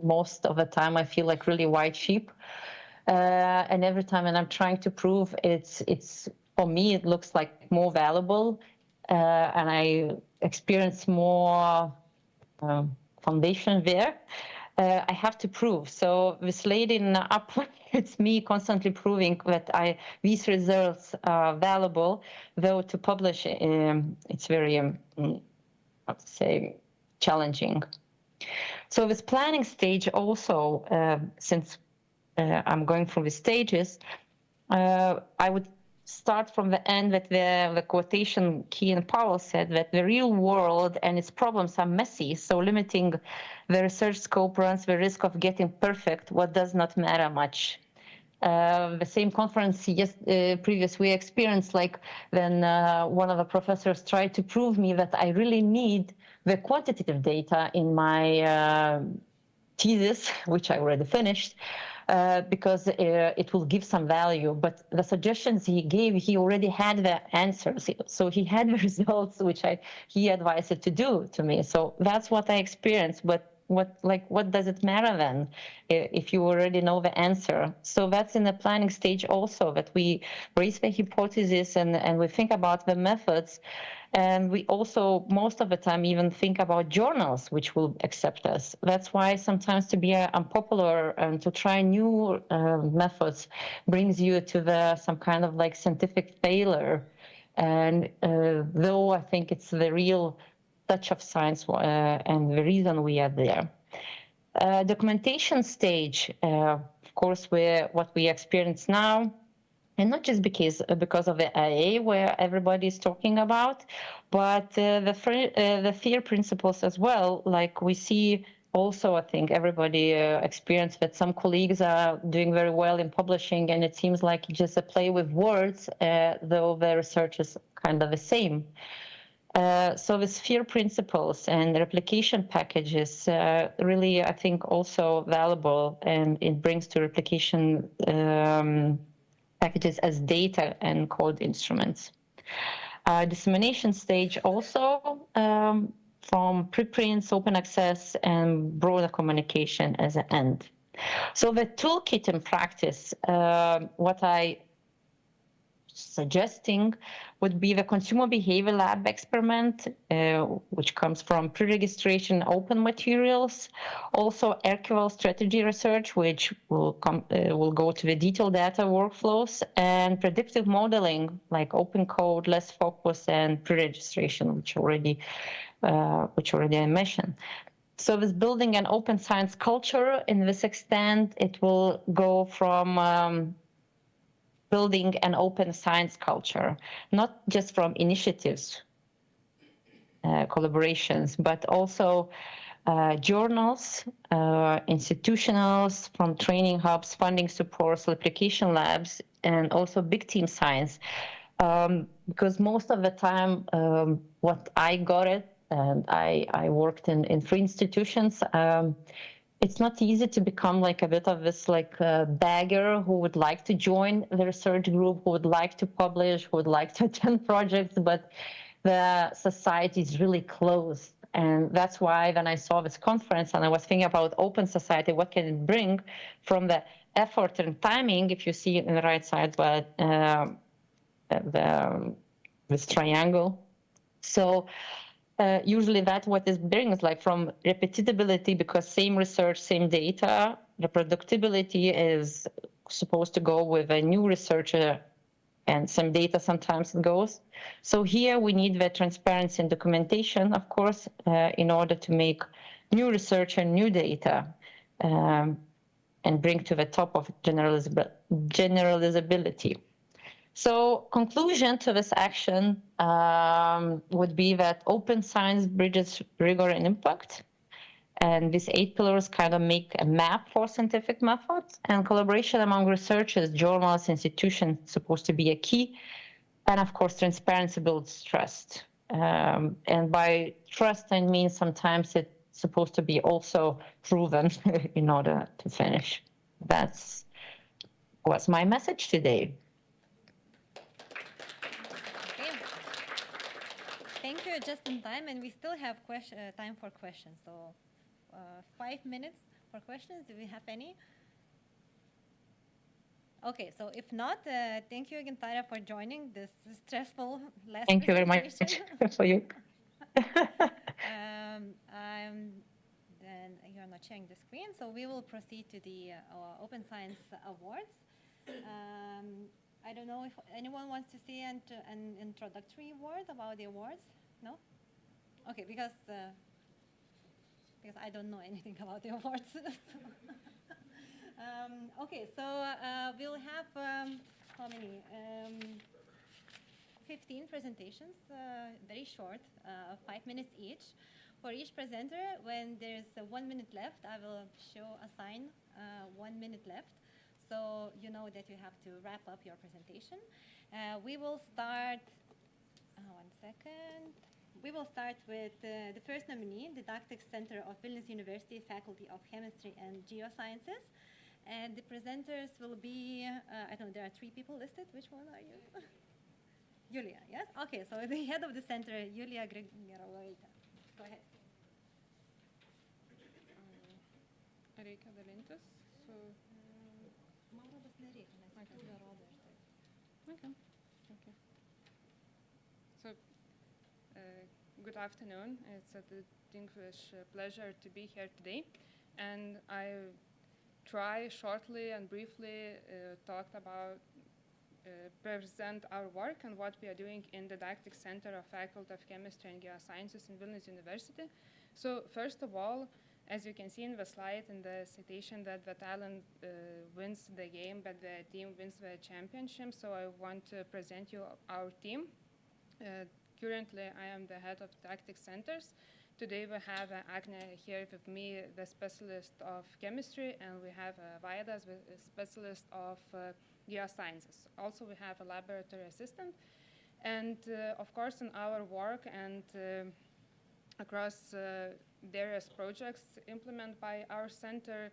Most of the time I feel like really white sheep. And every time when I'm trying to prove it's for me, it looks like more valuable, and I experience more foundation there. I have to prove. So this lady up, it's me constantly proving that these results are valuable, though to publish it's very, how to say, challenging. So this planning stage also, since I'm going through the stages, I would start from the end that the quotation Key and Powell said that the real world and its problems are messy, so limiting the research scope runs the risk of getting perfect what does not matter much. The same conference previous we experienced, like when one of the professors tried to prove me that I really need the quantitative data in my thesis, which I already finished. because it will give some value. But the suggestions he gave, he already had the answers. So he had the results which he advised it to do to me. So that's what I experienced. But what does it matter then if you already know the answer? So that's in the planning stage also, that we raise the hypothesis and we think about the methods. And we also, most of the time, even think about journals which will accept us. That's why sometimes to be unpopular and to try new methods brings you to some kind of like scientific failure. And though I think it's the real touch of science and the reason we are there. Documentation stage, of course, what we experience now, and not just because of the IA where everybody is talking about, but the FEAR principles as well. Like we see also, I think everybody experienced that some colleagues are doing very well in publishing, and it seems like just a play with words, though the research is kind of the same. So with FEAR principles and replication packages, really, I think, also valuable, and it brings to replication packages as data and code instruments. Dissemination stage also from preprints, open access, and broader communication as an end. So the toolkit in practice, what I suggesting would be the consumer behavior lab experiment, which comes from pre-registration open materials, also archival strategy research, which will go to the detailed data workflows, and predictive modeling like open code, less focus, and pre-registration, which already I mentioned. So with building an open science culture, in this extent, it will go from building an open science culture, not just from initiatives, collaborations, but also journals, institutionals, from training hubs, funding supports, application labs, and also big team science. Because most of the time, what I got it, and I worked in 3 institutions, it's not easy to become like a bit of this like bagger who would like to join the research group, who would like to publish, who would like to attend projects, but the society is really closed. And that's why when I saw this conference and I was thinking about open society, what can it bring from the effort and timing, if you see it in the right side, but this triangle. So usually that what is brings like from repeatability, because same research, same data, reproducibility is supposed to go with a new researcher, and some data sometimes it goes. So here we need the transparency and documentation, of course, in order to make new research and new data and bring to the top of generalizability. So conclusion to this action would be that open science bridges rigor and impact. And these 8 pillars kind of make a map for scientific methods, and collaboration among researchers, journals, institutions is supposed to be a key. And of course, transparency builds trust. And by trust, I mean sometimes it's supposed to be also proven in order to finish. That's what's my message today. Thank you, just in time, and we still have time for questions. So 5 minutes for questions. Do we have any? Okay, so if not, thank you again, Tara, for joining this stressful last Thank you very much for you. Then you're not sharing the screen, so we will proceed to the Open Science Awards. I don't know if anyone wants to say an introductory word about the awards. No? Okay, because I don't know anything about the awards. Okay, so we'll have how many? 15 presentations, very short, 5 minutes each. For each presenter, when there's 1 minute left, I will show a sign, 1 minute left. So you know that you have to wrap up your presentation. We will start, 1 second. We will start with the first nominee, Didactic Center of Vilnius University, Faculty of Chemistry and Geosciences. And the presenters will be, I don't know, there are 3 people listed. Which one are you? Julia, yes? Okay, so the head of the center, Julia Gregerovaitė. Go ahead. Reikia dalintis su... Man rodos nereikia, nes YouTube rodo ir taip. Okay. Okay. So, good afternoon. It's a distinguished pleasure to be here today. And I try shortly and briefly present our work and what we are doing in the Didactic Center of Faculty of Chemistry and Geosciences in Vilnius University. So first of all, as you can see in the slide in the citation that the talent wins the game, but the team wins the championship. So I want to present you our team. Currently, I am the head of Didactic Centers. Today we have Agne here with me, the specialist of chemistry, and we have Vaidas, the specialist of geosciences. Also, we have a laboratory assistant. And of course, in our work and across various projects implemented by our center,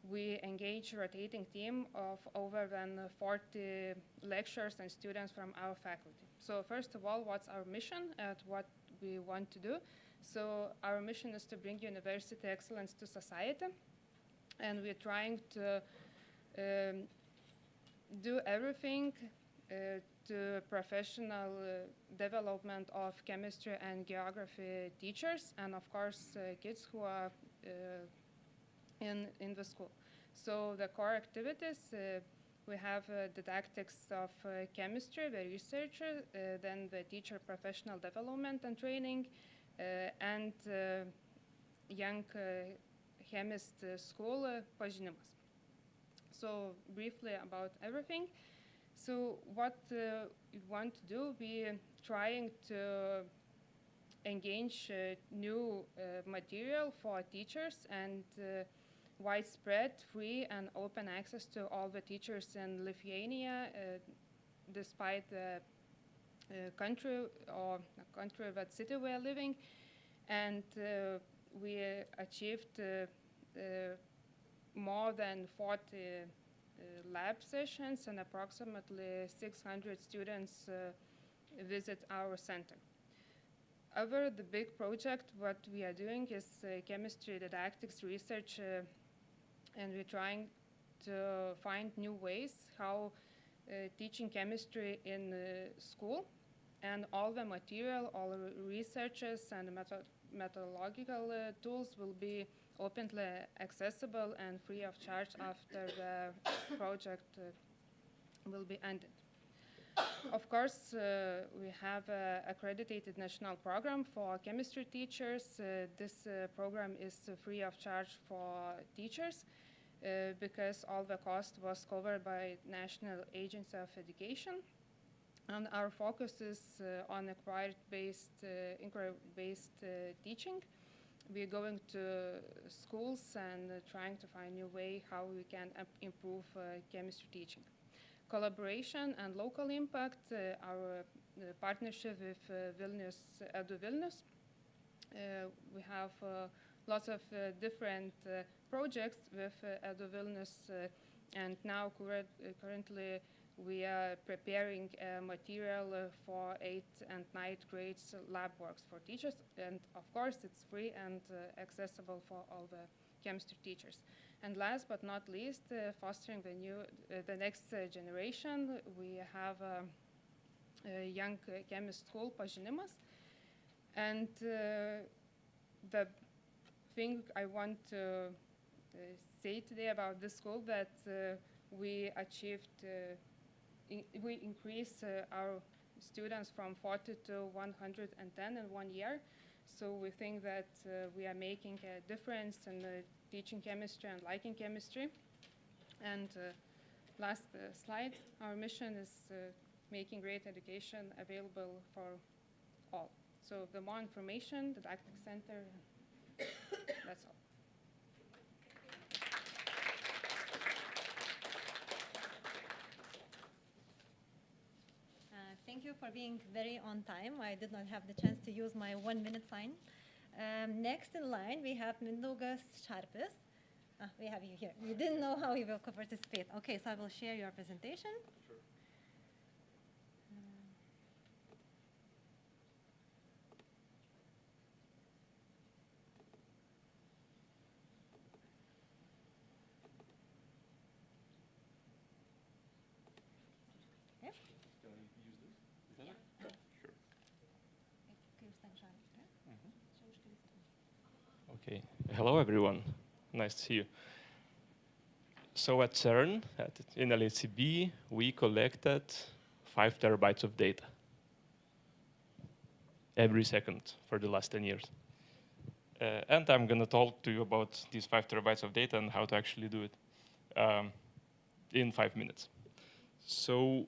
we engage a rotating team of over than 40 lecturers and students from our faculty. So first of all, what's our mission and what we want to do? So our mission is to bring university excellence to society, and we're trying to do everything to professional development of chemistry and geography teachers, and of course kids who are in the school. So the core activities, we have didactics of chemistry, the researcher, then the teacher professional development and training, and young chemist school pažinimas. So briefly about everything. So what we want to do, we're trying to engage new material for teachers and widespread, free and open access to all the teachers in Lithuania, despite the country or country, that city we are living. And we achieved more than 40 lab sessions, and approximately 600 students visit our center. Over the big project, what we are doing is chemistry didactics research, and we're trying to find new ways how teaching chemistry in school, and all the material, all the researches and methodological tools will be openly accessible and free of charge after the project will be ended. Of course, we have an accredited national program for chemistry teachers. This program is free of charge for teachers because all the cost was covered by National Agency of Education. And our focus is on inquiry-based teaching. We're going to schools and trying to find a new way how we can improve chemistry teaching. Collaboration and local impact, our partnership with Edu Vilnius. We have lots of different projects with Edu Vilnius, and now currently we are preparing material for 8th and 9th grades lab works for teachers, and of course it's free and accessible for all the chemistry teachers. And last but not least, fostering the next generation, we have a young chemist school, pažinimas. And the thing I want to say today about this school, that we achieved, we increased our students from 40 to 110 in 1 year. So we think that we are making a difference in teaching chemistry and liking chemistry. And last slide, our mission is making great education available for all. So the more information, the Didactic Center, that's all. Thank you for being very on time. I did not have the chance to use my 1-minute sign. Next in line, we have Mindaugas Šarpis. We have you here. You didn't know how you will participate. Okay, so I will share your presentation. Sure. Okay. Can I use this? Is that it? Sure. Okay. Hello, everyone. Nice to see you. So at CERN, in LHCb, we collected 5 terabytes of data every second for the last 10 years. And I'm going to talk to you about these 5 terabytes of data and how to actually do it in 5 minutes. So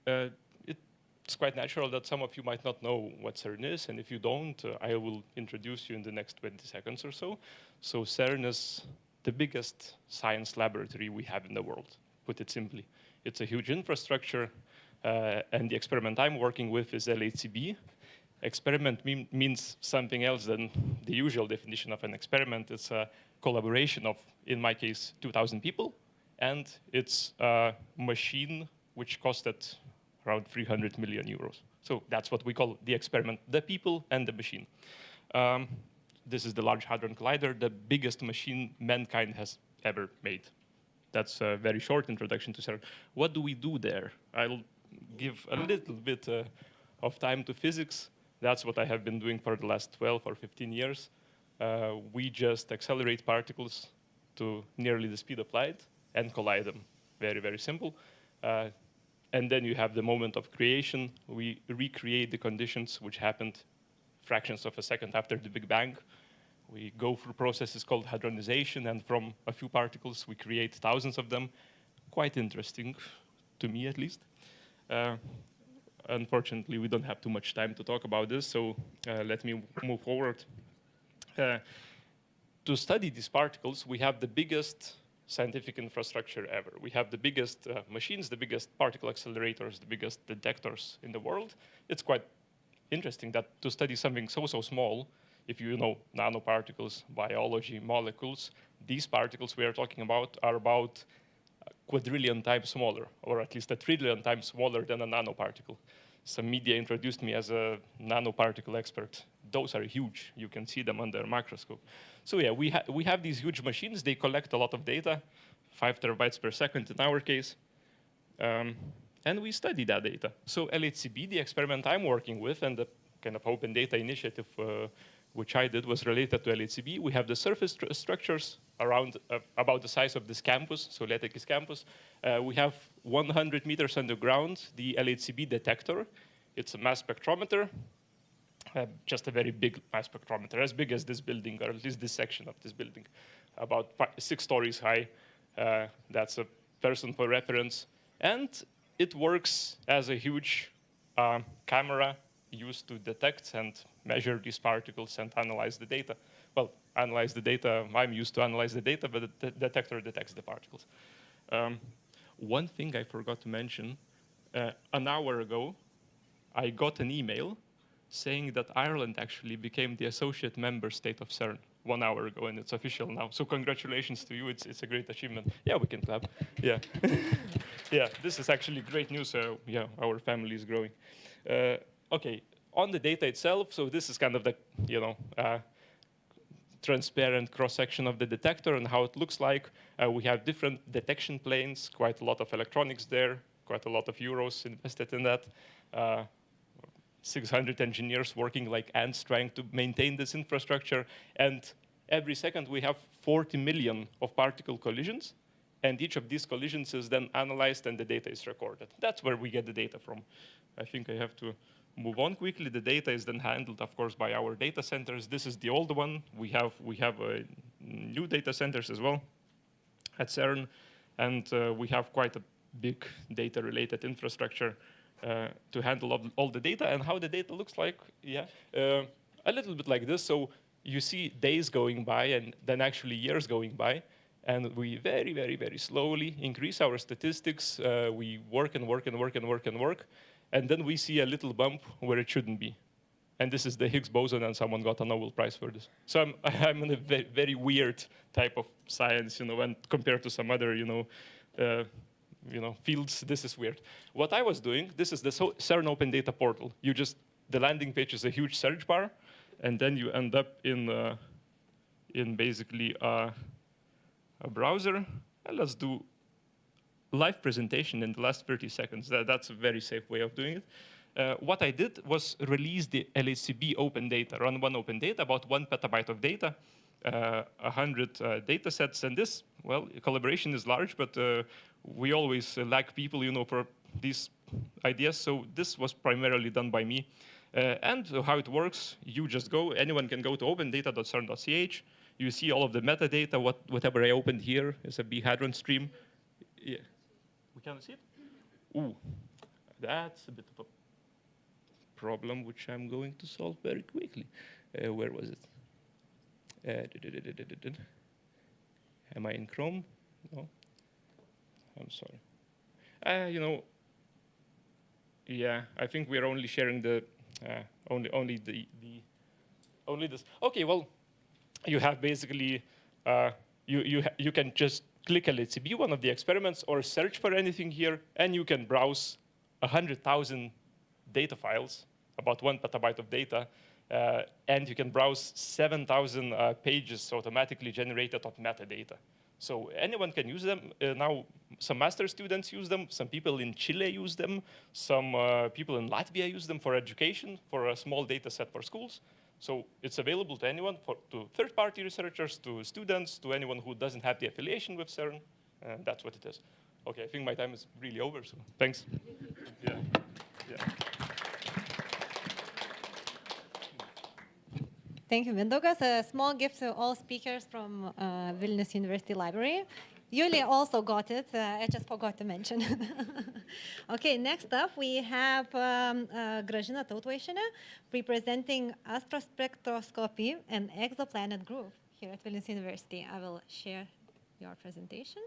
it's quite natural that some of you might not know what CERN is, and if you don't, I will introduce you in the next 20 seconds or so. So CERN is the biggest science laboratory we have in the world, put it simply. It's a huge infrastructure, and the experiment I'm working with is LHCb. Experiment means something else than the usual definition of an experiment. It's a collaboration of, in my case, 2,000 people, and it's a machine which costed around 300 million euros. So that's what we call the experiment, the people and the machine. This is the Large Hadron Collider, the biggest machine mankind has ever made. That's a very short introduction to CERN. What do we do there? I'll give a little bit of time to physics. That's what I have been doing for the last 12 or 15 years. We just accelerate particles to nearly the speed of light and collide them. Very, very simple. And then you have the moment of creation. We recreate the conditions which happened fractions of a second after the Big Bang. We go through processes called hadronization, and from a few particles, we create thousands of them. Quite interesting, to me at least. Unfortunately, we don't have too much time to talk about this, so let me move forward. To study these particles, we have the biggest scientific infrastructure ever. We have the biggest machines, the biggest particle accelerators, the biggest detectors in the world. It's quite interesting that to study something so small, if you know nanoparticles, biology, molecules, these particles we are talking about are about a quadrillion times smaller, or at least a trillion times smaller than a nanoparticle. Some media introduced me as a nanoparticle expert. Those are huge. You can see them under a microscope. So yeah, we have these huge machines. They collect a lot of data, 5 terabytes per second in our case. And we study that data. So LHCb, the experiment I'm working with, and the kind of open data initiative which I did was related to LHCb. We have the surface structures around about the size of this campus, so Lietuvos campus. We have 100 meters underground, the LHCb detector. It's a mass spectrometer, just a very big mass spectrometer, as big as this building, or at least this section of this building, about 6 stories high. That's a person for reference. And it works as a huge camera used to detect and measure these particles and analyze the data. Well, analyze the data. I'm used to analyze the data, but the detector detects the particles. One thing I forgot to mention, an hour ago, I got an email saying that Ireland actually became the associate member state of CERN 1 hour ago, and it's official now. So congratulations to you. It's a great achievement. Yeah, we can clap. Yeah. Yeah, this is actually great news. Yeah, our family is growing. Okay, on the data itself, so this is kind of the, transparent cross-section of the detector and how it looks like. We have different detection planes, quite a lot of electronics there, quite a lot of euros invested in that. 600 engineers working like ants trying to maintain this infrastructure. And every second we have 40 million of particle collisions. And each of these collisions is then analyzed and the data is recorded. That's where we get the data from. I think I have to move on quickly. The data is then handled, of course, by our data centers. This is the old one. We have new data centers as well at CERN. And we have quite a big data-related infrastructure to handle all the data. And how the data looks like, a little bit like this. So you see days going by and then actually years going by. And we very, very, very slowly increase our statistics. We work and work and work and work and work. And then we see a little bump where it shouldn't be. and this is the Higgs boson, and someone got a Nobel Prize for this. So I'm in a very, very weird type of science, and compared to some other, fields, this is weird. What I was doing, this is the CERN Open Data Portal. The landing page is a huge search bar, and then you end up in basically a browser. And let's do live presentation in the last 30 seconds. That's a very safe way of doing it. What I did was release the LHCb open data, run one open data, about 1 petabyte of data, 100 data sets. And this, well, collaboration is large, but we always lack people, for these ideas. So this was primarily done by me. And how it works, you just go, anyone can go to opendata.cern.ch. You see all of the metadata, whatever I opened here is a bhadron stream. Yeah. We can't see it? Ooh, that's a bit of a problem, which I'm going to solve very quickly. Where was it? Am I in Chrome? No. I'm sorry. Yeah, I think we're only sharing the only this. Okay, well, you have basically you can just click LHCb, one of the experiments, or search for anything here, and you can browse 100,000 data files, about 1 petabyte of data, and you can browse 7,000 pages automatically generated of metadata. So anyone can use them. Now, some master students use them. Some people in Chile use them. Some people in Latvia use them for education, for a small data set for schools. So it's available to anyone, to third-party researchers, to students, to anyone who doesn't have the affiliation with CERN. And that's what it is. OK, I think my time is really over, so thanks. Yeah. Thank you, Mindaugas. A small gift to all speakers from Vilnius University Library. Julia also got it. I just forgot to mention. Okay, next up we have Gražina Tautvaišienė representing astrospectroscopy and exoplanet group here at Vilnius University. I will share your presentation.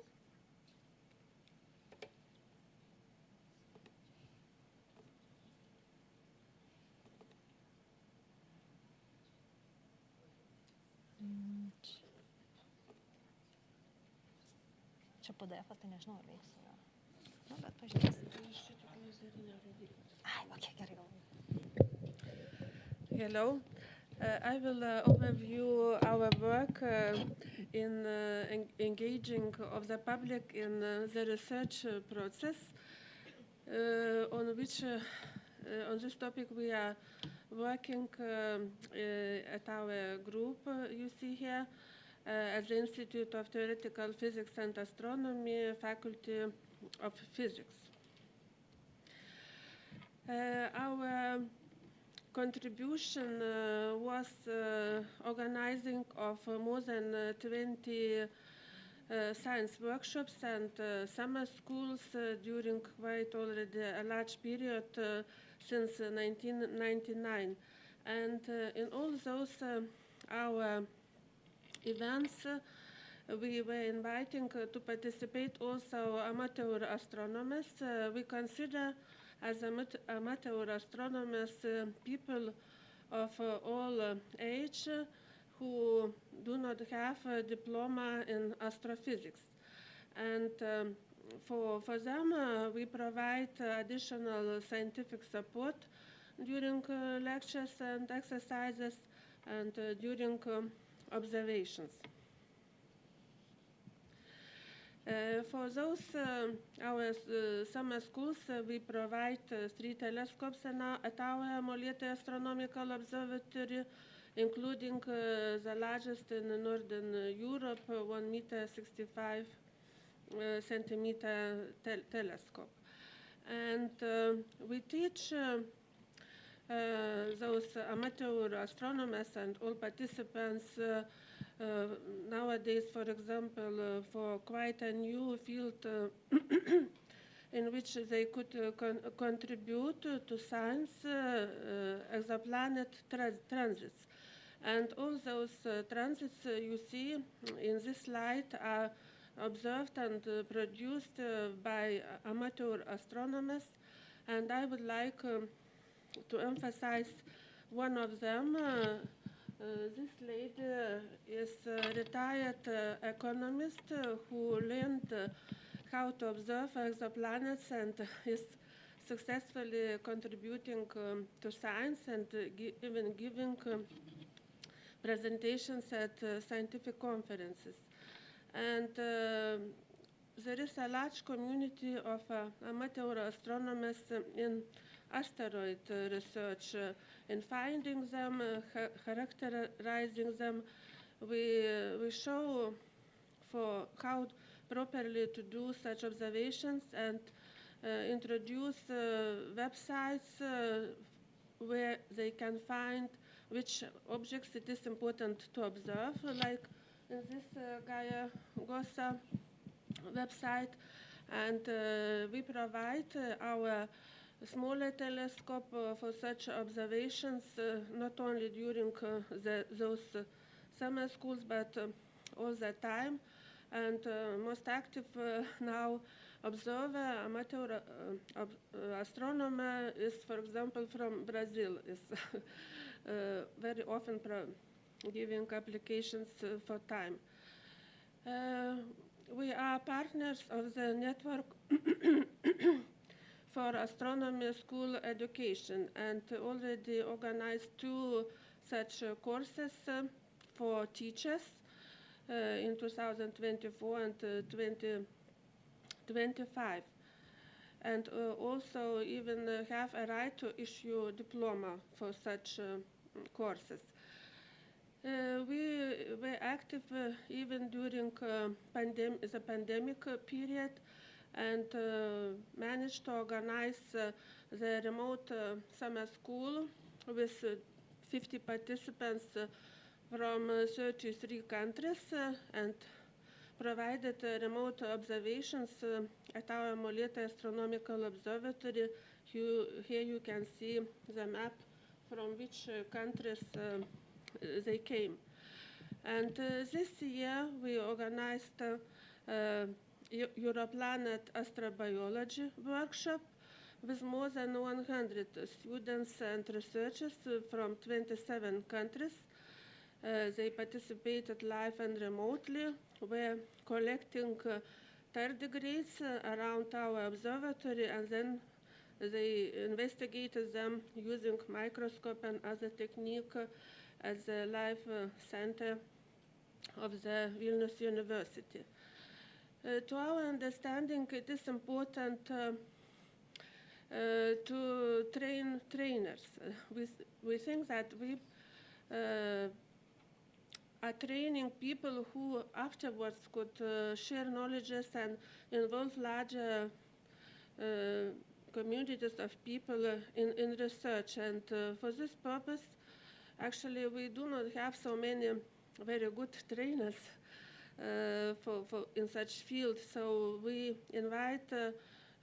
Čia PDF-as, tai nežinau, ar veiks. Nu, bet pažiūrėsim. Ai, okay, gerai galvoju. Hello. I will overview our work in engaging of the public in the research process, on which on this topic we are working at our group you see here at the Institute of Theoretical Physics and Astronomy, Faculty of Physics. Our contribution was organizing of more than 20 science workshops and summer schools during quite already a large period since 1999. And in all those our events, we were inviting to participate also amateur astronomers. We consider as amateur astronomers people of all age who do not have a diploma in astrophysics. And for them, we provide additional scientific support during lectures and exercises and during observations. For those, our summer schools, we provide 3 telescopes at our Molėtai Astronomical Observatory, including the largest in Northern Europe, 1.65 centimeter telescope. And we teach those amateur astronomers and all participants nowadays, for example, for quite a new field in which they could contribute to science, exoplanet transits. And all those transits you see in this slide are observed and produced by amateur astronomers. And I would like to emphasize One of them, this lady is a retired economist who learned how to observe exoplanets and is successfully contributing to science and even giving presentations at scientific conferences. And there is a large community of amateur astronomers in asteroid research, in finding them, characterizing them. We show for how properly to do such observations and introduce websites where they can find which objects it is important to observe, like in this Gaia Gosa website. And we provide our smaller telescope for such observations, not only during those summer schools, but all the time. And most active now observer, amateur astronomer is, for example, from Brazil, is very often giving applications for time. We are partners of the network for astronomy school education and already organized 2 such courses for teachers in 2024 and 2025. And also even have a right to issue diploma for such courses. We were active even during the pandemic period and managed to organize the remote summer school with 50 participants from 33 countries and provided remote observations at our Molėtai Astronomical Observatory. Here you can see the map from which countries they came. And this year we organized Europlanet Astrobiology workshop with more than 100 students and researchers from 27 countries. They participated live and remotely. We're collecting tardigrades around our observatory, and then they investigated them using microscope and other technique at the live center of the Vilnius University. To our understanding, it is important to train trainers. We think that we are training people who afterwards could share knowledges and involve larger communities of people in research. And for this purpose, actually, we do not have so many very good trainers in such field. So we invite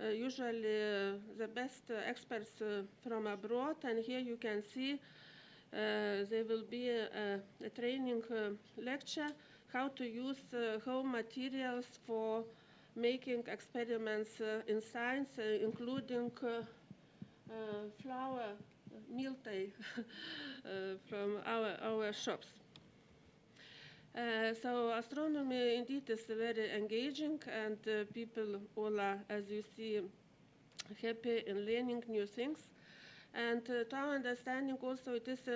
usually the best experts from abroad. And here you can see there will be a training lecture how to use home materials for making experiments in science, including flour miltei from our shops. So astronomy indeed is very engaging, and people all are, as you see, happy in learning new things. And to our understanding also it is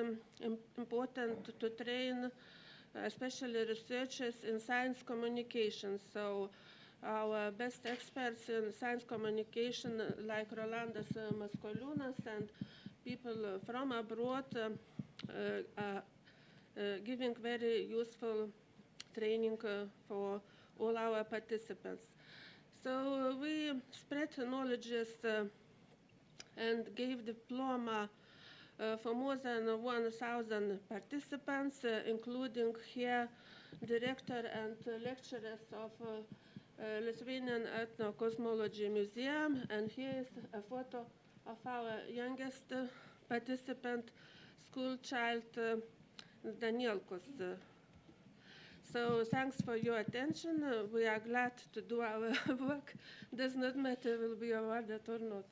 important to train especially researchers in science communication. So our best experts in science communication like Rolandas Maskoliūnas and people from abroad are giving very useful training for all our participants. So we spread knowledges and gave diploma for more than 1,000 participants, including here director and lecturers of Lithuanian Ethnocosmology Museum. And here is a photo of our youngest participant, school child Danielkos. So thanks for your attention. We are glad to do our work. Does not matter will be awarded or not.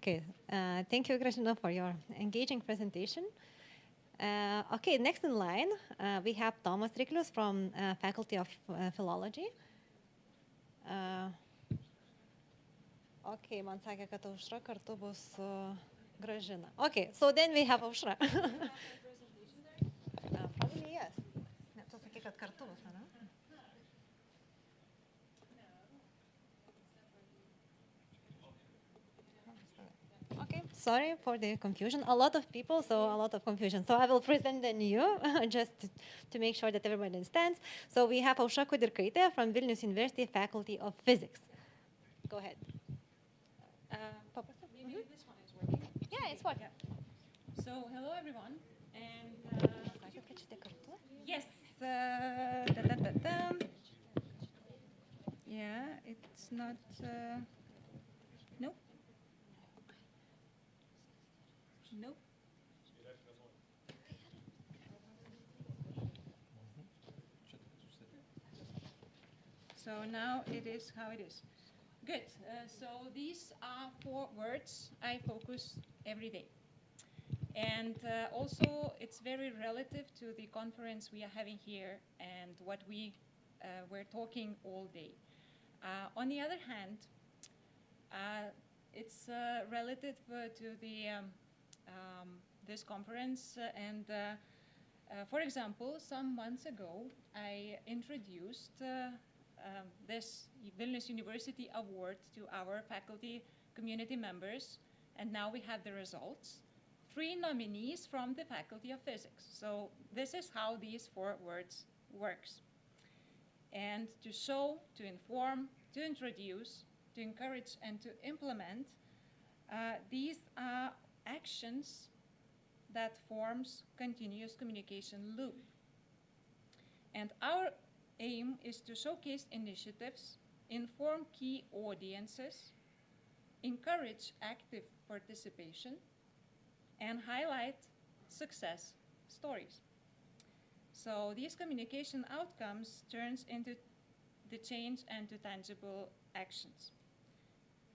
Okay, thank you, Gražina, for your engaging presentation. Okay, next in line, we have Tomas Riklius from Faculty of Philology. Okay, man sakė, kad Aušra kartu bus su Gražina. Okay, so then we have Aušra. Probably yes. Ne, tu sakė, kad kartu bus, ne? Okay, sorry for the confusion. A lot of people, so a lot of confusion. So I will present the new, just to make sure that everybody understands. So we have Aušra Kudirkaitė from Vilnius University Faculty of Physics. Go ahead. Maybe this one is working. Yeah, it's working. So hello everyone, and yes, yeah, it's not. No. Nope. So now it is how it is. Good. So these are 4 words I focus every day. And also it's very relative to the conference we are having here and what we're talking all day. On the other hand, it's relative to the this conference and for example, some months ago I introduced this Vilnius University Award to our faculty community members, and now we have the results. 3 nominees from the Faculty of Physics. So this is how these 4 words works. And to show, to inform, to introduce, to encourage, and to implement, these are actions that forms continuous communication loop. And our aim is to showcase initiatives, inform key audiences, encourage active participation, and highlight success stories. So these communication outcomes turns into the change and to tangible actions.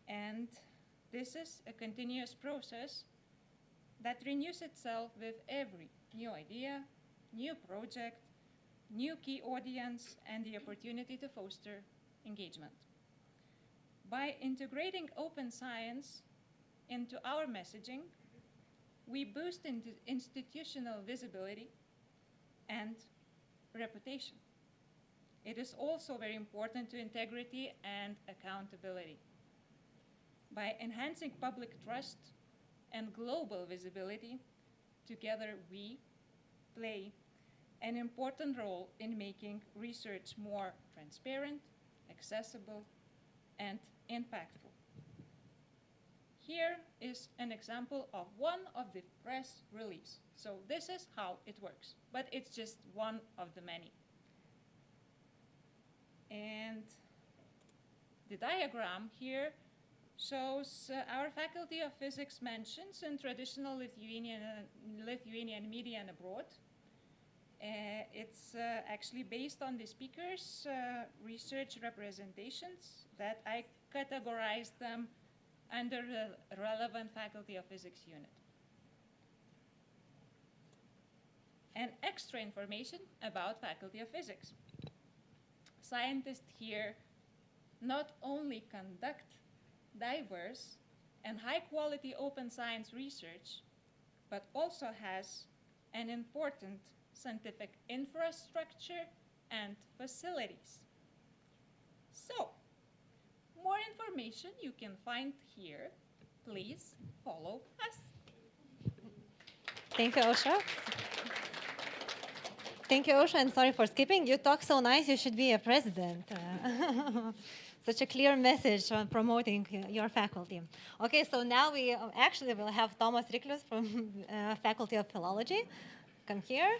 And this is a continuous process that renews itself with every new idea, new project, new key audience, and the opportunity to foster engagement. By integrating open science into our messaging, we boost institutional visibility and reputation. It is also very important to integrity and accountability. By enhancing public trust and global visibility, together we play an important role in making research more transparent, accessible, and impactful. Here is an example of one of the press release. So this is how it works, but it's just one of the many. And the diagram here shows our Faculty of Physics mentions in traditional Lithuanian media and abroad. It's actually based on the speakers' research representations that I categorized them under the relevant Faculty of Physics unit. And extra information about Faculty of Physics. Scientists here not only conduct diverse and high-quality open science research, but also has an important scientific infrastructure and facilities. So, more information you can find here. Please follow us. Thank you, Aušra. Thank you, Aušra, and sorry for skipping. You talk so nice, you should be a president. Such a clear message on promoting your faculty. Okay, so now we actually will have Tomas Riklius from Faculty of Philology. Come here.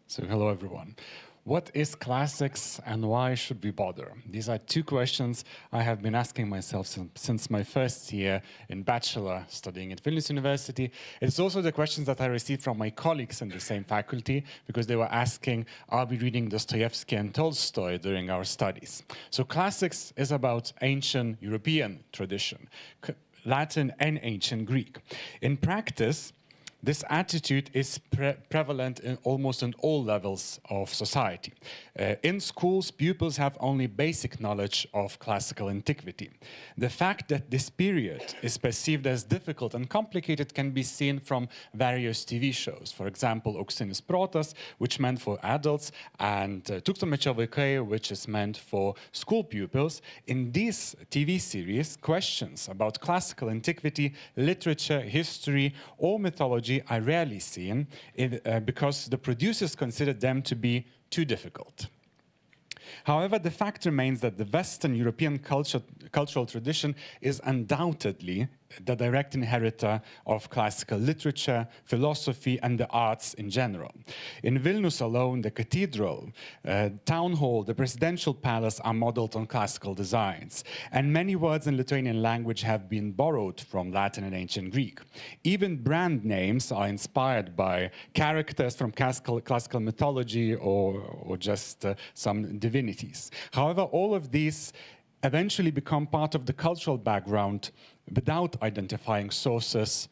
So hello, everyone. What is classics and why should we bother? These are two questions I have been asking myself since my first year in bachelor studying at Vilnius University. It's also the questions that I received from my colleagues in the same faculty, because they were asking, are we reading Dostoevsky and Tolstoy during our studies? So classics is about ancient European tradition, Latin and ancient Greek. In practice, this attitude is prevalent in almost in all levels of society. In schools, pupils have only basic knowledge of classical antiquity. The fact that this period is perceived as difficult and complicated can be seen from various TV shows. For example, Auksinis protas, which meant for adults, and Tūkstantmečio vaikai, which is meant for school pupils. In these TV series, questions about classical antiquity, literature, history, or mythology are rarely seen because the producers consider them to be too difficult. However, the fact remains that the Western European cultural tradition is undoubtedly the direct inheritor of classical literature, philosophy, and the arts in general. In Vilnius alone, the cathedral, town hall, the presidential palace are modeled on classical designs, and many words in Lithuanian language have been borrowed from Latin and ancient Greek. Even brand names are inspired by characters from classical mythology or just some divinities. However, all of these eventually become part of the cultural background without identifying sources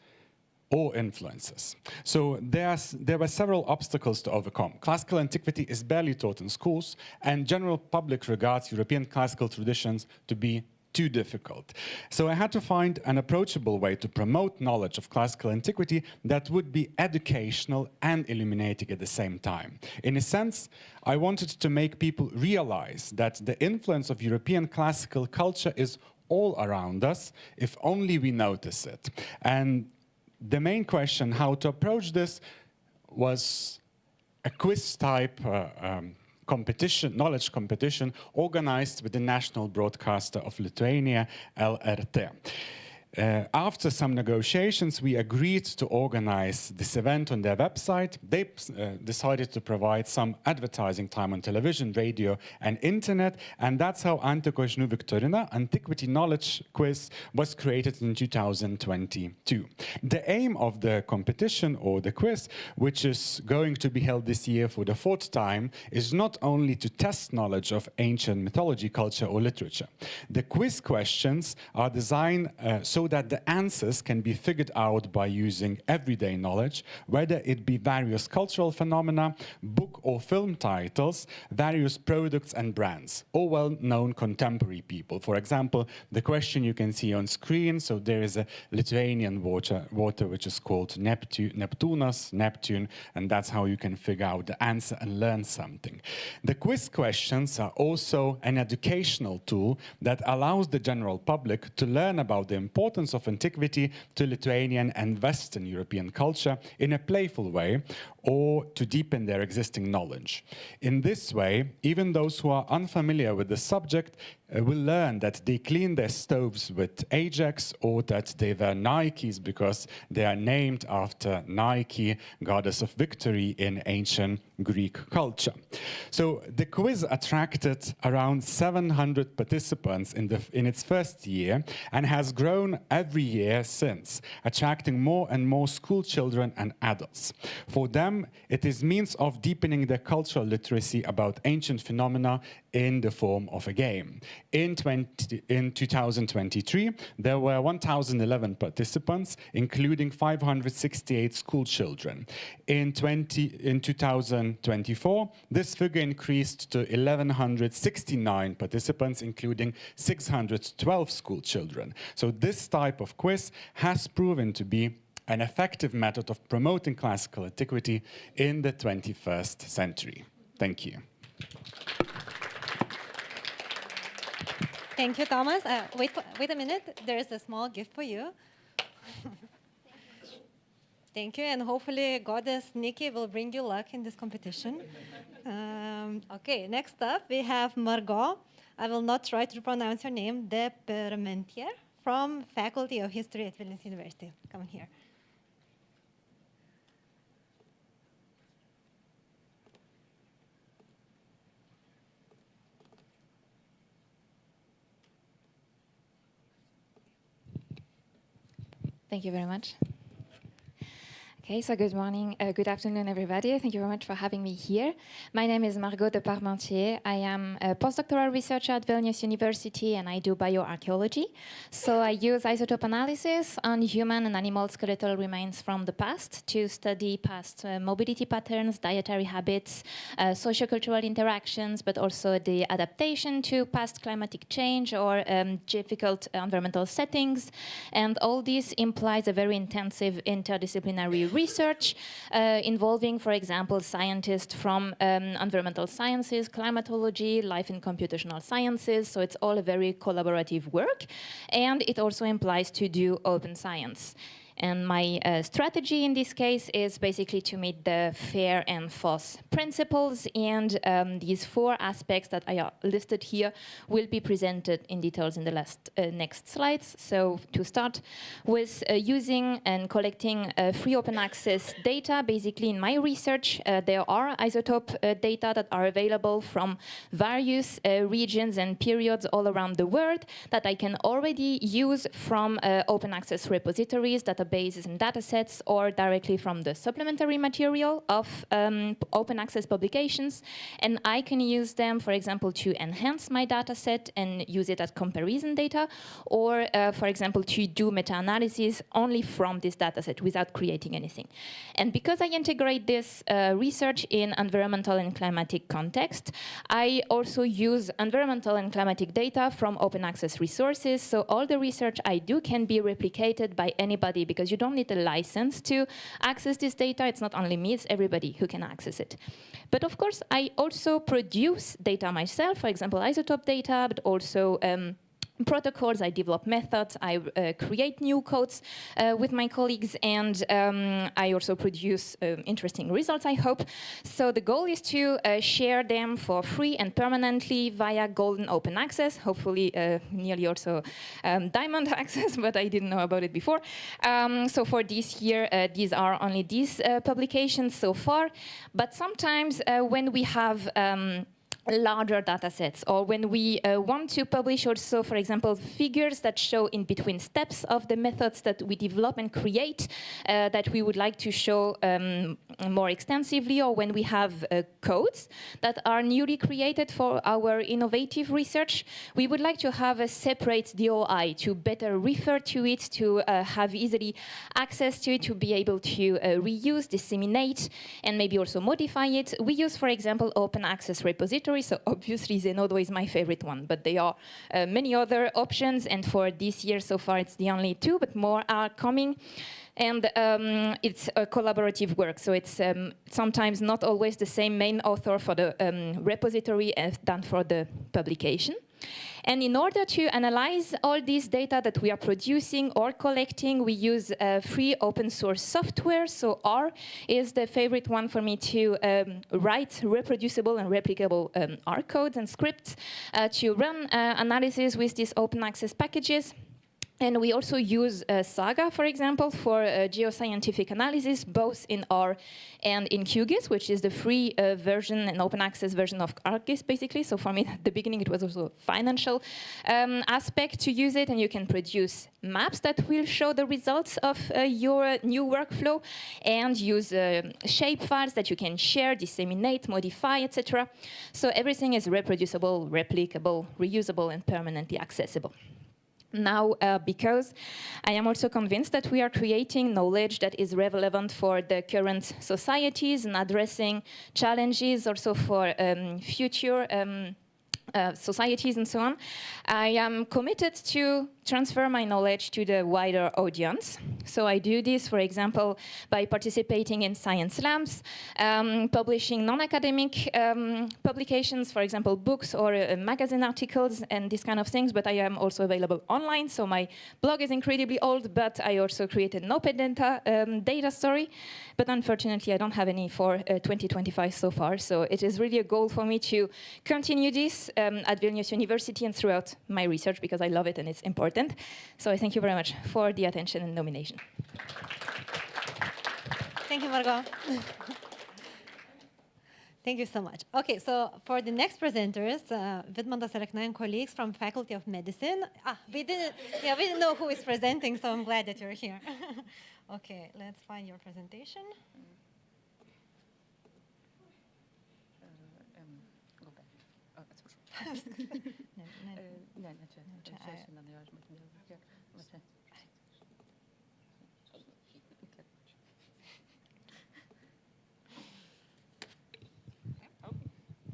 or influences. So there were several obstacles to overcome. Classical antiquity is barely taught in schools, and general public regards European classical traditions to be too difficult. So I had to find an approachable way to promote knowledge of classical antiquity that would be educational and illuminating at the same time. In a sense, I wanted to make people realize that the influence of European classical culture is all around us, if only we notice it. And the main question, how to approach this, was a quiz-type competition, knowledge competition, organized with the national broadcaster of Lithuania, LRT. After some negotiations, we agreed to organize this event on their website. They decided to provide some advertising time on television, radio, and internet, and that's how Antiko Žinių Viktorina, Antiquity Knowledge Quiz, was created in 2022. The aim of the competition, or the quiz, which is going to be held this year for the 4th time, is not only to test knowledge of ancient mythology, culture, or literature. The quiz questions are designed so that the answers can be figured out by using everyday knowledge, whether it be various cultural phenomena, book or film titles, various products and brands, or well-known contemporary people. For example, the question you can see on screen, so there is a Lithuanian water which is called Neptūnas, Neptune, and that's how you can figure out the answer and learn something. The quiz questions are also an educational tool that allows the general public to learn about the importance of antiquity to Lithuanian and Western European culture in a playful way, or to deepen their existing knowledge. In this way, even those who are unfamiliar with the subject will learn that they clean their stoves with Ajax, or that they wear Nikes because they are named after Nike, goddess of victory in ancient Greek culture. So the quiz attracted around 700 participants in its first year and has grown every year since, attracting more and more school children and adults. For them, it is means of deepening their cultural literacy about ancient phenomena in the form of a game. In 2023, there were 1,011 participants, including 568 school children. In 2024, this figure increased to 1,169 participants, including 612 school children. So this type of quiz has proven to be an effective method of promoting classical antiquity in the 21st century. Thank you. Thank you, Thomas. Wait a minute. There is a small gift for you. Thank you, and hopefully Goddess Nikki will bring you luck in this competition. Okay, next up we have Margot. I will not try to pronounce your name. De Permentier from Faculty of History at Vilnius University. Come here. Thank you very much. Okay, so good morning, good afternoon, everybody. Thank you very much for having me here. My name is Margot de Parmentier. I am a postdoctoral researcher at Vilnius University, and I do bioarchaeology. So I use isotope analysis on human and animal skeletal remains from the past to study past mobility patterns, dietary habits, sociocultural interactions, but also the adaptation to past climatic change or difficult environmental settings. And all this implies a very intensive interdisciplinary research involving, for example, scientists from environmental sciences, climatology, life and computational sciences. So it's all a very collaborative work. And it also implies to do open science. And my strategy in this case is basically to meet the fair and false principles. And these 4 aspects that I listed here will be presented in details in the next slides. So to start with using and collecting free open access data, basically in my research, there are isotope data that are available from various regions and periods all around the world that I can already use from open access repositories, databases and datasets, or directly from the supplementary material of open access publications. And I can use them, for example, to enhance my dataset and use it as comparison data, or, for example, to do meta-analysis only from this dataset without creating anything. And because I integrate this research in environmental and climatic context, I also use environmental and climatic data from open access resources. So all the research I do can be replicated by anybody, because you don't need a license to access this data. It's not only me, it's everybody who can access it. But of course, I also produce data myself, for example, isotope data, but also protocols, I develop methods, I create new codes with my colleagues, and I also produce interesting results, I hope. So the goal is to share them for free and permanently via golden open access, hopefully nearly also diamond access, but I didn't know about it before. So for this year, these are only these publications so far, but sometimes when we have larger data sets, or when we want to publish also, for example, figures that show in between steps of the methods that we develop and create that we would like to show more extensively, or when we have codes that are newly created for our innovative research, we would like to have a separate DOI to better refer to it, to have easily access to it, to be able to reuse, disseminate, and maybe also modify it. We use, for example, open access repositories. So obviously Zenodo is my favorite one, but there are many other options, and for this year so far it's the only 2, but more are coming. And it's a collaborative work, so it's sometimes not always the same main author for the repository as done for the publication. And in order to analyze all these data that we are producing or collecting, we use free open source software. So R is the favorite one for me to write reproducible and replicable R codes and scripts to run analysis with these open access packages. And we also use Saga, for example, for geoscientific analysis, both in R and in QGIS, which is the free version and open access version of ArcGIS, basically. So for me, at the beginning, it was also a financial aspect to use it. And you can produce maps that will show the results of your new workflow, and use shape files that you can share, disseminate, modify, etc. So everything is reproducible, replicable, reusable, and permanently accessible. Now, because I am also convinced that we are creating knowledge that is relevant for the current societies and addressing challenges also for future societies and so on, I am committed to transfer my knowledge to the wider audience. So I do this, for example, by participating in science labs, publishing non-academic publications, for example, books or magazine articles and these kind of things, but I am also available online. So my blog is incredibly old, but I also created an open data story. But unfortunately, I don't have any for 2025 so far. So it is really a goal for me to continue this at Vilnius University and throughout my research, because I love it and it's important. So I thank you very much for the attention and nomination. Thank you, Margot. Thank you so much. Okay, so for the next presenters, Vidmantas Alekna and colleagues from Faculty of Medicine. We didn't know who is presenting, so I'm glad that you're here. Okay, let's find your presentation.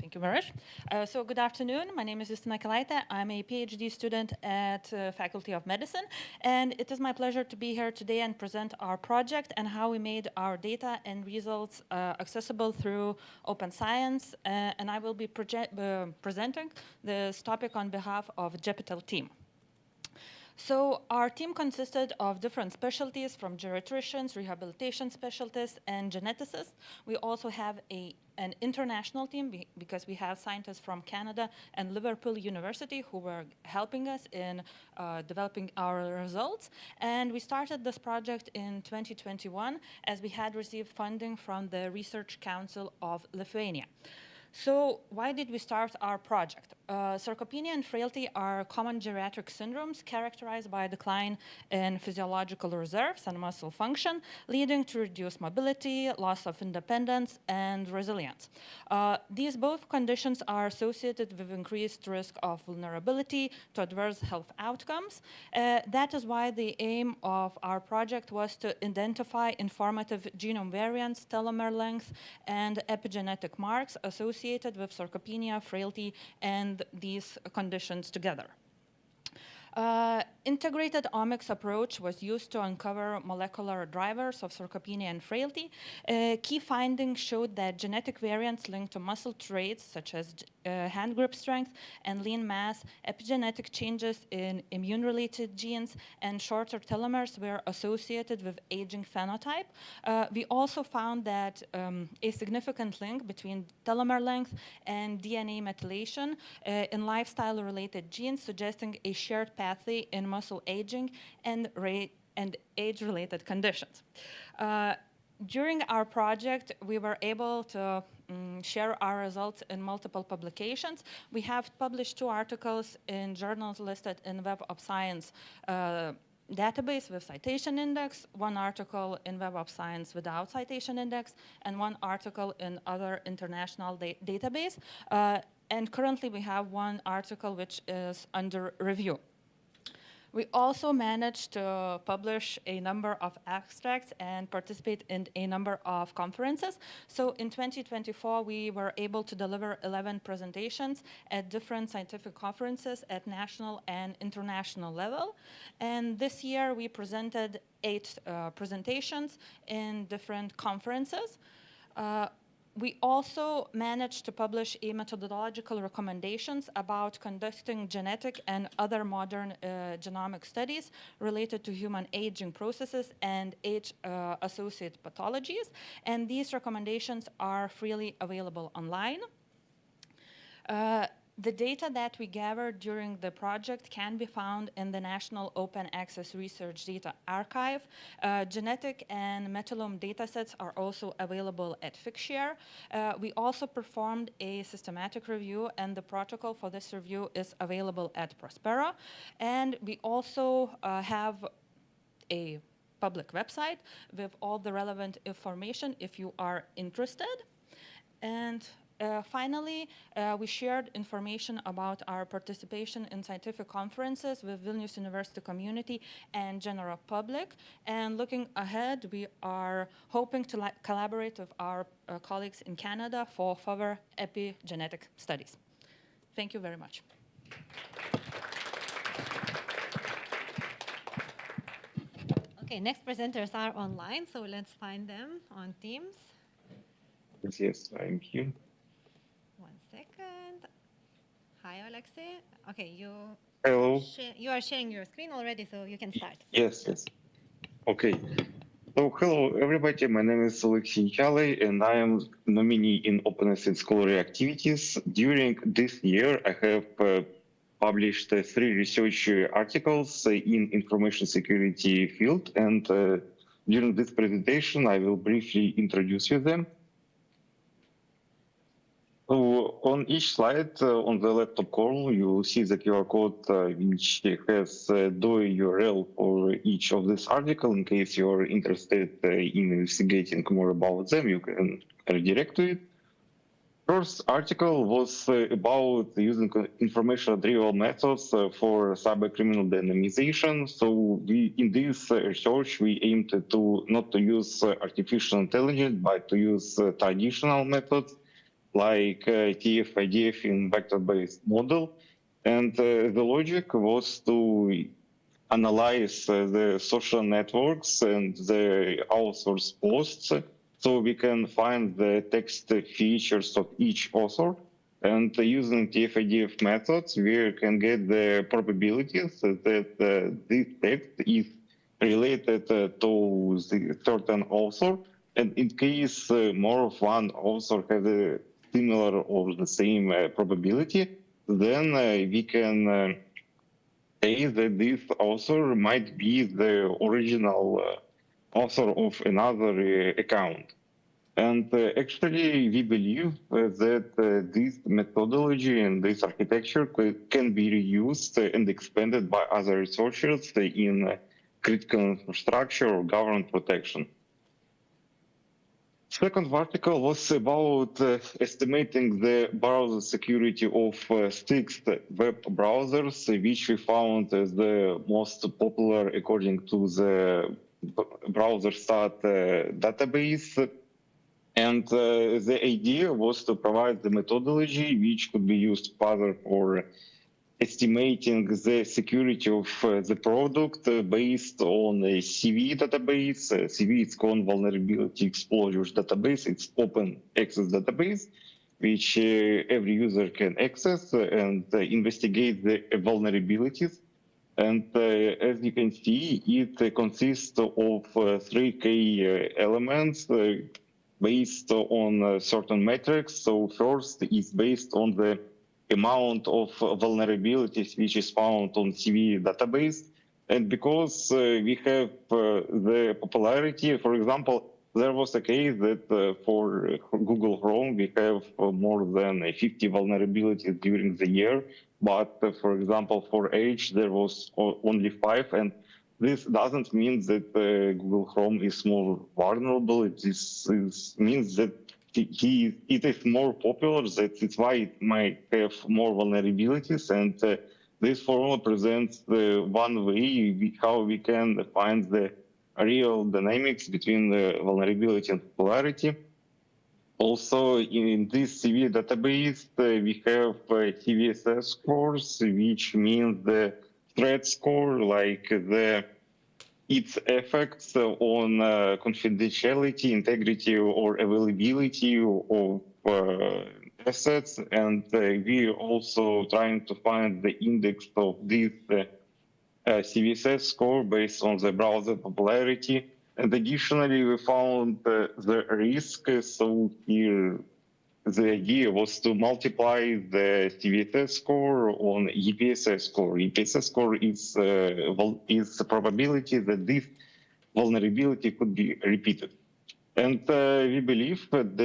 Thank you very much. So good afternoon. My name is Justina Kelaite. I'm a PhD student at Faculty of Medicine, and it is my pleasure to be here today and present our project and how we made our data and results accessible through open science. And I will be presenting this topic on behalf of the JEPITAL team. So our team consisted of different specialties, from geriatricians, rehabilitation specialists, and geneticists. We also have an international team because we have scientists from Canada and Liverpool University who were helping us in developing our results. And we started this project in 2021 as we had received funding from the Research Council of Lithuania. So why did we start our project? Sarcopenia and frailty are common geriatric syndromes characterized by a decline in physiological reserves and muscle function, leading to reduced mobility, loss of independence, and resilience. These both conditions are associated with increased risk of vulnerability to adverse health outcomes. That is why the aim of our project was to identify informative genome variants, telomere length, and epigenetic marks associated with sarcopenia, frailty, and these conditions together. Integrated omics approach was used to uncover molecular drivers of sarcopenia and frailty. Key findings showed that genetic variants linked to muscle traits such as hand grip strength and lean mass, epigenetic changes in immune-related genes, and shorter telomeres were associated with aging phenotype. We also found that a significant link between telomere length and DNA methylation in lifestyle-related genes, suggesting a shared pathway in muscle aging and age-related conditions. During our project, we were able to share our results in multiple publications. We have published 2 articles in journals listed in Web of Science database with citation index, 1 article in Web of Science without citation index, and 1 article in other international database. And currently we have 1 article which is under review. We also managed to publish a number of abstracts and participate in a number of conferences. So in 2024, we were able to deliver 11 presentations at different scientific conferences at national and international level. And this year, we presented 8 presentations in different conferences. We also managed to publish a methodological recommendations about conducting genetic and other modern genomic studies related to human aging processes and age-associated pathologies. And these recommendations are freely available online. The data that we gathered during the project can be found in the National Open Access Research Data Archive. Genetic and metallome datasets are also available at Figshare. We also performed a systematic review, and the protocol for this review is available at Prospera. And we also have a public website with all the relevant information if you are interested. And finally, we shared information about our participation in scientific conferences with Vilnius University community and general public. And looking ahead, we are hoping to collaborate with our colleagues in Canada for further epigenetic studies. Thank you very much. Okay, next presenters are online, so let's find them on Teams. Yes, I'm here. 1 second. Hi, Alexei. Okay, Hello. You are sharing your screen already, so you can start. Yes. Okay. So, hello, everybody. My name is Alexei Chale, and I am nominee in openness and scholarly activities. During this year, I have published 3 research articles in information security field, and during this presentation, I will briefly introduce you them. on each slide on the laptop column, you see the QR code which has the URL for each of this article. In case you're interested in investigating more about them, you can redirect to it. First article was about using information retrieval methods for cybercriminal dynamization. So in this research, we aimed to not to use artificial intelligence, but to use traditional methods like TF-IDF in vector-based model. And the logic was to analyze the social networks and the author's posts, so we can find the text features of each author. And using TF-IDF methods, we can get the probabilities that this text is related to the certain author. And in case more of one author has a similar or the same probability, then we can say that this author might be the original author of another account. And actually, we believe that this methodology and this architecture can be reused and expanded by other researchers in critical infrastructure or government protection. Second article was about estimating the browser security of 6 web browsers, which we found as the most popular according to the BrowserStat database. And the idea was to provide the methodology which could be used further for estimating the security of the product based on a CV database. CV is called Vulnerability Exposures Database. It's open access database, which every user can access and investigate the vulnerabilities. And as you can see, it consists of 3 key elements based on certain metrics. So first is based on the amount of vulnerabilities which is found on CV database. And because we have the popularity, for example, there was a case that for Google Chrome, we have more than 50 vulnerabilities during the year. But for example, for Edge, there was only 5. And this doesn't mean that Google Chrome is more vulnerable. It means that it is more popular, that's why it might have more vulnerabilities. And this formula presents the one way how we can find the real dynamics between the vulnerability and popularity. Also, in this CV database, we have CVSS scores, which means the threat score, like its effects on confidentiality, integrity, or availability of assets. And we also trying to find the index of this CVSS score based on the browser popularity. And additionally, we found the risk. So here, the idea was to multiply the CVSS score on EPSS score. EPSS score is the probability that this vulnerability could be repeated. And we believe that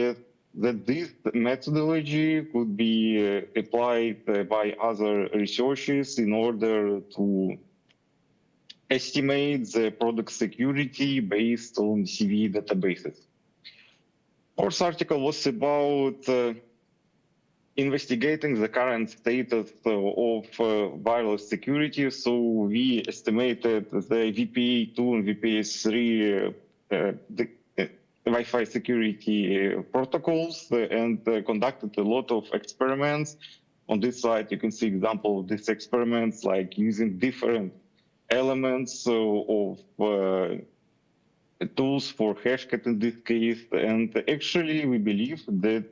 this methodology could be applied by other researchers in order to estimate the product security based on CV databases. Fourth article was about investigating the current status of wireless security. So we estimated the VPA2 and VPA3 Wi-Fi security protocols and conducted a lot of experiments. On this slide, you can see example of these experiments, like using different elements of tools for hashcat in this case. And actually, we believe that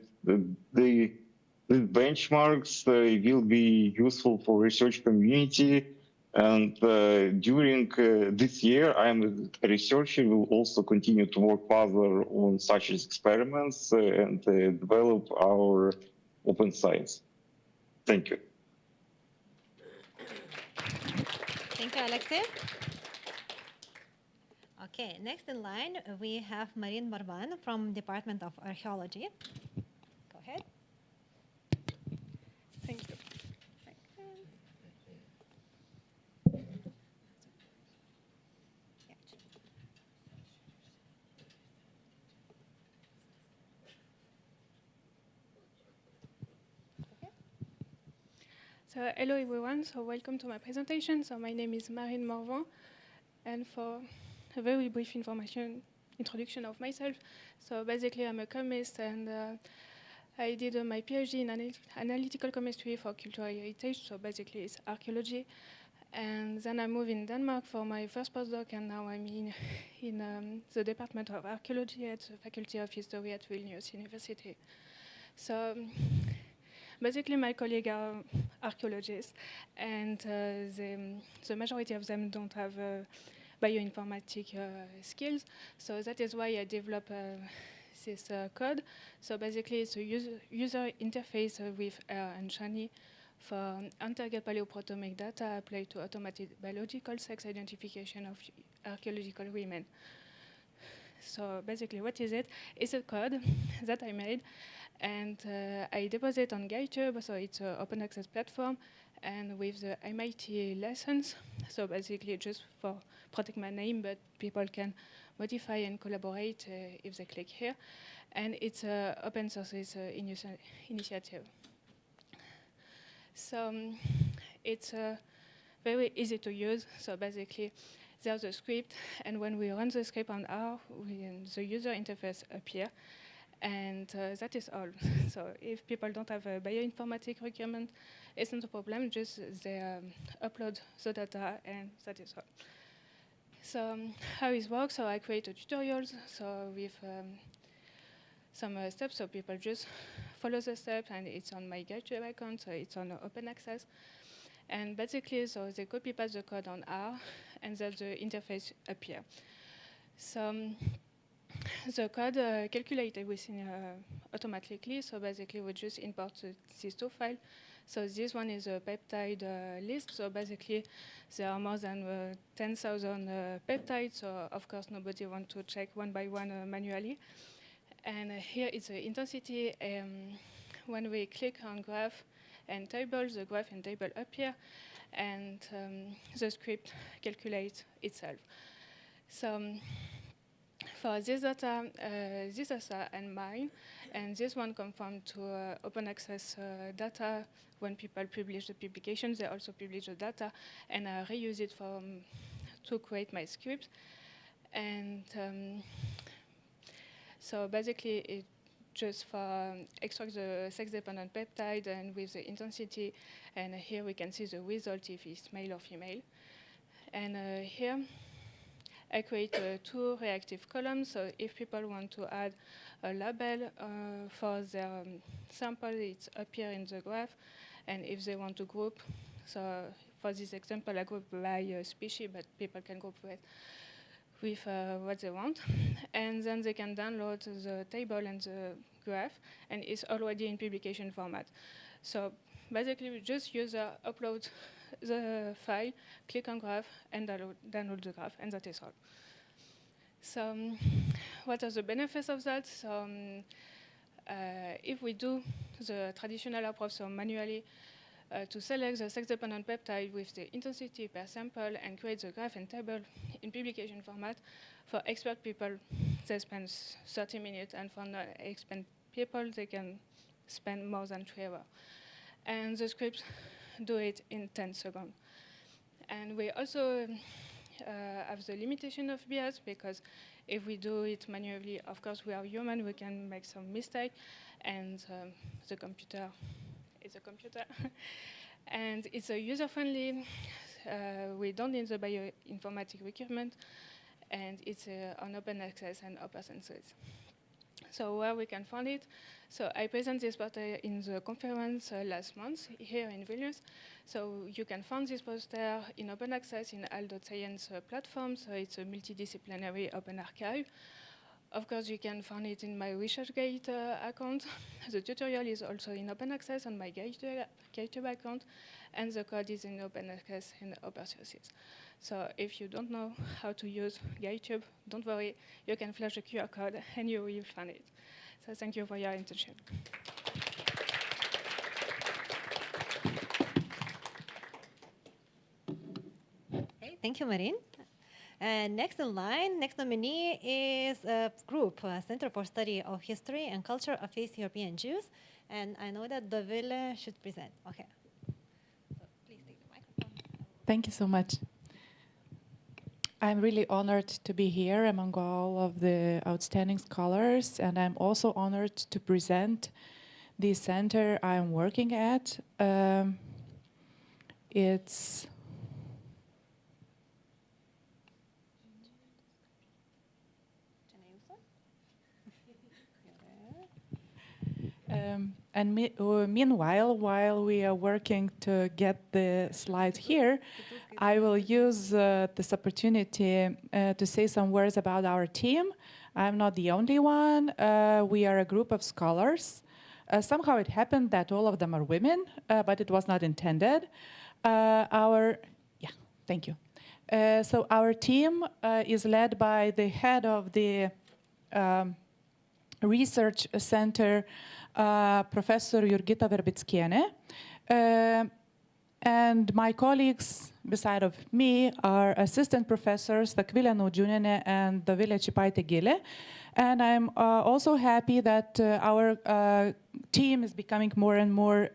these benchmarks will be useful for research community. And during this year, I am a researcher, will also continue to work further on such experiments and develop our open science. Thank you. Thank you, Alexei. Okay, next in line, we have Marine Barban from Department of Archaeology. Go ahead. So hello everyone, so welcome to my presentation. So my name is Marine Morvan, and for a very brief introduction of myself. So basically I'm a chemist, and I did my PhD in analytical chemistry for cultural heritage, so basically it's archaeology. And then I moved in Denmark for my first postdoc, and now I'm in the Department of Archaeology at the Faculty of History at Vilnius University. So basically my colleagues are archaeologists, and the majority of them don't have bioinformatic skills. So that is why I developed this code. So basically it's a user interface with R and Shani for untarget paleoproteomic data applied to automated biological sex identification of archaeological women. So basically what is it? It's a code that I made, and I deposit on GitHub, so it's an open access platform, and with the MIT license, so basically just for protect my name, but people can modify and collaborate if they click here. And it's an open source initiative. So it's very easy to use. So basically there's a script, and when we run the script on R, the user interface appears. And that is all. So if people don't have a bioinformatic requirement, it's not a problem, just they upload the data, and that is all. So how it works, so I create a tutorials, so with some steps, so people just follow the steps, and it's on my GitHub account, so it's on open access. And basically, so they copy paste the code on R, and then the interface appear. So the code calculates everything automatically, so basically we just import these two files. So this one is a peptide list, so basically there are more than 10,000 peptides, so of course nobody wants to check one by one manually. And here is the intensity. When we click on graph and table, the graph and table appear, and the script calculates itself. So for this data and mine, and this one conform to open access data. When people publish the publications, they also publish the data, and I reuse it to create my script. And so basically, it just for extract the sex-dependent peptide and with the intensity, and here we can see the result if it's male or female. And here, I create two reactive columns, so if people want to add a label for their sample, it's appear in the graph, and if they want to group, so for this example, I group by species, but people can group with what they want, and then they can download the table and the graph, and it's already in publication format. So basically, we just upload the file, click on graph, and download the graph, and that is all. So what are the benefits of that? So if we do the traditional approach, so manually, to select the sex-dependent peptide with the intensity per sample and create the graph and table in publication format, for expert people, they spend 30 minutes, and for non-expert people, they can spend more than 3 hours. And the scripts do it in 10 seconds. And we also have the limitation of bias, because if we do it manually, of course we are human, we can make some mistake, and the computer is a computer. And it's a user-friendly, we don't need the bioinformatic requirement, and it's on open access and open source. So where we can find it, so I presented this poster in the conference last month here in Vilnius. So you can find this poster in open access in al.science platform, so it's a multidisciplinary open archive. Of course, you can find it in my ResearchGate account. The tutorial is also in open access on my GitHub account, and the code is in open access in open sources. So if you don't know how to use GitHub, don't worry, you can flash the QR code and you will find it. So thank you for your attention. Okay, thank you, Marin. And next in line, next nominee is a group, Center for Study of History and Culture of East European Jews. And I know that Dovile should present. Okay. Thank you so much. I'm really honored to be here among all of the outstanding scholars, and I'm also honored to present the center I'm working at. It's meanwhile, while we are working to get the slide here, I will use this opportunity to say some words about our team. I'm not the only one. We are a group of scholars. Somehow it happened that all of them are women, but it was not intended. Thank you. So our team is led by the head of the research center, Professor Jurgita Verbickienė. And my colleagues, beside of me, are assistant professors Takvilė Naudžiūnienė and Dovilė Čipaitė-Gilė. And I'm also happy that our team is becoming more and more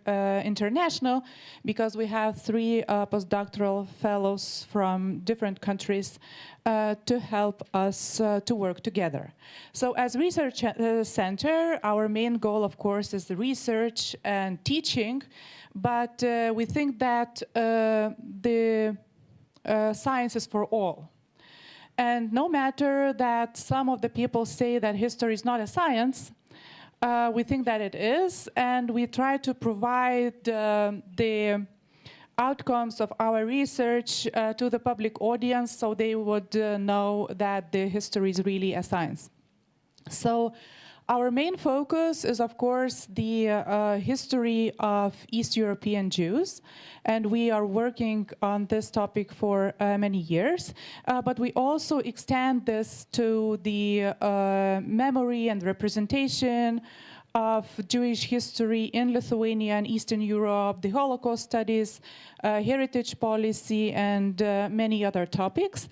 international, because we have 3 postdoctoral fellows from different countries to help us to work together. So as research center, our main goal, of course, is the research and teaching, but we think that the science is for all. And no matter that some of the people say that history is not a science, we think that it is, and we try to provide the outcomes of our research to the public audience, so they would know that the history is really a science. So our main focus is, of course, the history of East European Jews, and we are working on this topic for many years. But we also extend this to the memory and representation of Jewish history in Lithuania and Eastern Europe, the Holocaust studies, heritage policy, and many other topics.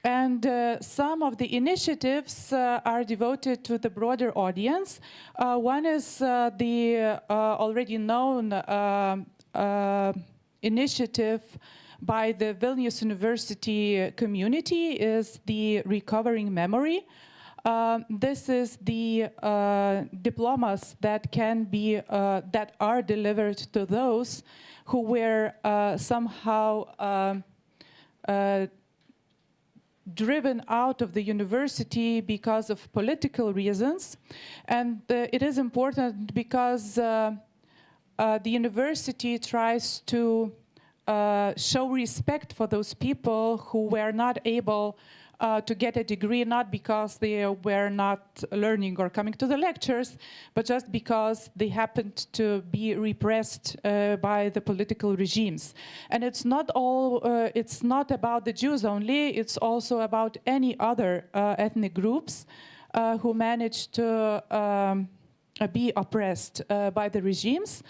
And some of the initiatives are devoted to the broader audience. One is the already known initiative by the Vilnius University community, is the Recovering Memory. This is the diplomas that can be that are delivered to those who were somehow driven out of the university because of political reasons. And it is important because the university tries to show respect for those people who were not able to get a degree, not because they were not learning or coming to the lectures, but just because they happened to be repressed by the political regimes. And it's not about the Jews only, it's also about any other ethnic groups who managed to be oppressed by the regimes.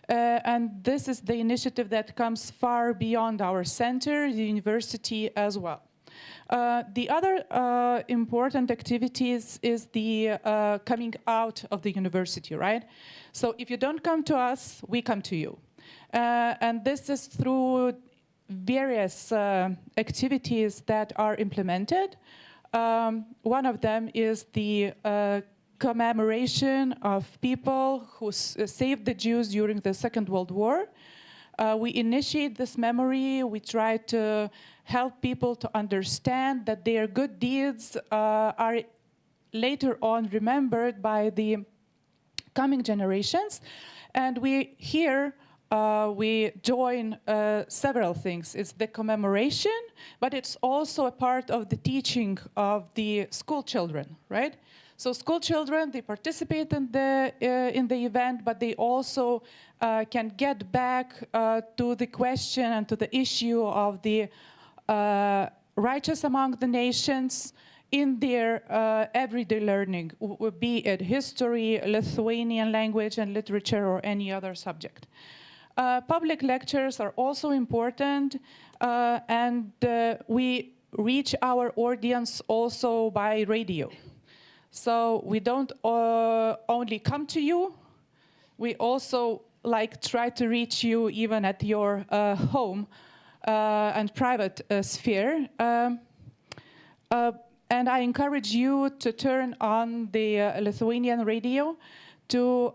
And this is the initiative that comes far beyond our center, the university as well. The other important activities is the coming out of the university, right? So if you don't come to us, we come to you. And this is through various activities that are implemented. One of them is the commemoration of people who saved the Jews during the Second World War. We initiate this memory. We try to help people to understand that their good deeds are later on remembered by the coming generations. And we join several things. It's the commemoration, but it's also a part of the teaching of the school children, right? So school children, they participate in the event, but they also can get back to the question and to the issue of the righteous among the nations in their everyday learning, be it history, Lithuanian language and literature, or any other subject. Public lectures are also important, and we reach our audience also by radio. So we don't only come to you, we also try to reach you even at your home and private sphere. And I encourage you to turn on the Lithuanian radio to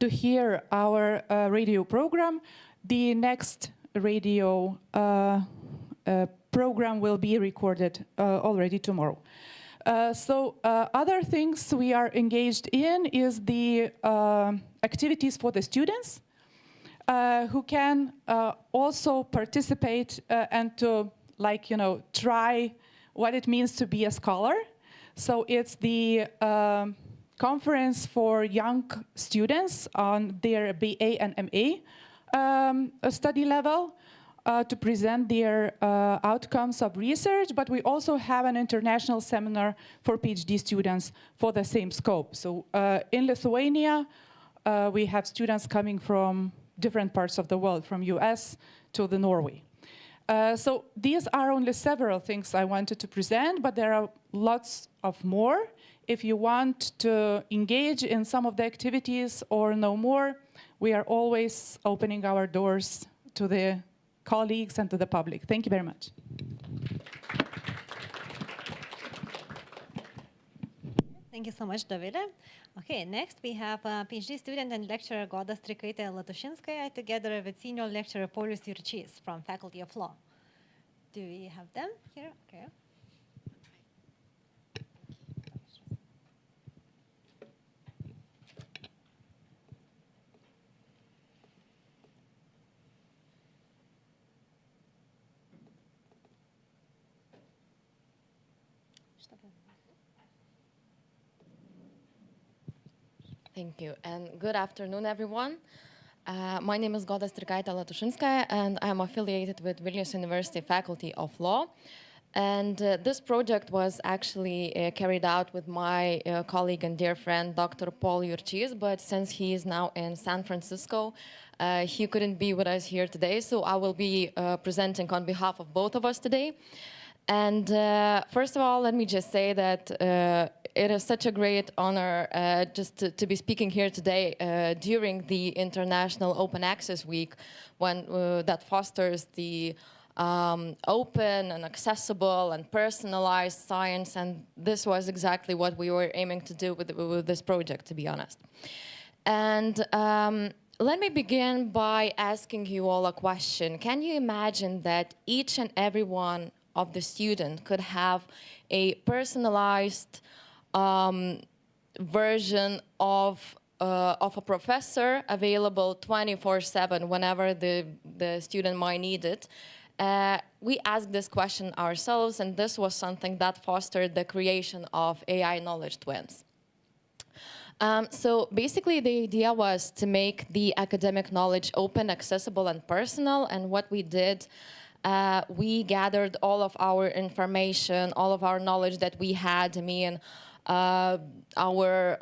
hear our radio program. The next radio program will be recorded already tomorrow. So other things we are engaged in is the activities for the students who can also participate and to, like, try what it means to be a scholar. So it's the conference for young students on their BA and MA study level to present their outcomes of research, but we also have an international seminar for PhD students for the same scope. So in Lithuania, we have students coming from different parts of the world, from US to the Norway. So these are only several things I wanted to present, but there are lots of more. If you want to engage in some of the activities or know more, we are always opening our doors to the colleagues and to the public. Thank you very much. Thank you so much, Dovile. Okay, next we have PhD student and lecturer Goda Strikaitė-Latušinskaja together with senior lecturer Paulius Jurčys from Faculty of Law. Do we have them here? Okay. Thank you, and good afternoon, everyone. My name is Goda Strikaitė-Latušinskaja, and I'm affiliated with Vilnius University Faculty of Law. And this project was actually carried out with my colleague and dear friend, Dr. Paul Jurčys, but since he is now in San Francisco, he couldn't be with us here today, so I will be presenting on behalf of both of us today. And first of all, let me just say that it is such a great honor just to be speaking here today during the International Open Access Week, when that fosters the open and accessible and personalized science, and this was exactly what we were aiming to do with this project, to be honest. And let me begin by asking you all a question. Can you imagine that each and every one of the student could have a personalized version of a professor available 24/7 whenever the student might need it? We asked this question ourselves, and this was something that fostered the creation of AI knowledge twins. So basically the idea was to make the academic knowledge open, accessible, and personal, and what we did, we gathered all of our information, all of our knowledge that we had, our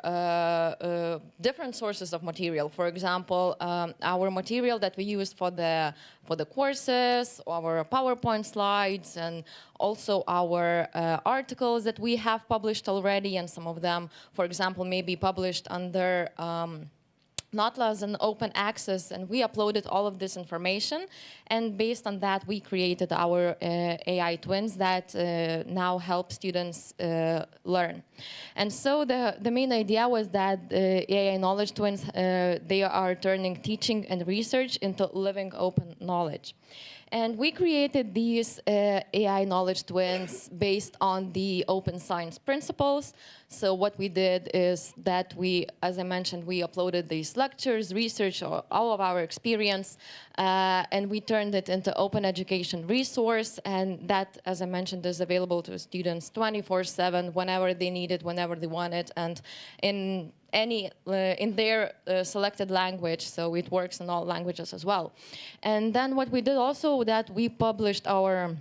different sources of material. For example, our material that we used for the courses, our PowerPoint slides, and also our articles that we have published already, and some of them, for example, may be published under mokslas and open access, and we uploaded all of this information, and based on that we created our AI twins that now help students learn. And so the main idea was that AI knowledge twins, they are turning teaching and research into living open knowledge. And we created these AI knowledge twins based on the open science principles. So what we did is that we, as I mentioned, we uploaded these lectures, research, all of our experience, and we turned it into open education resource. And that, as I mentioned, is available to students 24/7, whenever they need it, whenever they want it, and in their selected language, so it works in all languages as well. And then what we did also, that we published our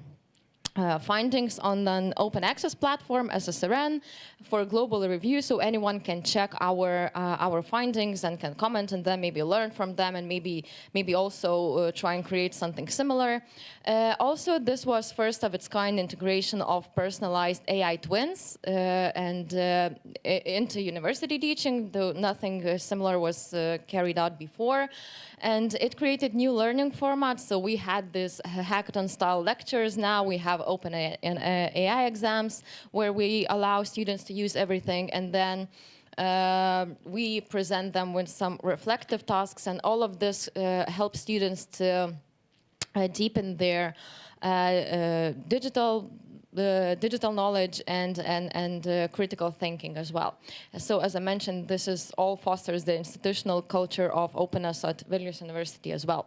findings on an open access platform, SSRN, for global review, so anyone can check our findings and can comment on them, maybe learn from them, and maybe also try and create something similar. Also, this was first of its kind integration of personalized AI twins into university teaching, though nothing similar was carried out before. And it created new learning formats. So we had this hackathon-style lectures. Now we have open AI exams where we allow students to use everything, and then we present them with some reflective tasks, and all of this helps students to deepen their digital knowledge and critical thinking as well. So as I mentioned, this is all fosters the institutional culture of openness at Vilnius University as well.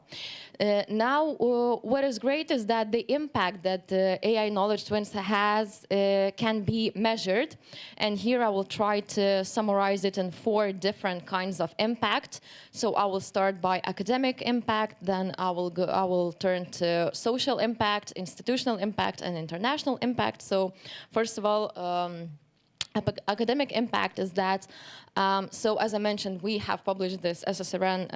Now, what is great is that the impact that the AI knowledge twins has can be measured. And here I will try to summarize it in 4 different kinds of impact. So I will start by academic impact, then I will turn to social impact, institutional impact, and international impact. So first of all, academic impact is that, so as I mentioned, we have published this SSRN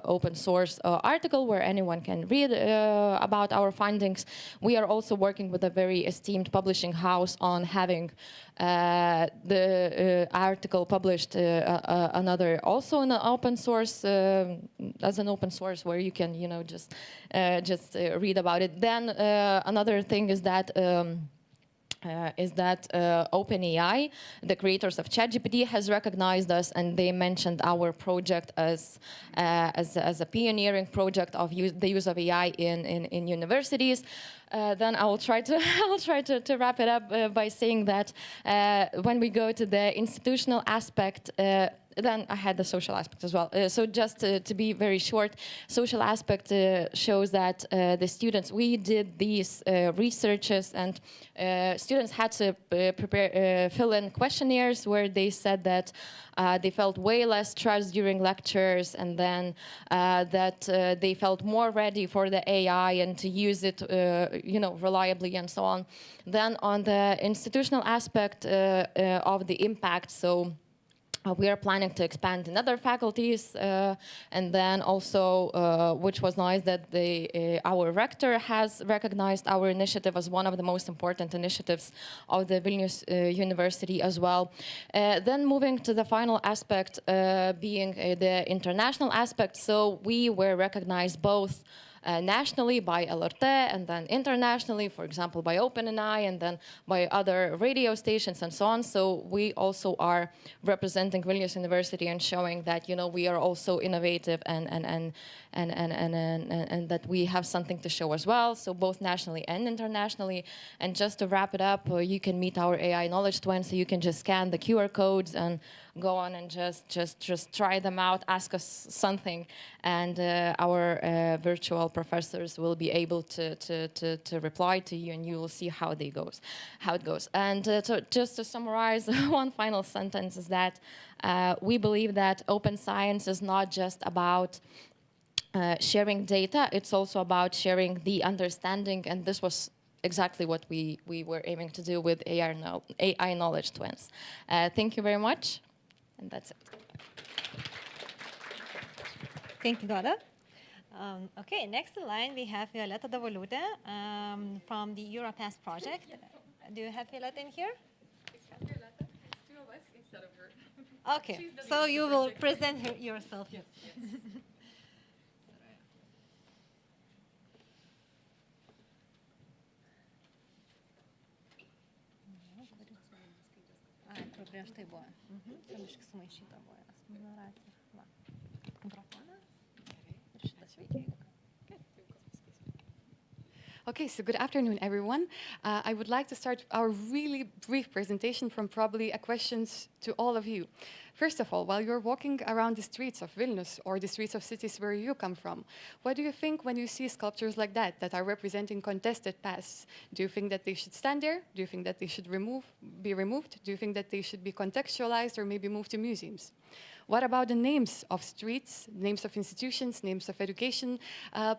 open source article where anyone can read about our findings. We are also working with a very esteemed publishing house on having the article published another also in an open source, as an open source where you can, just read about it. Then another thing is that OpenAI, the creators of ChatGPT, has recognized us, and they mentioned our project as a pioneering project of the use of AI in universities. Then I will try to wrap it up by saying that when we go to the institutional aspect, then I had the social aspect as well. So just to be very short, social aspect shows that the students, we did these researches, and students had to fill in questionnaires where they said that they felt way less stressed during lectures, and then that they felt more ready for the AI and to use it, reliably and so on. Then on the institutional aspect of the impact, so we are planning to expand in other faculties, and then also, which was nice, that our rector has recognized our initiative as one of the most important initiatives of the Vilnius University as well. Then moving to the final aspect, being the international aspect, so we were recognized both nationally by LRT, and then internationally, for example, by OpenAI, and then by other radio stations and so on. So we also are representing Vilnius University and showing that, we are also innovative and that we have something to show as well. So both nationally and internationally. And just to wrap it up, you can meet our AI knowledge twins. So you can just scan the QR codes and go on and just try them out, ask us something, and our virtual professors will be able to reply to you, and you will see how it goes. And so just to summarize, one final sentence is that we believe that open science is not just about sharing data, it's also about sharing the understanding, and this was exactly what we were aiming to do with AI knowledge twins. Thank you very much. And that's it. Thank you, Goda. Okay, next in line we have Violeta Davoliūtė from the Europass project. Do you have Violeta in here? Violeta, it's 2 of us instead of her. Okay, so you will present yourself. Yes. Prieš tai buvo. Čia biškai sumaišyta buvo numeracija. Va. Mikrofoną. Ir šitas veikia. Okay, so good afternoon, everyone. I would like to start our really brief presentation from probably a questions to all of you. First of all, while you're walking around the streets of Vilnius or the streets of cities where you come from, what do you think when you see sculptures like that are representing contested pasts? Do you think that they should stand there? Do you think that they should be removed? Do you think that they should be contextualized or maybe moved to museums? What about the names of streets, names of institutions, names of education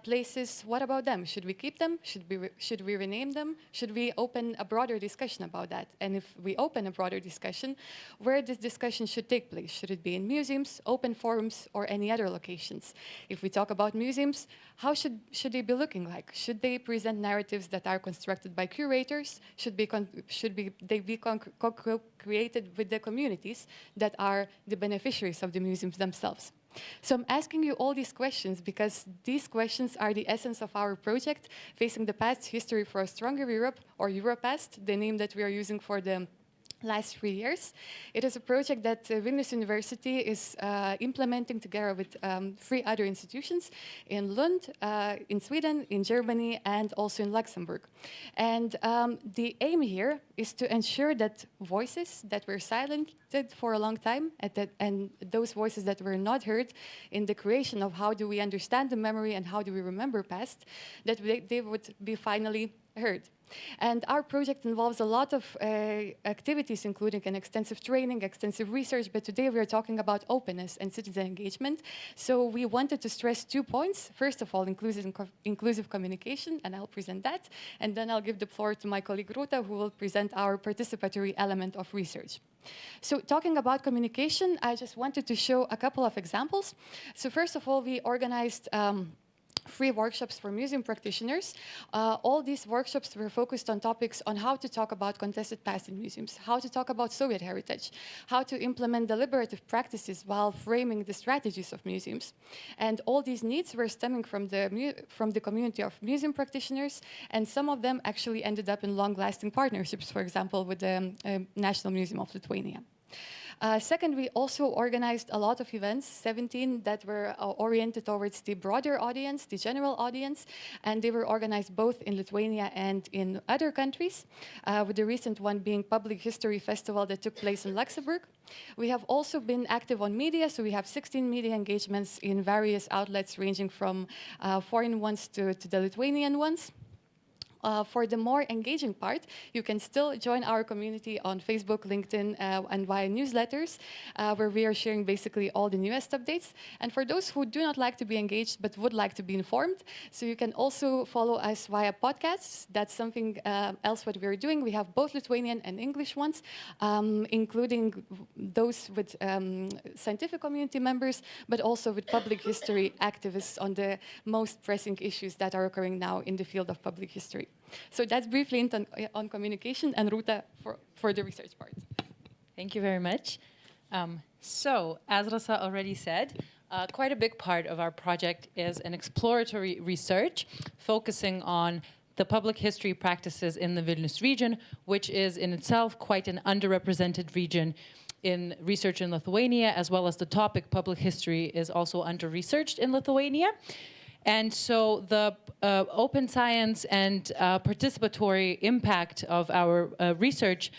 places? What about them? Should we keep them? Should we rename them? Should we open a broader discussion about that? And if we open a broader discussion, where this discussion should take place? Should it be in museums, open forums, or any other locations? If we talk about museums, how should they be looking like? Should they present narratives that are constructed by curators? Should they be co-created with the communities that are the beneficiaries of the museums themselves? So I'm asking you all these questions because these questions are the essence of our project, Facing the Past, History for a Stronger Europe, or Europast, the name that we are using for the last 3 years. It is a project that Vilnius University is implementing together with 3 other institutions in Lund, in Sweden, in Germany, and also in Luxembourg. And the aim here is to ensure that voices that were silenced for a long time, and those voices that were not heard in the creation of how do we understand the memory and how do we remember past, that they would be finally heard. And our project involves a lot of activities, including an extensive training, extensive research, but today we are talking about openness and citizen engagement. So we wanted to stress 2 points. First of all, inclusive communication, and I'll present that. And then I'll give the floor to my colleague Ruta, who will present our participatory element of research. So talking about communication, I just wanted to show a couple of examples. So first of all, we organized 3 workshops for museum practitioners. All these workshops were focused on topics on how to talk about contested past in museums, how to talk about Soviet heritage, how to implement deliberative practices while framing the strategies of museums. And all these needs were stemming from the community of museum practitioners, and some of them actually ended up in long-lasting partnerships, for example, with the National Museum of Lithuania. Second, we also organized a lot of events, 17 that were oriented towards the broader audience, the general audience, and they were organized both in Lithuania and in other countries, with the recent one being Public History Festival that took place in Luxembourg. We have also been active on media, so we have 16 media engagements in various outlets ranging from foreign ones to the Lithuanian ones. For the more engaging part, you can still join our community on Facebook, LinkedIn, and via newsletters, where we are sharing basically all the newest updates. And for those who do not like to be engaged but would like to be informed, so you can also follow us via podcasts. That's something else what we're doing. We have both Lithuanian and English ones, including those with scientific community members, but also with public history activists on the most pressing issues that are occurring now in the field of public history. So that's briefly on communication, and Ruta for the research part. Thank you very much. So, as Rasa already said, quite a big part of our project is an exploratory research focusing on the public history practices in the Vilnius region, which is in itself quite an underrepresented region in research in Lithuania, as well as the topic public history is also under-researched in Lithuania. And so the open science and participatory impact of our research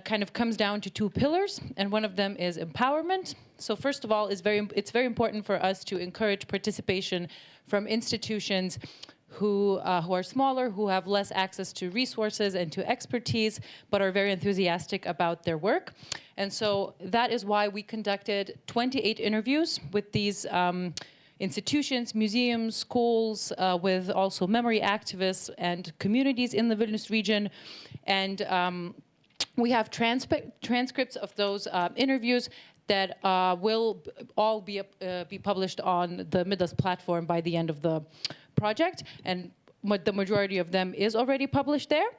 kind of comes down to 2 pillars, and one of them is empowerment. So first of all, it's very important for us to encourage participation from institutions who are smaller, who have less access to resources and to expertise, but are very enthusiastic about their work. And so that is why we conducted 28 interviews with these institutions, museums, schools, with also memory activists and communities in the Vilnius region. And we have transcripts of those interviews that will all be published on the Midas platform by the end of the project. And the majority of them is already published there.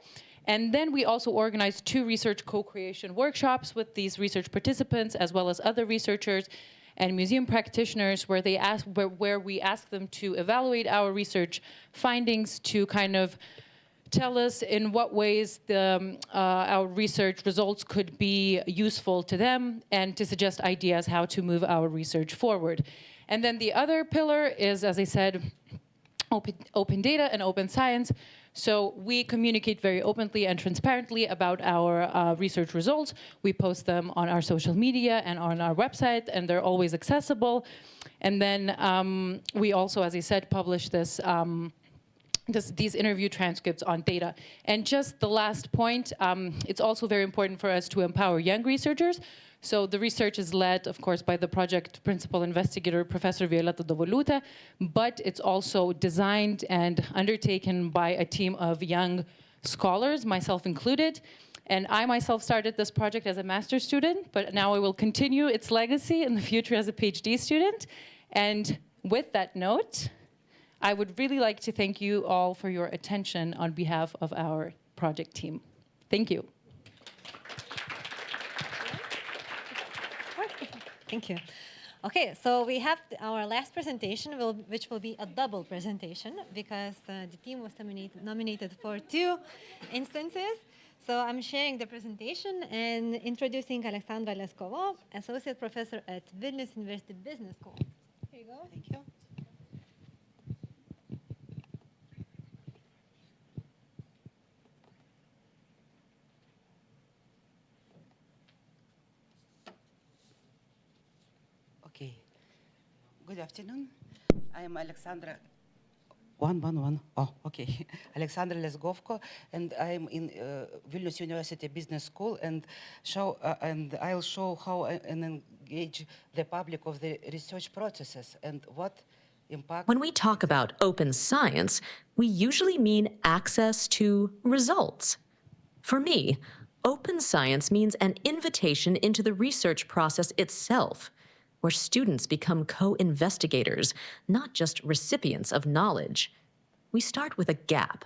And then we also organized 2 research co-creation workshops with these research participants, as well as other researchers and museum practitioners, where we ask them to evaluate our research findings, to kind of tell us in what ways our research results could be useful to them, and to suggest ideas how to move our research forward. And then the other pillar is, as I said, open data and open science. So we communicate very openly and transparently about our research results. We post them on our social media and on our website, and they're always accessible. And then we also, as I said, publish this these interview transcripts on data. And just the last point, it's also very important for us to empower young researchers. So the research is led, of course, by the project principal investigator, Professor Violeta Dovoliūtė, but it's also designed and undertaken by a team of young scholars, myself included. And I myself started this project as a master's student, but now I will continue its legacy in the future as a PhD student. And with that note, I would really like to thank you all for your attention on behalf of our project team. Thank you. Thank you. Okay, so we have our last presentation, which will be a double presentation because the team was nominated for 2 instances. So I'm sharing the presentation and introducing Aleksandra Leskova, Associate Professor at Vilnius University Business School. Here you go. Thank you. Okay. Good afternoon. I am Alexandra. One. Oh, okay. Alexandra Lesgovko, and I'm in Vilnius University Business School, and I'll show how I engage the public of the research processes and what impact. When we talk about open science, we usually mean access to results. For me, open science means an invitation into the research process itself, where students become co-investigators, not just recipients of knowledge. We start with a gap.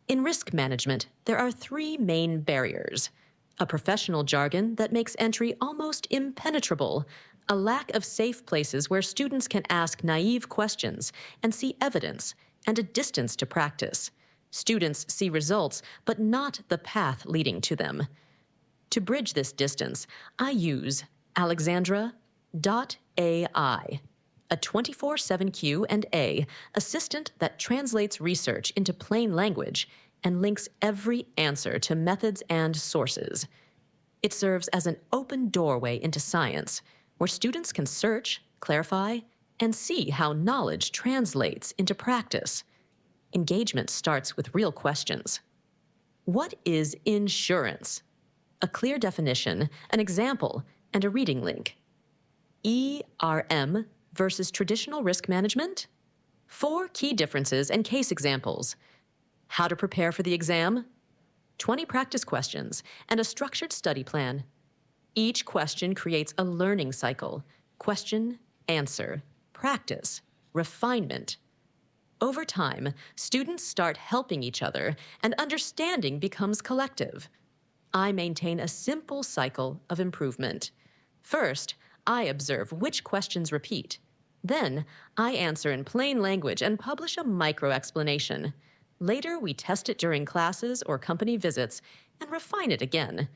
In risk management, there are 3 main barriers: a professional jargon that makes entry almost impenetrable, a lack of safe places where students can ask naive questions and see evidence, and a distance to practice. Students see results, but not the path leading to them. To bridge this distance, I use Alexandra.ai, a 24/7 Q&A assistant that translates research into plain language and links every answer to methods and sources. It serves as an open doorway into science, where students can search, clarify, and see how knowledge translates into practice. Engagement starts with real questions. What is insurance? A clear definition, an example, and a reading link. ERM versus traditional risk management? 4 key differences and case examples. How to prepare for the exam? 20 practice questions and a structured study plan. Each question creates a learning cycle: question, answer, practice, refinement. Over time, students start helping each other and understanding becomes collective. I maintain a simple cycle of improvement. First, I observe which questions repeat. Then, I answer in plain language and publish a micro-explanation. Later, we test it during classes or company visits and refine it again.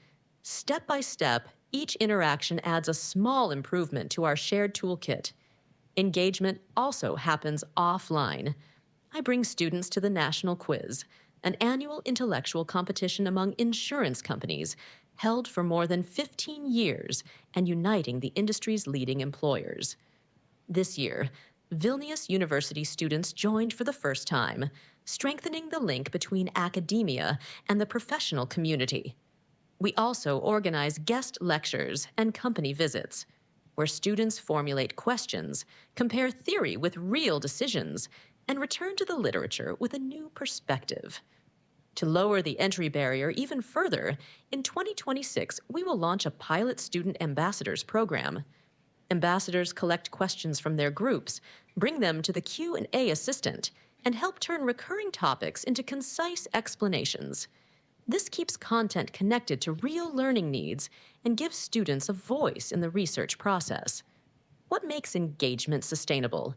Step by step, each interaction adds a small improvement to our shared toolkit. Engagement also happens offline. I bring students to the national quiz, an annual intellectual competition among insurance companies, held for more than 15 years and uniting the industry's leading employers. This year, Vilnius University students joined for the first time, strengthening the link between academia and the professional community. We also organize guest lectures and company visits, where students formulate questions, compare theory with real decisions, and return to the literature with a new perspective. To lower the entry barrier even further, in 2026, we will launch a pilot student ambassadors program. Ambassadors collect questions from their groups, bring them to the Q&A assistant, and help turn recurring topics into concise explanations. This keeps content connected to real learning needs and gives students a voice in the research process. What makes engagement sustainable?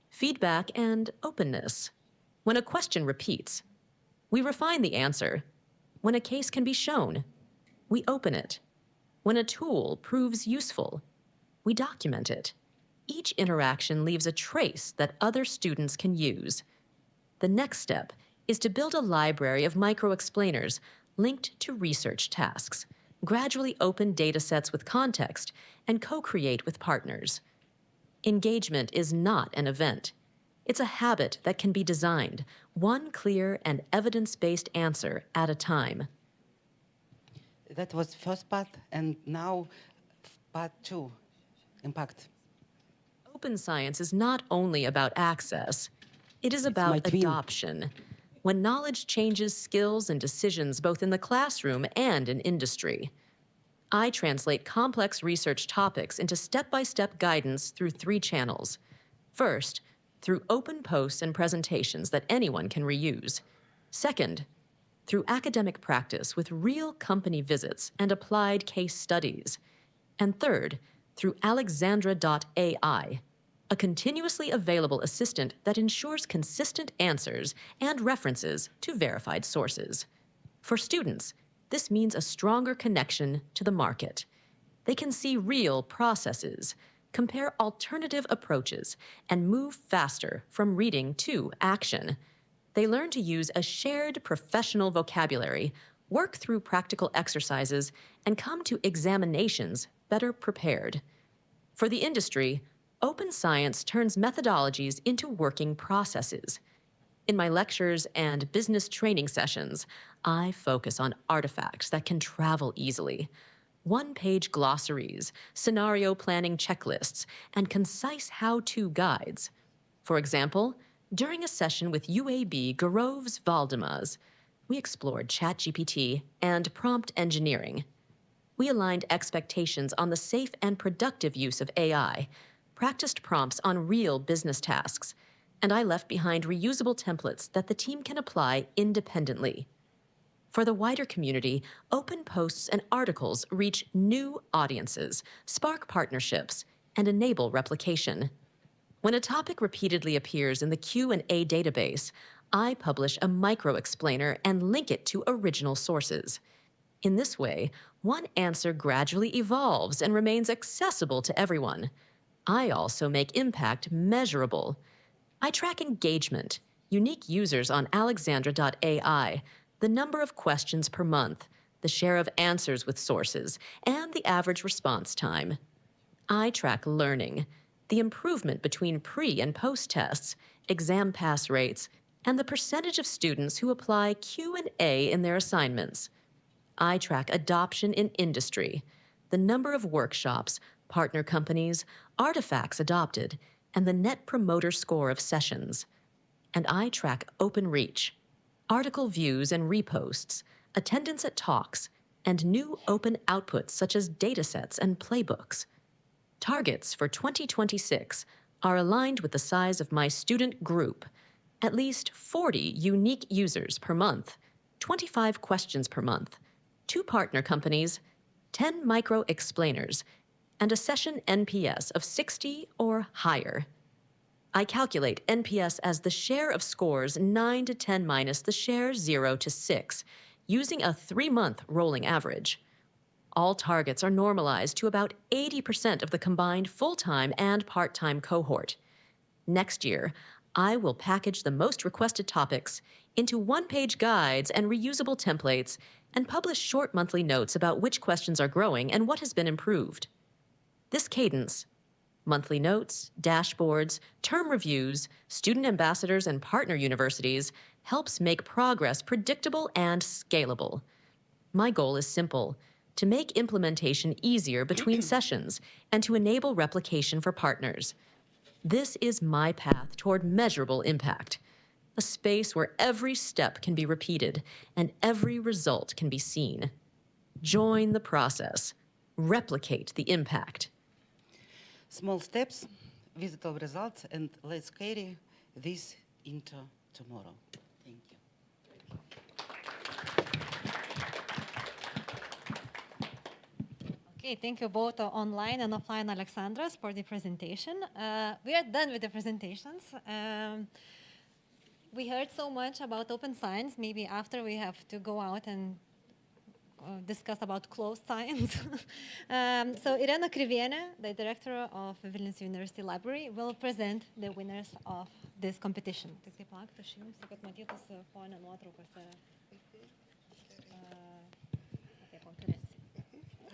Feedback and openness. When a question repeats, we refine the answer. When a case can be shown, we open it. When a tool proves useful, we document it. Each interaction leaves a trace that other students can use. The next step is to build a library of micro-explainers linked to research tasks, gradually open data sets with context, and co-create with partners. Engagement is not an event. It's a habit that can be designed, one clear and evidence-based answer at a time. That was first part, and now part 2, impact. Open science is not only about access, it is about adoption. When knowledge changes skills and decisions both in the classroom and in industry. I translate complex research topics into step-by-step guidance through 3 channels. First, through open posts and presentations that anyone can reuse. Second, through academic practice with real company visits and applied case studies. And third, through Alexandra.ai, a continuously available assistant that ensures consistent answers and references to verified sources. For students, this means a stronger connection to the market. They can see real processes, compare alternative approaches, and move faster from reading to action. They learn to use a shared professional vocabulary, work through practical exercises, and come to examinations better prepared. For the industry, open science turns methodologies into working processes. In my lectures and business training sessions, I focus on artifacts that can travel easily. One-page glossaries, scenario planning checklists, and concise how-to guides. For example, during a session with UAB Garovs Valdemas, we explored ChatGPT and prompt engineering. We aligned expectations on the safe and productive use of AI, practiced prompts on real business tasks, and I left behind reusable templates that the team can apply independently. For the wider community, open posts and articles reach new audiences, spark partnerships, and enable replication. When a topic repeatedly appears in the Q&A database, I publish a micro-explainer and link it to original sources. In this way, one answer gradually evolves and remains accessible to everyone. I also make impact measurable. I track engagement, unique users on Alexandra.ai, the number of questions per month, the share of answers with sources, and the average response time. I track learning, the improvement between pre- and post-tests, exam pass rates, and the percentage of students who apply Q&A in their assignments. I track adoption in industry, the number of workshops, partner companies, artifacts adopted, and the Net Promoter Score of sessions. And I track open reach, article views and reposts, attendance at talks, and new open outputs such as datasets and playbooks. Targets for 2026 are aligned with the size of my student group, at least 40 unique users per month, 25 questions per month, 2 partner companies, 10 micro-explainers, and a session NPS of 60 or higher. I calculate NPS as the share of scores 9 to 10 minus the share 0 to 6, using a 3-month rolling average. All targets are normalized to about 80% of the combined full-time and part-time cohort. Next year, I will package the most requested topics into one-page guides and reusable templates and publish short monthly notes about which questions are growing and what has been improved. This cadence, monthly notes, dashboards, term reviews, student ambassadors, and partner universities, helps make progress predictable and scalable. My goal is simple: to make implementation easier between sessions and to enable replication for partners. This is my path toward measurable impact, a space where every step can be repeated and every result can be seen. Join the process. Replicate the impact. Small steps, visible results, and let's carry this into tomorrow. Thank you. Okay, thank you both online and offline Alexandras for the presentation. We are done with the presentations. We heard so much about open science. Maybe after we have to go out and discuss about closed science. So Irena Krivienė, the director of Vilnius University Library, will present the winners of this competition. Tik taip plakti aš jums, kad matytųsi fone nuotraukose apie konferenciją.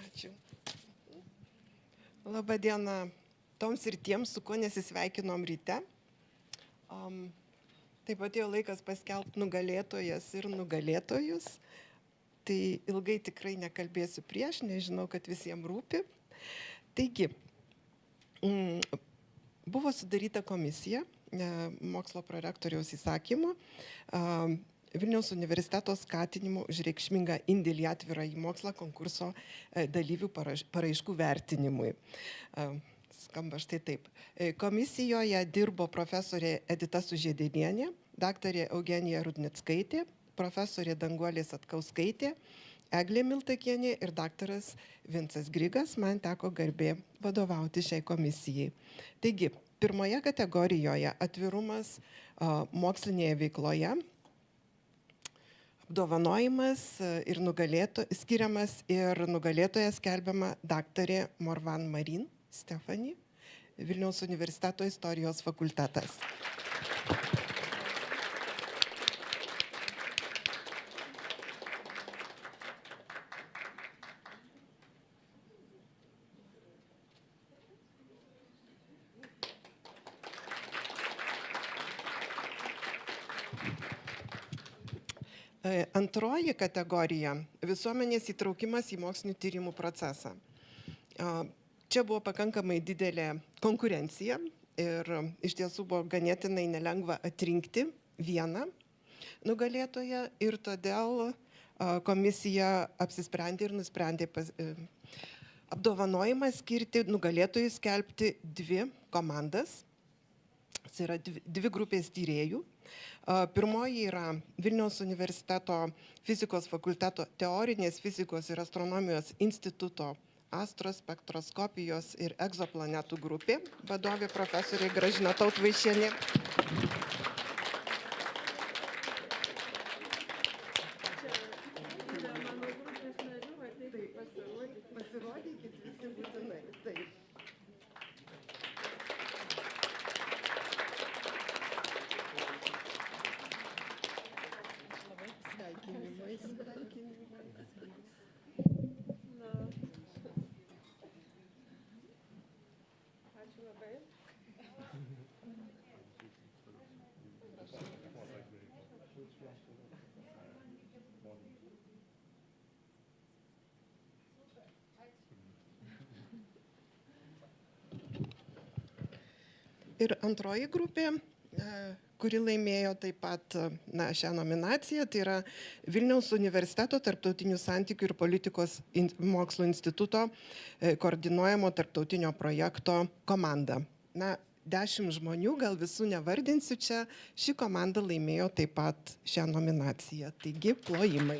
Ačiū. Labą dieną toms ir tiems, su kuo nesisveikinom ryte. Taip atėjo laikas paskelbti nugalėtojas ir nugalėtojus. Tai ilgai tikrai nekalbėsiu prieš, nežinau, kad visiems rūpi. Taigi, buvo sudaryta komisija mokslo prorektoriaus įsakymu Vilniaus universiteto skatinimo už reikšmingą indėlį atvirąjį mokslą konkurso dalyvių paraiškų vertinimui. Skamba štai taip. Komisijoje dirbo profesorė Edita Sužiedėnienė, daktarė Eugenija Rudnickaitė, profesorė Danguolė Satkauskaitė, Eglė Miltakienė ir daktaras Vincas Grigas. Man teko garbė vadovauti šiai komisijai. Taigi, pirmoje kategorijoje atvirumas mokslinėje veikloje, apdovanojimas ir skiriamas ir nugalėtoja skelbiama daktarė Morvan Marin Stefani, Vilniaus universiteto istorijos fakultetas. Antroji kategorija – visuomenės įtraukimas į mokslinių tyrimų procesą. Čia buvo pakankamai didelė konkurencija ir iš tiesų buvo ganėtinai nelengva atrinkti vieną nugalėtoją ir todėl komisija apsisprendė ir nusprendė apdovanojimą skirti nugalėtojui skelbti dvi komandas. Tai yra dvi grupės tyrėjų. Pirmoji yra Vilniaus universiteto fizikos fakulteto teorinės fizikos ir astronomijos instituto astrospektroskopijos ir egzoplanetų grupė, vadovė profesorė Gražina Tautvaišienė. Pasirodykit visi būtinai. Taip. Ir antroji grupė, kuri laimėjo taip pat šią nominaciją, tai yra Vilniaus universiteto tarptautinių santykių ir politikos mokslo instituto koordinuojamo tarptautinio projekto komanda. 10 žmonių, gal visų nevardinsiu čia, ši komanda laimėjo taip pat šią nominaciją. Taigi, plojimai.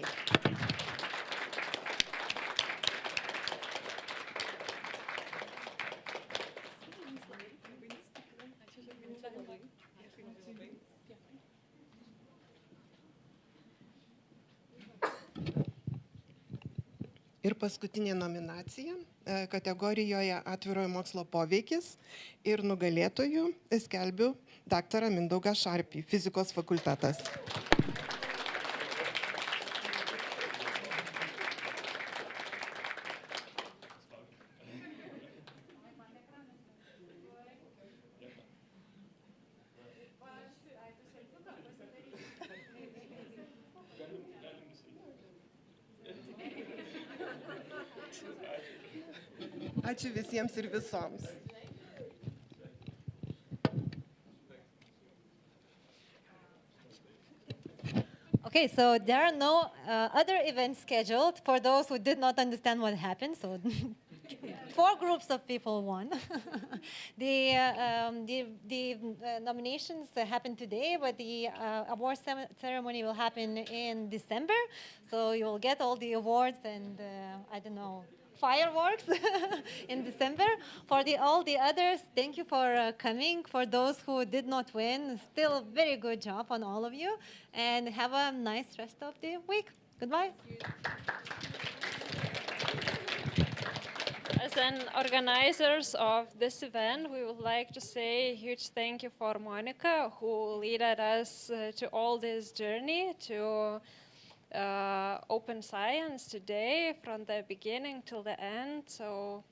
Ir paskutinė nominacija kategorijoje atvirojo mokslo poveikis ir nugalėtojų skelbiu daktarą Mindaugą Šarpį, fizikos fakultetas. Ačiū visiems ir visoms. Okay, so there are no other events scheduled for those who did not understand what happened. So 4 groups of people won. The nominations happened today, but the award ceremony will happen in December. So you will get all the awards and, I don't know, fireworks in December. For all the others, thank you for coming. For those who did not win, still a very good job on all of you. And have a nice rest of the week. Goodbye. As an organizers of this event, we would like to say a huge thank you for Monica, who led us to all this journey to open science today from the beginning till the end. So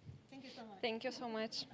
thank you so much.